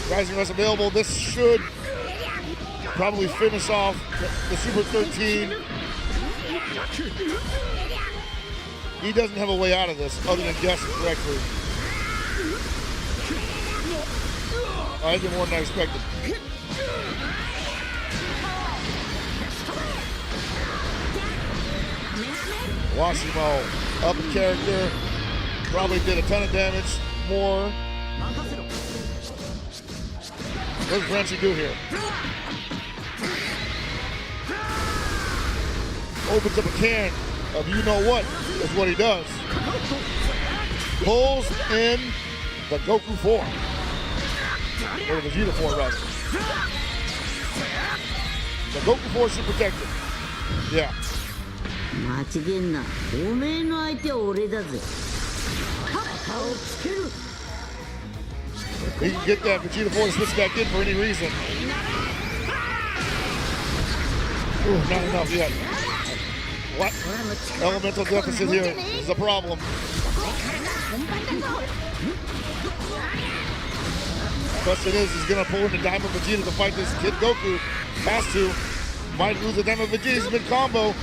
Rising Rest available. This should probably finish off the Super 13. He doesn't have a way out of this other than guessing correctly. I did more than I expected. Washimo, up in character, probably did a ton of damage, more. What does Ranchi do here? Opens up a can of you know what is what he does. Pulls in the Goku 4. Or the Vegeta 4 rather. The Goku 4 should protect him. Yeah. He can get that Vegeta 4 to switch back in for any reason. Ooh, not enough yet. What? Elemental deficit here is a problem. Question is, he's gonna pull in the Diamond Vegeta to fight this Kid Goku. Has to. Might lose the Diamond Vegeta's mid-combo.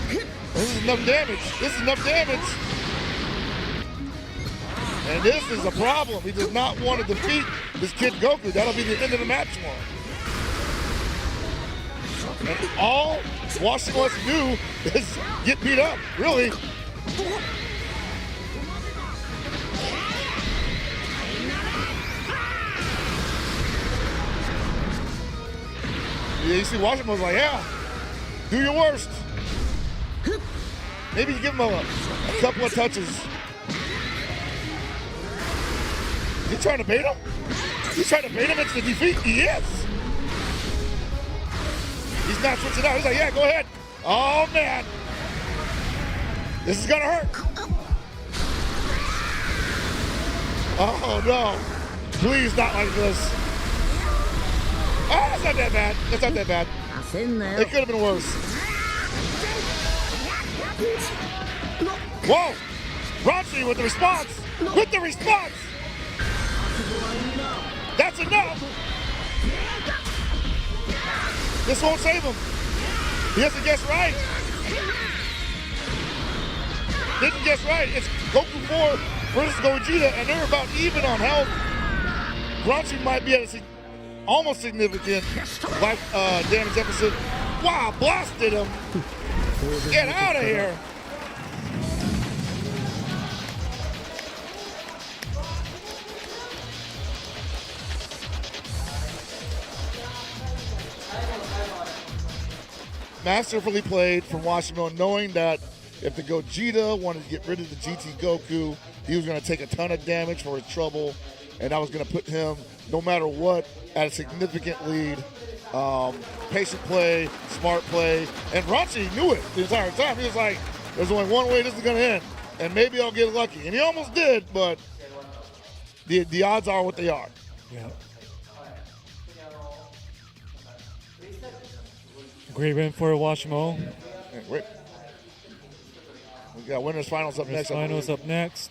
This is enough damage. This is enough damage. And this is a problem. He does not want to defeat this Kid Goku. That'll be the end of the match tomorrow. And all Washington wants to do is get beat up, really. Yeah, you see Washington was like, yeah, do your worst. Maybe you give him a couple of touches. Is he trying to bait him? He's trying to bait him into defeat? He is. He's not switching out. He's like, yeah, go ahead. Oh, man. This is going to hurt. Oh, no. Please, not like this. Oh, that's not that bad. That's not that bad. It could have been worse. Whoa. Ranchi with the response. With the response. That's enough. This won't save him. He has to guess right. Didn't guess right. It's Goku 4 versus Gogeta, and they're about even on health. Grouchy might be at a almost significant life damage deficit. Wow, blasted him. Get out of here. Masterfully played from Washimo, knowing that if the Gogeta wanted to get rid of the GT Goku, he was going to take a ton of damage for his trouble, and that was going to put him, no matter what, at a significant lead. Patient play, smart play, and Grouchy knew it the entire time. He was like, there's only one way this is going to end, and maybe I'll get lucky. And he almost did, but the odds are what they are. Yeah. Great win for Washimo. Yeah, great. We got winners finals up next. Finals up next.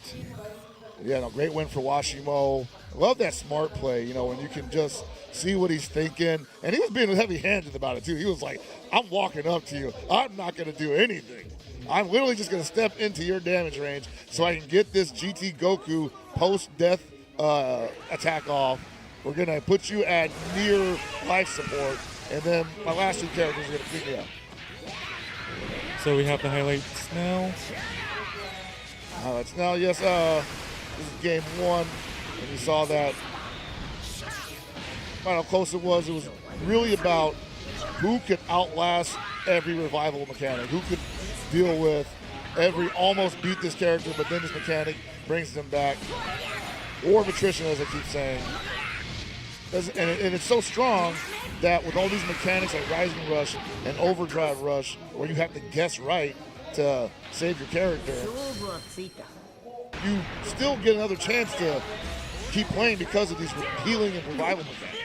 Yeah, no, great win for Washimo. I love that smart play, you know, when you can just see what he's thinking. And he was being heavy-handed about it, too. He was like, I'm walking up to you. I'm not going to do anything. I'm literally just going to step into your damage range so I can get this GT Goku post-death attack off. We're going to put you at near life support. And then my last two characters are going to pick me up. So we have the highlights now. Highlights now, yes. This is game one. And you saw that. How close it was. It was really about who could outlast every revival mechanic. Who could deal with every almost beat this character, but then this mechanic brings them back. War of attrition, as I keep saying. And it's so strong that with all these mechanics like Rising Rush and Overdrive Rush, where you have to guess right to save your character, you still get another chance to keep playing because of these healing and revival mechanics.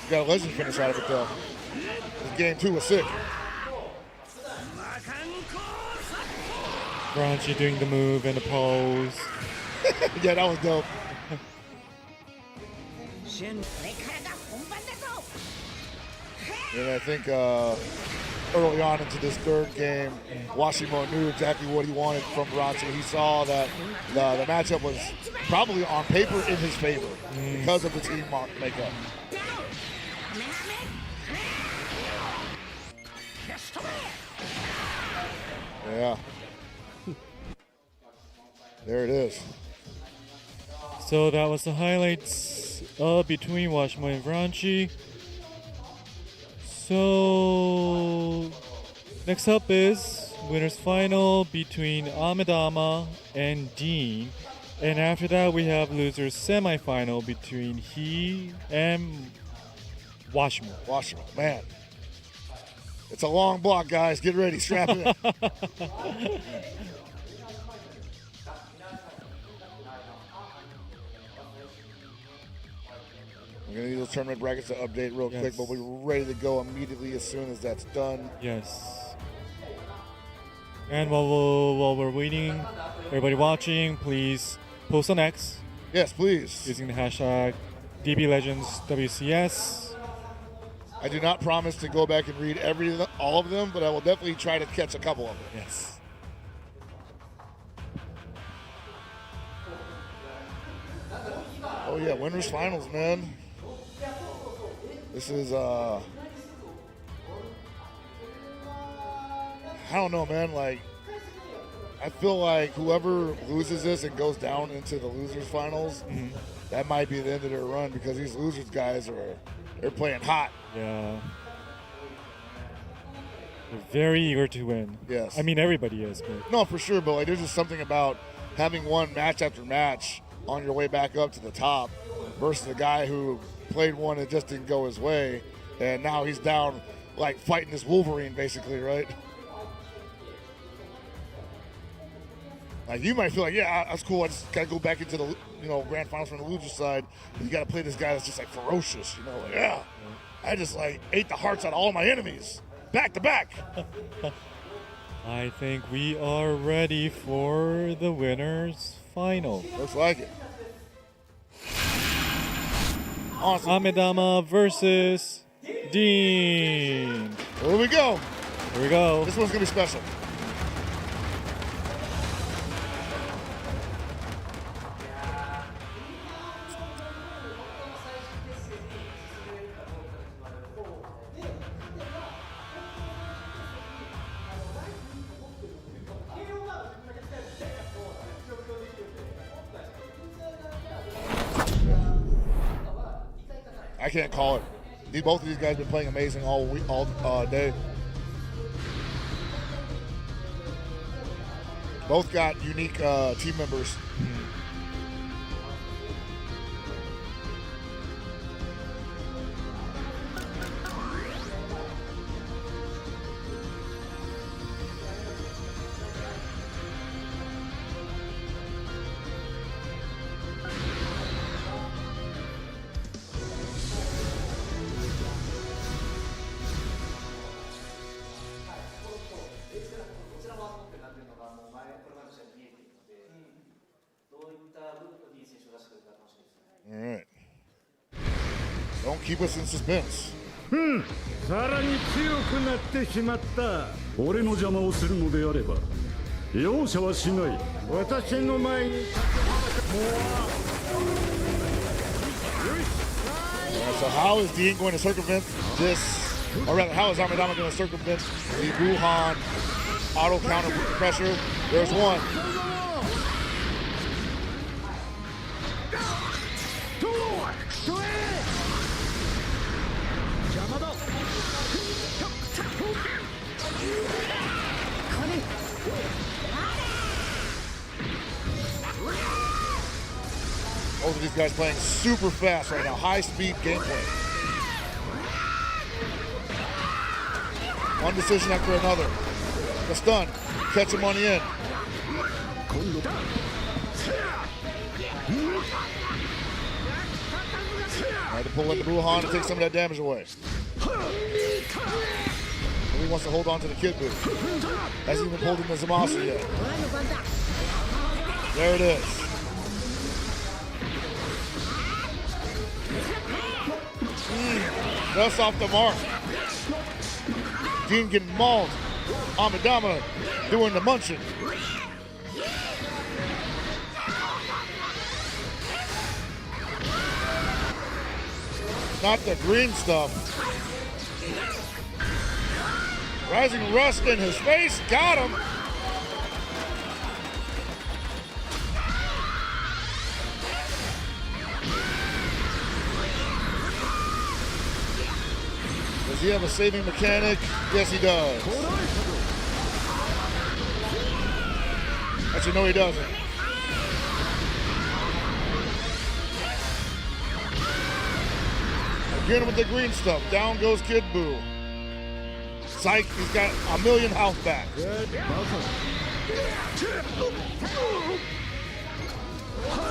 Got a legend finish out of it though. This game 2 was sick. Grouchy doing the move and the pose. Yeah, that was dope. And I think early on into this third game, Washimo knew exactly what he wanted from Grouchy. He saw that the matchup was probably on paper in his favor because of the team makeup. Yeah. There it is. So that was the highlights between Washimo and Grouchy. So next up is winners final between Amidama and Dean. And after that we have losers semifinal between he and Washimo. Washimo, man. It's a long block, guys. Get ready. Strap in. I'm going to need those tournament brackets to update real quick, but we're ready to go immediately as soon as that's done. Yes. And while we're waiting, everybody watching, please post on X. Yes, please. Using the hashtag DBLegendsWCS. I do not promise to go back and read all of them, but I will definitely try to catch a couple of them. Yes. Oh yeah, winners finals, man. This is I don't know, man. Like, I feel like whoever loses this and goes down into the losers finals, that might be the end of their run because these losers guys they're playing hot. Yeah. They're very eager to win. Yes. I mean, everybody is. But no, for sure, but like, there's just something about having won match after match on your way back up to the top versus a guy who played one that just didn't go his way, and now he's down, like, fighting this Wolverine, basically, right? Like, you might feel like, yeah, that's cool. I just got to go back into the, grand finals from the loser side. You got to play this guy that's just, like, ferocious, like, yeah. I just, like, ate the hearts out of all my enemies, back to back. I think we are ready for the winners final. Looks like it. Awesome. Amidama versus Dean. Here we go. Here we go. This one's gonna be special. I can't call it. Both of these guys have been playing amazing all week, all day. Both got unique team members. All right. Don't keep us in suspense. さらに強くなってしまった。俺の邪魔をするのであれば容赦はしない。私の前に立ては So how is Dean going to circumvent this, or rather, how is Amidama going to circumvent the Wuhan auto counter pressure? There's one. Both of these guys playing super fast right now, high-speed gameplay. One decision after another. The stun, catch him on the end. Tried to pull in the Wuhan to take some of that damage away. He wants to hold on to the Kid Buu. Hasn't even pulled in the Zamasu yet. There it is. Just off the mark. Dean getting mauled. Amidama doing the munching. Not the green stuff. Rising Rust in his face. Got him. Does he have a saving mechanic? Yes, he does. Actually, no, he doesn't. Again with the green stuff. Down goes Kid Buu. Psych, he's got a million health back.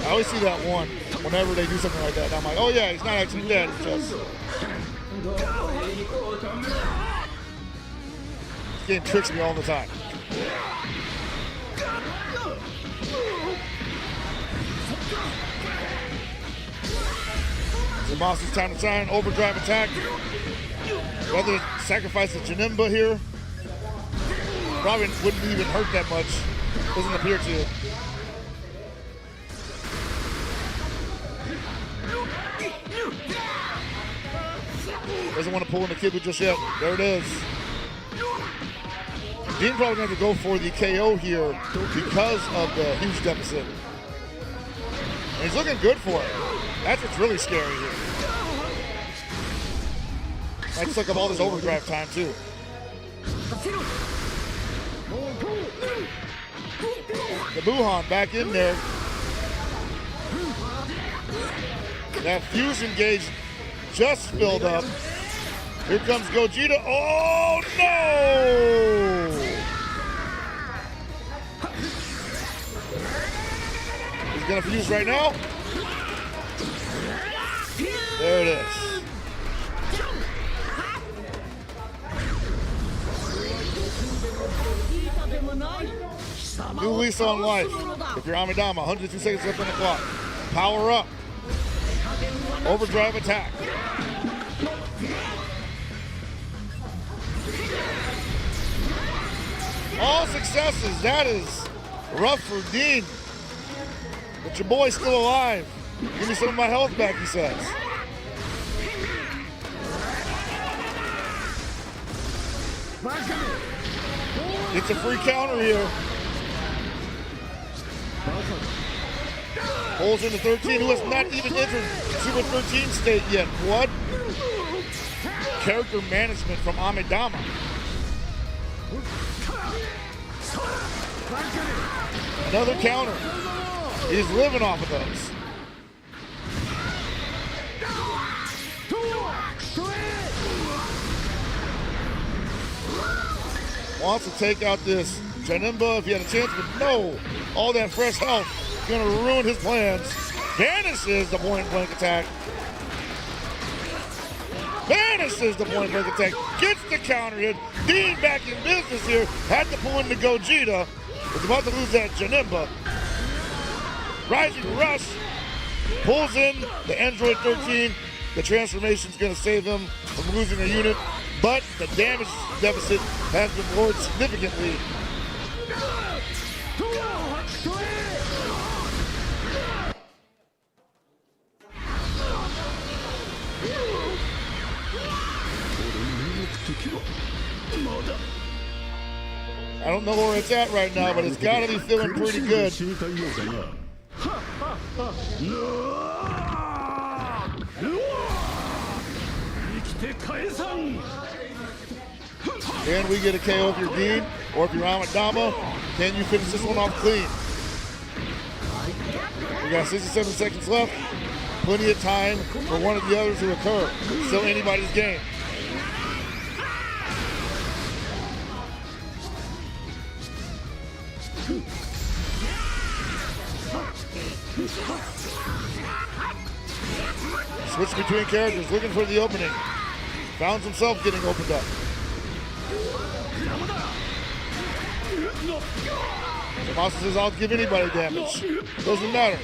I always see that one whenever they do something like that. And I'm like, oh yeah, he's not actually dead. It's just... This game tricks me all the time. Zamasu's time to shine, overdrive attack. Rather sacrifice the Janemba here. Probably wouldn't even hurt that much. Doesn't appear to. Doesn't want to pull in the Kid Buu just yet. There it is. Dean probably going to go for the KO here because of the huge deficit. And he's looking good for it. That's what's really scary here. Might suck up all this overdrive time too. The Wuhan back in there. That fusion gauge just filled up. Here comes Gogeta. Oh no! He's gonna fuse right now. There it is. New lease on life. If you're Amidama, 102 seconds left on the clock. Power up. Overdrive attack. All successes. That is rough for Dean. But your boy's still alive. Give me some of my health back, he says. It's a free counter here. Pulls into 13, who has not even entered Super 13 state yet. What? Character management from Amidama. Another counter. He's living off of those. Wants to take out this Janemba if he had a chance, but no. All that fresh health is going to ruin his plans. Vanishes the point-blank attack. Vanishes the point-blank attack. Gets the counter hit. Dean back in business here. Had to pull in the Gogeta. Was about to lose that Janemba. Rising Rush. Pulls in the Android 13. The transformation is going to save him from losing a unit. But the damage deficit has been lowered significantly. I don't know where it's at right now, but it's got to be feeling pretty good. Can we get a KO if you're Dean, or if you're Amidama? Can you finish this one off clean? We got 67 seconds left. Plenty of time for one of the others to occur. Still anybody's game. Switch between characters, looking for the opening. Found himself getting opened up. Tommaso says, I'll give anybody damage. Doesn't matter.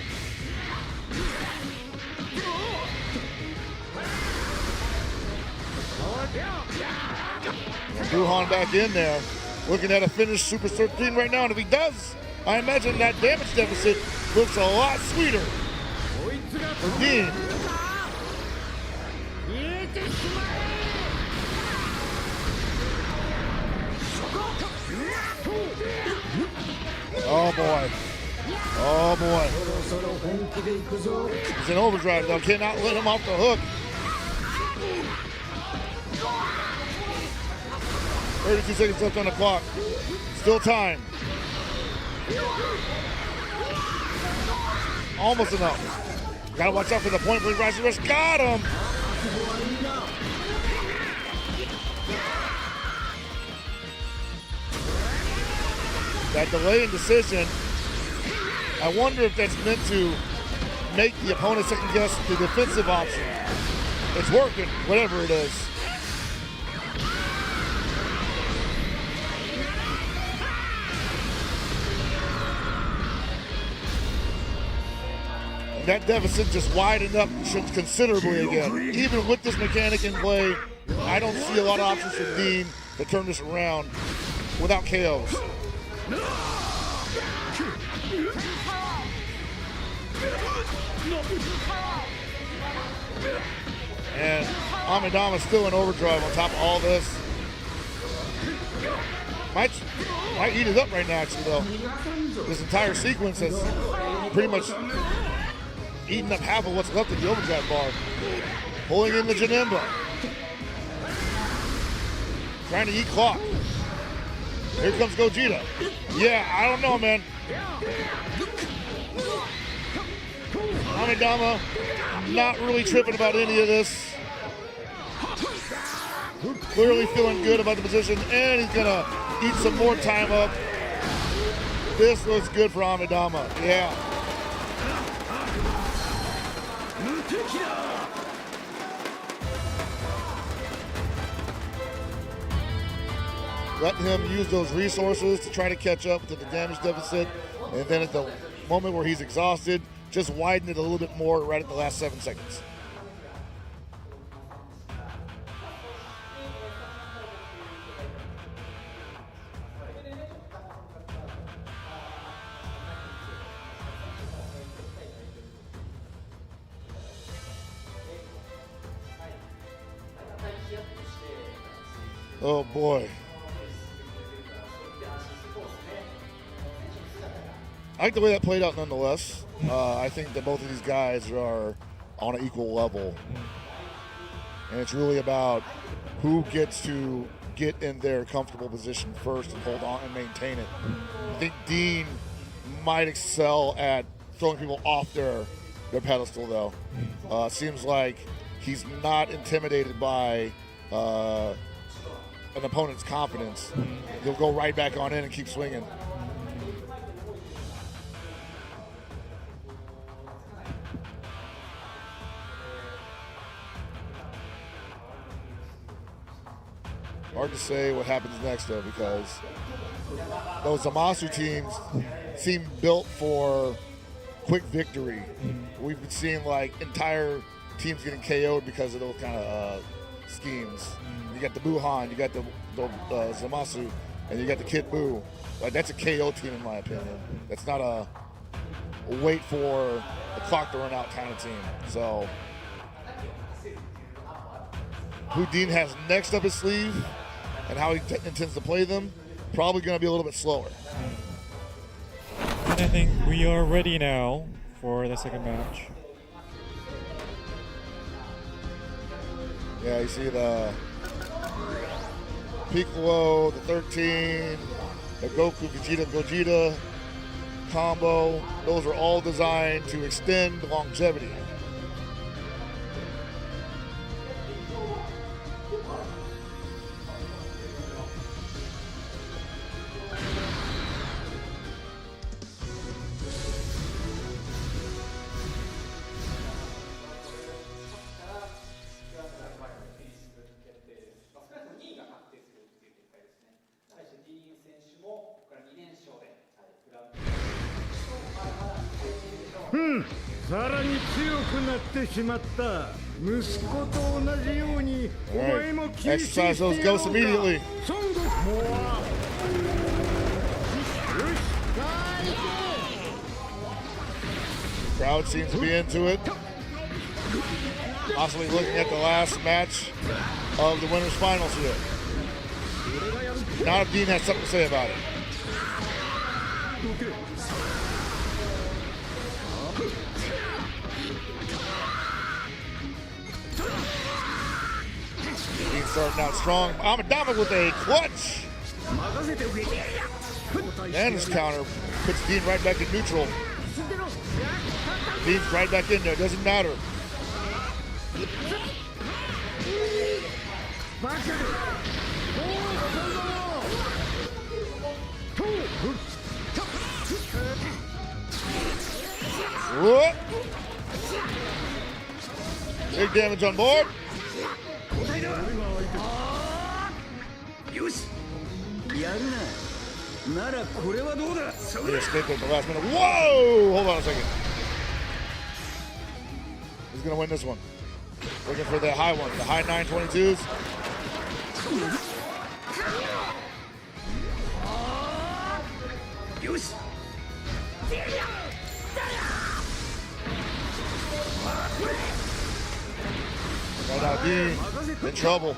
Bruhan back in there. Looking at a finished Super 13 right now, and if he does, I imagine that damage deficit looks a lot sweeter for Dean. Oh boy. Oh boy. He's in overdrive though. Cannot let him off the hook. 32 seconds left on the clock. Still time. Almost enough. Gotta watch out for the point blank rising rush. Got him! That delay in decision, I wonder if that's meant to make the opponent second guess the defensive option. It's working, whatever it is. That deficit just widened up considerably again. Even with this mechanic in play, I don't see a lot of options for Dean to turn this around without KOs. And Amidama still in overdrive on top of all this. Might eat it up right now, actually, though. This entire sequence has pretty much eaten up half of what's left of the overdrive bar. Pulling in the Janemba. Trying to eat clock. Here comes Gogeta. Yeah, I don't know, man. Amidama not really tripping about any of this. Clearly feeling good about the position, and he's gonna eat some more time up. This looks good for Amidama. Yeah. let him use those resources to try to catch up to the damage deficit, and then at the moment where he's exhausted, just widen it a little bit more right at the last 7 seconds. Oh boy. I like the way that played out nonetheless. I think that both of these guys are on an equal level. And it's really about who gets to get in their comfortable position first and hold on and maintain it. I think Dean might excel at throwing people off their pedestal, though. Seems like he's not intimidated by an opponent's confidence. He'll go right back on in and keep swinging. Hard to say what happens next, though, because those Zamasu teams seem built for quick victory. We've been seeing like entire teams getting KO'd because of those kind of schemes. You got the Buhan, you got the Zamasu, and you got the Kid Buu. Like, that's a KO team in my opinion. That's not a wait for the clock to run out kind of team. So who Dean has next up his sleeve and how he intends to play them, probably going to be a little bit slower. And I think we are ready now for the second match. Yeah, you see the Piccolo, the 13, the Goku, Vegeta, Gogeta combo. Those are all designed to extend longevity. Hmm. さらに強くなってしまった息子と同じようにお前も禁止してやろうか。 Exercise those ghosts immediately. Crowd seems to be into it. Possibly looking at the last match of the winners finals here. Now if Dean has something to say about it. Dean starting out strong. Amadama with a clutch. And his counter puts Dean right back in neutral. Dean's right back in there, doesn't matter. Whoop. Big damage on board. He escaped at the last minute. Whoa! Hold on a second. He's going to win this one. Looking for the high one, the high 922s. Right now, Dean in trouble.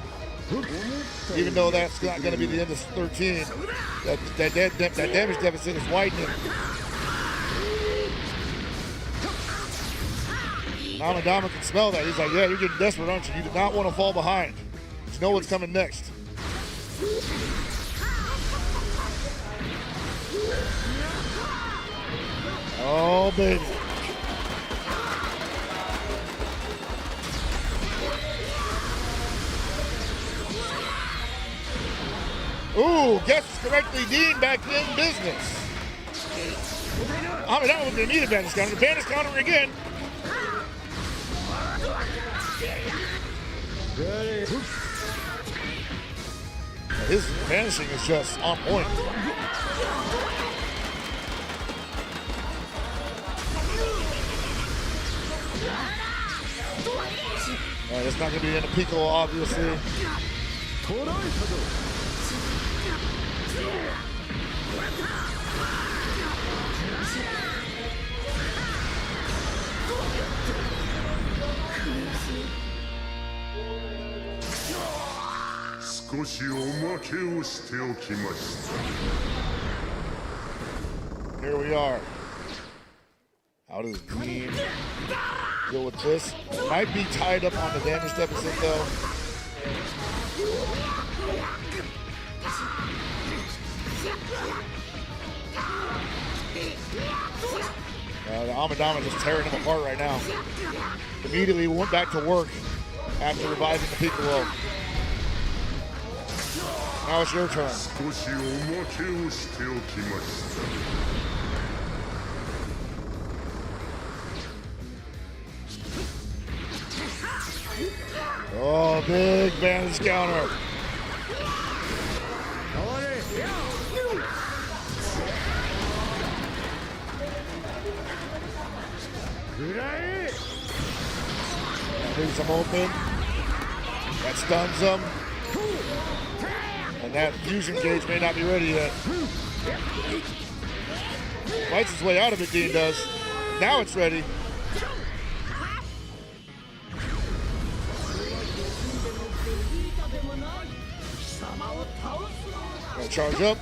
Even though that's not going to be the end of 13, that damage deficit is widening. Amadama can smell that. He's like, yeah, you're getting desperate, aren't you? You do not want to fall behind. You know what's coming next. Oh, baby. Ooh, guesses correctly. Dean back in business. Amadama was going to need a Bandai counter. The Bandai counter again. His vanishing is just on point. It's not going to be in a Piccolo, obviously. Here we are. How does Dean deal with this? Might be tied up on the damage deficit though. The Amadama just tearing him apart right now. Immediately went back to work after reviving the Piccolo. Now it's your turn. Oh, big advantage counter. That leaves him open. That stuns him. And that fusion gauge may not be ready yet. Fights his way out of it, Dean does. Now it's ready. Gonna charge up.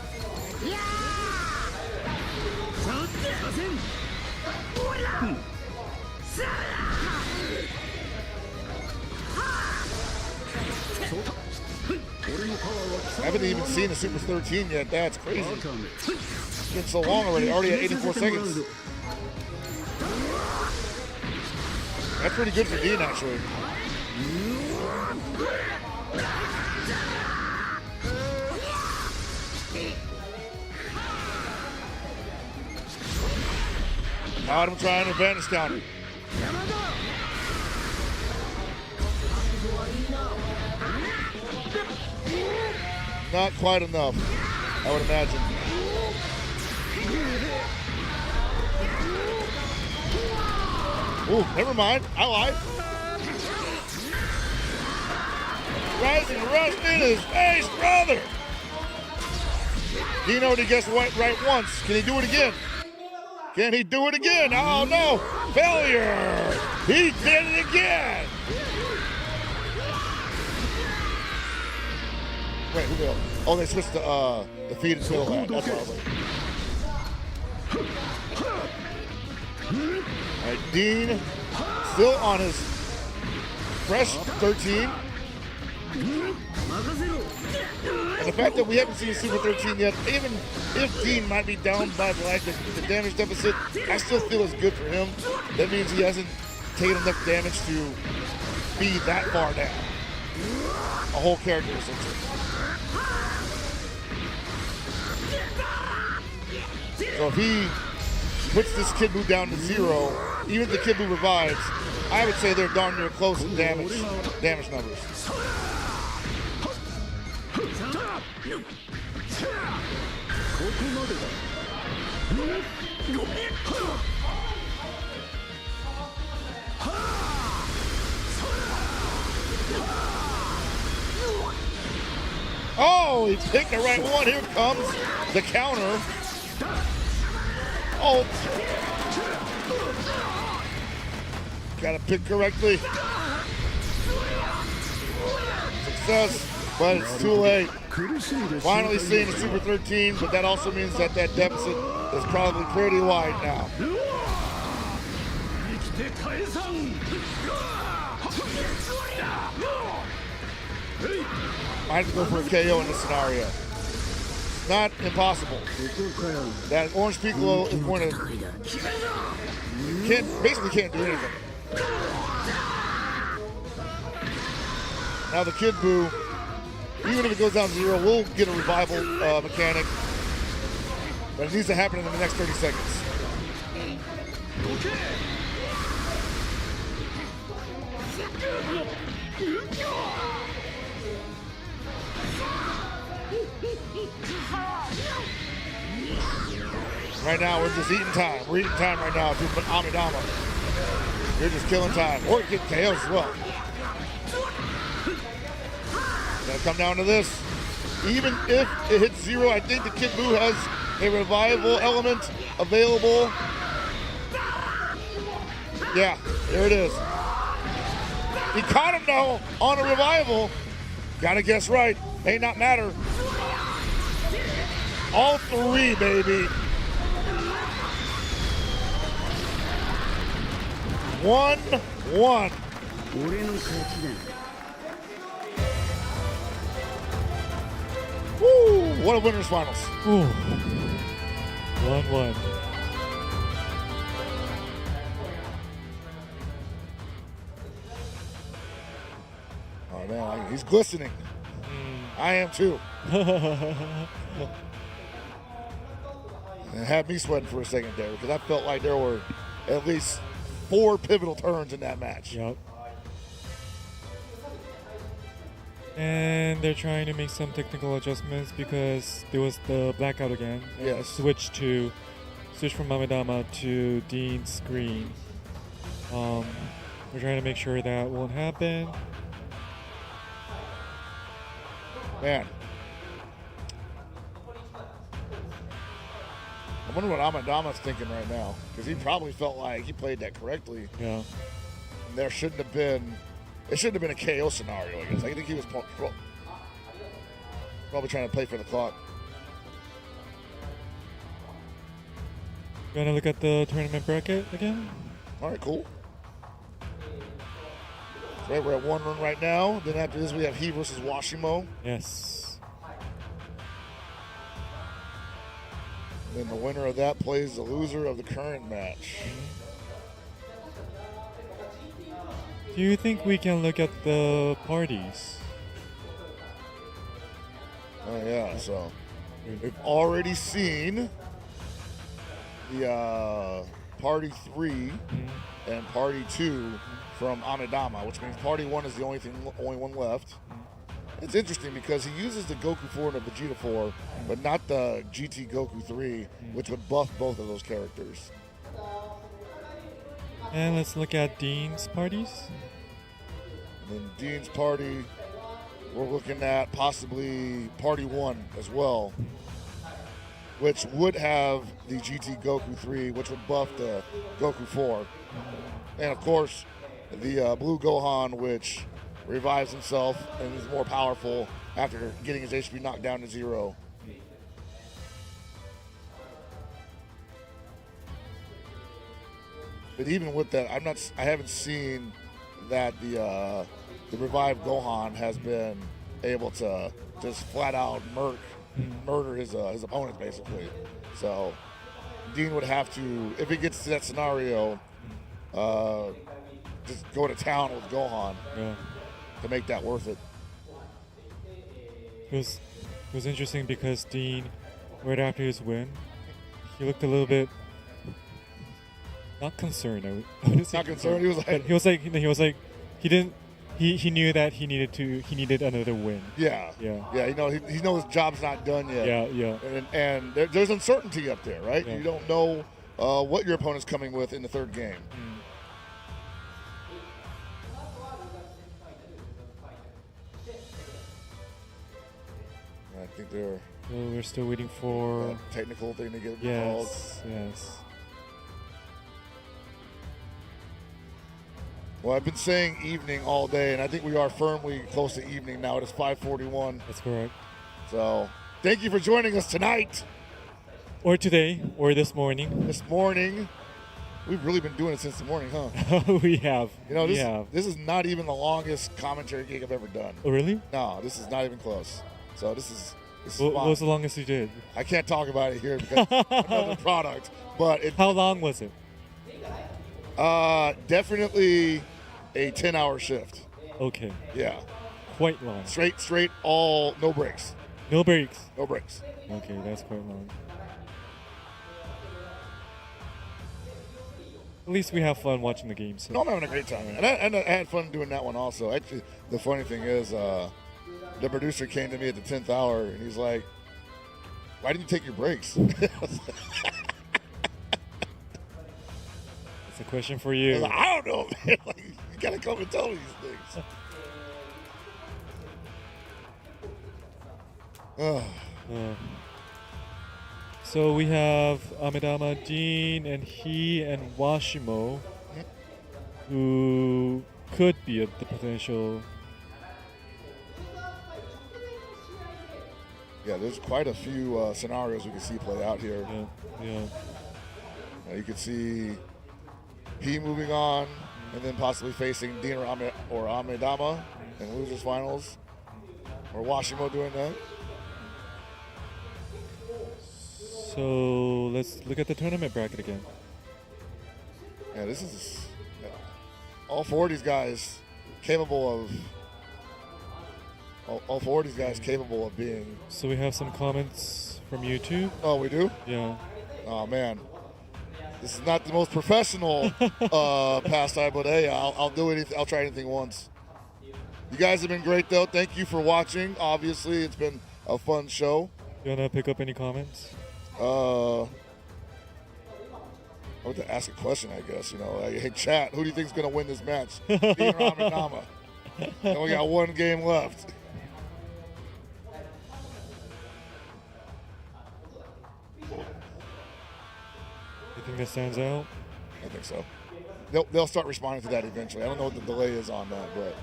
I haven't even seen a Super 13 yet. That's crazy. It's been so long already. Already at 84 seconds. That's pretty good for Dean, actually. Now I'm trying to advantage counter. Not quite enough, I would imagine. Ooh, never mind. I lied. Rising rush in his face, brother. He already guessed right once. Can he do it again? Can he do it again? Oh no, failure. He did it again. Wait, who did? Oh, they switched to defeated Phil. That's what I was like. All right, Dean still on his fresh 13. And the fact that we haven't seen Super 13 yet, even if Dean might be down by the damage deficit, I still feel it's good for him. That means he hasn't taken enough damage to be that far down. A whole character, essentially. So if he puts this Kid Buu down to 0, even if the Kid Buu revives, I would say they're darn near close in damage numbers. Oh, he picked the right one. Here comes the counter. Oh. Gotta pick correctly. Success, but it's too late. Finally seeing the Super 13, but that also means that deficit is probably pretty wide now. I have to go for a KO in this scenario. Not impossible. That Orange Piccolo is going to basically can't do anything. Now the Kid Buu, even if it goes down to 0, we'll get a revival mechanic, but it needs to happen in the next 30 seconds. Right now, we're just eating time. We're eating time right now through Amidama. You're just killing time. Or you're getting KOs as well. Gonna come down to this. Even if it hits 0, I think the Kid Buu has a revival element available. Yeah, there it is. He caught him though on a revival. Gotta guess right. May not matter. All 3, baby. 1-1. Woo! What a winner's finals. Ooh. 1-1. Oh man, he's glistening. I am too. It had me sweating for a second there because I felt like there were at least 4 pivotal turns in that match. Yep. And they're trying to make some technical adjustments because there was the blackout again. Yes. Switch from Amidama to Dean's screen. We're trying to make sure that won't happen. Man. I wonder what Amidama's thinking right now, because he probably felt like he played that correctly. Yeah. And it shouldn't have been a KO scenario, I guess. I think he was probably trying to play for the clock. You want to look at the tournament bracket again? All right, cool. Right, we're at 1 run right now. Then after this, we have he versus Washimo. Yes. Then the winner of that plays the loser of the current match. Do you think we can look at the parties? Oh yeah, so we've already seen the Party 3 and Party 2 from Amidama, which means Party 1 is the only one left. It's interesting because he uses the Goku 4 and the Vegeta 4, but not the GT Goku 3, which would buff both of those characters. And let's look at Dean's parties. And then Dean's party, we're looking at possibly Party 1 as well, which would have the GT Goku 3, which would buff the Goku 4. And of course, the Blue Gohan, which revives himself and is more powerful after getting his HP knocked down to 0. But even with that, I haven't seen that the revived Gohan has been able to just flat out murder his opponents basically. So Dean would have to, if he gets to that scenario, just go to town with Gohan. Yeah. To make that worth it. It was interesting because Dean, right after his win, he looked a little bit not concerned. Not concerned. He knew that he needed another win. Yeah. You know, he knows his job's not done yet. Yeah. And there's uncertainty up there, right? Yeah. You don't know what your opponent's coming with in the third game. I think we're still waiting for that technical thing to get called. Yes. Well, I've been saying evening all day, and I think we are firmly close to evening now. It is 5:41. That's correct. So, thank you for joining us tonight. Or today, or this morning. This morning. We've really been doing it since the morning, huh? We have. You know, this is not even the longest commentary gig I've ever done. Oh, really? No, this is not even close. So this is what was the longest you did? I can't talk about it here because another product. But how long was it? Definitely a 10-hour shift. Okay. Yeah. Quite long. Straight, all no breaks. No breaks. No breaks. Okay, that's quite long. At least we have fun watching the games. So. No, I'm having a great time, and I had fun doing that one also. Actually, the funny thing is, the producer came to me at the 10th hour, and he's like, Why didn't you take your breaks? It's a question for you. Like, I don't know, man. Like, you gotta come and tell me these things. So we have Amedama, Dean, and he and Washimo, who could be the potential. Yeah, there's quite a few scenarios we can see play out here. Yeah. You can see he moving on, and then possibly facing Dean or Amedama in losers finals, or Washimo doing that. So let's look at the tournament bracket again. Yeah, this is all four of these guys capable of. All four of these guys capable of being. So we have some comments from YouTube. Oh, we do? Yeah. Oh man, this is not the most professional pastime, but hey, I'll do anything. I'll try anything once. You guys have been great though. Thank you for watching. Obviously, it's been a fun show. You wanna pick up any comments? I want to ask a question, I guess. You know, like, hey chat, who do you think is gonna win this match? Dean or Amedama? And we got one game left. You think that stands out? I think so. They'll start responding to that eventually. I don't know what the delay is on that, but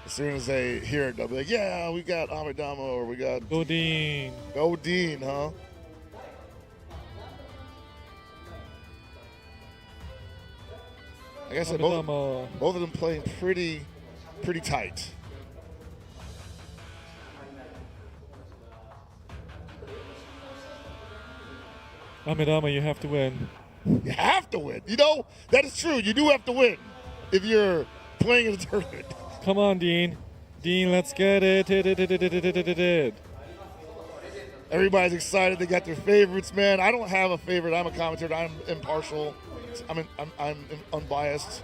as soon as they hear it, they'll be like, yeah, we got Amedama, or we got... Go Dean. Go Dean, huh? Like I said, both of them playing pretty tight. Amedama, you have to win. You have to win. You know, that is true. You do have to win if you're playing in a tournament. Come on, Dean. Dean, let's get it. Everybody's excited. They got their favorites, man. I don't have a favorite. I'm a commentator. I'm impartial. I'm unbiased.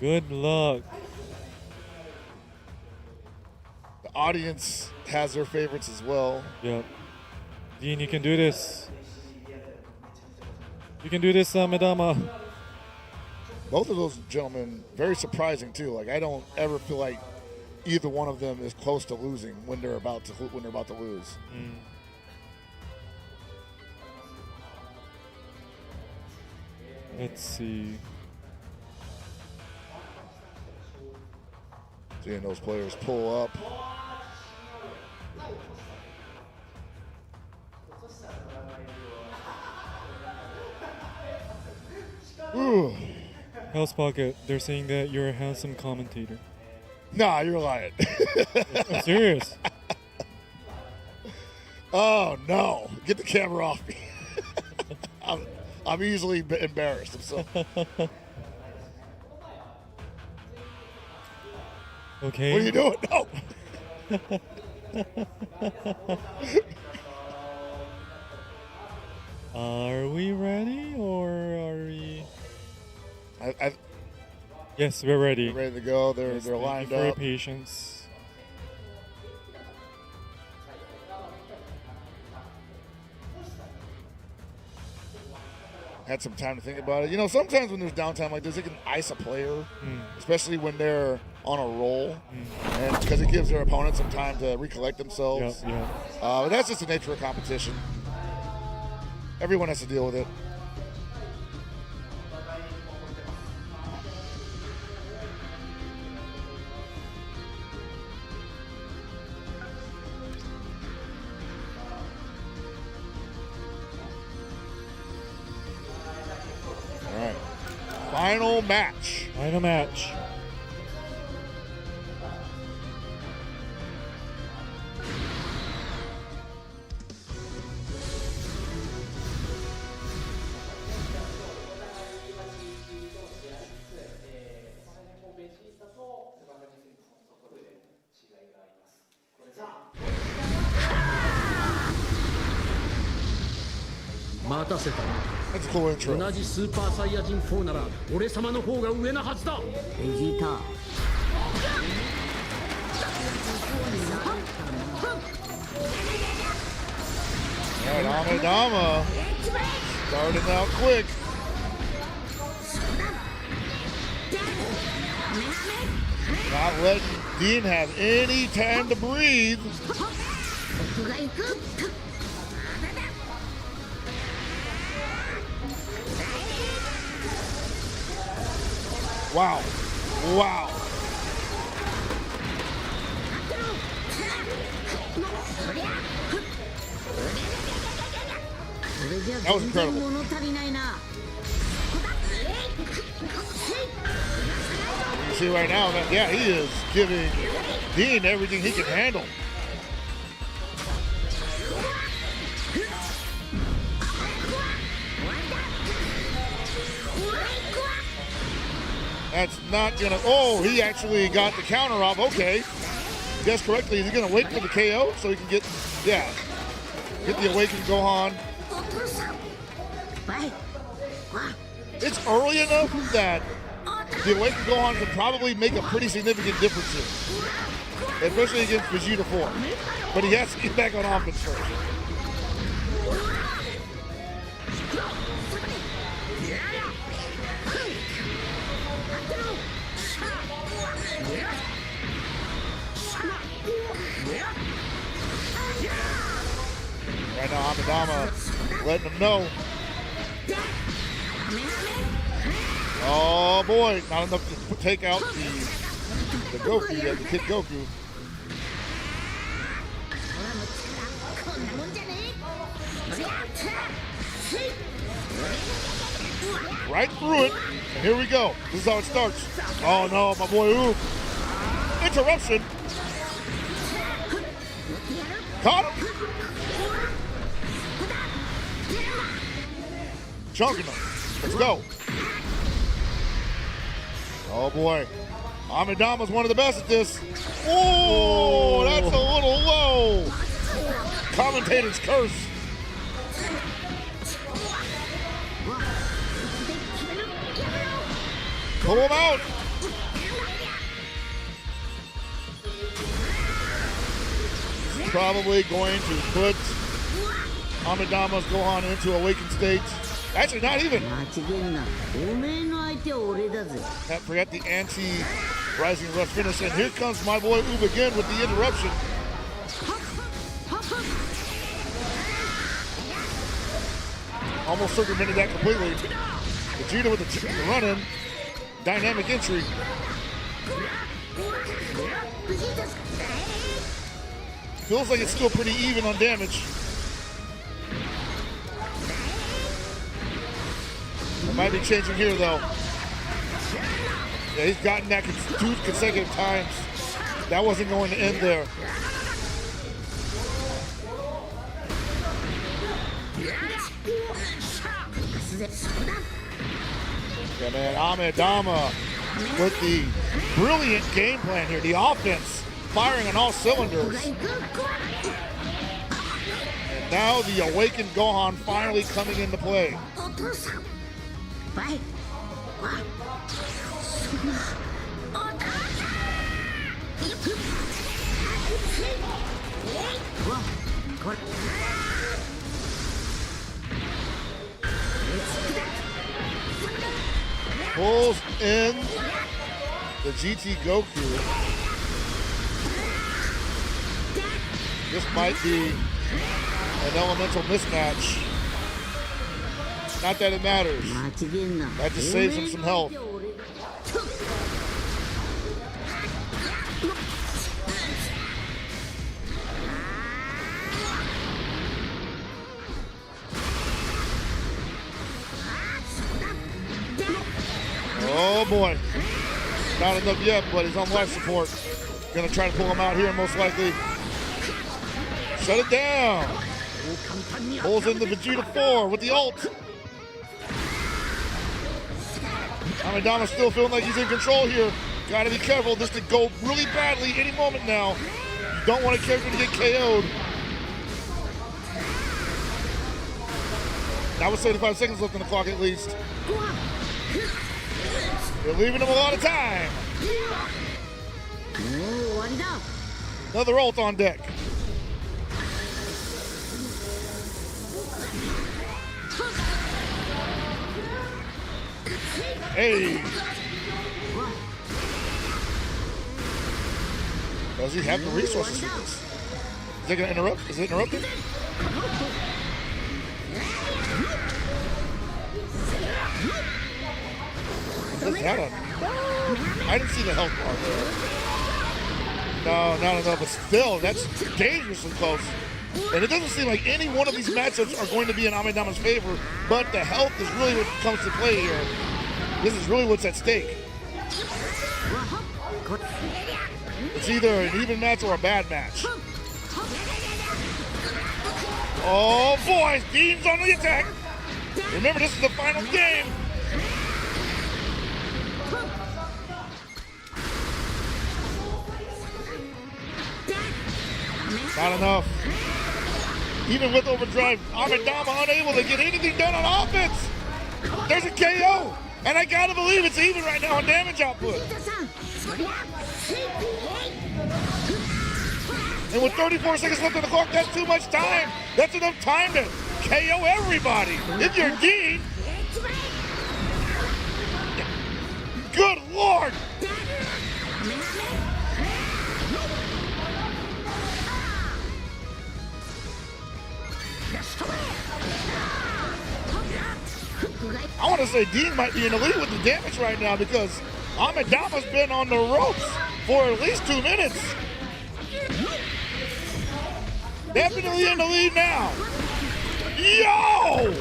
Good luck. The audience has their favorites as well. Yep. Dean, you can do this. You can do this, Amedama. Both of those gentlemen, very surprising too. Like, I don't ever feel like either one of them is close to losing when they're about to lose. Let's see. Seeing those players pull up. Ooh. HellPockets, they're saying that you're a handsome commentator. Nah, you're lying. I'm serious. Oh no! Get the camera off me. I'm easily embarrassed. So. Okay. What are you doing? No. Are we ready, or are we? Yes, we're ready. We're ready to go. They're lined up. Thank you for your patience. Had some time to think about it. You know, sometimes when there's downtime like this, it can ice a player, especially when they're on a roll, and because it gives their opponent some time to recollect themselves. But that's just the nature of competition. Everyone has to deal with it. All right. Final match. Final match. That's a cool intro. 同じスーパーサイヤ人4なら俺様の方が上なはずだ。ベジータ。And Amidama starting out quick. Not letting Dean have any time to breathe. Wow. Wow. That was incredible. You see right now, that, yeah, he is giving Dean everything he can handle. That's not gonna, oh, he actually got the counter off, okay. Guessed correctly, is he gonna wait for the KO so he can get, yeah, get the Awakened Gohan. It's early enough that the Awakened Gohan could probably make a pretty significant difference here, especially against Vegeta 4. But he has to get back on offense first. Right now, Amidama letting him know. Oh boy, not enough to take out the Goku yet, the Kid Goku. Right through it, and here we go. This is how it starts. Oh no, my boy Oob. Interruption. Caught him. Chunking him. Let's go. Oh boy. Amidama's one of the best at this. Oh, that's a little low. Commentator's curse. Pull him out. Probably going to put Amidama's Gohan into Awakened state. Actually, not even. Can't forget the anti-Rising Rush finish. And here comes my boy Oob again with the interruption. Almost circumvented that completely. Vegeta with the run-in. Dynamic entry. Feels like it's still pretty even on damage. It might be changing here though. Yeah, he's gotten that 2 consecutive times. That wasn't going to end there. Yeah, man, Amidama with the brilliant game plan here. The offense firing on all cylinders. And now the Awakened Gohan finally coming into play. Pulls in the GT Goku. This might be an elemental mismatch. Not that it matters. That just saves him some health. Oh boy. Not enough yet, but he's on life support. Gonna try to pull him out here most likely. Shut it down. Pulls in the Vegeta 4 with the ult. Amidama still feeling like he's in control here. Gotta be careful. This could go really badly any moment now. You don't want a character to get KO'd. That was 75 seconds left on the clock at least. They're leaving him a lot of time. Another ult on deck. Hey. Does he have the resources for this? Is it going to interrupt? Is it interrupted? What's that on? I didn't see the health bar there. No, but still, that's dangerously close. And it doesn't seem like any one of these matchups are going to be in Amidama's favor, but the health is really what comes to play here. This is really what's at stake. It's either an even match or a bad match. Oh boy, Dean's on the attack. Remember, this is the final game. Not enough. Even with overdrive, Amidama unable to get anything done on offense. There's a KO, and I gotta believe it's even right now on damage output. And with 34 seconds left on the clock, that's too much time. That's enough time to KO everybody. If you're Dean, good Lord. I want to say Dean might be in the lead with the damage right now because Amidama's been on the ropes for at least 2 minutes. Definitely in the lead now. Yo!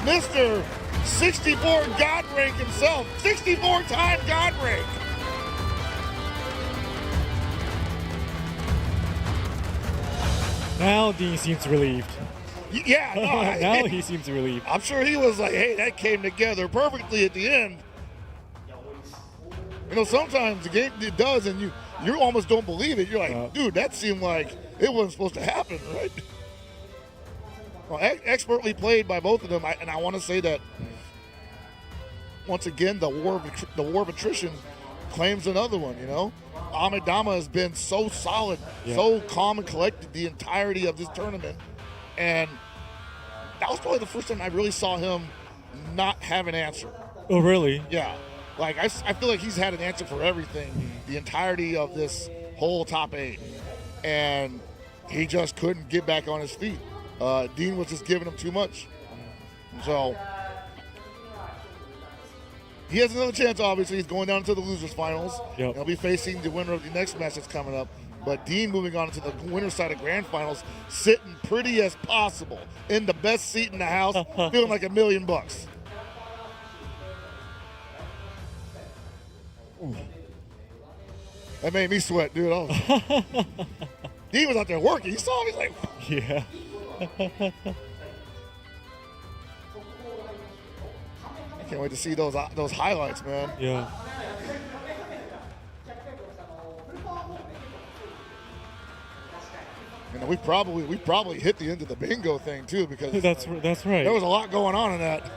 Mr. 64 God rank himself. 64-time God rank. Now Dean seems relieved. Yeah, no, now he seems relieved. I'm sure he was like, hey, that came together perfectly at the end. You know, sometimes the game it does, and you almost don't believe it. You're like, dude, that seemed like it wasn't supposed to happen, right? Well, expertly played by both of them, and I want to say that once again, the war of attrition claims another one. You know, Amidama has been so solid, so calm and collected the entirety of this tournament, and that was probably the first time I really saw him not have an answer. Oh, really? Yeah. Like, I feel like he's had an answer for everything the entirety of this whole top 8. And he just couldn't get back on his feet. Dean was just giving him too much. So, he has another chance, obviously. He's going down to the losers finals. Yep. He'll be facing the winner of the next match that's coming up. But Dean moving on to the winner's side of grand finals, sitting pretty as possible in the best seat in the house, feeling like $1 million. Ooh. That made me sweat, dude. He was out there working. You saw him. He's like, yeah. I can't wait to see those highlights, man. Yeah. You know, we probably hit the end of the bingo thing too because that's right. There was a lot going on in that.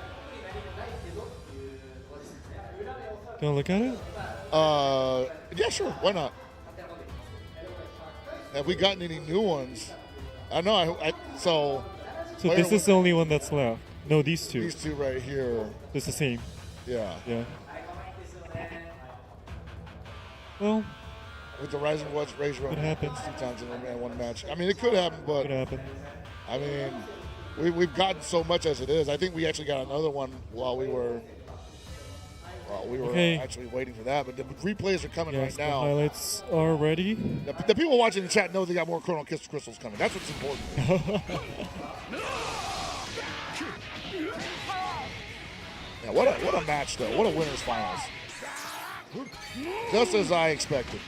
Gonna look at it? Yeah, sure. Why not? Have we gotten any new ones? I know. So this is the only one that's left. No, these two. These two right here. It's the same. Yeah. Yeah. Well. With the Rising Watch Razor Could happen. 2 times in one match. I mean, it could happen, but could happen. I mean, we've gotten so much as it is. I think we actually got another one while we were actually waiting for that. But the replays are coming right now. The highlights are ready. The people watching the chat know they got more Chrono Crystals coming. That's what's important. Yeah, what a match though. What a winners finals. Just as I expected.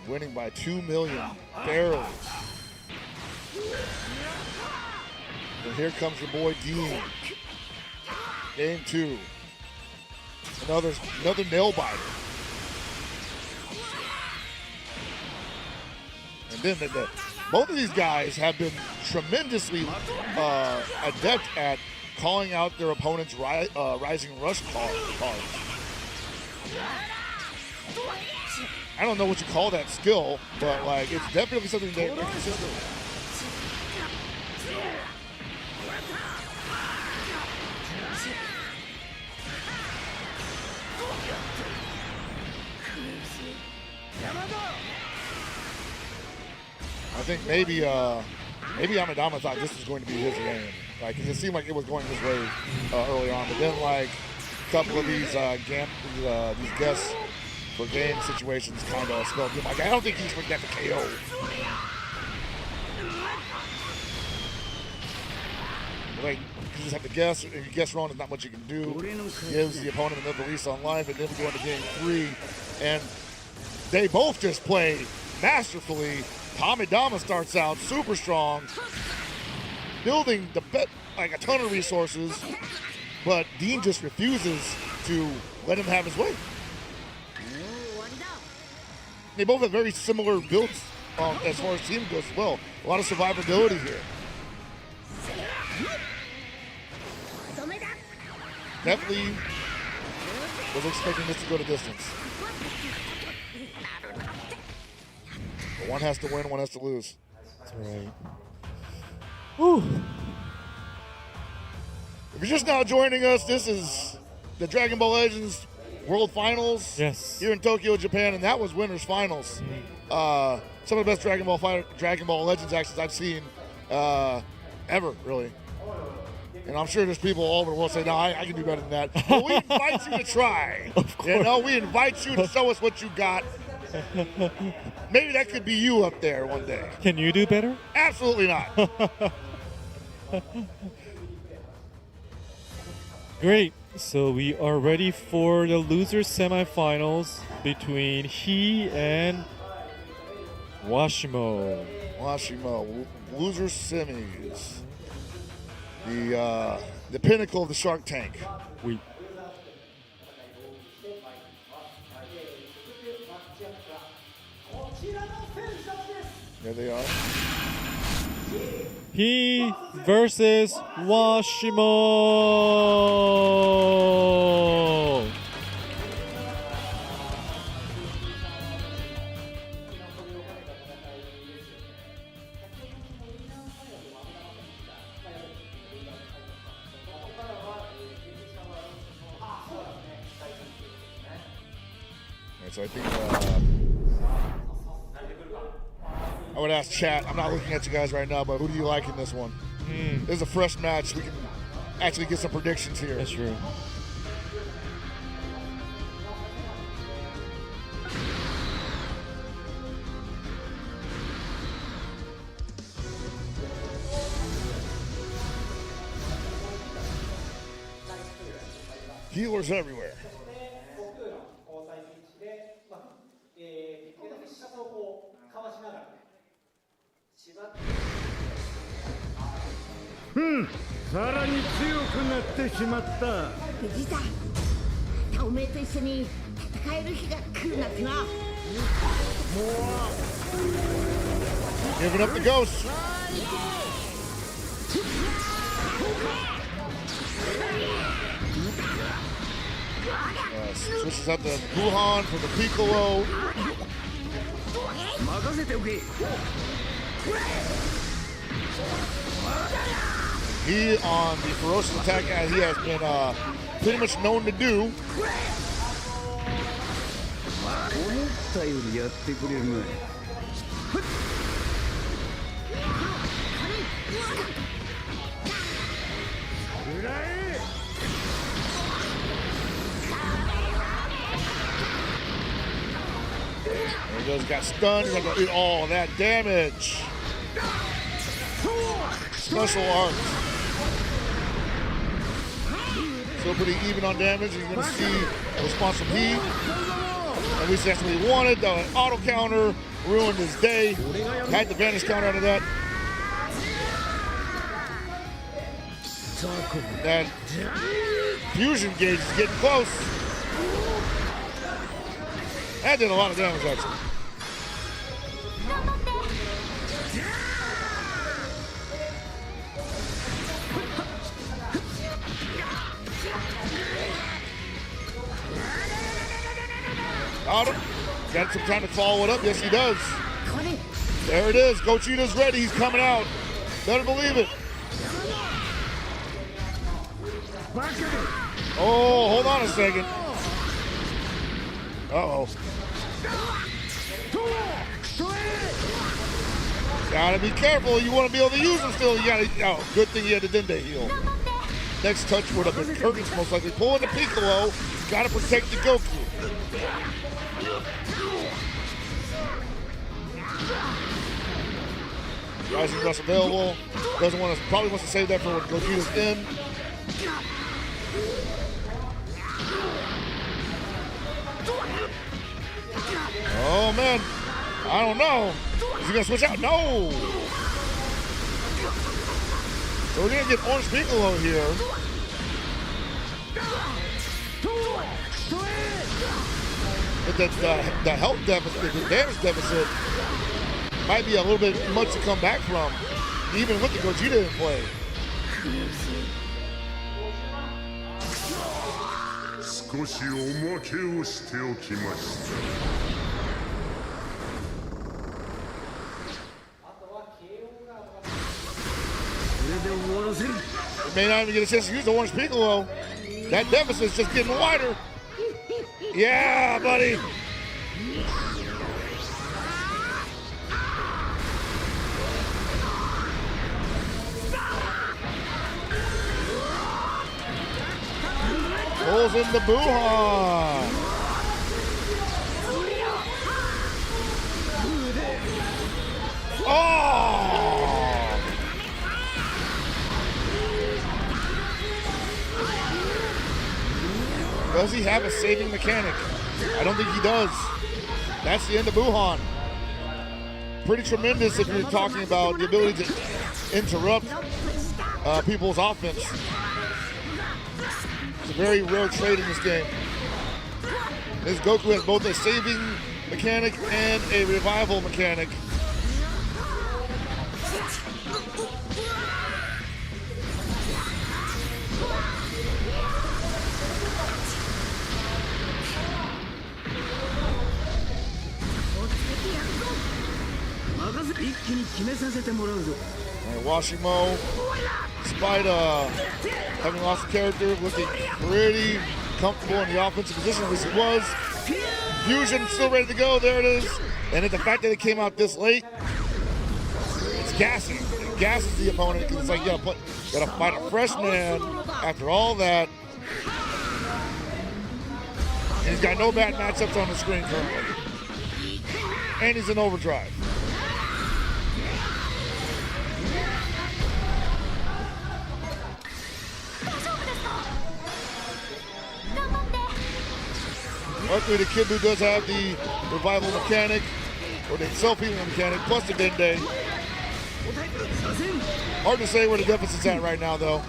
Winning by 2 million, barely. And here comes your boy Dean. Game 2. Another nail biter. And then both of these guys have been tremendously adept at calling out their opponent's rising rush cards. I don't know what you call that skill, but like it's definitely something that they're consistent with. I think maybe Amadama thought this was going to be his game, like 'cause it seemed like it was going his way early on, but then like a couple of these guests for game situations kind of spelled him. Like I don't think he's going to get the KO. Like you just have to guess, and you guess wrong, there's not much you can do. Gives the opponent another release on life, and then we go into game 3, and they both just play masterfully. Hamidama starts out super strong, building like a ton of resources, but Dean just refuses to let him have his way. They both have very similar builds as far as team goes as well. A lot of survivability here. Definitely was expecting this to go to distance. But one has to win, one has to lose. That's right. Whew. If you're just now joining us, this is the Dragon Ball Legends World Finals here in Tokyo, Japan, and that was winners finals. Some of the best Dragon Ball Legends actions I've seen ever, really. And I'm sure there's people all over the world saying, no, I can do better than that. But we invite you to try. Of course. You know, we invite you to show us what you got. Maybe that could be you up there one day. Can you do better? Absolutely not. Great. So we are ready for the losers semifinals between he and Washimo. Losers semis. The pinnacle of the Shark Tank. There they are. He versus Washimo. So I think I would ask chat. I'm not looking at you guys right now, but who do you like in this one? This is a fresh match. We can actually get some predictions here. That's true. Healers everywhere. Hmm. さらに強くなってしまった。藤田、またおめえと一緒に戦える日が来るなんてな。Giving up the ghost. Switches out the Buhan for the Piccolo. He on the ferocious attack as he has been pretty much known to do. There he goes, got stunned, he's gonna eat all that damage. Special art. Still pretty even on damage. You're gonna see a response from he. At least that's what he wanted. The auto counter ruined his day. Had the vanish counter out of that. That fusion gauge is getting close. That did a lot of damage, actually. Got him. Got some time to follow it up. Yes, he does. There it is. Gogeta's ready. He's coming out. Better believe it. Oh, hold on a second. Uh-oh. Gotta be careful. You want to be able to use them still. You gotta. Oh, good thing you had the Dende heal. Next touch would have been curtains, most likely. Pulling the Piccolo. Gotta protect the Goku. Rising Rush available. Doesn't want to. Probably wants to save that for when Gogeta's in. Oh man, I don't know. Is he gonna switch out? No. So we're gonna get Orange Piccolo here. But the health deficit, the damage deficit, might be a little bit much to come back from, even with the Gogeta in play. May not even get a chance to use the Orange Piccolo. That deficit's just getting wider. Yeah, buddy. Pulls in the Buhan. Oh! Does he have a saving mechanic? I don't think he does. That's the end of Buhan. Pretty tremendous if you're talking about the ability to interrupt people's offense. It's a very rare trait in this game. This Goku has both a saving mechanic and a revival mechanic. And Washimo, despite having lost the character, looking pretty comfortable in the offensive position as he was. Fusion still ready to go. There it is. And the fact that it came out this late, it's gassing. It gasses the opponent because it's like, yeah, gotta fight a fresh man after all that. And he's got no bad matchups on the screen currently. And he's in overdrive. Luckily, the Kid Buu does have the revival mechanic, or the self-healing mechanic, plus the Dende. Hard to say where the deficit's at right now, though.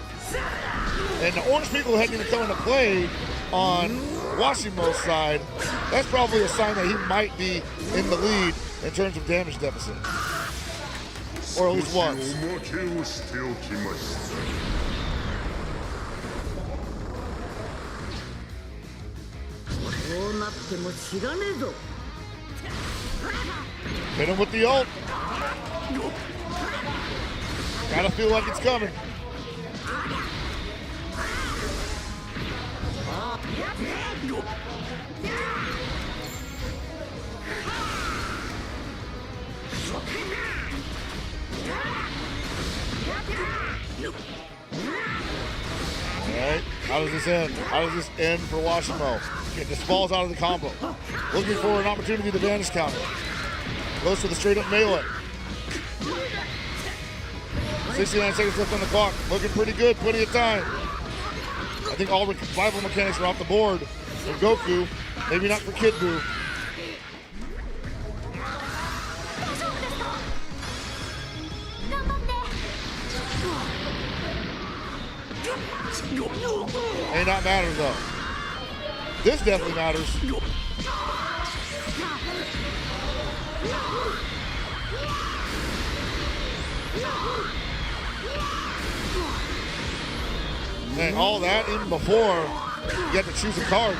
And the Orange Piccolo hadn't even come into play on Washimo's side. That's probably a sign that he might be in the lead in terms of damage deficit. Or at least once. Hit him with the ult. Gotta feel like it's coming. Alright, how does this end? How does this end for Washimo? It just falls out of the combo. Looking for an opportunity to vanish counter. Goes for the straight up melee. 69 seconds left on the clock. Looking pretty good, plenty of time. I think all revival mechanics are off the board for Goku. Maybe not for Kid Buu. May not matter though. This definitely matters. And all that even before you have to choose a card.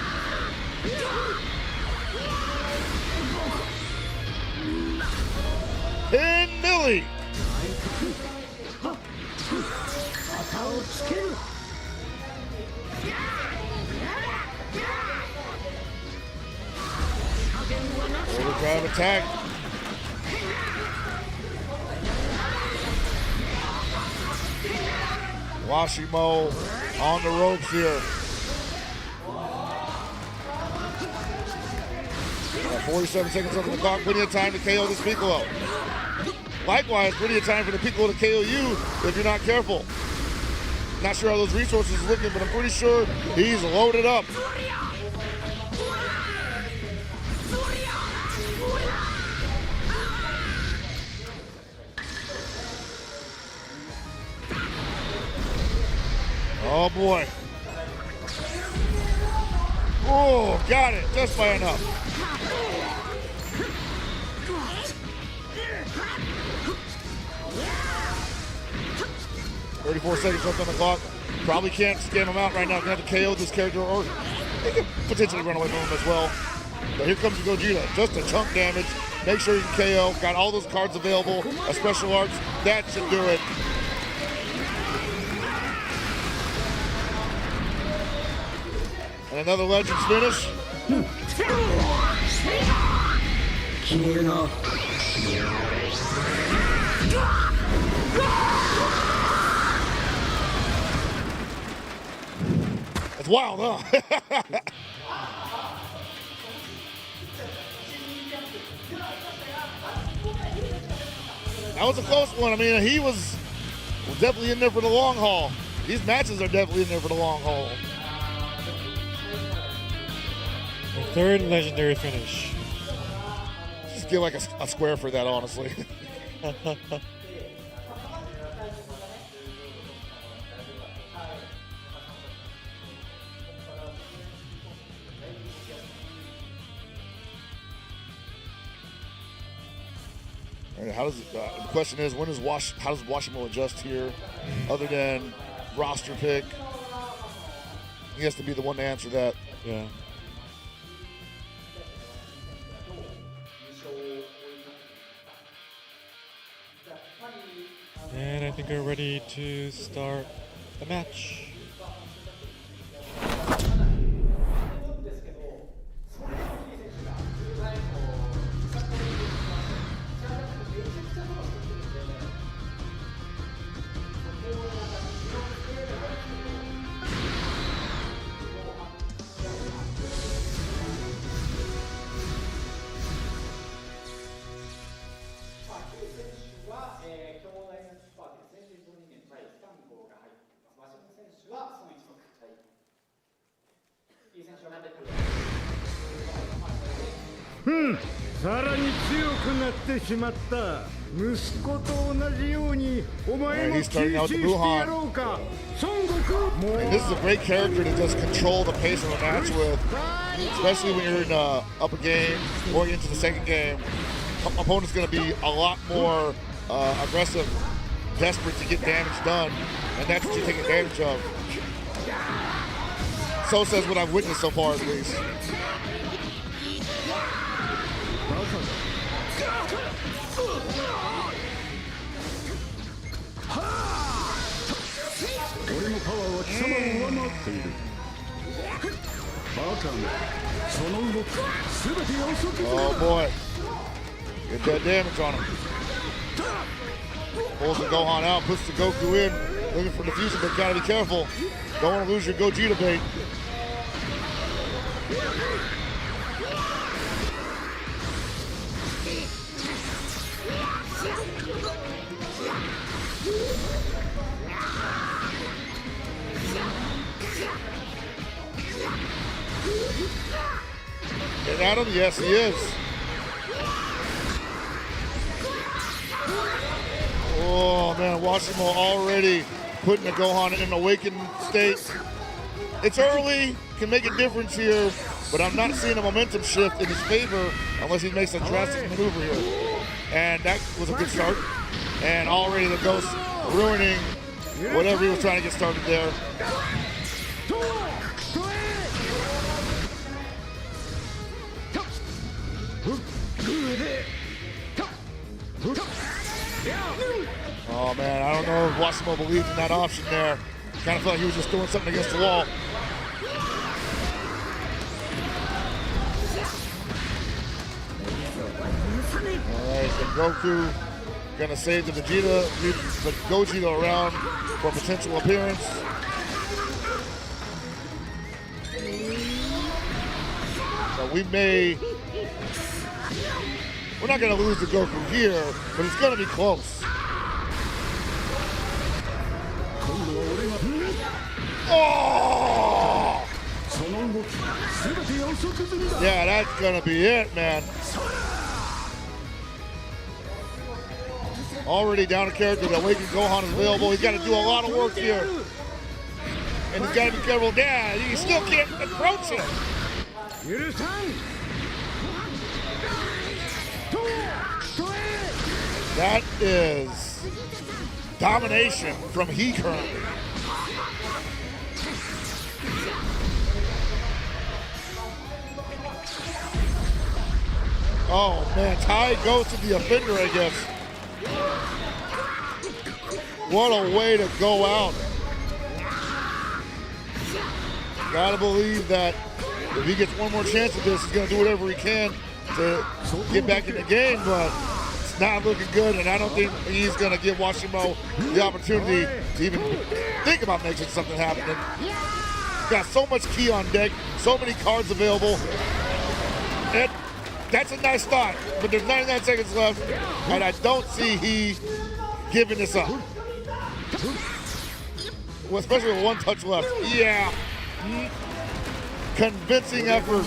Overdrive attack. Washimo on the ropes here. 47 seconds on the clock, plenty of time to KO this Piccolo. Likewise, plenty of time for the Piccolo to KO you if you're not careful. Not sure how those resources are looking, but I'm pretty sure he's loaded up. Oh boy. Oh, got it, just by enough. "34 seconds left on the clock. Probably can't scam him out right now. Gonna have to KO this character, or he could potentially run away from him as well. But here comes Gogeta, just a chunk damage. Make sure you can KO. Got all those cards available, a special arts. That should do it. And another Legends finish. That's wild, huh? That was a close one. I mean, he was definitely in there for the long haul. These matches are definitely in there for the long haul. The third legendary finish. Just give like a square for that, honestly. How does the question is, how does Washimo adjust here, other than roster pick? He has to be the one to answer that. Yeah. And I think we're ready to start the match. Hmm. さらに強くなってしまった。息子と同じようにお前も吸収してやろうか。孫悟空。 And this is a great character to just control the pace of a match with, especially when you're in up a game, going into the second game. Opponent's going to be a lot more aggressive, desperate to get damage done, and that's what you take advantage of. So says what I've witnessed so far, at least. Oh boy. Get that damage on him. Pulls the Gohan out, puts the Goku in, looking for the fusion, but gotta be careful. Don't want to lose your Gogeta bait. Get at him? Yes, he is. Oh man, Washimo already putting the Gohan in an awakened state. It's early, can make a difference here, but I'm not seeing a momentum shift in his favor unless he makes a drastic maneuver here. And that was a good start. And already the Ghost ruining whatever he was trying to get started there. Oh man, I don't know if Washimo believed in that option there. Kind of felt like he was just doing something against the wall. right, so Goku gonna save the Gogeta around for potential appearance. So we're not gonna lose to Goku here, but it's gonna be close. Oh! Yeah, that's gonna be it, man. Already down a character. The Awakened Gohan is available. He's got to do a lot of work here. And he's got to be careful. Yeah, he still can't approach it. That is domination from he currently. Oh man, Tai goes to the offender, I guess. What a way to go out. Gotta believe that if he gets one more chance at this, he's gonna do whatever he can to get back in the game, but it's not looking good, and I don't think he's gonna give Washimo the opportunity to even think about making something happen. He's got so much key on deck, so many cards available. And that's a nice thought, but there's 99 seconds left, and I don't see he giving this up. Well, especially with one touch left. Yeah. Convincing effort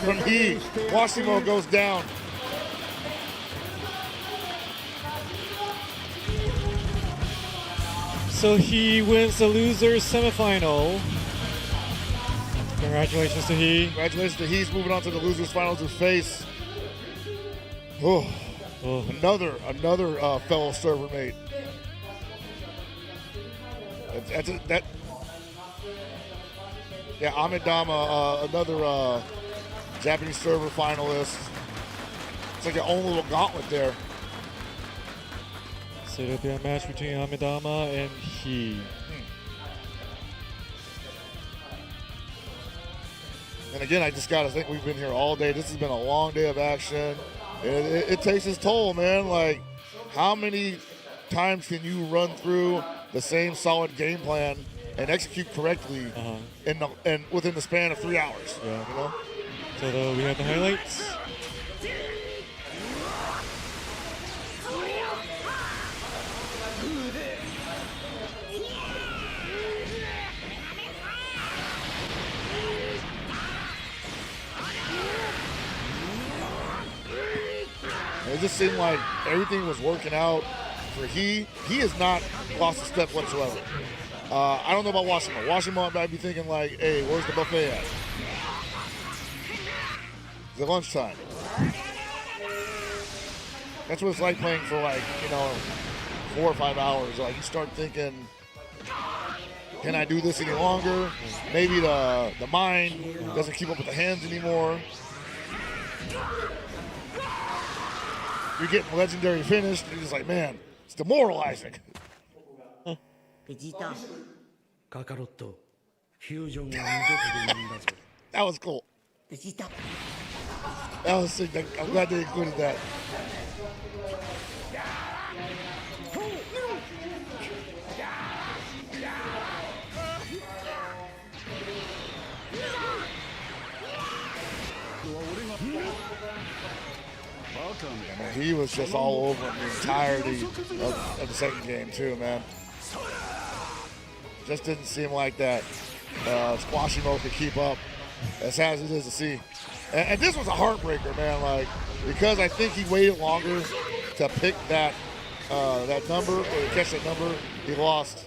from he. Washimo goes down. So he wins the losers semifinal. Congratulations to he. Congratulations to he's moving on to the losers finals to face another fellow server mate. Yeah, Amidama, another Japanese server finalist. It's like your own little gauntlet there. So it'll be a match between Amidama and he. And again, I just gotta think we've been here all day. This has been a long day of action. It takes its toll, man. Like, how many times can you run through the same solid game plan and execute correctly in within the span of 3 hours? Yeah. You know? So we have the highlights. It just seemed like everything was working out for he. He has not lost a step whatsoever. I don't know about Washimo. Washimo might be thinking like, hey, where's the buffet at? It's at lunchtime. That's what it's like playing for 4 or 5 hours. Like, you start thinking, can I do this any longer? Maybe the mind doesn't keep up with the hands anymore. You're getting legendary finished, and you're just like, man, it's demoralizing. That was cool. That was sick. I'm glad they included that. And he was just all over the entirety of the second game too, man. Just didn't seem like that Washimo could keep up as sad as it is to see. And this was a heartbreaker, man. Like, because I think he waited longer to pick that number or to catch that number, he lost.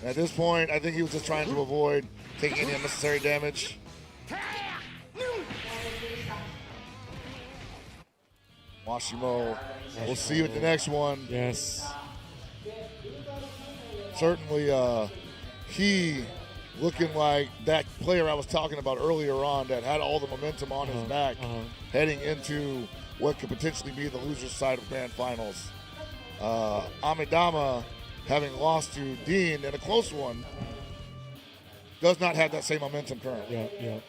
At this point, I think he was just trying to avoid taking any unnecessary damage. Washimo, we'll see you at the next one. Yes. Certainly, he looking like that player I was talking about earlier on that had all the momentum on his back heading into what could potentially be the loser's side of grand finals. Amidama, having lost to Dean in a close one, does not have that same momentum currently. Yeah.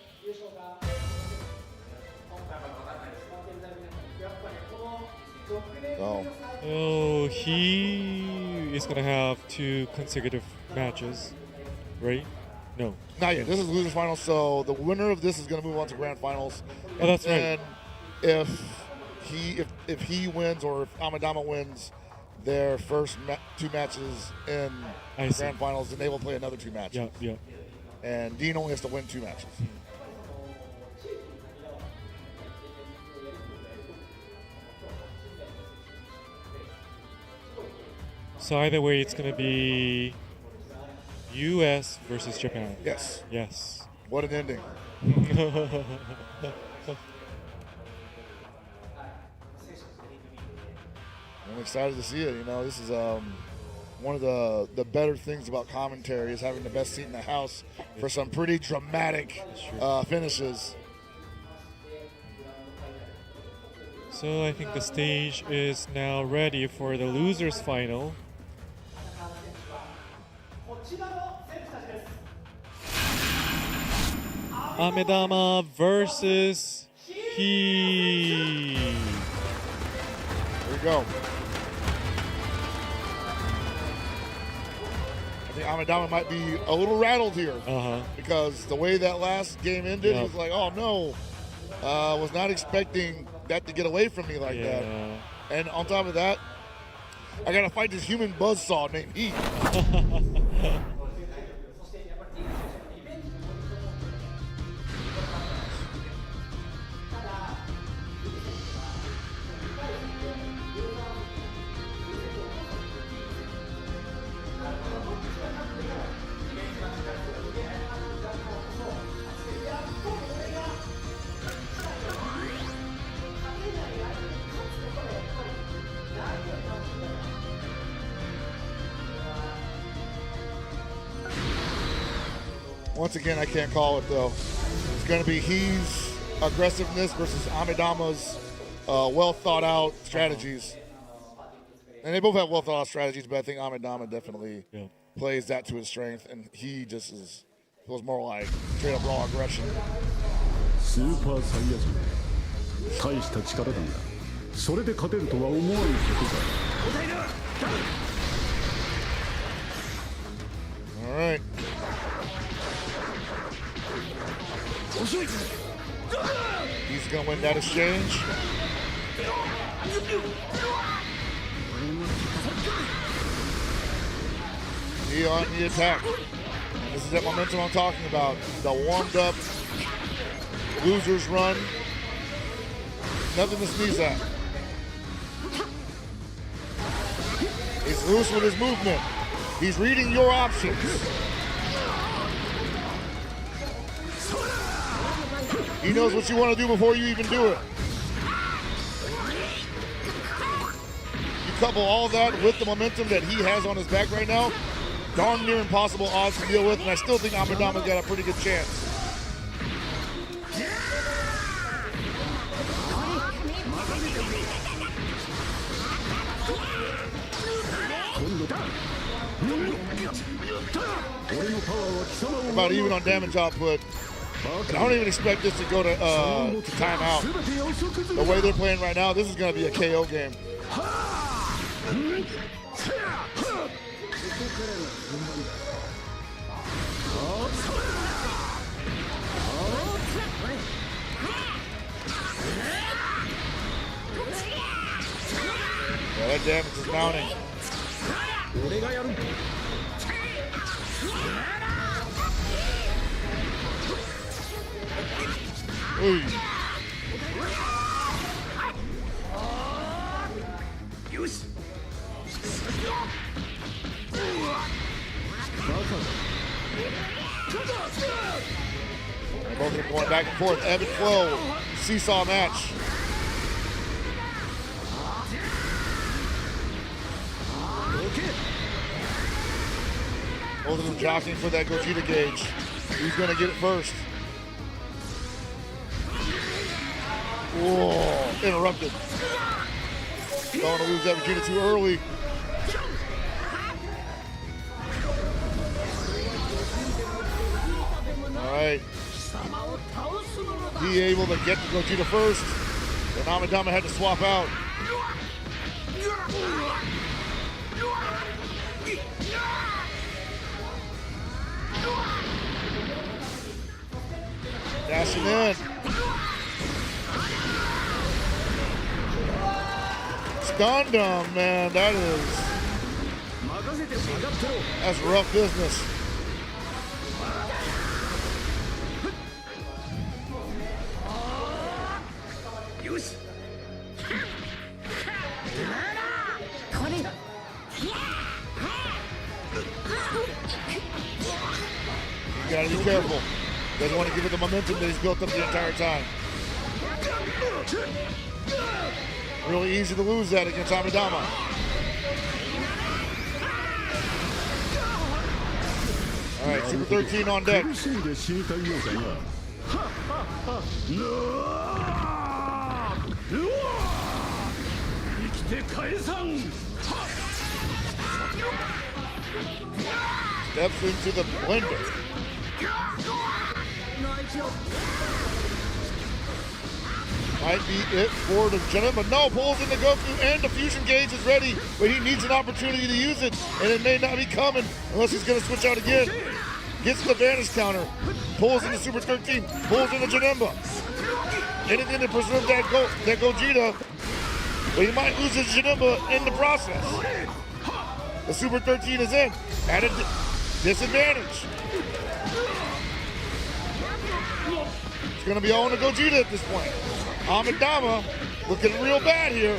So. Oh, he is going to have 2 consecutive matches, right? No. Not yet. This is losers finals, so the winner of this is going to move on to grand finals. Oh, that's right. And if he wins or if Amadama wins their first 2 matches in grand finals, then they will play another 2 matches. Yeah. And Dean only has to win 2 matches. So either way, it's going to be U.S. versus Japan. Yes. Yes. What an ending. I'm excited to see it. You know, this is one of the better things about commentary is having the best seat in the house for some pretty dramatic finishes. So I think the stage is now ready for the losers final. Amedama versus He. Here we go. I think Amedama might be a little rattled here because the way that last game ended, he was like, "Oh no, was not expecting that to get away from me like that." And on top of that, I gotta fight this human buzzsaw named He. Once again, I can't call it though. It's going to be He's aggressiveness versus Amedama's well thought out strategies. And they both have well thought out strategies, but I think Amedama definitely plays that to his strength, and He just feels more like straight up raw aggression. スーパーサイヤ人大した力だがそれで勝てるとは思わんことだ All right. He's going to win that exchange. He on the attack. This is that momentum I'm talking about. The warmed up losers run. Nothing to sneeze at. He's loose with his movement. He's reading your options. He knows what you want to do before you even do it. You couple all that with the momentum that he has on his back right now, darn near impossible odds to deal with, and I still think Amedama's got a pretty good chance. About even on damage output. And I don't even expect this to go to timeout. The way they're playing right now, this is going to be a KO game. Yeah, that damage is mounting. Ooh. They're both going back and forth, ebb and flow, seesaw match. Both of them jockeying for that Gogeta gauge. Who's going to get it first? Whoa, interrupted. Don't want to lose that Vegeta too early. All right. He able to get to Gogeta first. Then Amedama had to swap out. Dashing in. Stunned him, man. That's rough business. You gotta be careful. Doesn't want to give it the momentum that he's built up the entire time. Really easy to lose that against Amidama. All right, Super 13 on deck. Steps into the blender. Might be it for the gentleman, but no, pulls in the Goku and the fusion gauge is ready, but he needs an opportunity to use it, and it may not be coming unless he's going to switch out again. Gets the Vanish counter, pulls in the Super 13, pulls in the Janemba. Anything to preserve that Gogeta, but he might lose his Janemba in the process. The Super 13 is in, at a disadvantage. It's going to be all on the Gogeta at this point. Amidama looking real bad here.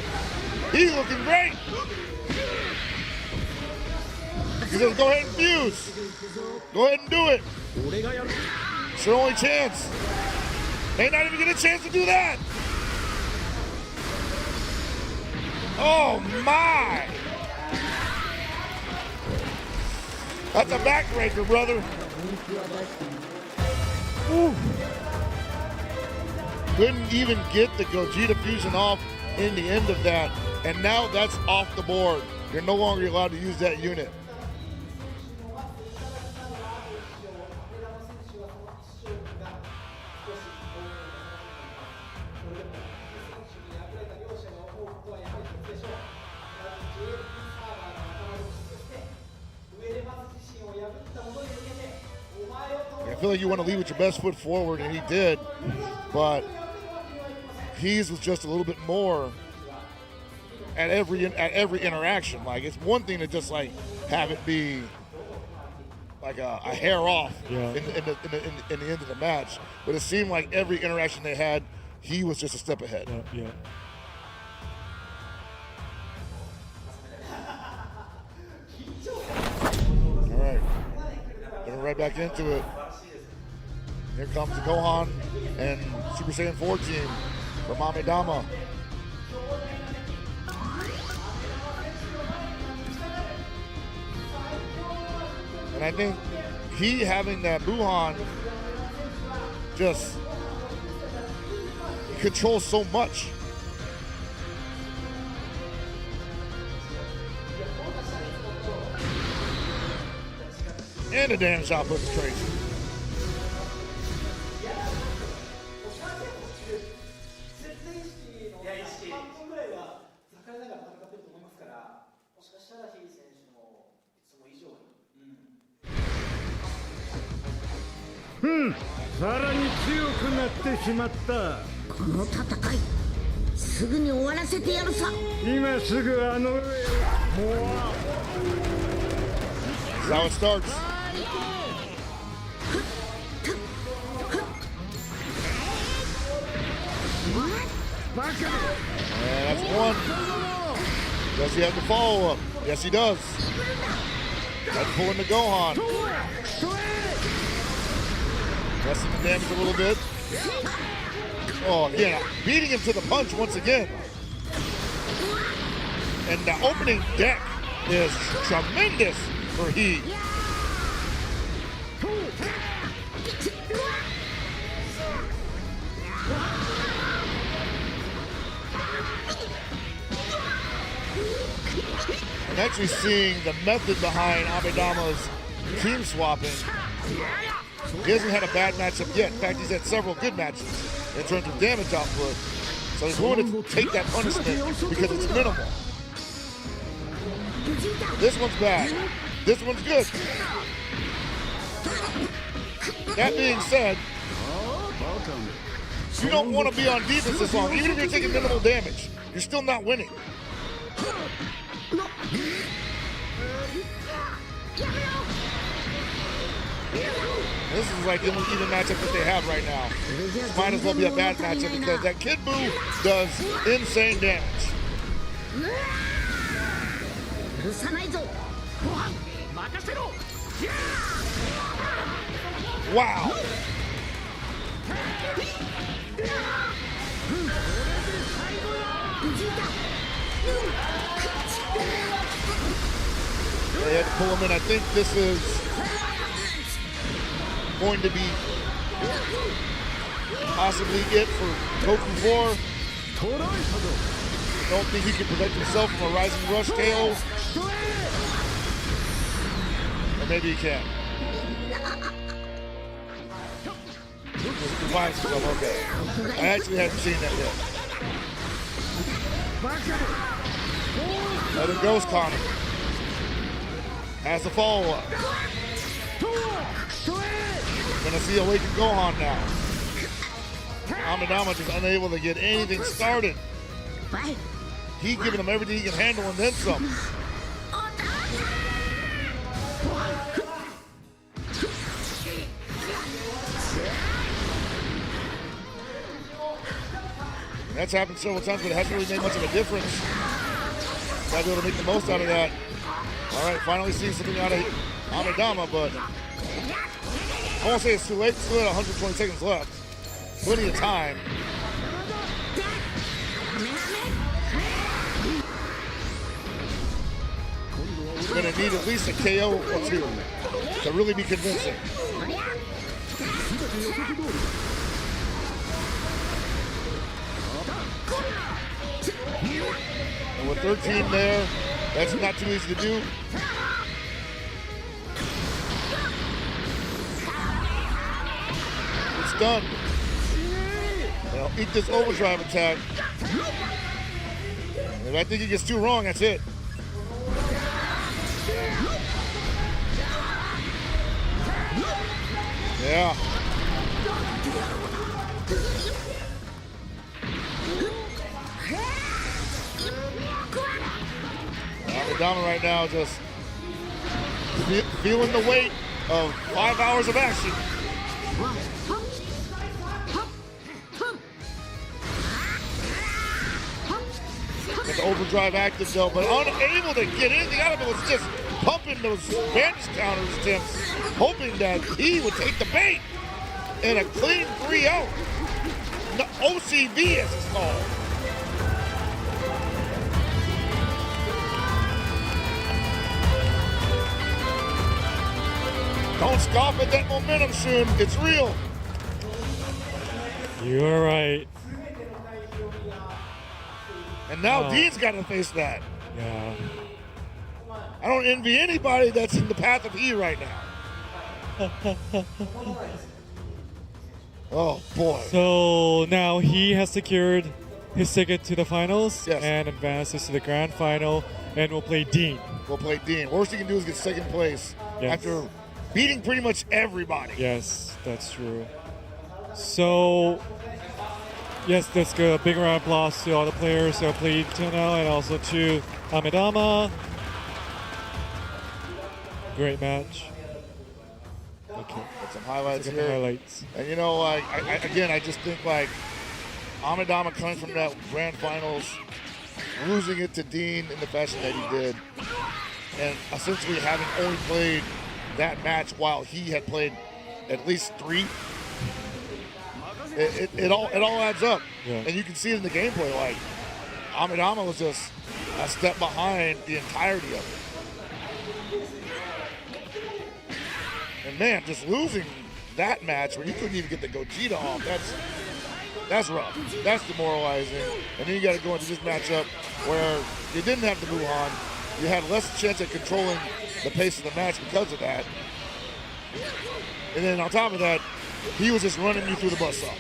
He's looking great. He says, go ahead and fuse. Go ahead and do it. It's your only chance. May not even get a chance to do that. Oh my. That's a backbreaker, brother. Woo. Couldn't even get the Gogeta fusion off in the end of that. And now that's off the board. You're no longer allowed to use that unit. I feel like you want to lead with your best foot forward, and he did, but his was just a little bit more at every interaction. Like, it's one thing to just like have it be like a hair off in the end of the match, but it seemed like every interaction they had, he was just a step ahead. Yeah. All right, getting right back into it. Here comes the Gohan and Super Saiyan 4 team from Amidama. And I think he having that Buhan just controls so much. And the damage output is crazy.さらに強くなってしまった。この戦いすぐに終わらせてやるさ。今すぐあの上へ。That's how it starts. And that's one. Does he have the follow-up? Yes, he does. That's pulling the Gohan. Pressing the damage a little bit. Oh, again, beating him to the punch once again. And the opening deck is tremendous for Heat. I'm actually seeing the method behind Amidama's team swapping. He hasn't had a bad matchup yet. In fact, he's had several good matches in terms of damage output. So he's willing to take that punishment because it's minimal. This one's bad. This one's good. That being said, you don't want to be on defense this long. Even if you're taking minimal damage, you're still not winning. This is like the only even matchup that they have right now. This might as well be a bad matchup because that Kid Buu does insane damage. Wow. They had to pull him in. I think this is going to be possibly it for Goku 4. Don't think he can protect himself from a Rising Rush KO. Or maybe he can. Defines himself, okay. I actually haven't seen that yet. Another Ghost Connor. Has a follow-up. Gonna see Awakened Gohan now. Amidama just unable to get anything started. He giving him everything he can handle and then some. That's happened several times, but it hasn't really made much of a difference. Gotta be able to make the most out of that. All right, finally seeing something out of Amidama, but I won't say it's too late. Still at 120 seconds left. Plenty of time. We're gonna need at least a KO or two to really be convincing. And with 13 there, that's not too easy to do. It's done. They'll eat this overdrive attack. If I think he gets too wrong, that's it. Yeah. Amidama right now just feeling the weight of 5 hours of action. With the overdrive active though, but unable to get anything out of it. Was just pumping those bandage counters attempts, hoping that he would take the bait and a clean 3-0. The OCV as it's called. Don't scoff at that momentum, Shun. It's real. You're right. And now Dean's got to face that. Yeah. I don't envy anybody that's in the path of E right now. Oh, boy. So now he has secured his ticket to the finals and advances to the grand final, and will play Dean. We'll play Dean. Worst he can do is get second place after beating pretty much everybody. Yes, that's true. So, yes, let's go. A big round of applause to all the players who have played till now, and also to Amidama. Great match. Okay. Got some highlights Some here. highlights. And you know, like I just think like Amidama coming from that grand finals, losing it to Dean in the fashion that he did, and essentially having only played that match while he had played at least 3. It all adds up, and you can see it in the gameplay. Like Amidama was just a step behind the entirety of it. And man, just losing that match where you couldn't even get the Gogeta off, that's rough. That's demoralizing. And then you got to go into this matchup where you didn't have to move on. You had less chance at controlling the pace of the match because of that. And then on top of that, he was just running you through the buzzsaw.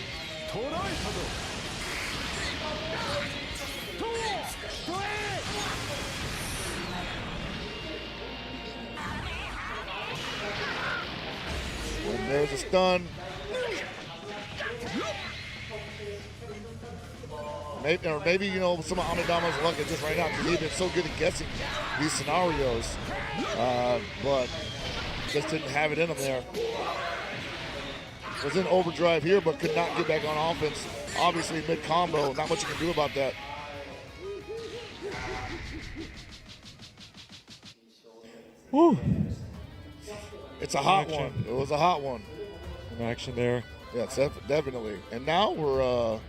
There's a stun. Maybe you know, some of Amidama's luck is just right now because he's been so good at guessing these scenarios, but just didn't have it in him there. Was in overdrive here, but could not get back on offense. Obviously, mid-combo, not much you can do about that. Woo. It's a hot one. It was a hot one. Some action there. Yes, definitely. And now we're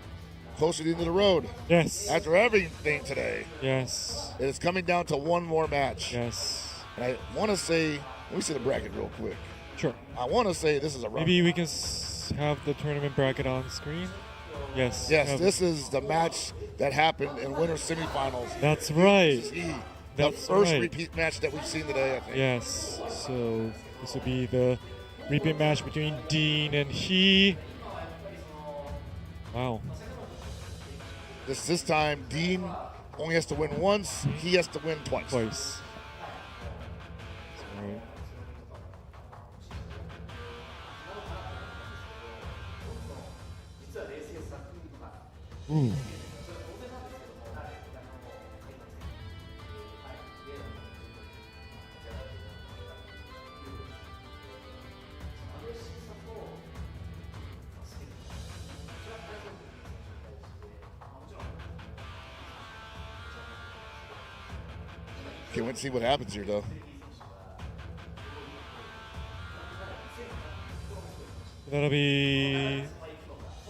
closer to the end of the road. Yes. After everything today. Yes. It is coming down to one more match. Yes. And I want to say, let me see the bracket real quick. Sure. I want to say this is a run. Maybe we can have the tournament bracket on screen. Yes. Yes, this is the match that happened in winter semifinals. That's right. The first repeat match that we've seen today, I think. Yes. So this will be the repeat match between Dean and He. Wow. This time, Dean only has to win once. He has to win twice. Twice. Right. Ooh. Can't wait to see what happens here, though.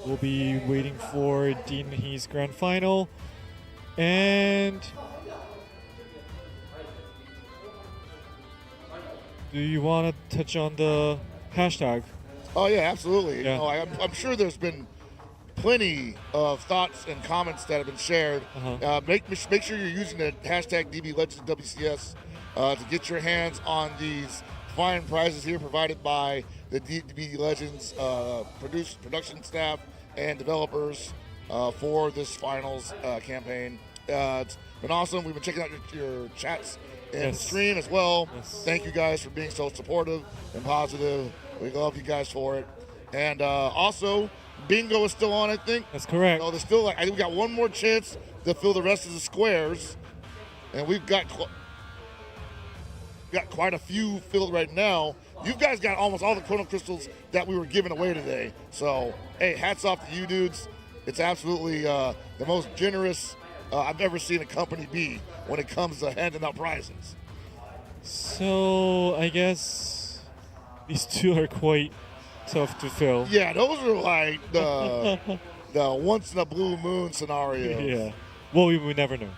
We'll be waiting for Dean He's grand final. And do you want to touch on the hashtag? Oh, yeah, absolutely. Yeah. You know, I'm sure there's been plenty of thoughts and comments that have been shared. Make sure you're using the hashtag DBLegendsWCS to get your hands on these fine prizes here provided by the DB Legends production staff and developers for this finals campaign. It's been awesome. We've been checking out your chats in the stream as well. Thank you guys for being so supportive and positive. We love you guys for it. And also, bingo is still on, I think. That's correct. So there's still, I think we got one more chance to fill the rest of the squares, and we've got quite a few filled right now. You guys got almost all the Chrono Crystals that we were giving away today. So, hey, hats off to you dudes. It's absolutely the most generous I've ever seen a company be when it comes to handing out prizes. So, I guess these two are quite tough to fill. Yeah, those are like the once in a blue moon scenarios. Yeah. Well, we would never know.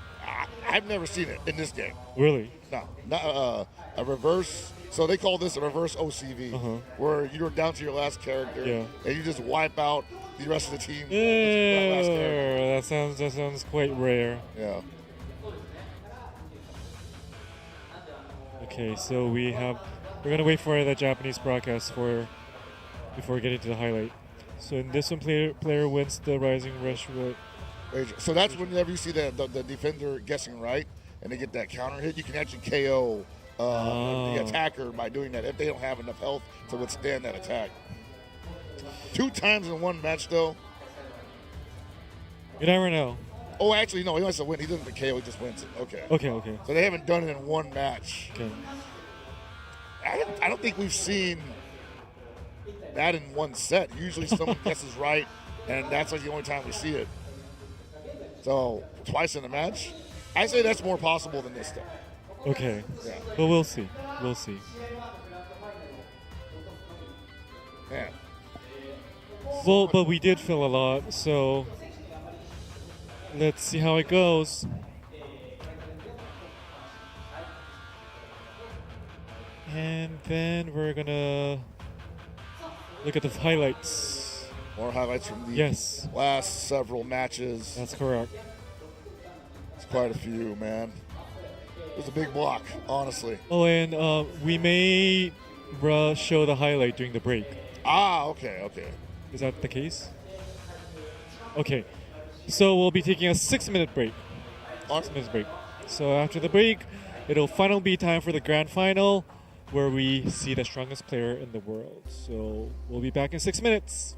I've never seen it in this game. Really? No. Not, a reverse. So they call this a reverse OCV, where you're down to your last character, and you just wipe out the rest of the team. That sounds quite rare. Yeah. Okay, so we're gonna wait for the Japanese broadcast before getting to the highlight. So in this one, player wins the Rising Rush. So that's whenever you see the defender guessing right, and they get that counter hit, you can actually KO the attacker by doing that if they don't have enough health to withstand that attack. 2 times in one match, though. You never know. Oh, actually, no, he wants to win. He doesn't KO, he just wins it. Okay. Okay. So they haven't done it in one match. Okay. I don't think we've seen that in one set. Usually someone guesses right, and that's like the only time we see it. So, twice in a match? I say that's more possible than this, though. Okay. Yeah. But we'll see. Man. Well, but we did fill a lot, so let's see how it goes. And then we're gonna look at the highlights. More highlights from the last several matches. That's correct. It's quite a few, man. It was a big block, honestly. Oh, and we may show the highlight during the break. Okay. Is that the case? Okay. So we'll be taking a 6-minute break. 6 minutes break. So after the break, it'll finally be time for the grand final. where we see the strongest player in the world. So we'll be back in 6 minutes.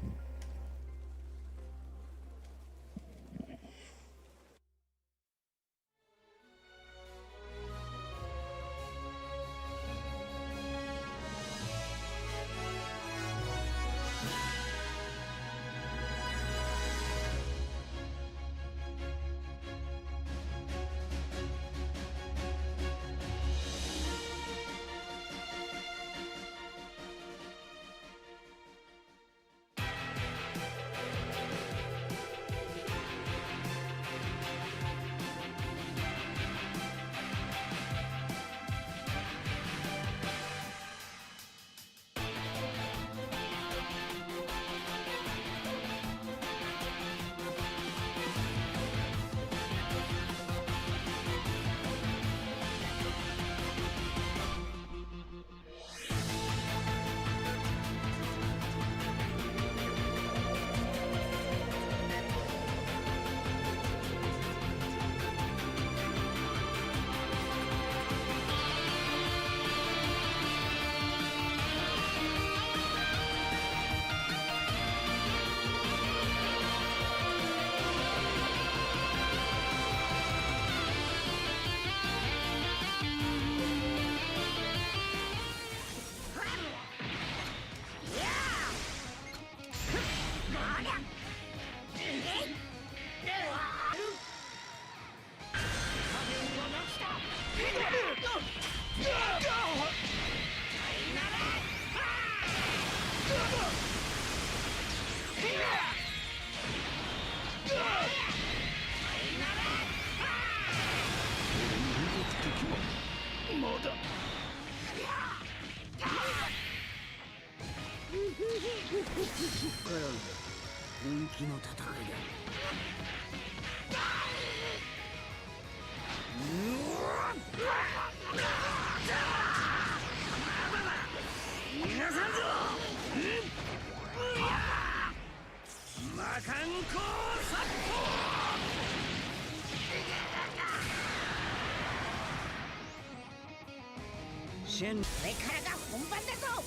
これからが本番だぞ。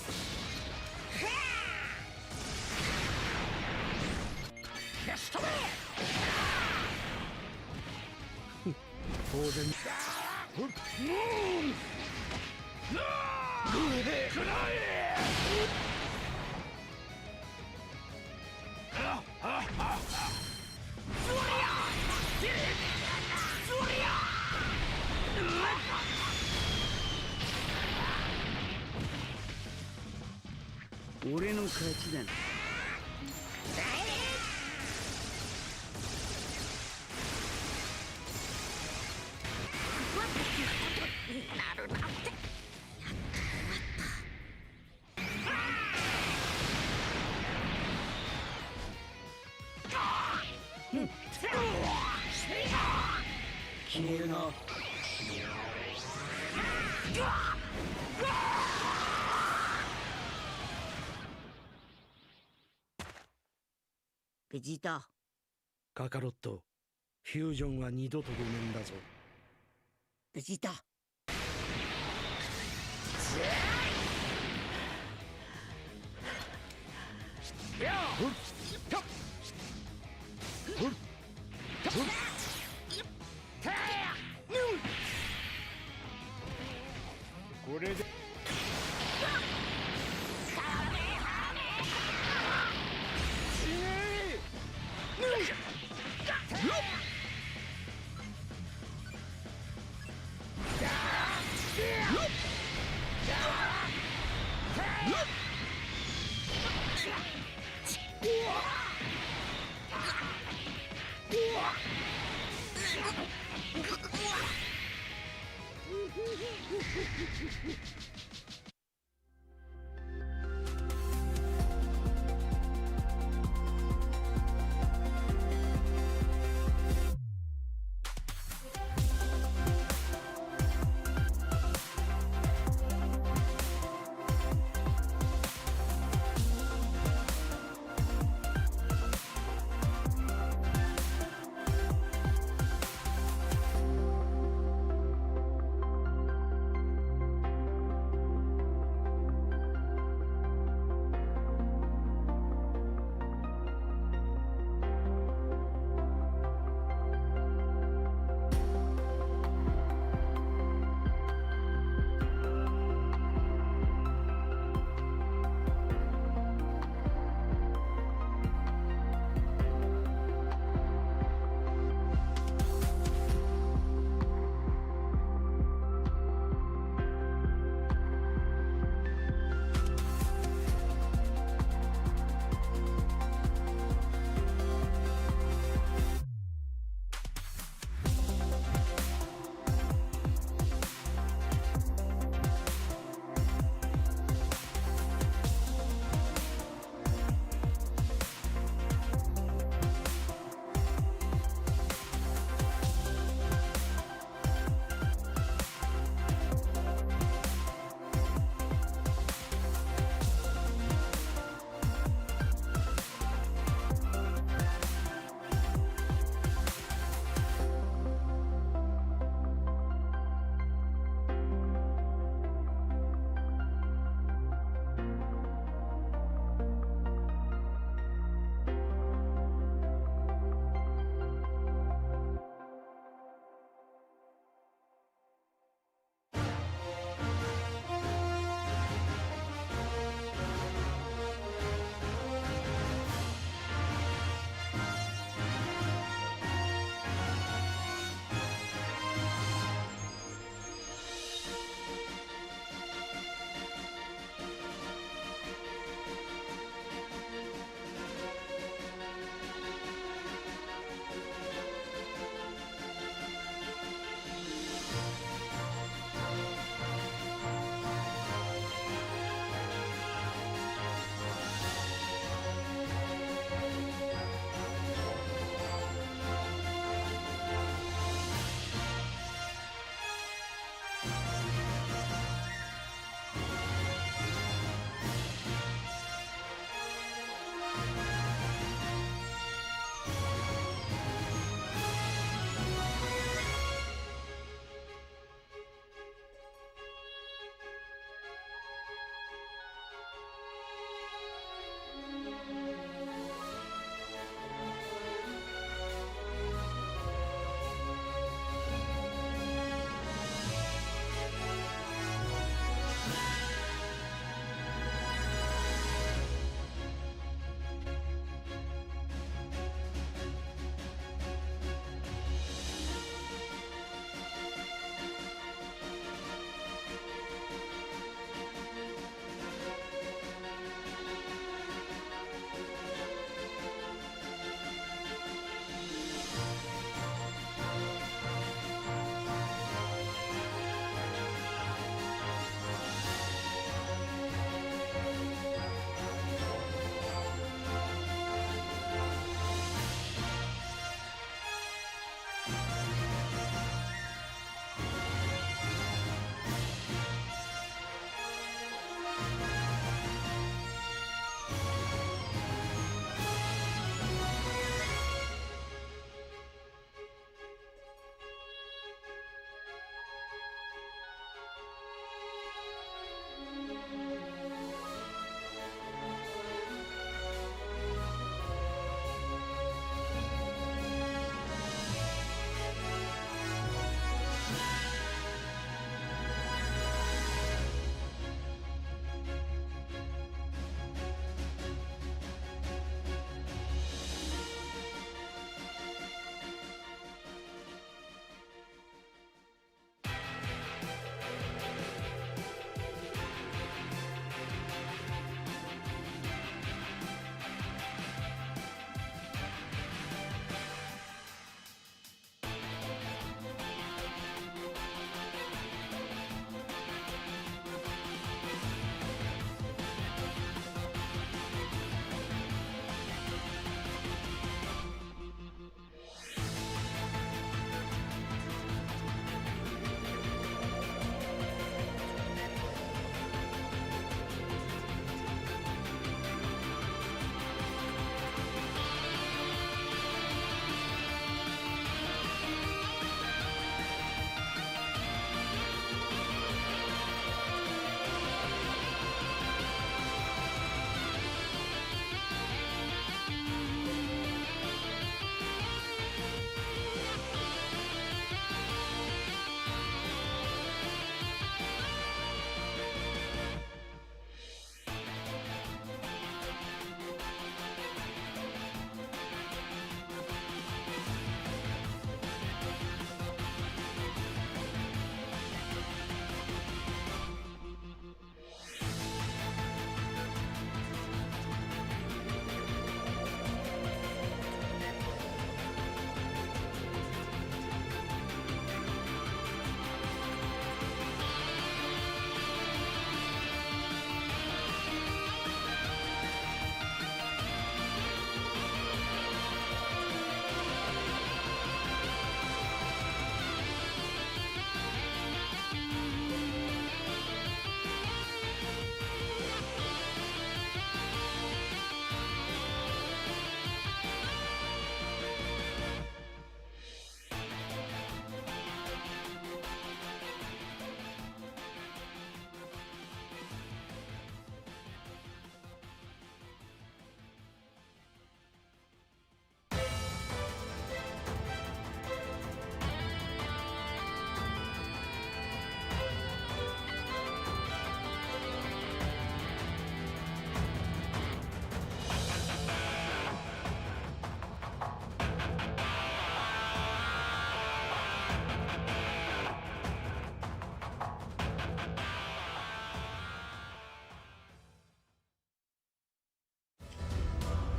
消し止め。当然。俺の勝ちだな。なるなんて。消えるな。ベジータ。カカロット、フュージョンは二度とごめんだぞ。ベジータ。これで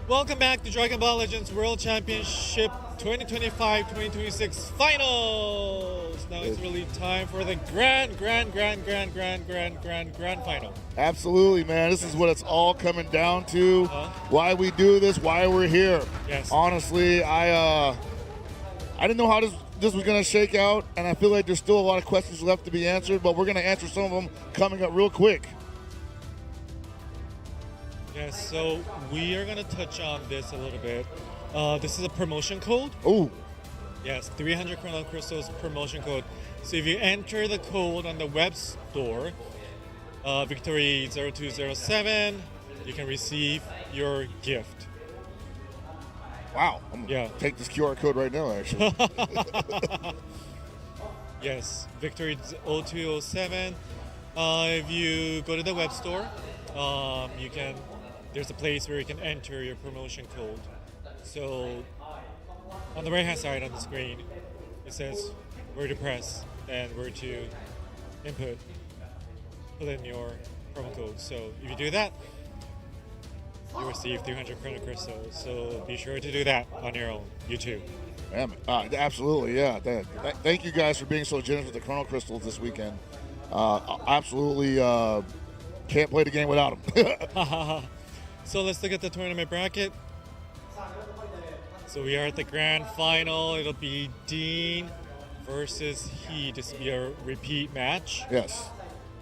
Welcome back to Dragon Ball Legends World Championship 2025-2026 finals. Now it's really time for the grand final. Absolutely, man. This is what it's all coming down to. Why we do this, why we're here. Yes. Honestly, I didn't know how this was going to shake out, and I feel like there's still a lot of questions left to be answered, but we're going to answer some of them coming up real quick. Yes, so we are going to touch on this a little bit. This is a promotion code. Oh. Yes, 300 Chrono Crystals promotion code. So if you enter the code on the web store, Victory 0207, you can receive your gift. Wow. I'm going to take this QR code right now, actually. Yes, Victory 0207. If you go to the web store, there's a place where you can enter your promotion code. So on the right hand side on the screen, it says where to press and where to put in your promo code. So if you do that, you receive 300 Chrono Crystals. So be sure to do that on your own. You too. Absolutely, yeah. Thank you guys for being so generous with the Chrono Crystals this weekend. Absolutely can't play the game without them. So let's look at the tournament bracket. So we are at the grand final. It'll be Dean versus He. This will be a repeat match. Yes.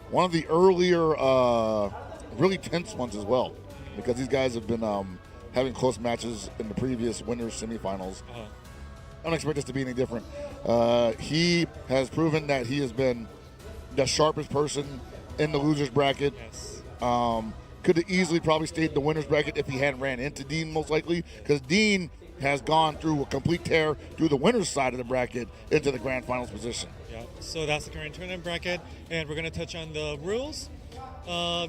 One of the earlier, really tense ones as well, because these guys have been having close matches in the previous winners semifinals. I don't expect this to be any different. He has proven that he has been the sharpest person in the losers bracket. Yes. Could have easily probably stayed in the winners bracket if he hadn't ran into Dean, most likely, because Dean has gone through a complete tear through the winners side of the bracket into the grand finals position. Yeah, so that's the current tournament bracket, and we're going to touch on the rules.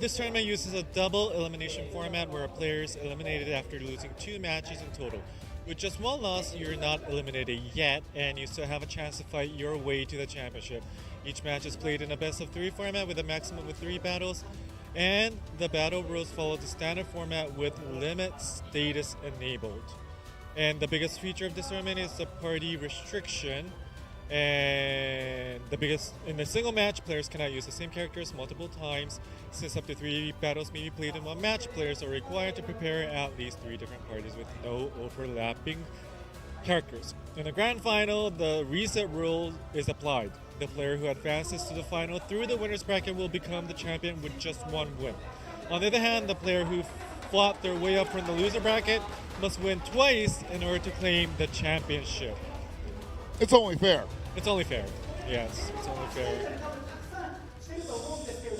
This tournament uses a double elimination format where a player is eliminated after losing 2 matches in total. With just 1 loss, you're not eliminated yet, and you still have a chance to fight your way to the championship. Each match is played in a best-of-3 format with a maximum of 3 battles, and the battle rules follow the standard format with limit status enabled. And the biggest feature of this tournament is the party restriction. And in the single match, players cannot use the same characters multiple times. Since up to 3 battles may be played in one match, players are required to prepare at least 3 different parties with no overlapping characters. In the grand final, the reset rule is applied. The player who advances to the final through the winner's bracket will become the champion with just 1 win. On the other hand, the player who fought their way up from the loser bracket must win twice in order to claim the championship. It's only fair. It's only fair. Yes, it's only fair.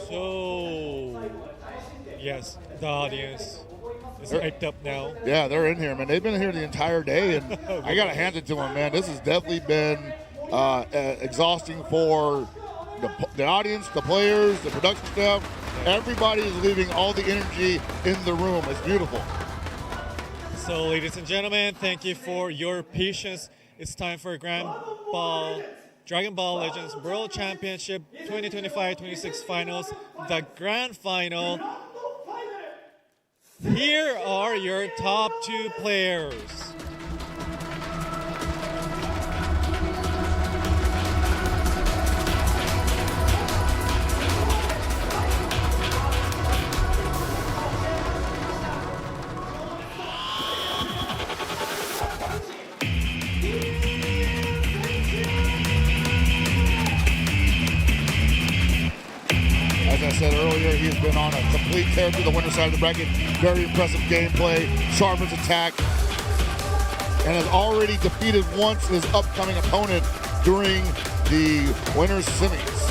So, yes, the audience is hyped up now. Yeah, they're in here, man. They've been here the entire day, and I got to hand it to them, man. This has definitely been exhausting for the audience, the players, the production staff. Everybody is leaving all the energy in the room. It's beautiful. So, ladies and gentlemen, thank you for your patience. It's time for Dragon Ball Legends World Championship 2025-26 finals, the grand final. Here are your top 2 players. As I said earlier, he's been on a complete tear through the winner's side of the bracket. Very impressive gameplay, sharp as attack, and has already defeated once his upcoming opponent during the winner's semis.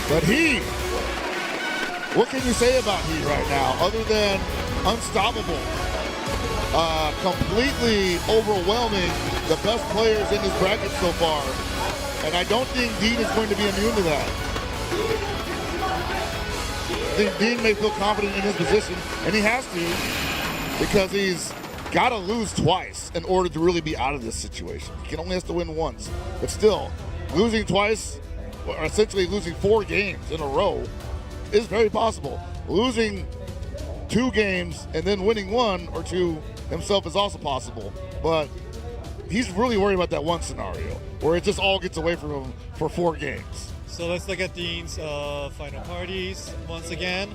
But He, what can you say about He right now, other than unstoppable, completely overwhelming the best players in this bracket so far, and I don't think Dean is going to be immune to that. think Dean may feel confident in his position, and he has to, because he's got to lose twice in order to really be out of this situation. He can only has to win once, but still, losing twice, or essentially losing 4 games in a row, is very possible. Losing 2 games and then winning 1 or 2 himself is also possible, but he's really worried about that one scenario where it just all gets away from him for 4 games. So let's look at Dean's final parties once again.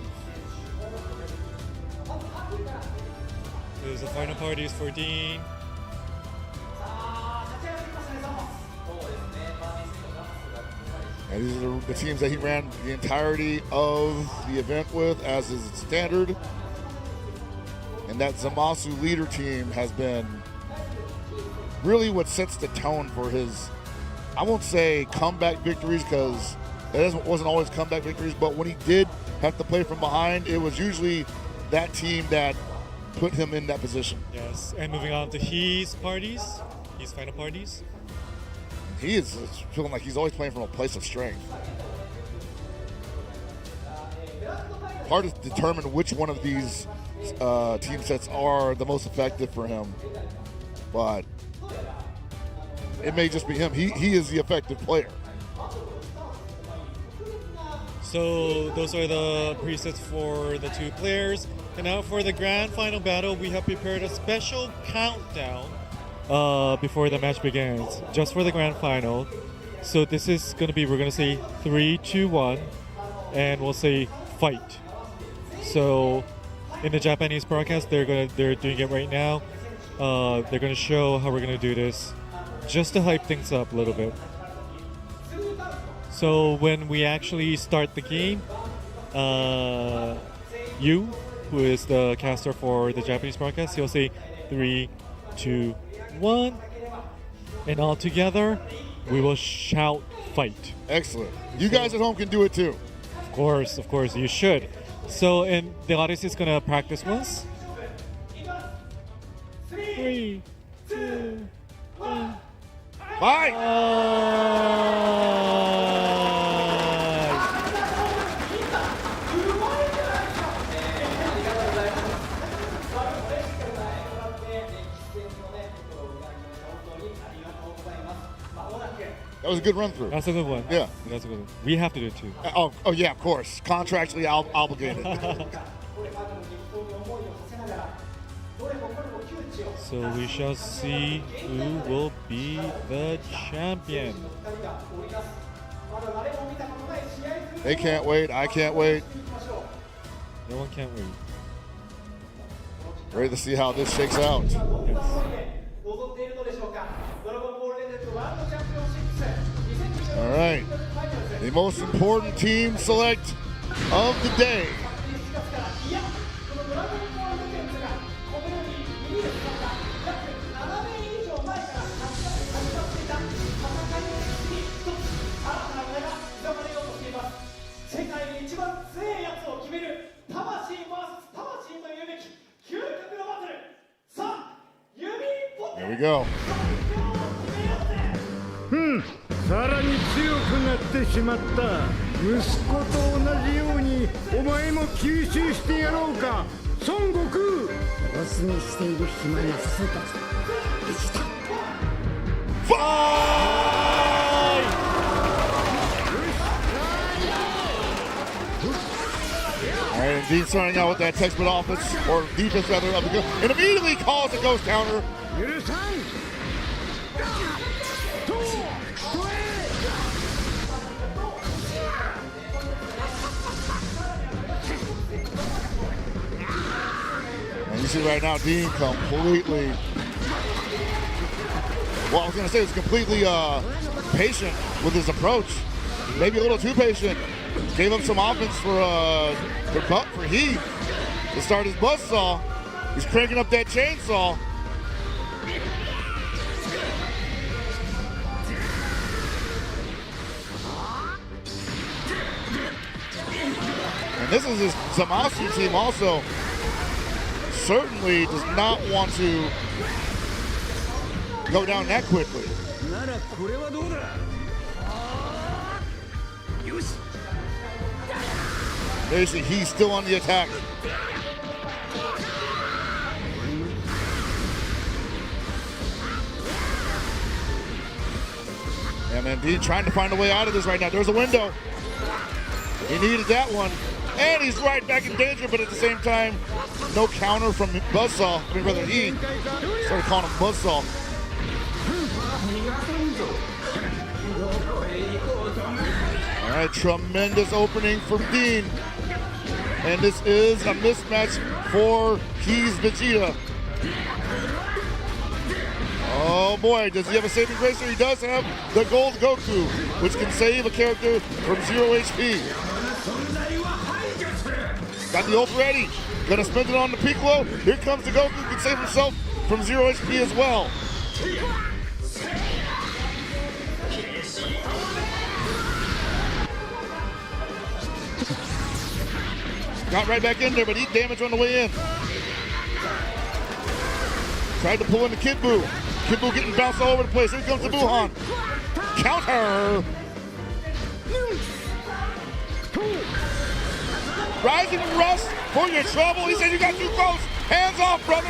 Here's the final parties for Dean. And these are the teams that he ran the entirety of the event with, as is standard. And that Zamasu leader team has been really what sets the tone for his, I won't say comeback victories, because it wasn't always comeback victories, but when he did have to play from behind, it was usually that team that put him in that position. Yes, and moving on to his parties, his final parties. He is feeling like he's always playing from a place of strength. Hard to determine which one of these team sets are the most effective for him, but it may just be him. He is the effective player. So those are the presets for the 2 players. And now for the grand final battle, we have prepared a special countdown before the match begins, just for the grand final. So this is going to be, we're going to say 3, 2, 1, and we'll say fight. So in the Japanese broadcast, they're doing it right now. They're going to show how we're going to do this, just to hype things up a little bit. So when we actually start the game, Yu, who is the caster for the Japanese broadcast, he'll say 3, 2, 1, and all together we will shout fight. Excellent. You guys at home can do it too. Of course, you should. So, and the audience is gonna practice once. 3, 2, 1. Bye. That was a good run through. That's a good one. Yeah. That's a good one. We have to do it too. Oh yeah, of course. Contractually obligated. So we shall see who will be the champion. They can't wait. I can't wait. No one can't wait. Ready to see how this shakes out. Yes. All right. The most important team select of the day. There we go. さらに強くなってしまった息子と同じようにお前も吸収してやろうか孫悟空お休みしている暇なスーパーできた All right, and Dean starting out with that textbook offense, or defense rather, of the ghost, and immediately calls a ghost counter. And you see right now, Dean completely, well, I was going to say, was completely patient with his approach. Maybe a little too patient. Gave him some offense for Heath to start his buzzsaw. He's cranking up that chainsaw. And this is his Zamasu team also. Certainly does not want to go down that quickly. There you see, he's still on the attack. And Dean trying to find a way out of this right now. There's a window. He needed that one. And he's right back in danger, but at the same time, no counter from Buzzsaw. I mean, rather, he started calling him Buzzsaw. All right, tremendous opening from Dean. And this is a mismatch for Keys Vegeta. Oh boy, does he have a saving grace? He does have the Gold Goku, which can save a character from 0 HP. Got the ult ready. Gonna spend it on the Piccolo. Here comes the Goku, can save himself from 0 HP as well. Got right back in there, but eat damage on the way in. Tried to pull in the Kid Buu. Kid Buu getting bounced all over the place. Here comes the Buuhan. Counter. Rising Rust for your trouble. He said you got too close. Hands off, brother.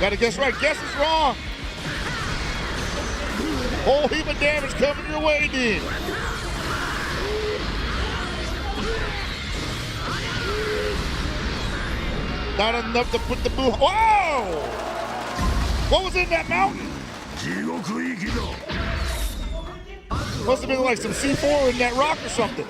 Gotta guess right. Guess is wrong. Whole heap of damage coming your way, Dean. Not enough to put the boo. Whoa! What was in that mountain? Must have been like some C4 in that rock or something.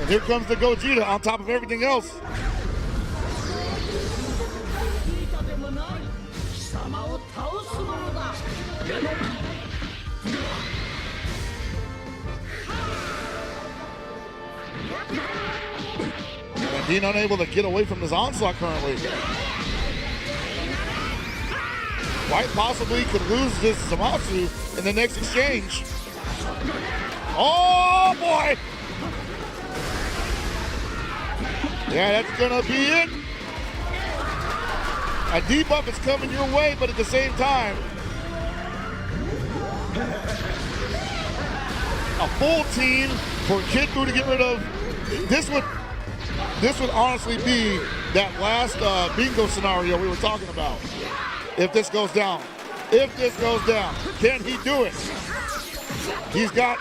And here comes the Gogeta on top of everything else. And Dean unable to get away from this onslaught currently. Quite possibly could lose this Zamasu in the next exchange. Oh boy! Yeah, that's gonna be it. A debuff is coming your way, but at the same time, a full team for Kid Buu to get rid of. This would honestly be that last bingo scenario we were talking about. If this goes down. If this goes down. Can he do it? He's got...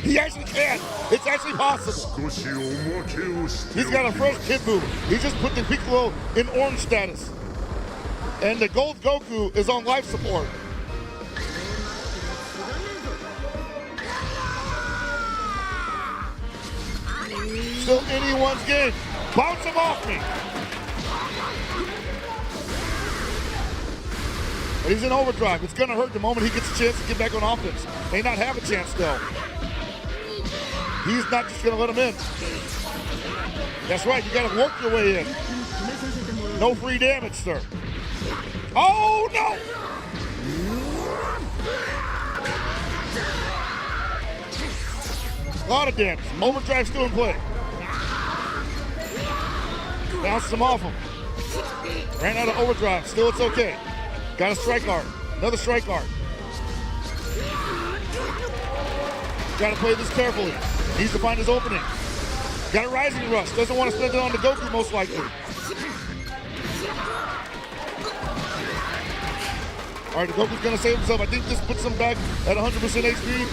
he actually can. It's actually possible. He's got a fresh Kid Buu. He just put the Piccolo in orange status. And the Gold Goku is on life support. Still anyone's game. Bounce him off me. But he's in overdrive. It's going to hurt the moment he gets a chance to get back on offense. May not have a chance, though. He's not just going to let him in. That's right. You got to work your way in. No free damage, sir. Oh, no! A lot of damage. Overdrive still in play. Bounces him off him. Ran out of overdrive. Still, it's okay. Got a strike art. Another strike art. Got to play this carefully. Needs to find his opening. Got a rising rush. Doesn't want to spend it on the Goku, most likely. All right, the Goku's going to save himself. I think this puts him back at 100% HP.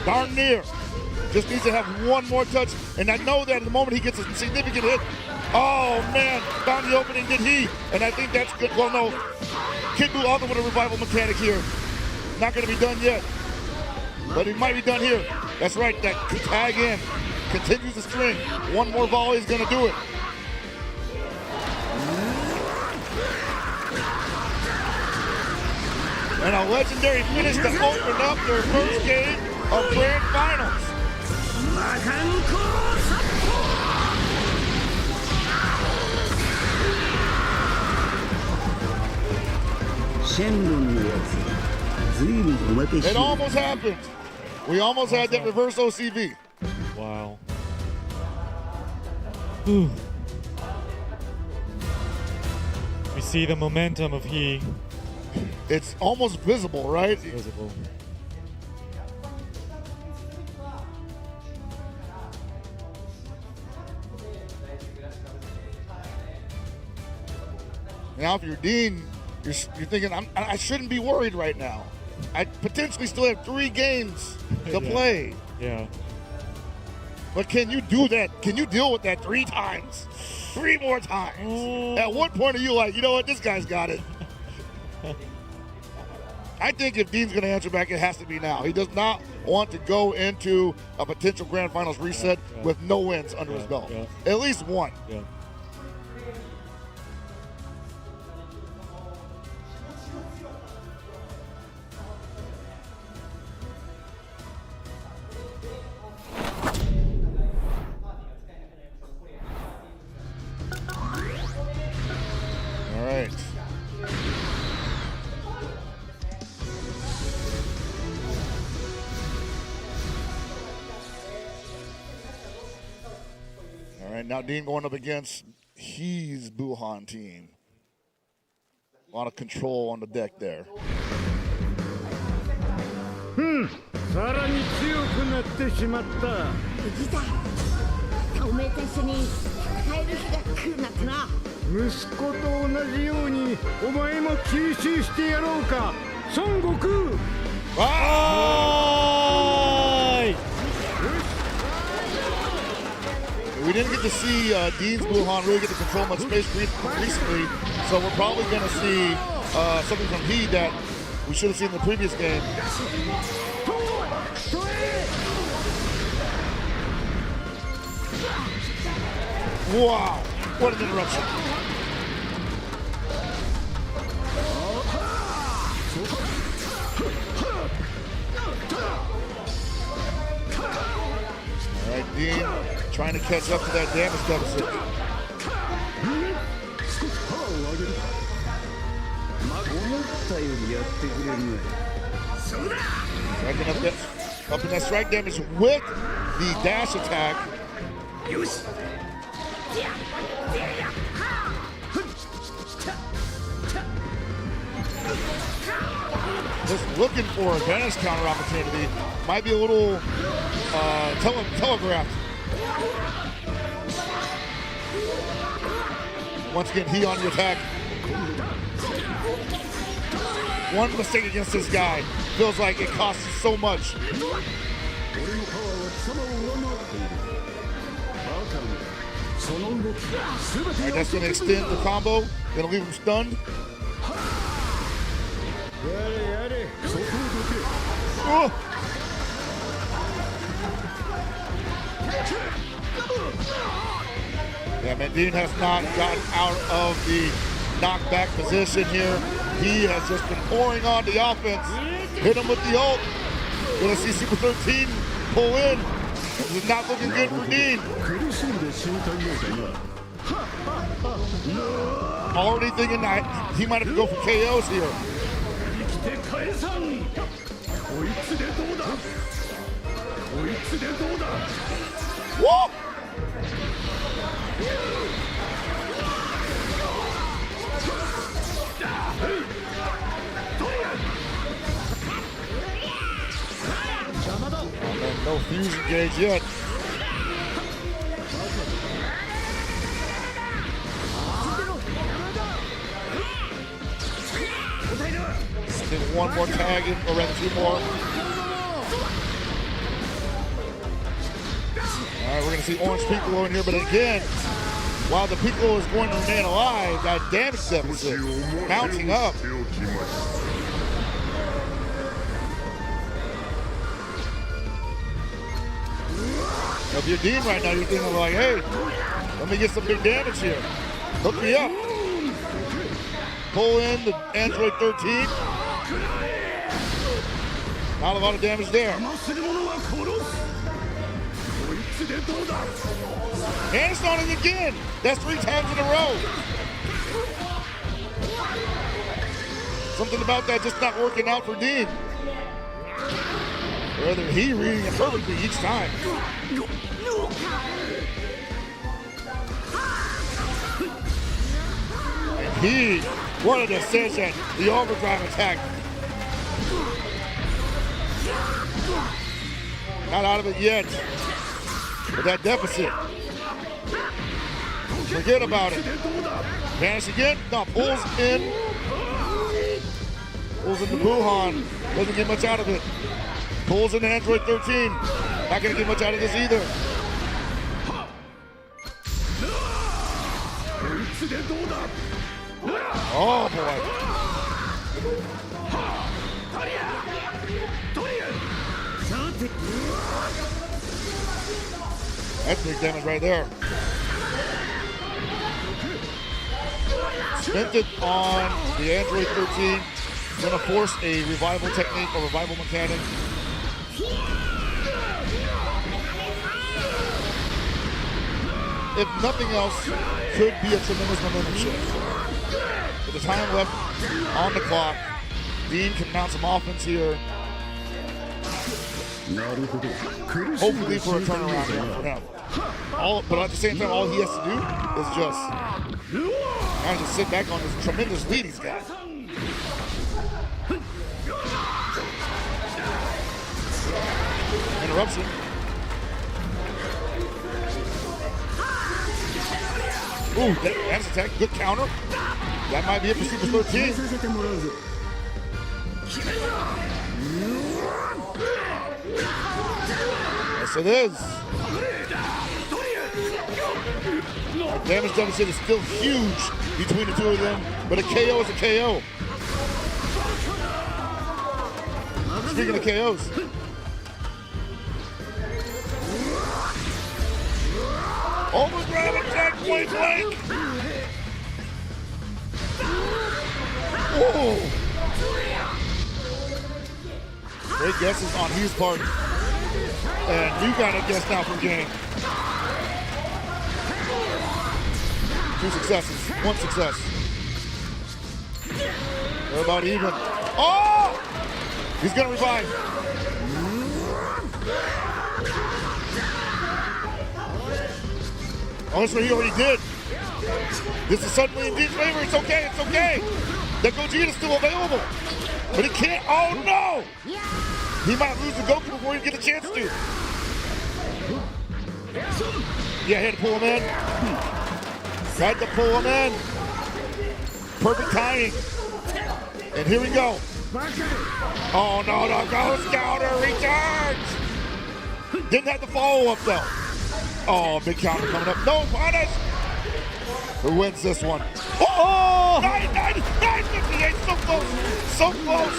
Darn near. Just needs to have one more touch. And I know that at the moment he gets a significant hit. Oh, man. Found the opening, did he? And I think that's good. Well, no. Kid Buu also with a revival mechanic here. Not going to be done yet. But he might be done here. That's right. That tag in. Continues the string. One more volley is going to do it. And a legendary finish to open up their first game of Grand Finals. It almost happened. We almost had that reverse OCV. Wow. see the momentum of He. It's almost visible, right? Visible. Now, if you're Dean, you're thinking, I shouldn't be worried right now. I potentially still have 3 games to play. Yeah. But can you do that? Can you deal with that 3 times? 3 more times? At what point are you like, you know what, this guy's got it? I think if Dean's going to answer back, it has to be now. He does not want to go into a potential Grand Finals reset with no wins under his belt. At least 1. Yeah. All right. All right, now Dean going up against his Buhan team. A lot of control on the deck there. さらに強くなってしまった。藤田、おめえと一緒に戦える日が来るなんてな。息子と同じようにお前も吸収してやろうか、孫悟空。We didn't get to see Dean's Buhan really get to control much space recently, so we're probably going to see something from he that we should have seen in the previous game. Wow, what an interruption. All right, Dean trying to catch up to that damage deficit. Up in that strike damage with the dash attack. Just looking for a advantage counter opportunity. Might be a little telegraphed. Once again, he on the attack. One mistake against this guy feels like it costs so much. Alright, that's going to extend the combo. Going to leave him stunned. Oh. Yeah, man, Dean has not gotten out of the knockback position here. He has just been pouring on the offense. Hit him with the ult. Gonna see Super 13 pull in. This is not looking good for Dean. Already thinking that he might have to go for KOs here. Whoa! Oh, man, no fusion gauge yet. Did one more tag in, or rather 2 more. All right, we're going to see Orange Piccolo in here, but again, while the Piccolo is going to remain alive, that damage deficit mounting up. If you're Dean right now, you're thinking like, hey, let me get some big damage here. Hook me up. Pull in the Android 13. Not a lot of damage there. And it's on it again. That's 3 times in a row. Something about that just not working out for Dean. Rather, he reading it perfectly each time. And What a decision. The overdrive attack. Not out of it yet. But that deficit. Forget about it. Vanish again. No, pulls in. Pulls into Buhan. Doesn't get much out of it. Pulls into Android 13. Not going to get much out of this either. Oh boy. That's big damage right there. Spent it on the Android 13. Gonna force a revival technique or revival mechanic. If nothing else, could be a tremendous momentum shift. With the time left on the clock, Dean can mount some offense here. Hopefully for a turnaround here for him. But at the same time, all he has to do is just kind of just sit back on this tremendous lead he's got. Interruption. Ooh, that's attack. Good counter. That might be it for Super 13. Yes, it is. The damage deficit is still huge between the two of them, but a KO is a KO. Speaking of KOs. Overdrive attack, point blank. Whoa. Great guesses on his part. And you got a guess now from game. 2 successes, 1 success. They're about even. Oh! He's gonna revive. Oh, that's what he already did. This is suddenly in Dean's favor. It's okay, it's okay. That Gogeta's still available. But he can't, oh no! He might lose the Goku before he gets a chance to. Yeah, had to pull him in. Tried to pull him in. Perfect timing. And here we go. Oh no, the Ghost Counter returns! Didn't have the follow-up though. Oh, big counter coming up. No punish! Who wins this one? Oh! 958, so close! So close!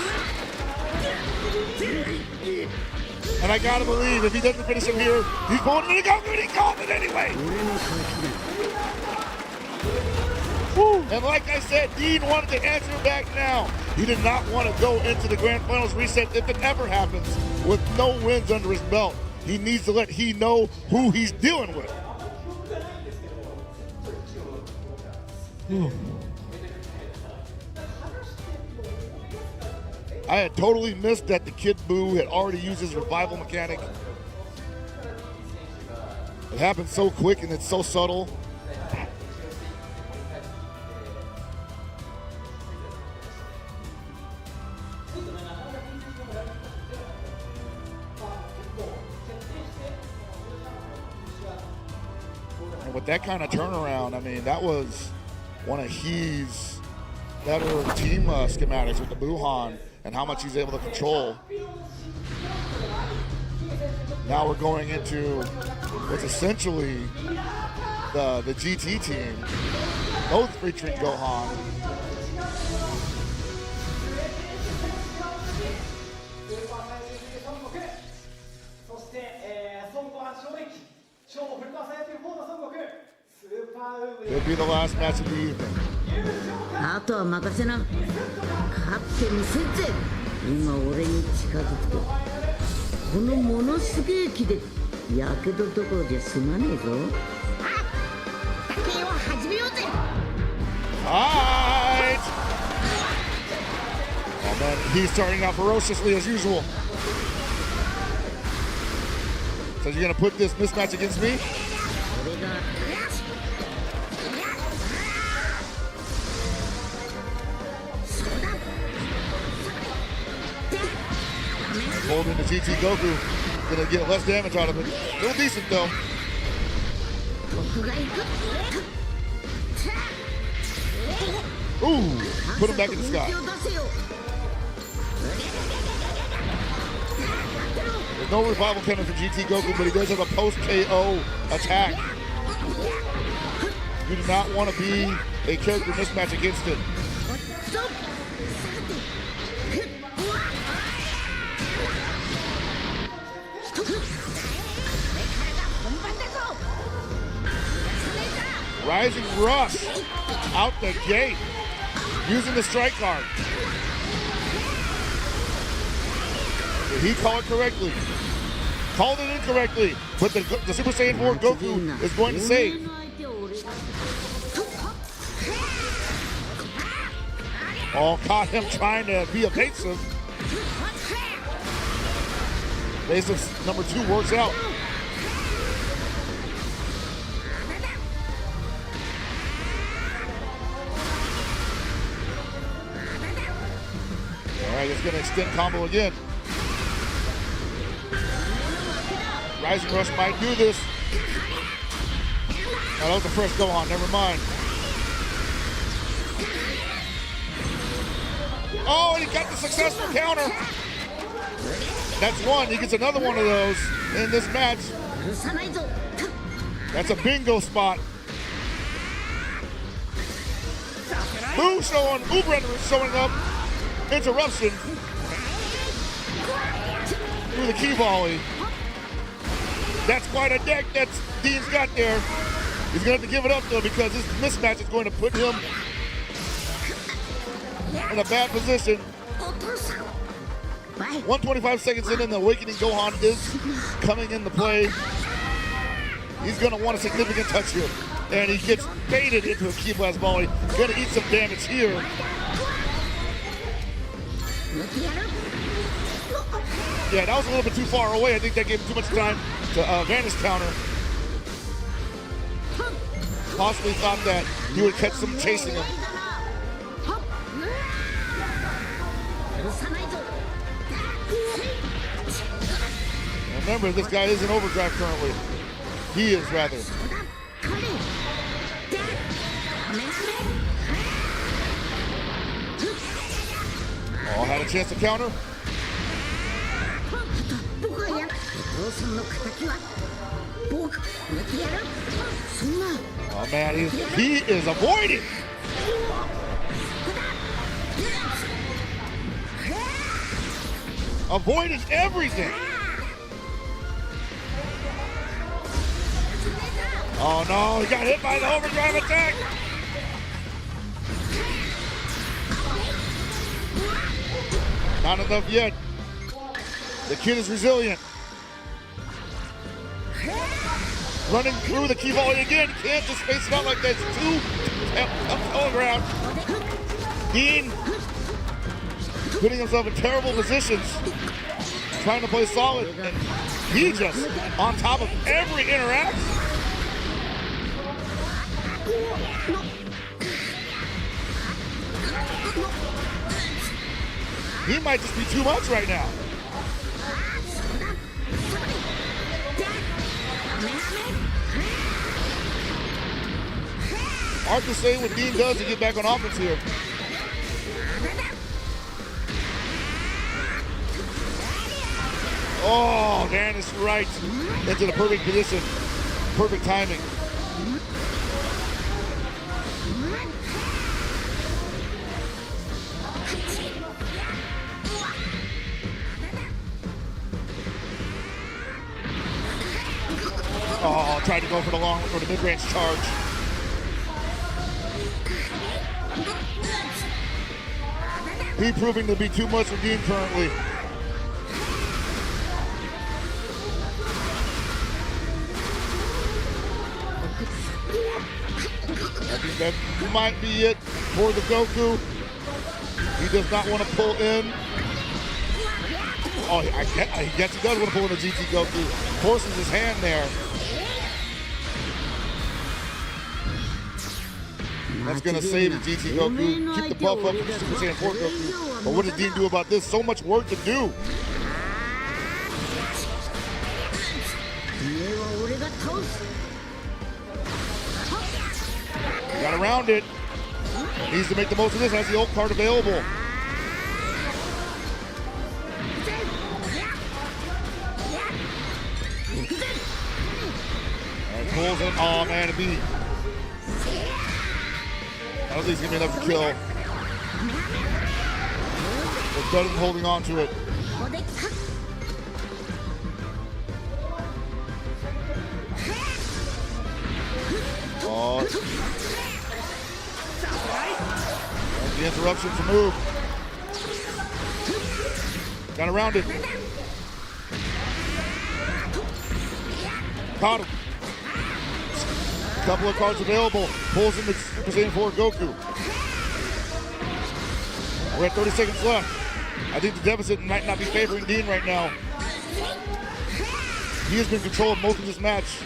And I gotta believe if he doesn't finish him here, he's pulling him to go, and he called it anyway! Woo. And like I said, Dean wanted to answer back now. He did not want to go into the Grand Finals reset if it ever happens with no wins under his belt. He needs to let he know who he's dealing with. I had totally missed that the Kid Buu had already used his revival mechanic. It happened so quick and it's so subtle. And with that kind of turnaround, I mean, that was one of his better team schematics with the Buhan and how much he's able to control. Now we're going into what's essentially the GT team, both featuring Gohan. It'll be the last match of the evening. あとは任せな。勝ってみせぜ。今俺に近づくと、このものすげえ気でやけどどころじゃ済まねえぞ。あ、竹を始めようぜ。Alright. And then he's starting out ferociously as usual. So you're gonna put this mismatch against me? Pulled into GT Goku. Gonna get less damage out of it. Still decent though. Ooh, put him back in the sky. There's no revival coming for GT Goku, but he does have a post-KO attack. You do not want to be a character mismatch against it. Rising Rush out the gate using the strike card. Did he call it correctly? Called it incorrectly, but the Super Saiyan 4 Goku is going to save. Oh, caught him trying to be evasive. Evasive number 2 works out. All right, it's gonna extend combo again. Rising Rush might do this. Oh, that was a fresh Gohan, never mind. Oh, and he got the successful counter. That's one. He gets another one of those in this match. That's a bingo spot. Boo showing, Boo Brenner is showing up. Interruption. Through the key volley. That's quite a deck that Dean's got there. He's gonna have to give it up though because this mismatch is going to put him in a bad position. 125 seconds in and the Awakening Gohan is coming into play. He's gonna want a significant touch here. And he gets baited into a key blast volley. Gonna eat some damage here. Yeah, that was a little bit too far away. I think that gave him too much time to vanish counter. Possibly thought that he would catch some chasing him. Remember, this guy is in overdrive currently. He is, rather. Oh, had a chance to counter. Oh man, he is avoiding. Avoiding everything. Oh no, he got hit by the overdrive attack. Not enough yet. The kid is resilient. Running through the key volley again. Can't just space it out like that. It's too tough ground. Dean putting himself in terrible positions. Trying to play solid. And he just on top of every interaction. He might just be too much right now. Hard to say what Dean does to get back on offense here. Oh, man, it's right into the perfect position. Perfect timing. Oh, tried to go for the mid-range charge. He proving to be too much for Dean currently. I think that might be it for the Goku. He does not want to pull in. Oh, I guess he does want to pull in a GT Goku. Forces his hand there. That's going to save the GT Goku, keep the buff up for the Super Saiyan 4 Goku. But what does Dean do about this? So much work to do. は俺が倒す。 Got around it. Needs to make the most of this. Has the ult card available. And pulls it. Oh man, a beat. I don't think he's gonna be enough to kill. It's better than holding on to it. Oh. The interruption to move. Got around it. Caught him. Couple of cards available. Pulls him to Super Saiyan 4 Goku. We're at 30 seconds left. I think the deficit might not be favoring Dean right now. He has been controlling most of this match.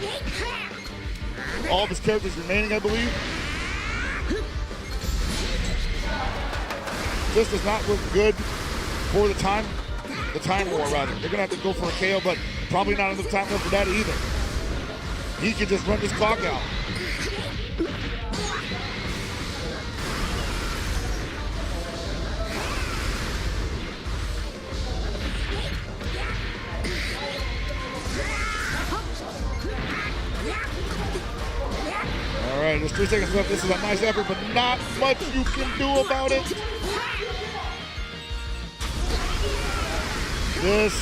All of his characters remaining, I believe. This does not look good for the time war rather. They're gonna have to go for a KO, but probably not enough time left for that either. He can just run this clock out. All right, there's 3 seconds left. This is a nice effort, but not much you can do about it. This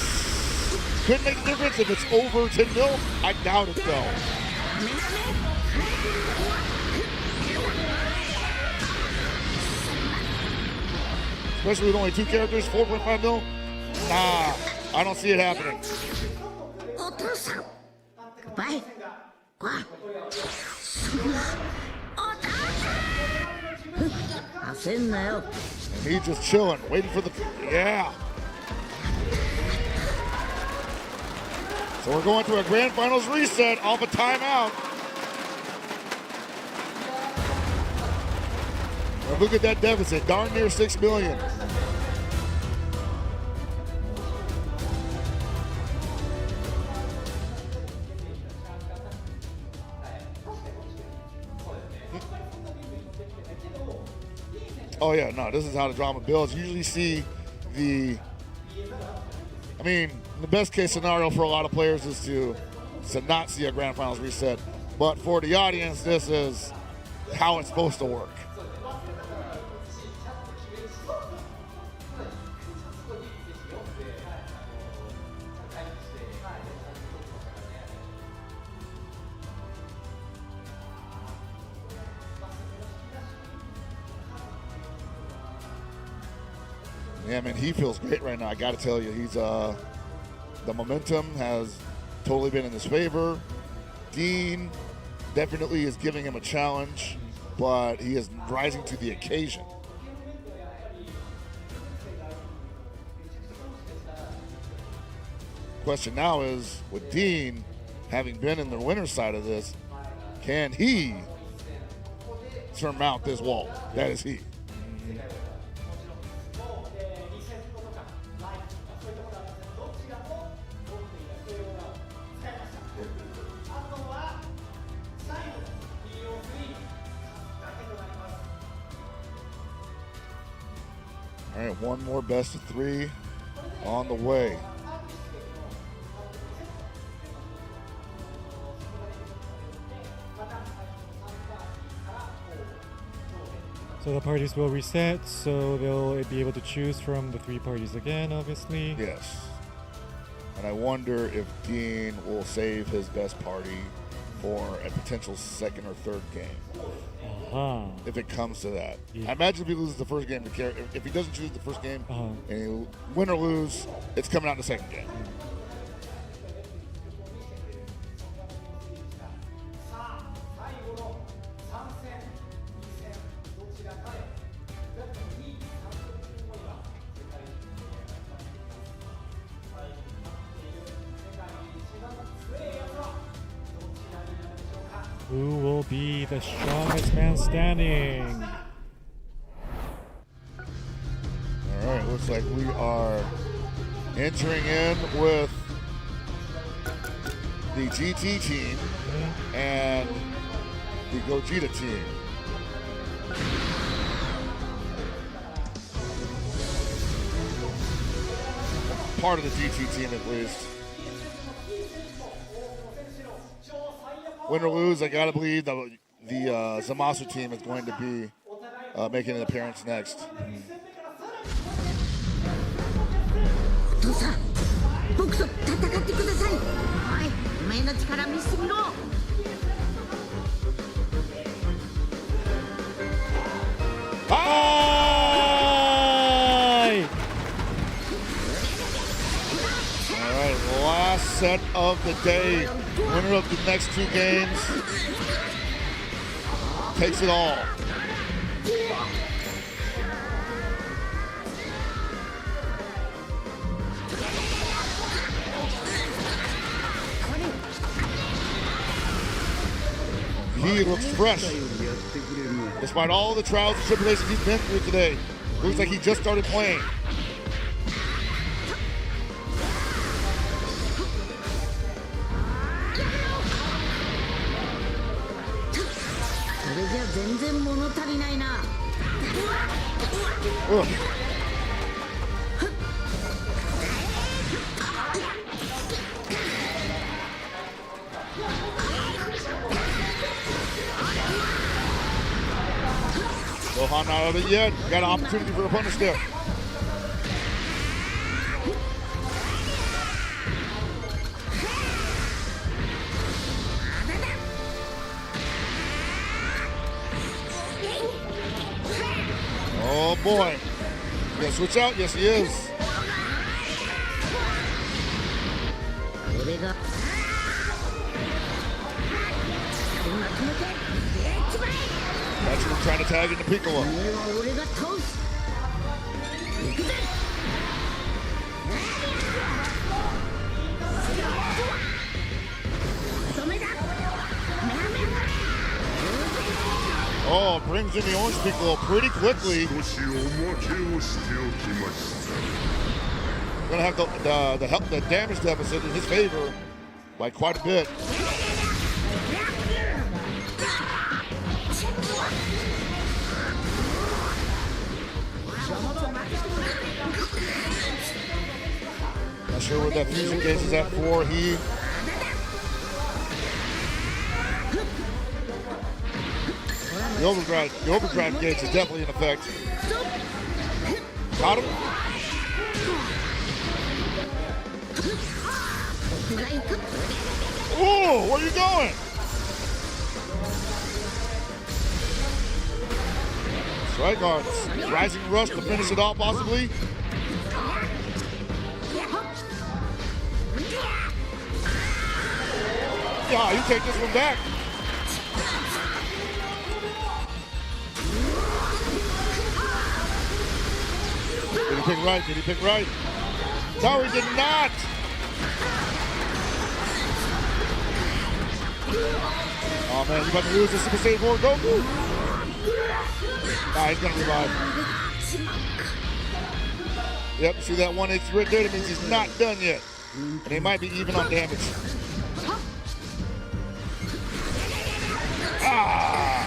could make a difference if it's over 10-0. I doubt it though. Especially with only 2 characters, 4.5 mil. Nah, I don't see it happening. And he's just chilling, waiting for the, yeah. So we're going to a grand finals reset off a timeout. Well, look at that deficit, darn near 6 million. Oh yeah, no, this is how the drama builds. You usually see the, I mean, the best case scenario for a lot of players is to not see a grand finals reset. But for the audience, this is how it's supposed to work. Yeah, man, he feels great right now. I got to tell you, he's the momentum has totally been in his favor. Dean definitely is giving him a challenge, but he is rising to the occasion. Question now is, with Dean having been in the winner's side of this, can he surmount this wall? That is he. All right, one more best of 3 on the way. So the parties will reset, so they'll be able to choose from the 3 parties again, obviously. Yes. And I wonder if Dean will save his best party for a potential 2nd or 3rd game. If it comes to that. Yeah. I imagine if he loses the first game, if he doesn't choose the first game, and he win or lose, it's coming out in the 2nd game. Who will be the strongest man standing? All right, looks like we are entering in with the GT team and the Gogeta team. Part of the GT team at least. Win or lose, I gotta believe the Zamasu team is going to be making an appearance next. お父さん、僕と戦ってください。おい、お前の力見せてみろ。Alright, last set of the day. Winner of the next two games takes it all. He looks fresh. Despite all the trials and tribulations he's been through today, looks like he just started playing. Ugh. Gohan not out of it yet. Got an opportunity for a punish there. Oh boy. Gonna switch out? Yes, he is. That's him trying to tag into Piccolo. Oh, brings in the orange Piccolo pretty quickly. Gonna have the damage deficit in his favor by quite a bit. Not sure what that fusion gauge is at for. The overdrive gauge is definitely in effect. Got him. Oh, where are you going? Strike guards. Rising rush to finish it off, possibly. Yeah, you take this one back. Did he pick right? Did he pick right? No, he did not. Oh man, you about to lose the Super Saiyan 4 Goku? Nah, he's gonna revive. Yep, see that 1 HP right there? That means he's not done yet. And he might be even on damage. Ah!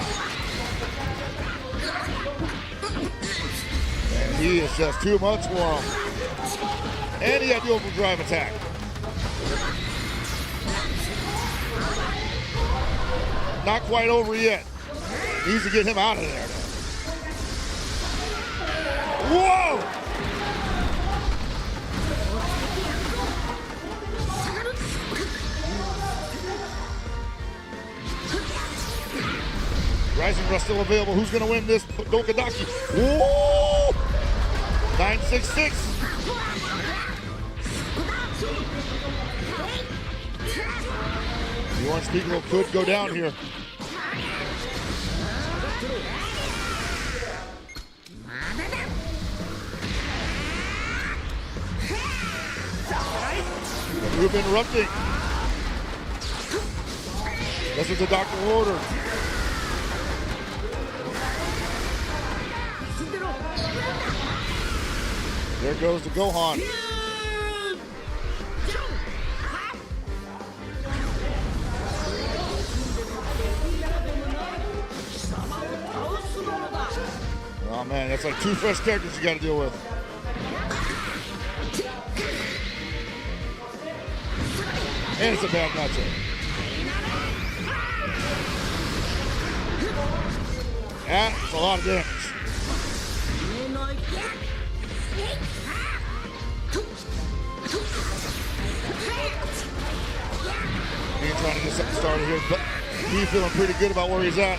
And he is just too much for him. And he got the overdrive attack. Not quite over yet. Needs to get him out of there. Whoa! Rising Rush still available. Who's going to win this? Dokadaki. Whoa! 966. The orange Piccolo could go down here. Group interrupting. That's what the doctor ordered. There goes the Gohan. It's like two fresh characters you got to deal with. And it's a bad matchup. That's a lot of damage. He's trying to get something started here, but he's feeling pretty good about where he's at.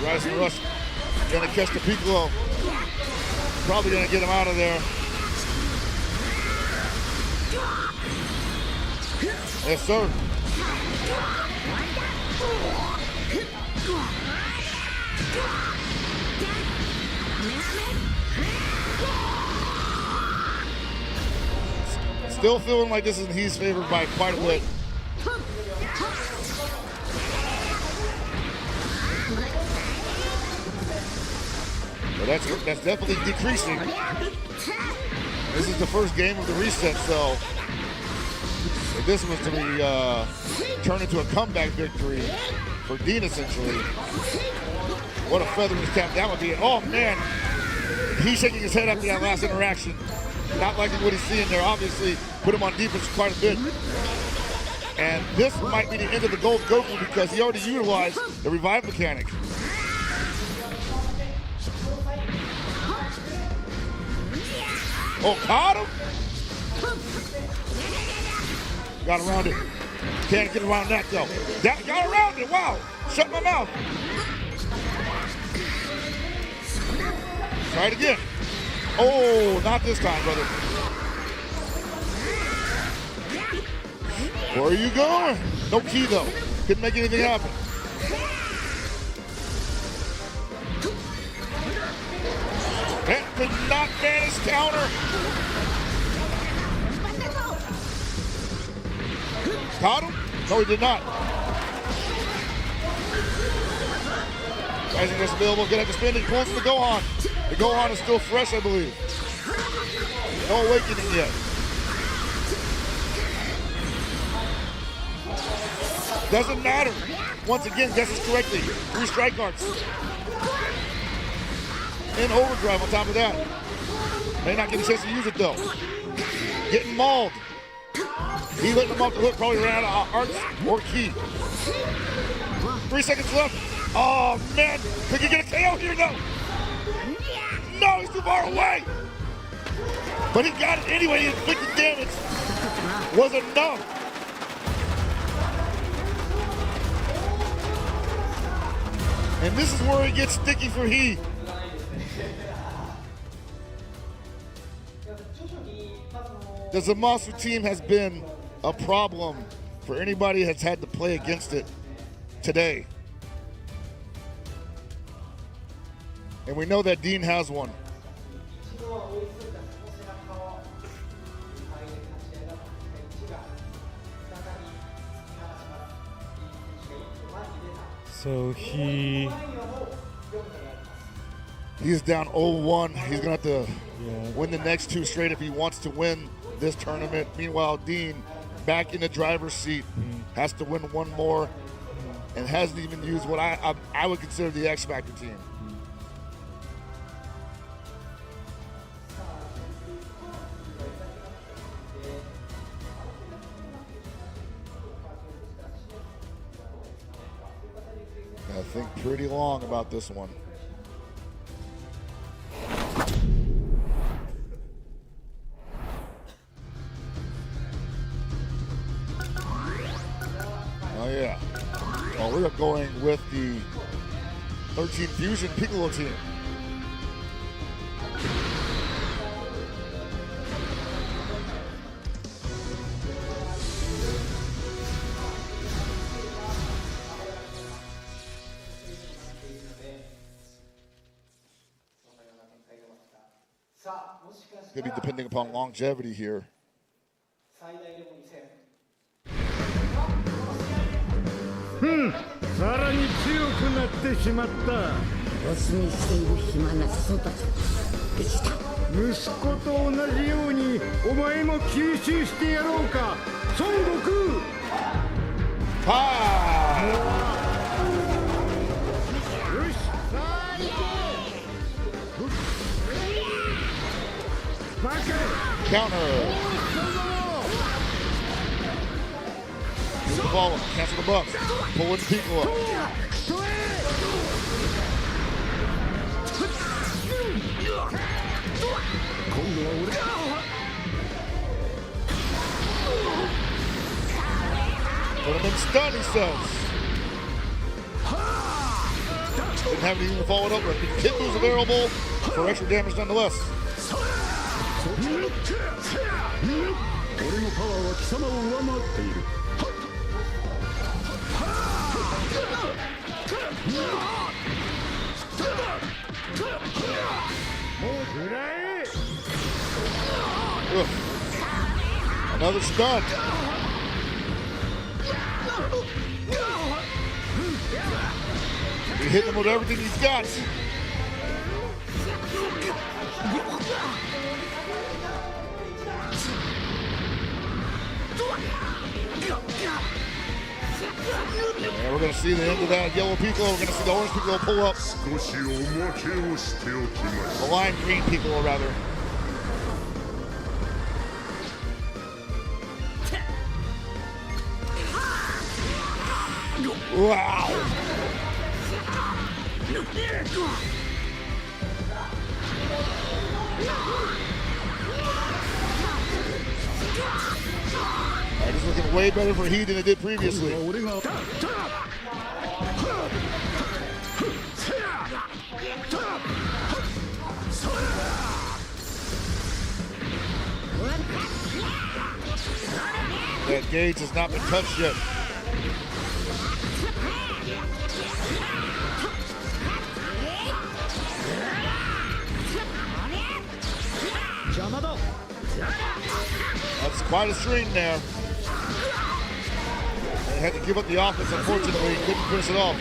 Rising Rush gonna catch the Piccolo. Probably gonna get him out of there. Yes, sir. Still feeling like this is he's favored by quite a bit. But that's definitely decreasing. This is the first game of the reset, so if this was to be turned into a comeback victory for Dean, essentially, what a feather in his cap that would be. Oh man, he's shaking his head after that last interaction. Not liking what he's seeing there. Obviously, put him on defense quite a bit. And this might be the end of the Gold Goku because he already utilized the revive mechanic. Oh, caught him! Got around it. Can't get around that though. That got around it, wow! Shut my mouth. Try it again. Oh, not this time, brother. Where are you going? No key though. Couldn't make anything happen. That could not banish counter. Caught him? No, he did not. Rising is available. Get up to spin. He pulls the Gohan. The Gohan is still fresh, I believe. No awakening yet. Doesn't matter. Once again, guesses correctly. 3 strike arts. In overdrive on top of that. May not get a chance to use it though. Getting mauled. He let him off the hook, probably ran out of arts or key. 3 seconds left. Oh man, could you get a KO here? No. No, he's too far away. But he got it anyway. He inflicted damage. Was enough. And this is where it gets sticky for he. The Zamasu team has been a problem for anybody that's had to play against it today. And we know that Dean has one. So he is down 0-1. He's gonna have to win the next 2 straight if he wants to win this tournament. Meanwhile, Dean, back in the driver's seat, has to win 1 more and hasn't even used what I would consider the X Factor team. I think pretty long about this one. Oh yeah. Well, we're going with the 13 Fusion Piccolo team. Could be depending upon longevity here. さらに強くなってしまった。お住みしている暇な人たちできた。息子と同じようにお前も吸収してやろうか、孫悟空。よし、さあ行け。バカ。Counter. Use the ball, cancel the buff. Pull in Piccolo. Put him in stun, he says. Didn't have anything to follow it up with. Hit was available for extra damage nonetheless. 俺のパワーは貴様を上回っている。もう食らえ。Another stun. He hit him with everything he's got. And we're going to see the end of that yellow Piccolo. We're going to see the orange Piccolo pull up. The lime green Piccolo, rather. Wow. This is looking way better for Heat than it did previously. That gauge has not been touched yet. That's quite a string there. They had to give up the offense, unfortunately. Couldn't finish it off.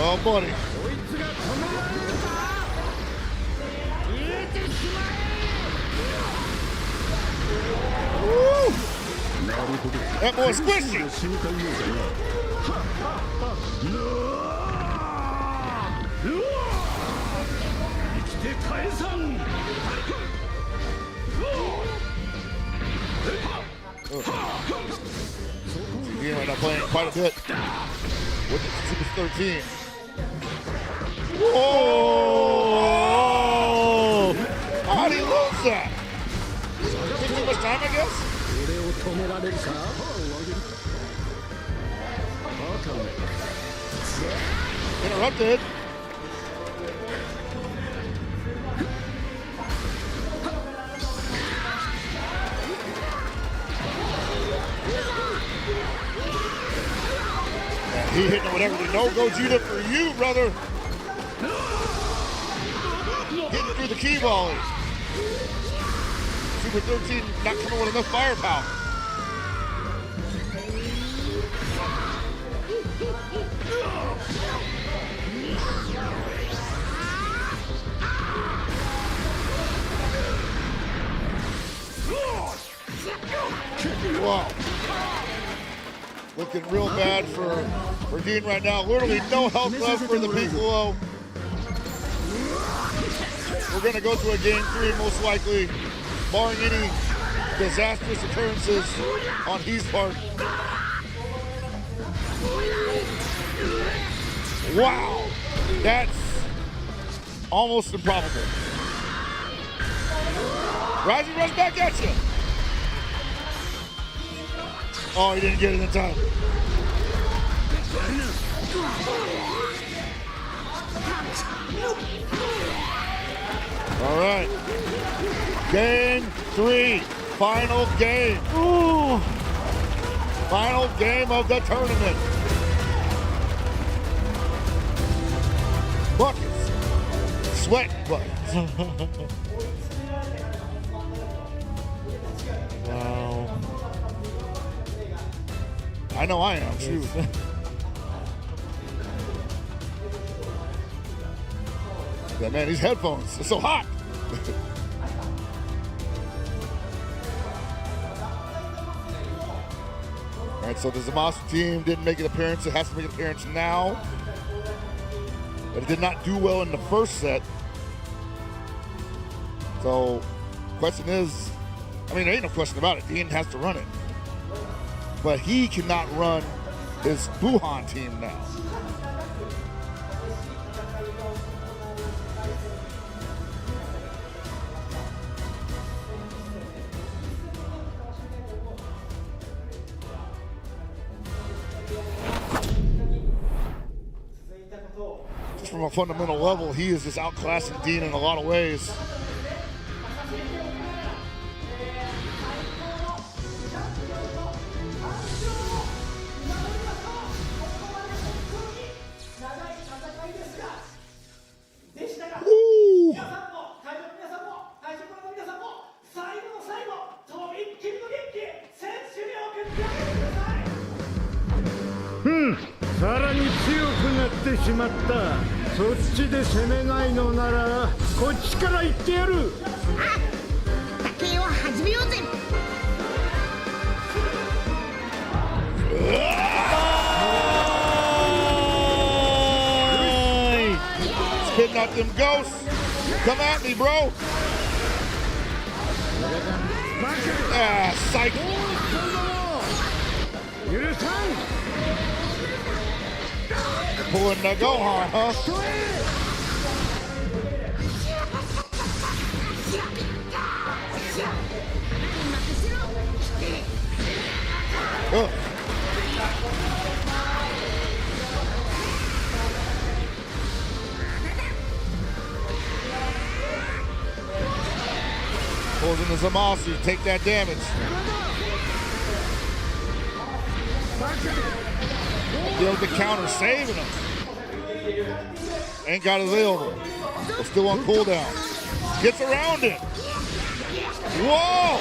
Oh, buddy. Woo! That boy's squishy. Again, right now playing quite a bit with the Super 13. Whoa! How did he lose that? Took too much time, I guess? Interrupted. He hitting him with everything. No Gogeta for you, brother. Getting through the key volley. Super 13 not coming with enough firepower. Wow. Looking real bad for Dean right now. Literally no health left for the Piccolo. We're going to go to a game 3 most likely, barring any disastrous occurrences on He's part. Wow. That's almost improbable. Rising rush back at you. Oh, he didn't get it in time. All right. Game 3. Final game. Ooh. Final game of the tournament. Buckets. Sweat buckets. Wow. I know I am. Shoot. Yeah, man, these headphones are so hot. All right, so the Zamasu team didn't make an appearance. It has to make an appearance now. But it did not do well in the first set. So, question is, I mean, there ain't no question about it. Dean has to run it. But he cannot run his Buhan team now. Just from a fundamental level, he is just outclassing Dean in a lot of ways. Hmm. さらに強くなってしまった。そっちで攻めないのならこっちから行ってやる。竹を始めようぜ。Spitting out them ghosts. Come at me, bro. Ah, psych. Pulling the Gohan, huh? Pulls in the Zamasu, take that damage. Deals the counter, saving him. Ain't got available. But still on cooldown. Gets around it. Whoa!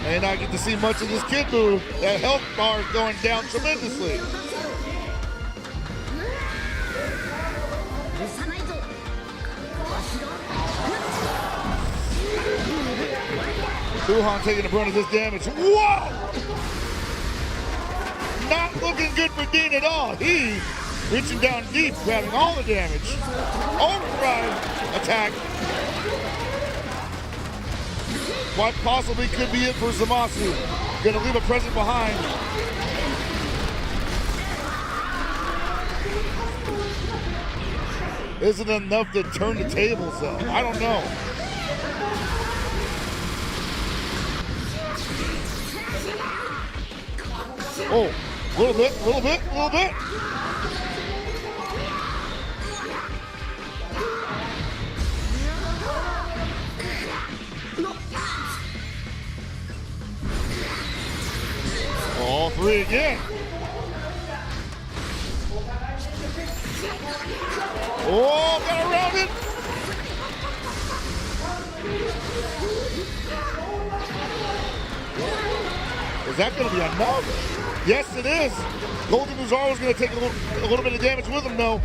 May not get to see much of this kid move. That health bar is going down tremendously. Buhan taking the brunt of this damage. Whoa! Not looking good for Dean at all. He reaching down deep, grabbing all the damage. Overdrive attack. What possibly could be it for Zamasu. Gonna leave a present behind. Isn't enough to turn the tables though. I don't know. Oh, a little bit. All three again. Oh, got around it. Is that going to be enough? Yes, it is. Golden Uzaro is going to take a little bit of damage with him, though.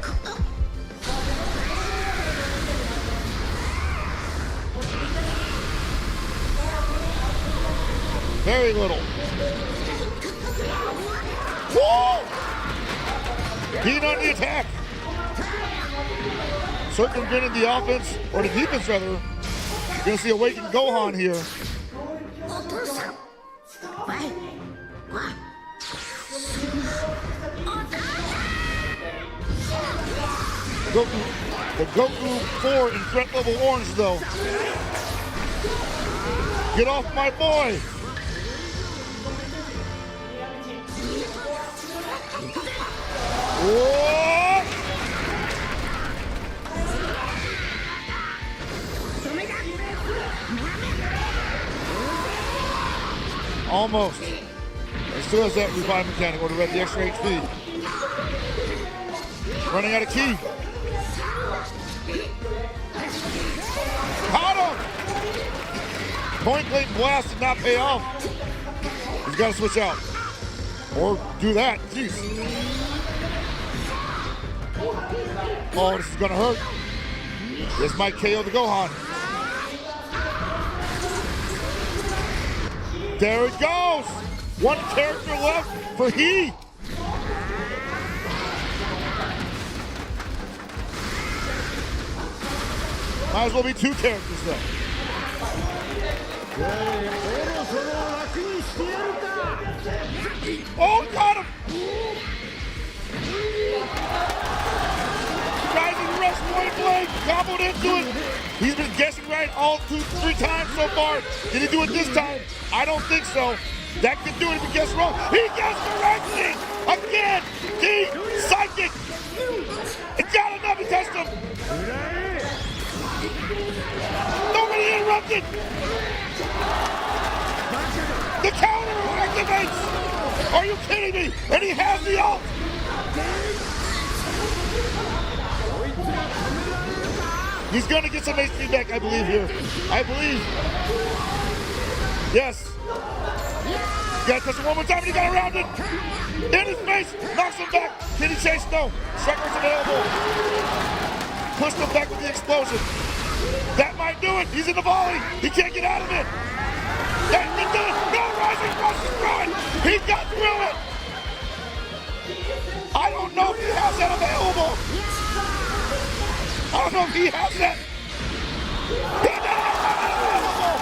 Very little. Whoa! Dean on the attack. Circumventing the offense, or the defense rather. You're going to see Awakened Gohan here. The Goku 4 in threat level orange though. Get off my boy! Whoa! Almost. There's still has that revive mechanic, or the extra HP. Running out of key. Caught him! Point blank blast did not pay off. He's got to switch out. Or do that. Jeez. Oh, this is going to hurt. This might KO the Gohan. There it goes. One character left for he. Might as well be two characters then. Oh, got him! Rising rush point blank, comboed into it. He's been guessing right all 2-3 times so far. Did he do it this time? I don't think so. That could do it if he guessed wrong. He guessed correctly! Again! The psychic! It got enough, he touched him! Nobody interrupted! The counter activates! Are you kidding me? And he has the ult! He's gonna get some HP back, I believe, here. I believe. Yes. Gotta touch him one more time and he got around it. In his face, knocks him back. Can he chase? No. Striker's available. Pushed him back with the explosion. That might do it. He's in the volley. He can't get out of it. That can do it. No, Rising Rush is throwing. He got through it. I don't know if he has that available. I don't know if he has that. He doesn't have that available.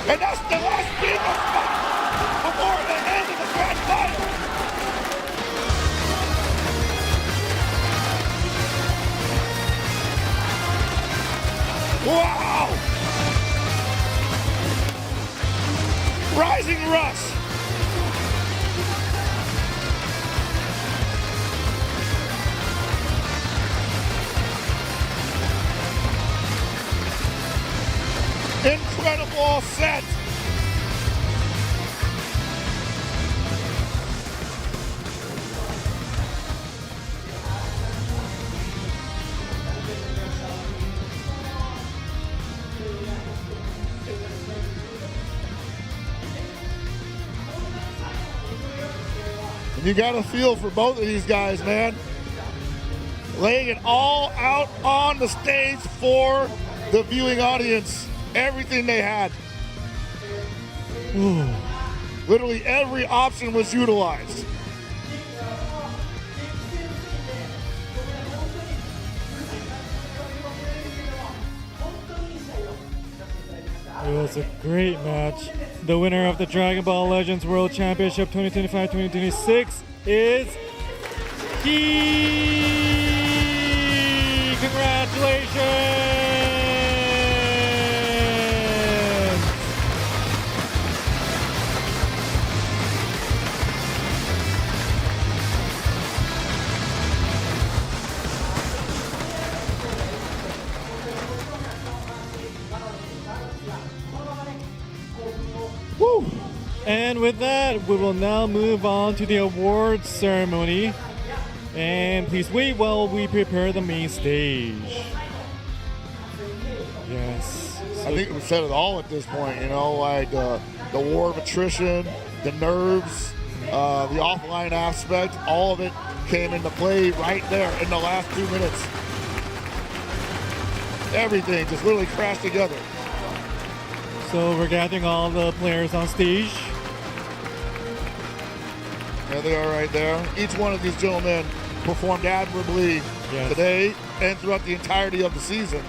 And that's the last beat of spot before the end of the grand final. Wow! Rising Rush. Incredible set. And you got a feel for both of these guys, man. Laying it all out on the stage for the viewing audience. Everything they had. Ooh. Literally every option was utilized. It was a great match. The winner of the Dragon Ball Legends World Championship 2025-2026 is Key! Congratulations! Woo! And with that, we will now move on to the awards ceremony. And please wait while we prepare the main stage. Yes. I think we said it all at this point, you know, like the war of attrition, the nerves, the offline aspect, all of it came into play right there in the last 2 minutes. Everything just literally crashed together. So we're gathering all the players on stage. There they are right there. Each one of these gentlemen performed admirably today and throughout the entirety of the season.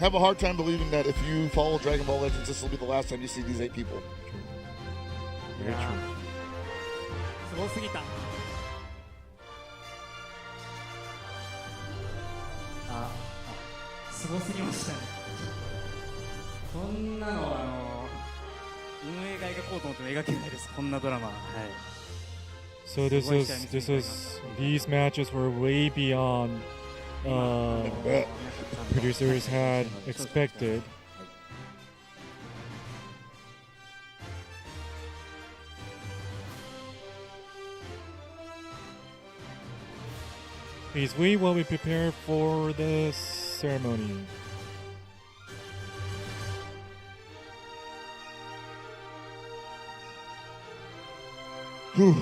Have a hard time believing that if you follow Dragon Ball Legends, this will be the last time you see these 8 people. Very true. すごすぎた。すごすぎましたね。こんなの運営が描こうと思っても描けないです。こんなドラマ。はい。 So these matches were way beyond producers had expected. Please wait while we prepare for the ceremony. Whew.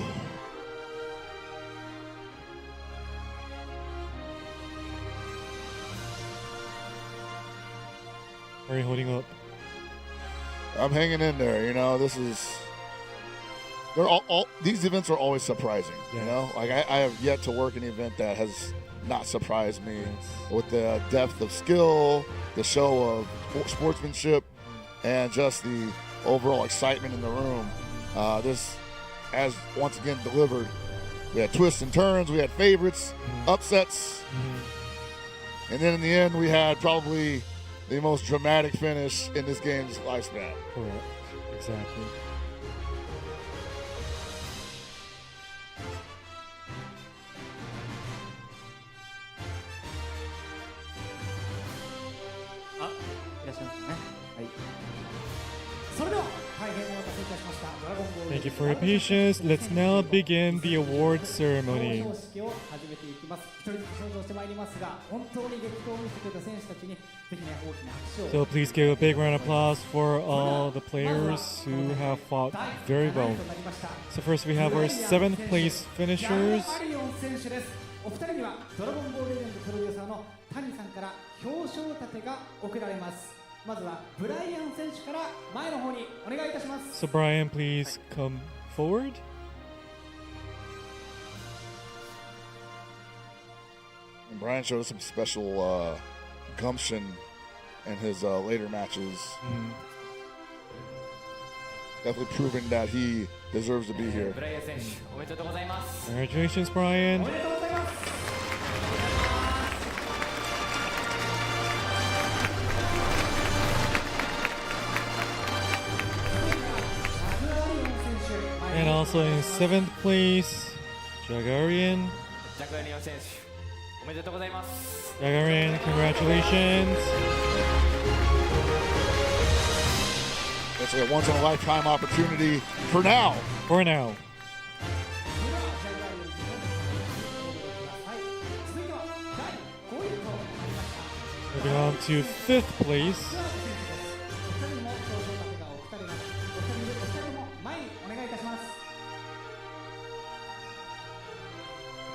Are you holding up? I'm hanging in there. You know, this is. They're all these events are always surprising. Yes. You know, like I have yet to work an event that has not surprised me with the depth of skill, the show of sportsmanship, and just the overall excitement in the room. This, as once again delivered, we had twists and turns, we had favorites, upsets, and then in the end we had probably the most dramatic finish in this game's lifespan. Correct. Exactly. Thank you for your patience. Let's now begin the award ceremony. So please give a big round of applause for all the players who have fought very well. So first we have our 7th place finishers. お二人にはドラゴンボールレジェンドプロデューサーの谷さんから表彰立てが贈られます。まずはブライアン選手から前の方にお願いいたします。 So Brian, please come forward. And Brian showed us some special gumption in his later matches. Definitely proving that he deserves to be here. Congratulations, Brian. And also in 7th place, Jagarian. Jagarian, congratulations. It's a once-in-a-lifetime opportunity for now. For now. Moving on to 5th place.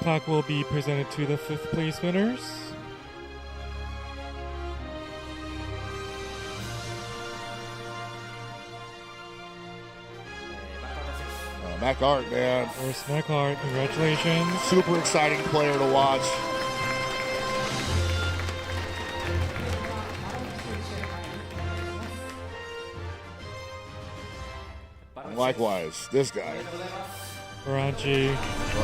Plaque will be presented to the 5th place winners. Mac Art, man. Of course, Mac Art, congratulations. Super exciting player to watch. And likewise, this guy. Varanchi.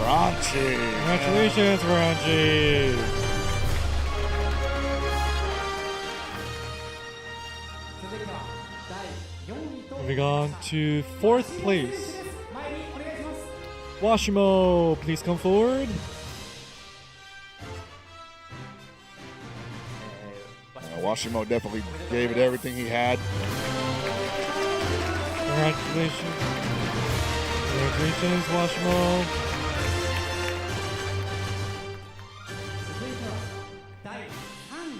Congratulations, Varanchi. Moving on to 4th place. Washimo, please come forward. Washimo definitely gave it everything he had. Congratulations. Congratulations, Washimo.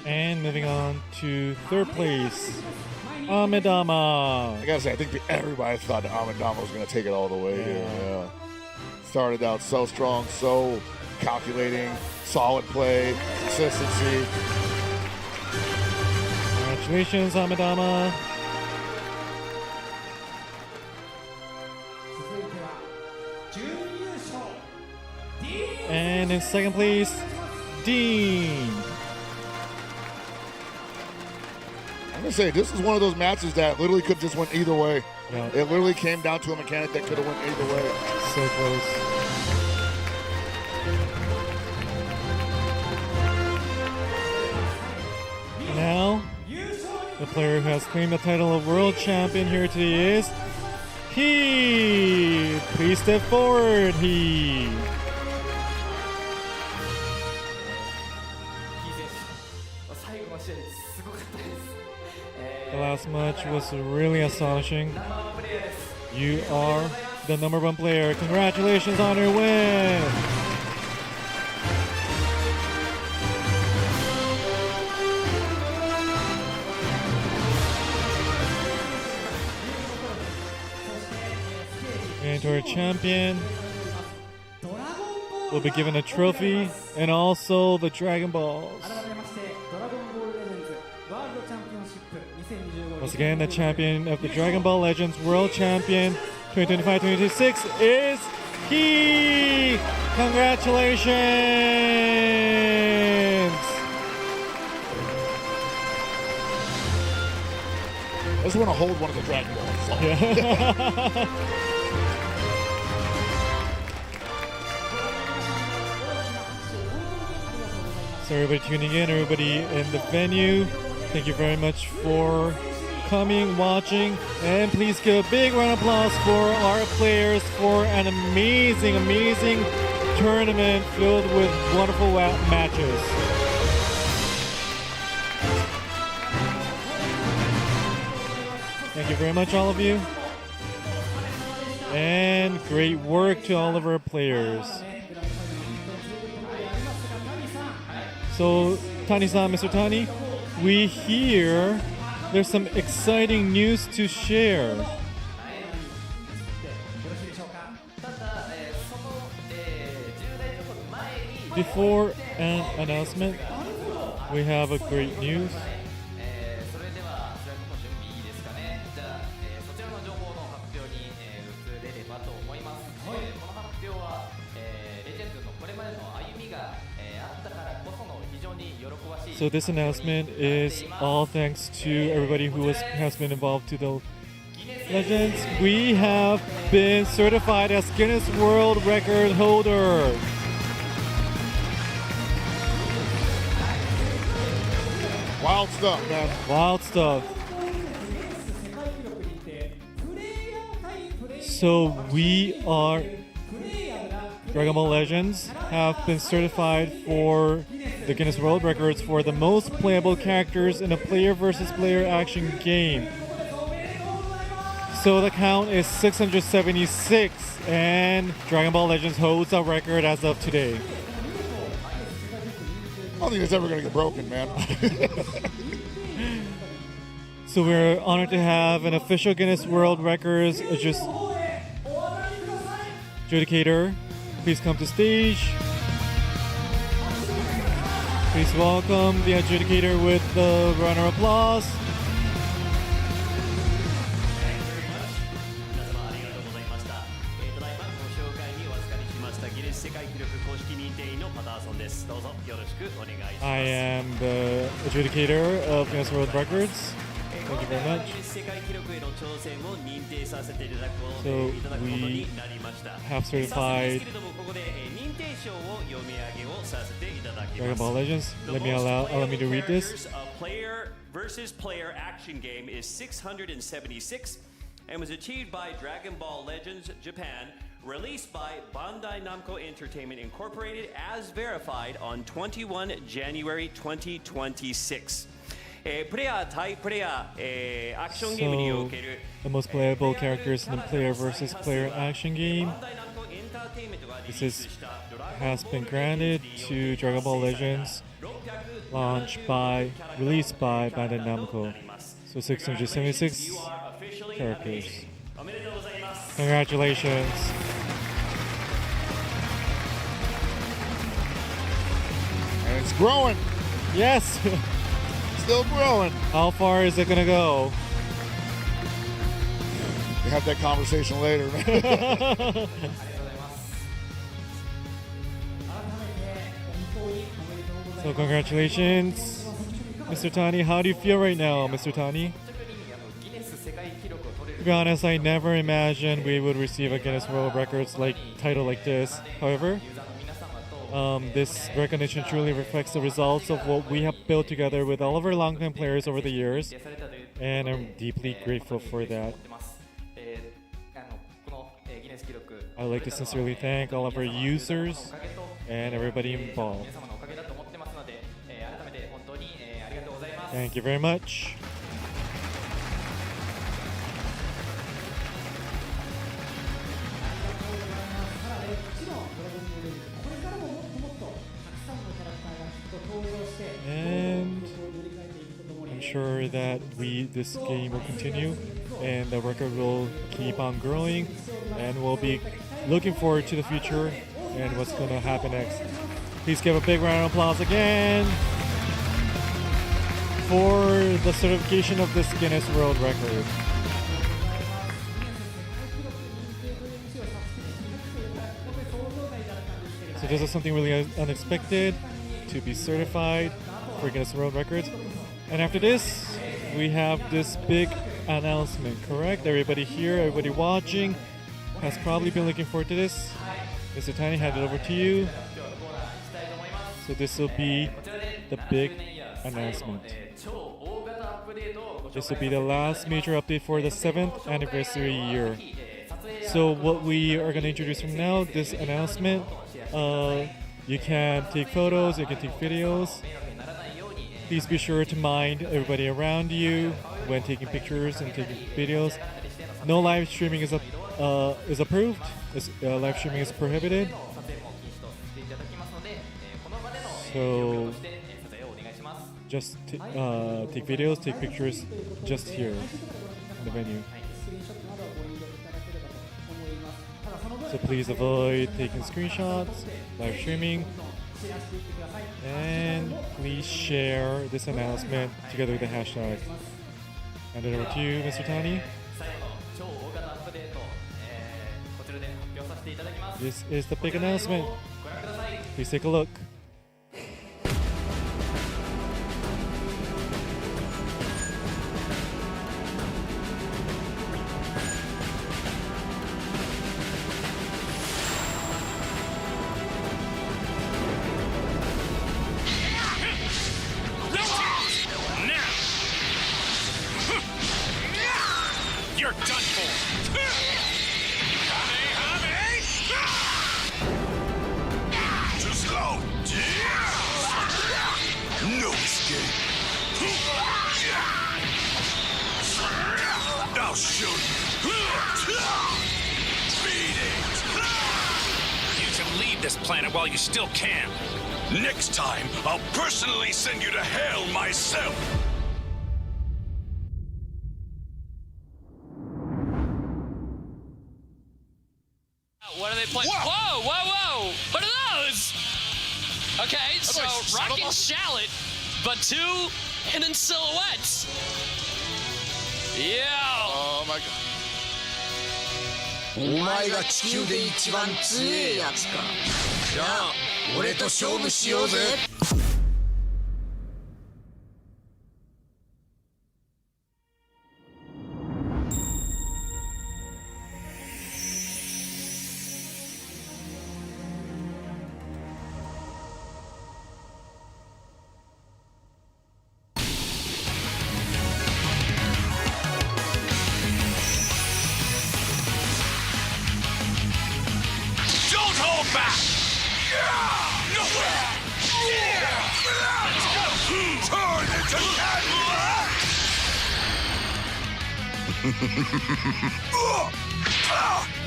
And moving on to 3rd place, Amidama. I gotta say, I think everybody thought that Amidama was gonna take it all the way here. Yeah. Started out so strong, so calculating, solid play, consistency. Congratulations, Amidama. And in 2nd place, Dean. I'm gonna say this is one of those matches that literally could just went either way. Yeah. It literally came down to a mechanic that could have went either way. So close. Now, the player who has claimed the title of world champion here today is he. Please step forward, he. The last match was really astonishing. You are the #1 player. Congratulations on your win. Tour champion will be given a trophy and also the Dragon Balls. Once again, the champion of the Dragon Ball Legends World Champion 2025-2026 is he. Congratulations! I just want to hold one of the Dragon Balls. Yeah. So everybody tuning in, everybody in the venue, thank you very much for coming, watching, and please give a big round of applause for our players for an amazing, amazing tournament filled with wonderful matches. Thank you very much, all of you. And great work to all of our players. So, Tani-san, Mr. Tani, we hear there's some exciting news to share. Before an announcement, we have a great news. So this announcement is all thanks to everybody who has been involved to the Legends. We have been certified as Guinness World Record holder. Wild stuff, man. Wild stuff. So we are Dragon Ball Legends have been certified for the Guinness World Records for the most playable characters in a player versus player action game. So the count is 676, and Dragon Ball Legends holds a record as of today. I don't think it's ever going to get broken, man. So we're honored to have an official Guinness World Records adjudicator. Please come to stage. Please welcome the adjudicator with the round of applause. I am the adjudicator of Guinness World Records. Thank you very much. So we have certified Dragon Ball Legends. Allow me to read this. A player versus player action game is 676 and was achieved by Dragon Ball Legends Japan, released by Bandai Namco Entertainment Incorporated as verified on 21 January 2026. So, the most playable characters in the player versus player action game. This has been granted to Dragon Ball Legends, released by Bandai Namco. So 676 characters. Congratulations. And it's growing. Yes. Still growing. How far is it gonna go? We have that conversation later, man. So congratulations, Mr. Tani. How do you feel right now, Mr. Tani? To be honest, I never imagined we would receive a Guinness World Records title like this. However, this recognition truly reflects the results of what we have built together with all of our longtime players over the years, and I'm deeply grateful for that. I'd like to sincerely thank all of our users and everybody involved. Thank you very much. And I'm sure that this game will continue and the record will keep on growing. and we'll be looking forward to the future and what's going to happen next. Please give a big round of applause again for the certification of this Guinness World Record. So this is something really unexpected, to be certified for Guinness World Records. And after this, we have this big announcement, correct? Everybody here, everybody watching has probably been looking forward to this. Mr. TANI, hand it over to you. So this will be the big announcement. This will be the last major update for the 7th anniversary year. So what we are going to introduce from now, this announcement, you can take photos, you can take videos. Please be sure to mind everybody around you when taking pictures and taking videos. No live streaming is approved. Live streaming is prohibited. So just take videos, take pictures just here in the venue. So please avoid taking screenshots, live streaming, and please share this announcement together with the hashtag. Hand it over to you, Mr. TANI. This is the big announcement. Please take a look. You're done for! Just go! No escape! I'll show you! Beat it! You should leave this planet while you still can! Next time, I'll personally send you to hell myself! What are they playing? Whoa, whoa, whoa! What are those? Okay, so Rocket Shallot, but two hidden silhouettes. Yeah. Oh my god. お前が地球で一番強えやつか。じゃあ俺と勝負しようぜ。Don't hold back!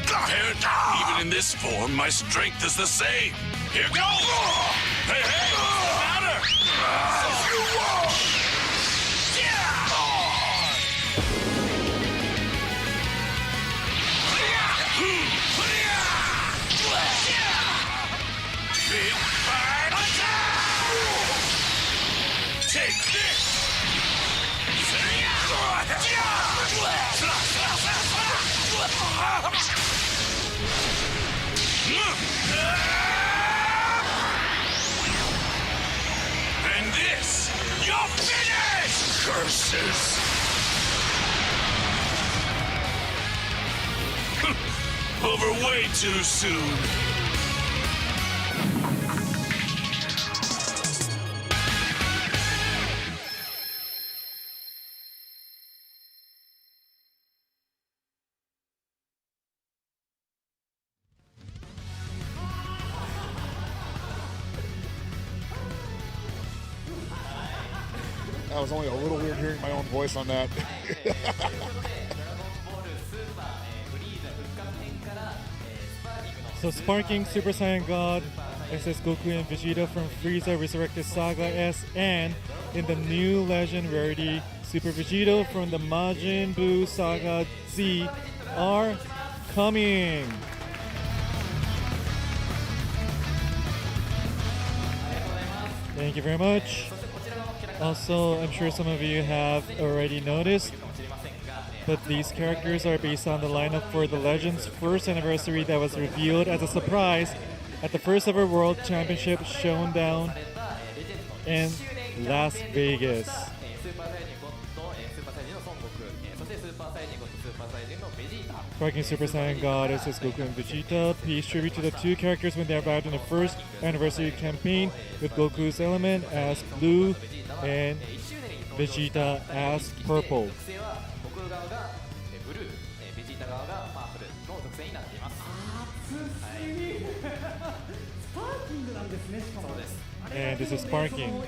Turn into candy! Even in this form, my strength is the same. Here goes! Hey, hey! What's the matter? Big bad attack! Take this! And this, you're finished! Curses! Over way too soon. That was only a little weird hearing my own voice on that. So Sparking Super Saiyan God, SS Goku and Vegeta from Frieza Resurrected Saga S, and in the new Legend Rarity, Super Vegeta from the Majin Buu Saga Z are coming. Thank you very much. Also, I'm sure some of you have already noticed, but these characters are based on the lineup for the Legends first anniversary that was revealed as a surprise at the first ever World Championship Showdown in Las Vegas. Sparking Super Saiyan Goddesses Goku and Vegeta pays tribute to the two characters when they arrived in the first anniversary campaign, with Goku's element as blue and Vegeta as purple. And this is sparking.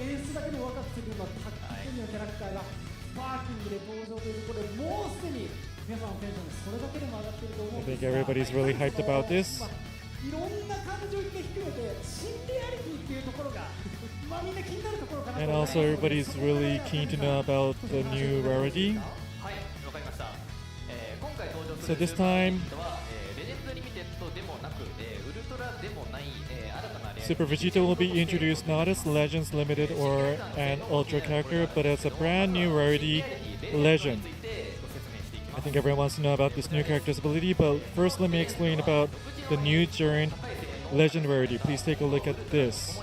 I think everybody's really hyped about this. And also everybody's really keen to know about the new rarity. So this time, Super Vegeta will be introduced not as Legends Limited or an Ultra character, but as a brand new rarity, Legend. I think everyone wants to know about this new character's ability, but first let me explain about the new Jiren Legend rarity. Please take a look at this.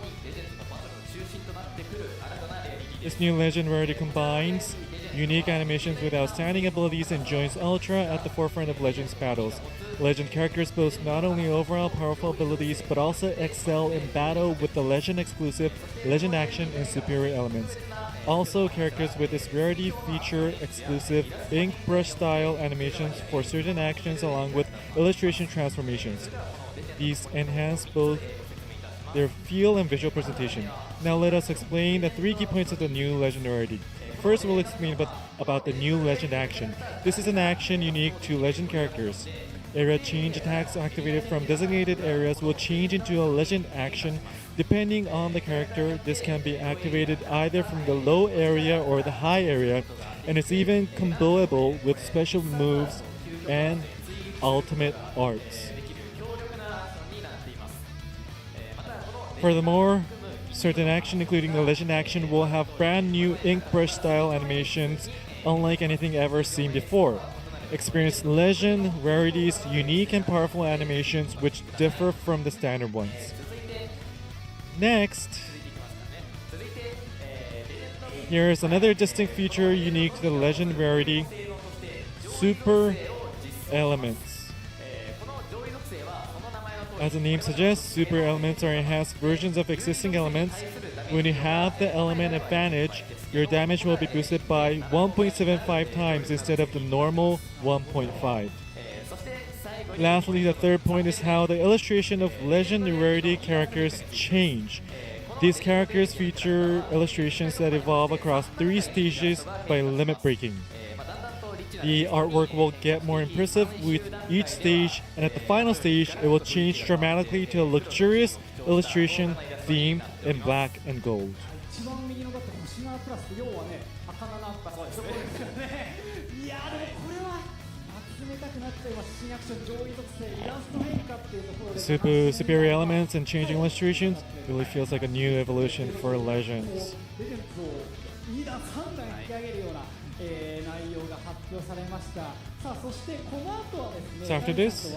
This new Legend rarity combines unique animations with outstanding abilities and joins Ultra at the forefront of Legends battles. Legend characters boast not only overall powerful abilities, but also excel in battle with the Legend exclusive Legend action and superior elements. Also, characters with this rarity feature exclusive ink brush style animations for certain actions along with illustration transformations. These enhance both their feel and visual presentation. Now let us explain the three key points of the new Legend rarity. First, we'll explain about the new Legend action. This is an action unique to Legend characters. Area change attacks activated from designated areas will change into a Legend action. Depending on the character, this can be activated either from the low area or the high area, and it's even comboable with special moves and ultimate arts. Furthermore, certain action, including the Legend action, will have brand new ink brush style animations unlike anything ever seen before. Experience Legend rarities' unique and powerful animations which differ from the standard ones. Next, here's another distinct feature unique to the Legend rarity: Super Elements. As the name suggests, Super Elements are enhanced versions of existing elements. When you have the element advantage, your damage will be boosted by 1.75 times instead of the normal 1.5. Lastly, the third point is how the illustration of Legend rarity characters change. These characters feature illustrations that evolve across 3 stages by limit breaking. The artwork will get more impressive with each stage, and at the final stage, it will change dramatically to a luxurious illustration theme in black and gold. Superior elements and changing illustrations really feels like a new evolution for Legends. So after this,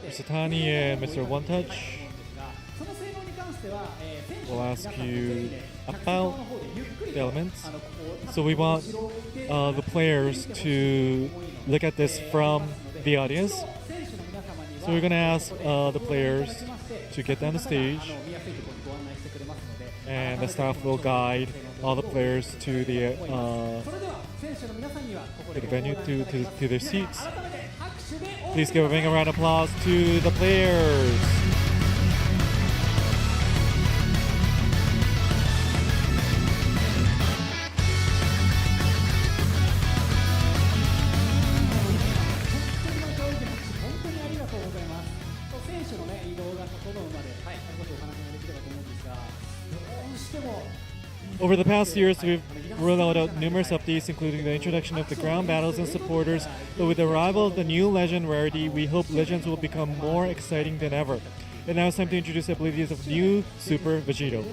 Mr. TANI and Mr. One Touch will ask you about the elements. So we want the players to look at this from the audience. So we're going to ask the players to get down the stage, and the staff will guide all the players to the venue, to their seats. Please give a big round of applause to the players. Over the past years, we've rolled out numerous updates, including the introduction of the ground battles and supporters, but with the arrival of the new Legend rarity, we hope Legends will become more exciting than ever. And now it's time to introduce the abilities of new Super Vegito.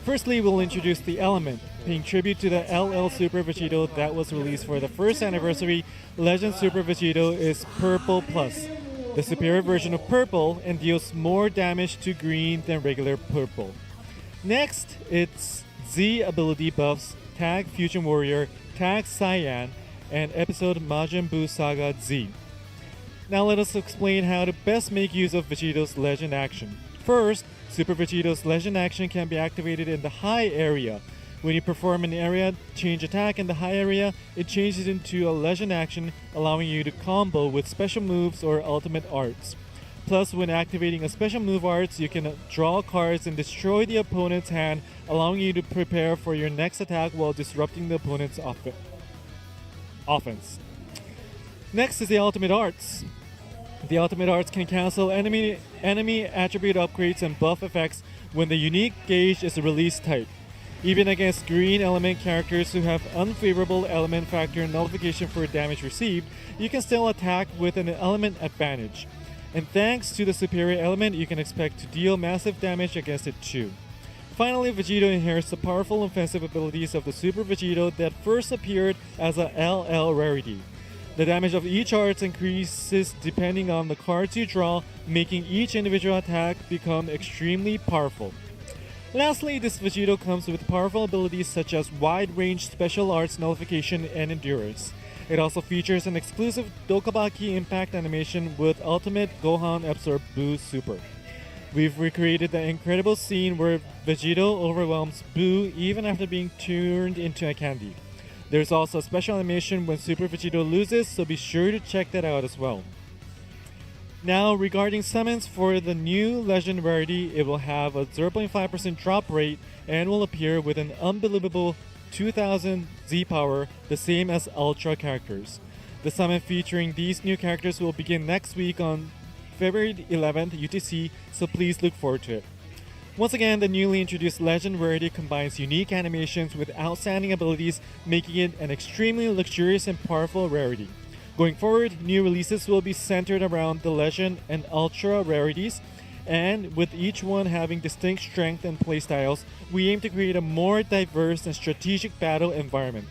Firstly, we'll introduce the Element, paying tribute to the LL Super Vegito that was released for the first anniversary. Legend Super Vegito is Purple Plus, the superior version of Purple, and deals more damage to green than regular Purple. Next, it's Z ability buffs, Tag Fusion Warrior, Tag Cyan, and episode Majin Buu Saga Z. Now let us explain how to best make use of Vegito's Legend action. First, Super Vegito's Legend action can be activated in the high area. When you perform an area change attack in the high area, it changes into a Legend action, allowing you to combo with special moves or ultimate arts. Plus, when activating a special move arts, you can draw cards and destroy the opponent's hand, allowing you to prepare for your next attack while disrupting the opponent's offense. Next is the ultimate arts. The ultimate arts can cancel enemy attribute upgrades and buff effects when the unique gauge is a release type. Even against green element characters who have unfavorable element factor nullification for damage received, you can still attack with an element advantage. And thanks to the superior element, you can expect to deal massive damage against it too. Finally, Vegito inherits the powerful offensive abilities of the Super Vegito that first appeared as a LL rarity. The damage of each art increases depending on the cards you draw, making each individual attack become extremely powerful. Lastly, this Vegito comes with powerful abilities such as wide-range special arts nullification and endurance. It also features an exclusive Dokabaki impact animation with Ultimate Gohan Absorb Buu Super. We've recreated the incredible scene where Vegito overwhelms Buu even after being turned into a candy. There's also a special animation when Super Vegito loses, so be sure to check that out as well. Now, regarding summons for the new Legend rarity, it will have a 0.5% drop rate and will appear with an unbelievable 2000 Z power, the same as Ultra characters. The summon featuring these new characters will begin next week on February 11th UTC, so please look forward to it. Once again, the newly introduced Legend rarity combines unique animations with outstanding abilities, making it an extremely luxurious and powerful rarity. Going forward, new releases will be centered around the Legend and Ultra rarities, and with each one having distinct strength and playstyles, we aim to create a more diverse and strategic battle environment.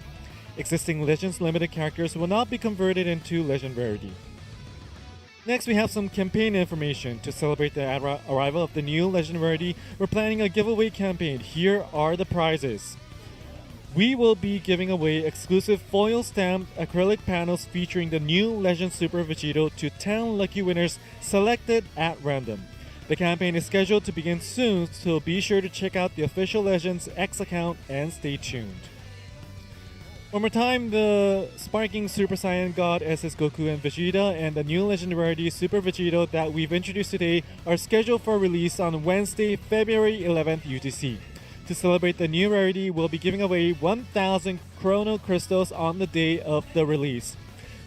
Existing Legends limited characters will not be converted into Legend rarity. Next, we have some campaign information. To celebrate the arrival of the new Legend rarity, we're planning a giveaway campaign. Here are the prizes. We will be giving away exclusive foil-stamped acrylic panels featuring the new Legend Super Vegito to 10 lucky winners selected at random. The campaign is scheduled to begin soon, so be sure to check out the official Legends X account and stay tuned. One more time, the Sparking Super Saiyan God SS Goku and Vegeta and the new Legend rarity Super Vegito that we've introduced today are scheduled for release on Wednesday, February 11th UTC. To celebrate the new rarity, we'll be giving away 1,000 Chrono Crystals on the day of the release.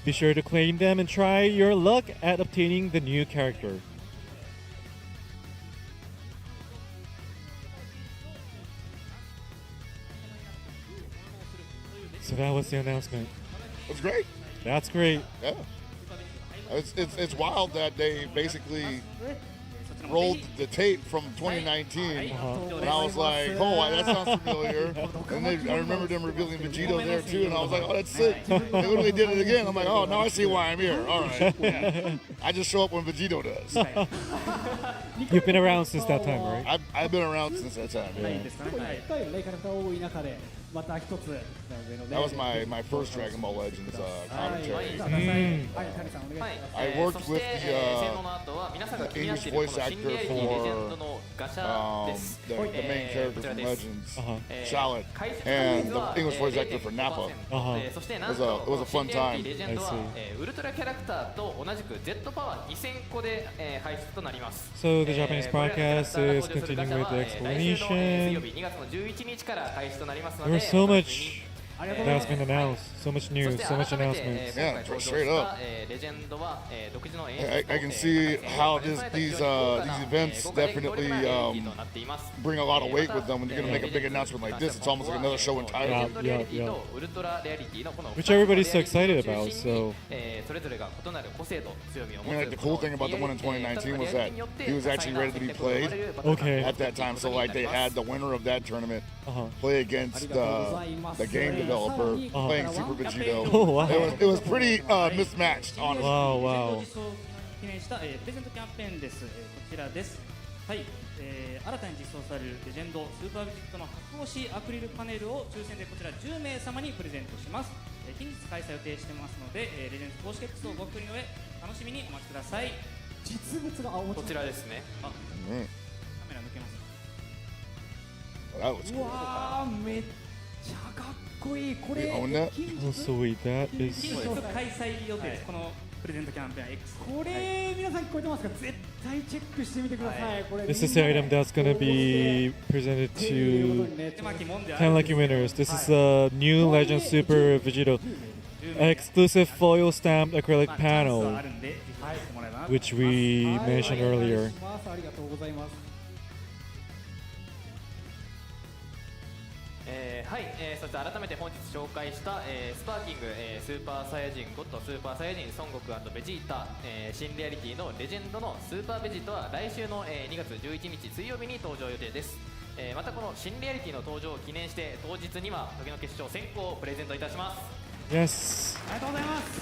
Be sure to claim them and try your luck at obtaining the new character. So that was the announcement. That's great. That's great. Yeah. It's wild that they basically rolled the tape from 2019, and I was like, oh, that sounds familiar. And I remember them revealing Vegito there too, and I was like, oh, that's sick. And when they did it again, I'm like, oh, now I see why I'm here. All right. Yeah. I just show up when Vegito does. You've been around since that time, right? I've been around since that time. Yeah. That was my first Dragon Ball Legends commentary. I worked with the English voice actor for the main character from Legends, Charlotte, and the English voice actor for Nappa. It was a fun time. I see. So the Japanese podcast is continuing with the explanation. There was so much that's been announced. So much news, so much announcements. Yeah, straight up. I can see how these events definitely bring a lot of weight with them. When you're going to make a big announcement like this, it's almost like another show entirely. Yeah. Which everybody's so excited about. So. I mean, like the cool thing about the one in 2019 was that he was actually ready to be played at that time. So like they had the winner of that tournament play against the game developer playing Super Vegito. Oh, wow. It was pretty mismatched, honestly. Wow. 記念したプレゼントキャンペーンです。こちらです。はい、新たに実装されるレジェンドスーパービジットの白押しアクリルパネルを抽選でこちら10名様にプレゼントします。近日開催予定してますので、レジェンド公式 X をご確認の上楽しみにお待ちください。実物がこちらですね。カメラ抜けます。うわー、めっちゃかっこいい。これ Oh, sweet. That is. 近日開催日予定です。このプレゼントキャンペーン X。これ皆さん聞こえてますか？絶対チェックしてみてください。これ This is the item that's going to be presented to 10 lucky winners. This is a new Legend Super Vegito exclusive foil stamped acrylic panel, which we mentioned earlier. ありがとうございます。はい、そして改めて本日紹介した、スパーキング、スーパーサイヤ人ゴッド、スーパーサイヤ人孫悟空&ベジータ、新リアリティのレジェンドのスーパーベジータは来週の、2月11日水曜日に登場予定です。またこの新リアリティの登場を記念して当日には時の決勝先行をプレゼントいたします。Yes,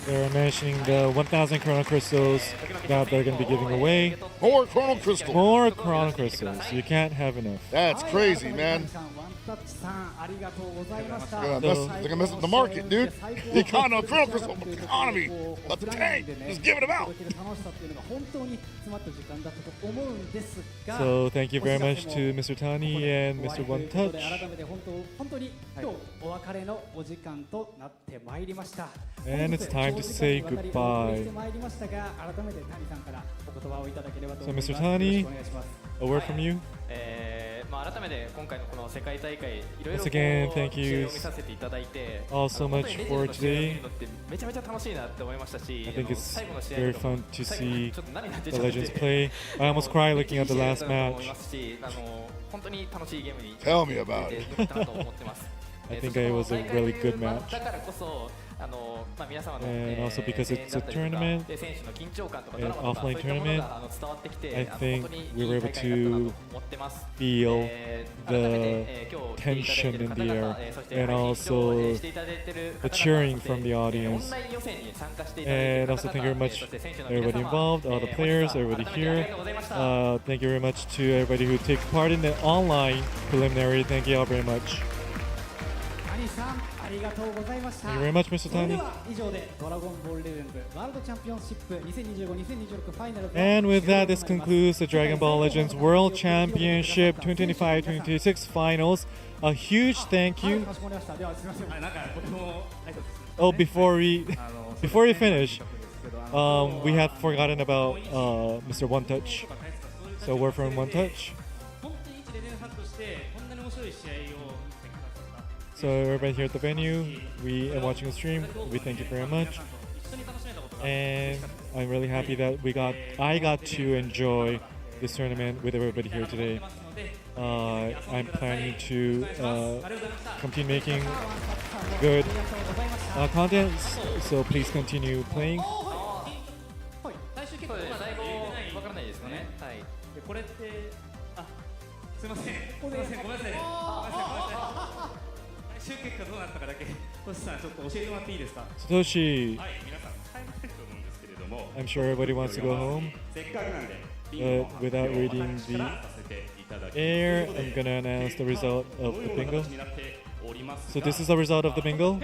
they're mentioning the 1,000 Chrono Crystals that they're going to be giving away. More Chrono Crystals. More Chrono Crystals. You can't have enough. That's crazy, man. They're gonna mess up the market, dude. The economy, Chrono Crystal economy, of the tank. Just give it about. So thank you very much to Mr. Tani and Mr. One Touch. And it's time to say goodbye. So Mr. Tani, a word from you. 改めて今回のこの世界大会いろいろ Once again, thank you 試合を見させていただいて all so much for today. めちゃめちゃ楽しいなって思いましたし I think it's 最後の試合 very とかも fun to 最後 see にちょっと涙出 the ちゃって Legends play. I almost cried looking at the last いい試合だなと思い match. ますし本当に楽しいゲームに Tell me about it. できたなと思ってます。I think it was a really good match. だからこそ皆様の And also because it's a tournament, 選手の緊張感とか an ドラマとかそうい offline ったもの tournament, が伝わってきて I 本 think 当に we い were い able 大会だったな to と思ってます。 feel 改め the て今日来ていただいて tension いる in 方 the 々 air そして and 視聴 also していただいている the 方 cheering 々 from the オン audience. ライン予選に参加していただいてい And る also 方 thank you very 々 much そして選手の皆 everybody 様 involved, all the 本日 players, は everybody 改めてあり here. がとうございました。 Thank you very much to everybody who takes part in the online preliminary. Thank you all very much. 谷さんありがとうございました。 Thank you very much, Mr. それで Tani. は以上でドラゴンボールレジェンズワールドチャンピオンシップ2025-2026ファイナル And with that, this concludes the Dragon Ball Legends World Championship 2025-2026 finals. A huge thank you. かしこまりました。ではすみません。なんか僕も挨拶 Oh, before we finish, we had forgotten about Mr. One Touch. So we're from One Touch. 本当に一レジェンドファンとしてこんなに面白い試合を見てくださった So everybody here at the venue, we are watching the stream. We thank you very much. And I'm really happy that I got to enjoy this tournament with everybody here today. I'm planning to continue making good content, so please continue playing. 最終結果どうなったか最後わからないですよね。はい。でこれってすいませんごめんなさいごめんなさい最終結果どうなったかだけトシさんちょっと教えてもらっていいですか。 Satoshi, はい、皆さん帰りたいと思うんですけれども、 I'm sure everybody wants to go home. せっかくなんで、 But without reading the air, I'm gonna announce the result of the bingo. So this is the result of the bingo.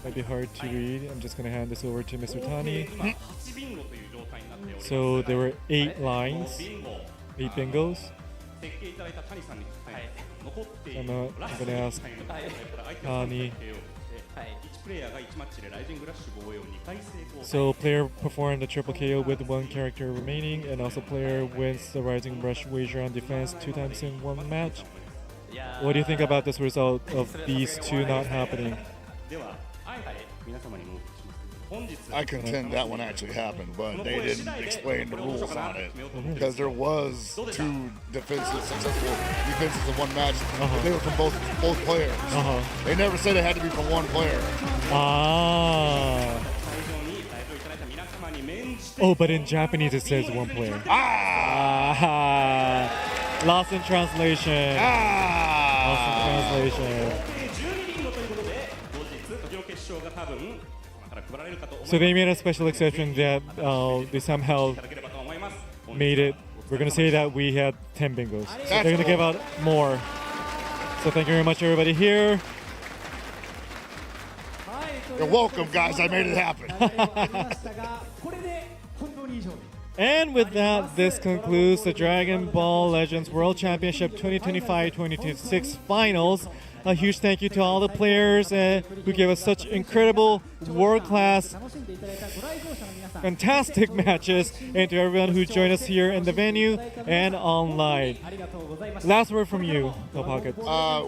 Might be hard to read. I'm just gonna hand this over to Mr. Tani. So there were 8 lines, 8 bingos. I'm gonna ask Tani. So player performed a triple KO with 1 character remaining, and also player wins the Rising Rush wager on defense 2 times in 1 match. What do you think about this result of these two not happening? I contend that one actually happened, but they didn't explain the rules on it because there was 2 successful defenses in one match. They were from both players. They never said it had to be from one player. Oh, but in Japanese it says one player. Lost in translation. Lost in translation. So they made a special exception that they somehow made it. We're going to say that we had 10 bingos. So they're going to give out more. So thank you very much, everybody here. You're welcome, guys. I made it happen. And with that, this concludes the Dragon Ball Legends World Championship 2025-2026 finals. A huge thank you to all the players who gave us such incredible, world-class, fantastic matches, and to everyone who joined us here in the venue and online. Last word from you, HellPockets.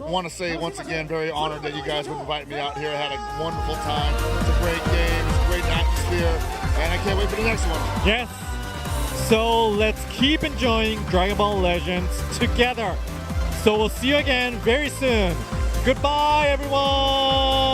Want to say once again, very honored that you guys would invite me out here. I had a wonderful time. It's a great game, it's a great atmosphere, and I can't wait for the next one. Yes. So let's keep enjoying Dragon Ball Legends together. So we'll see you again very soon. Goodbye, everyone!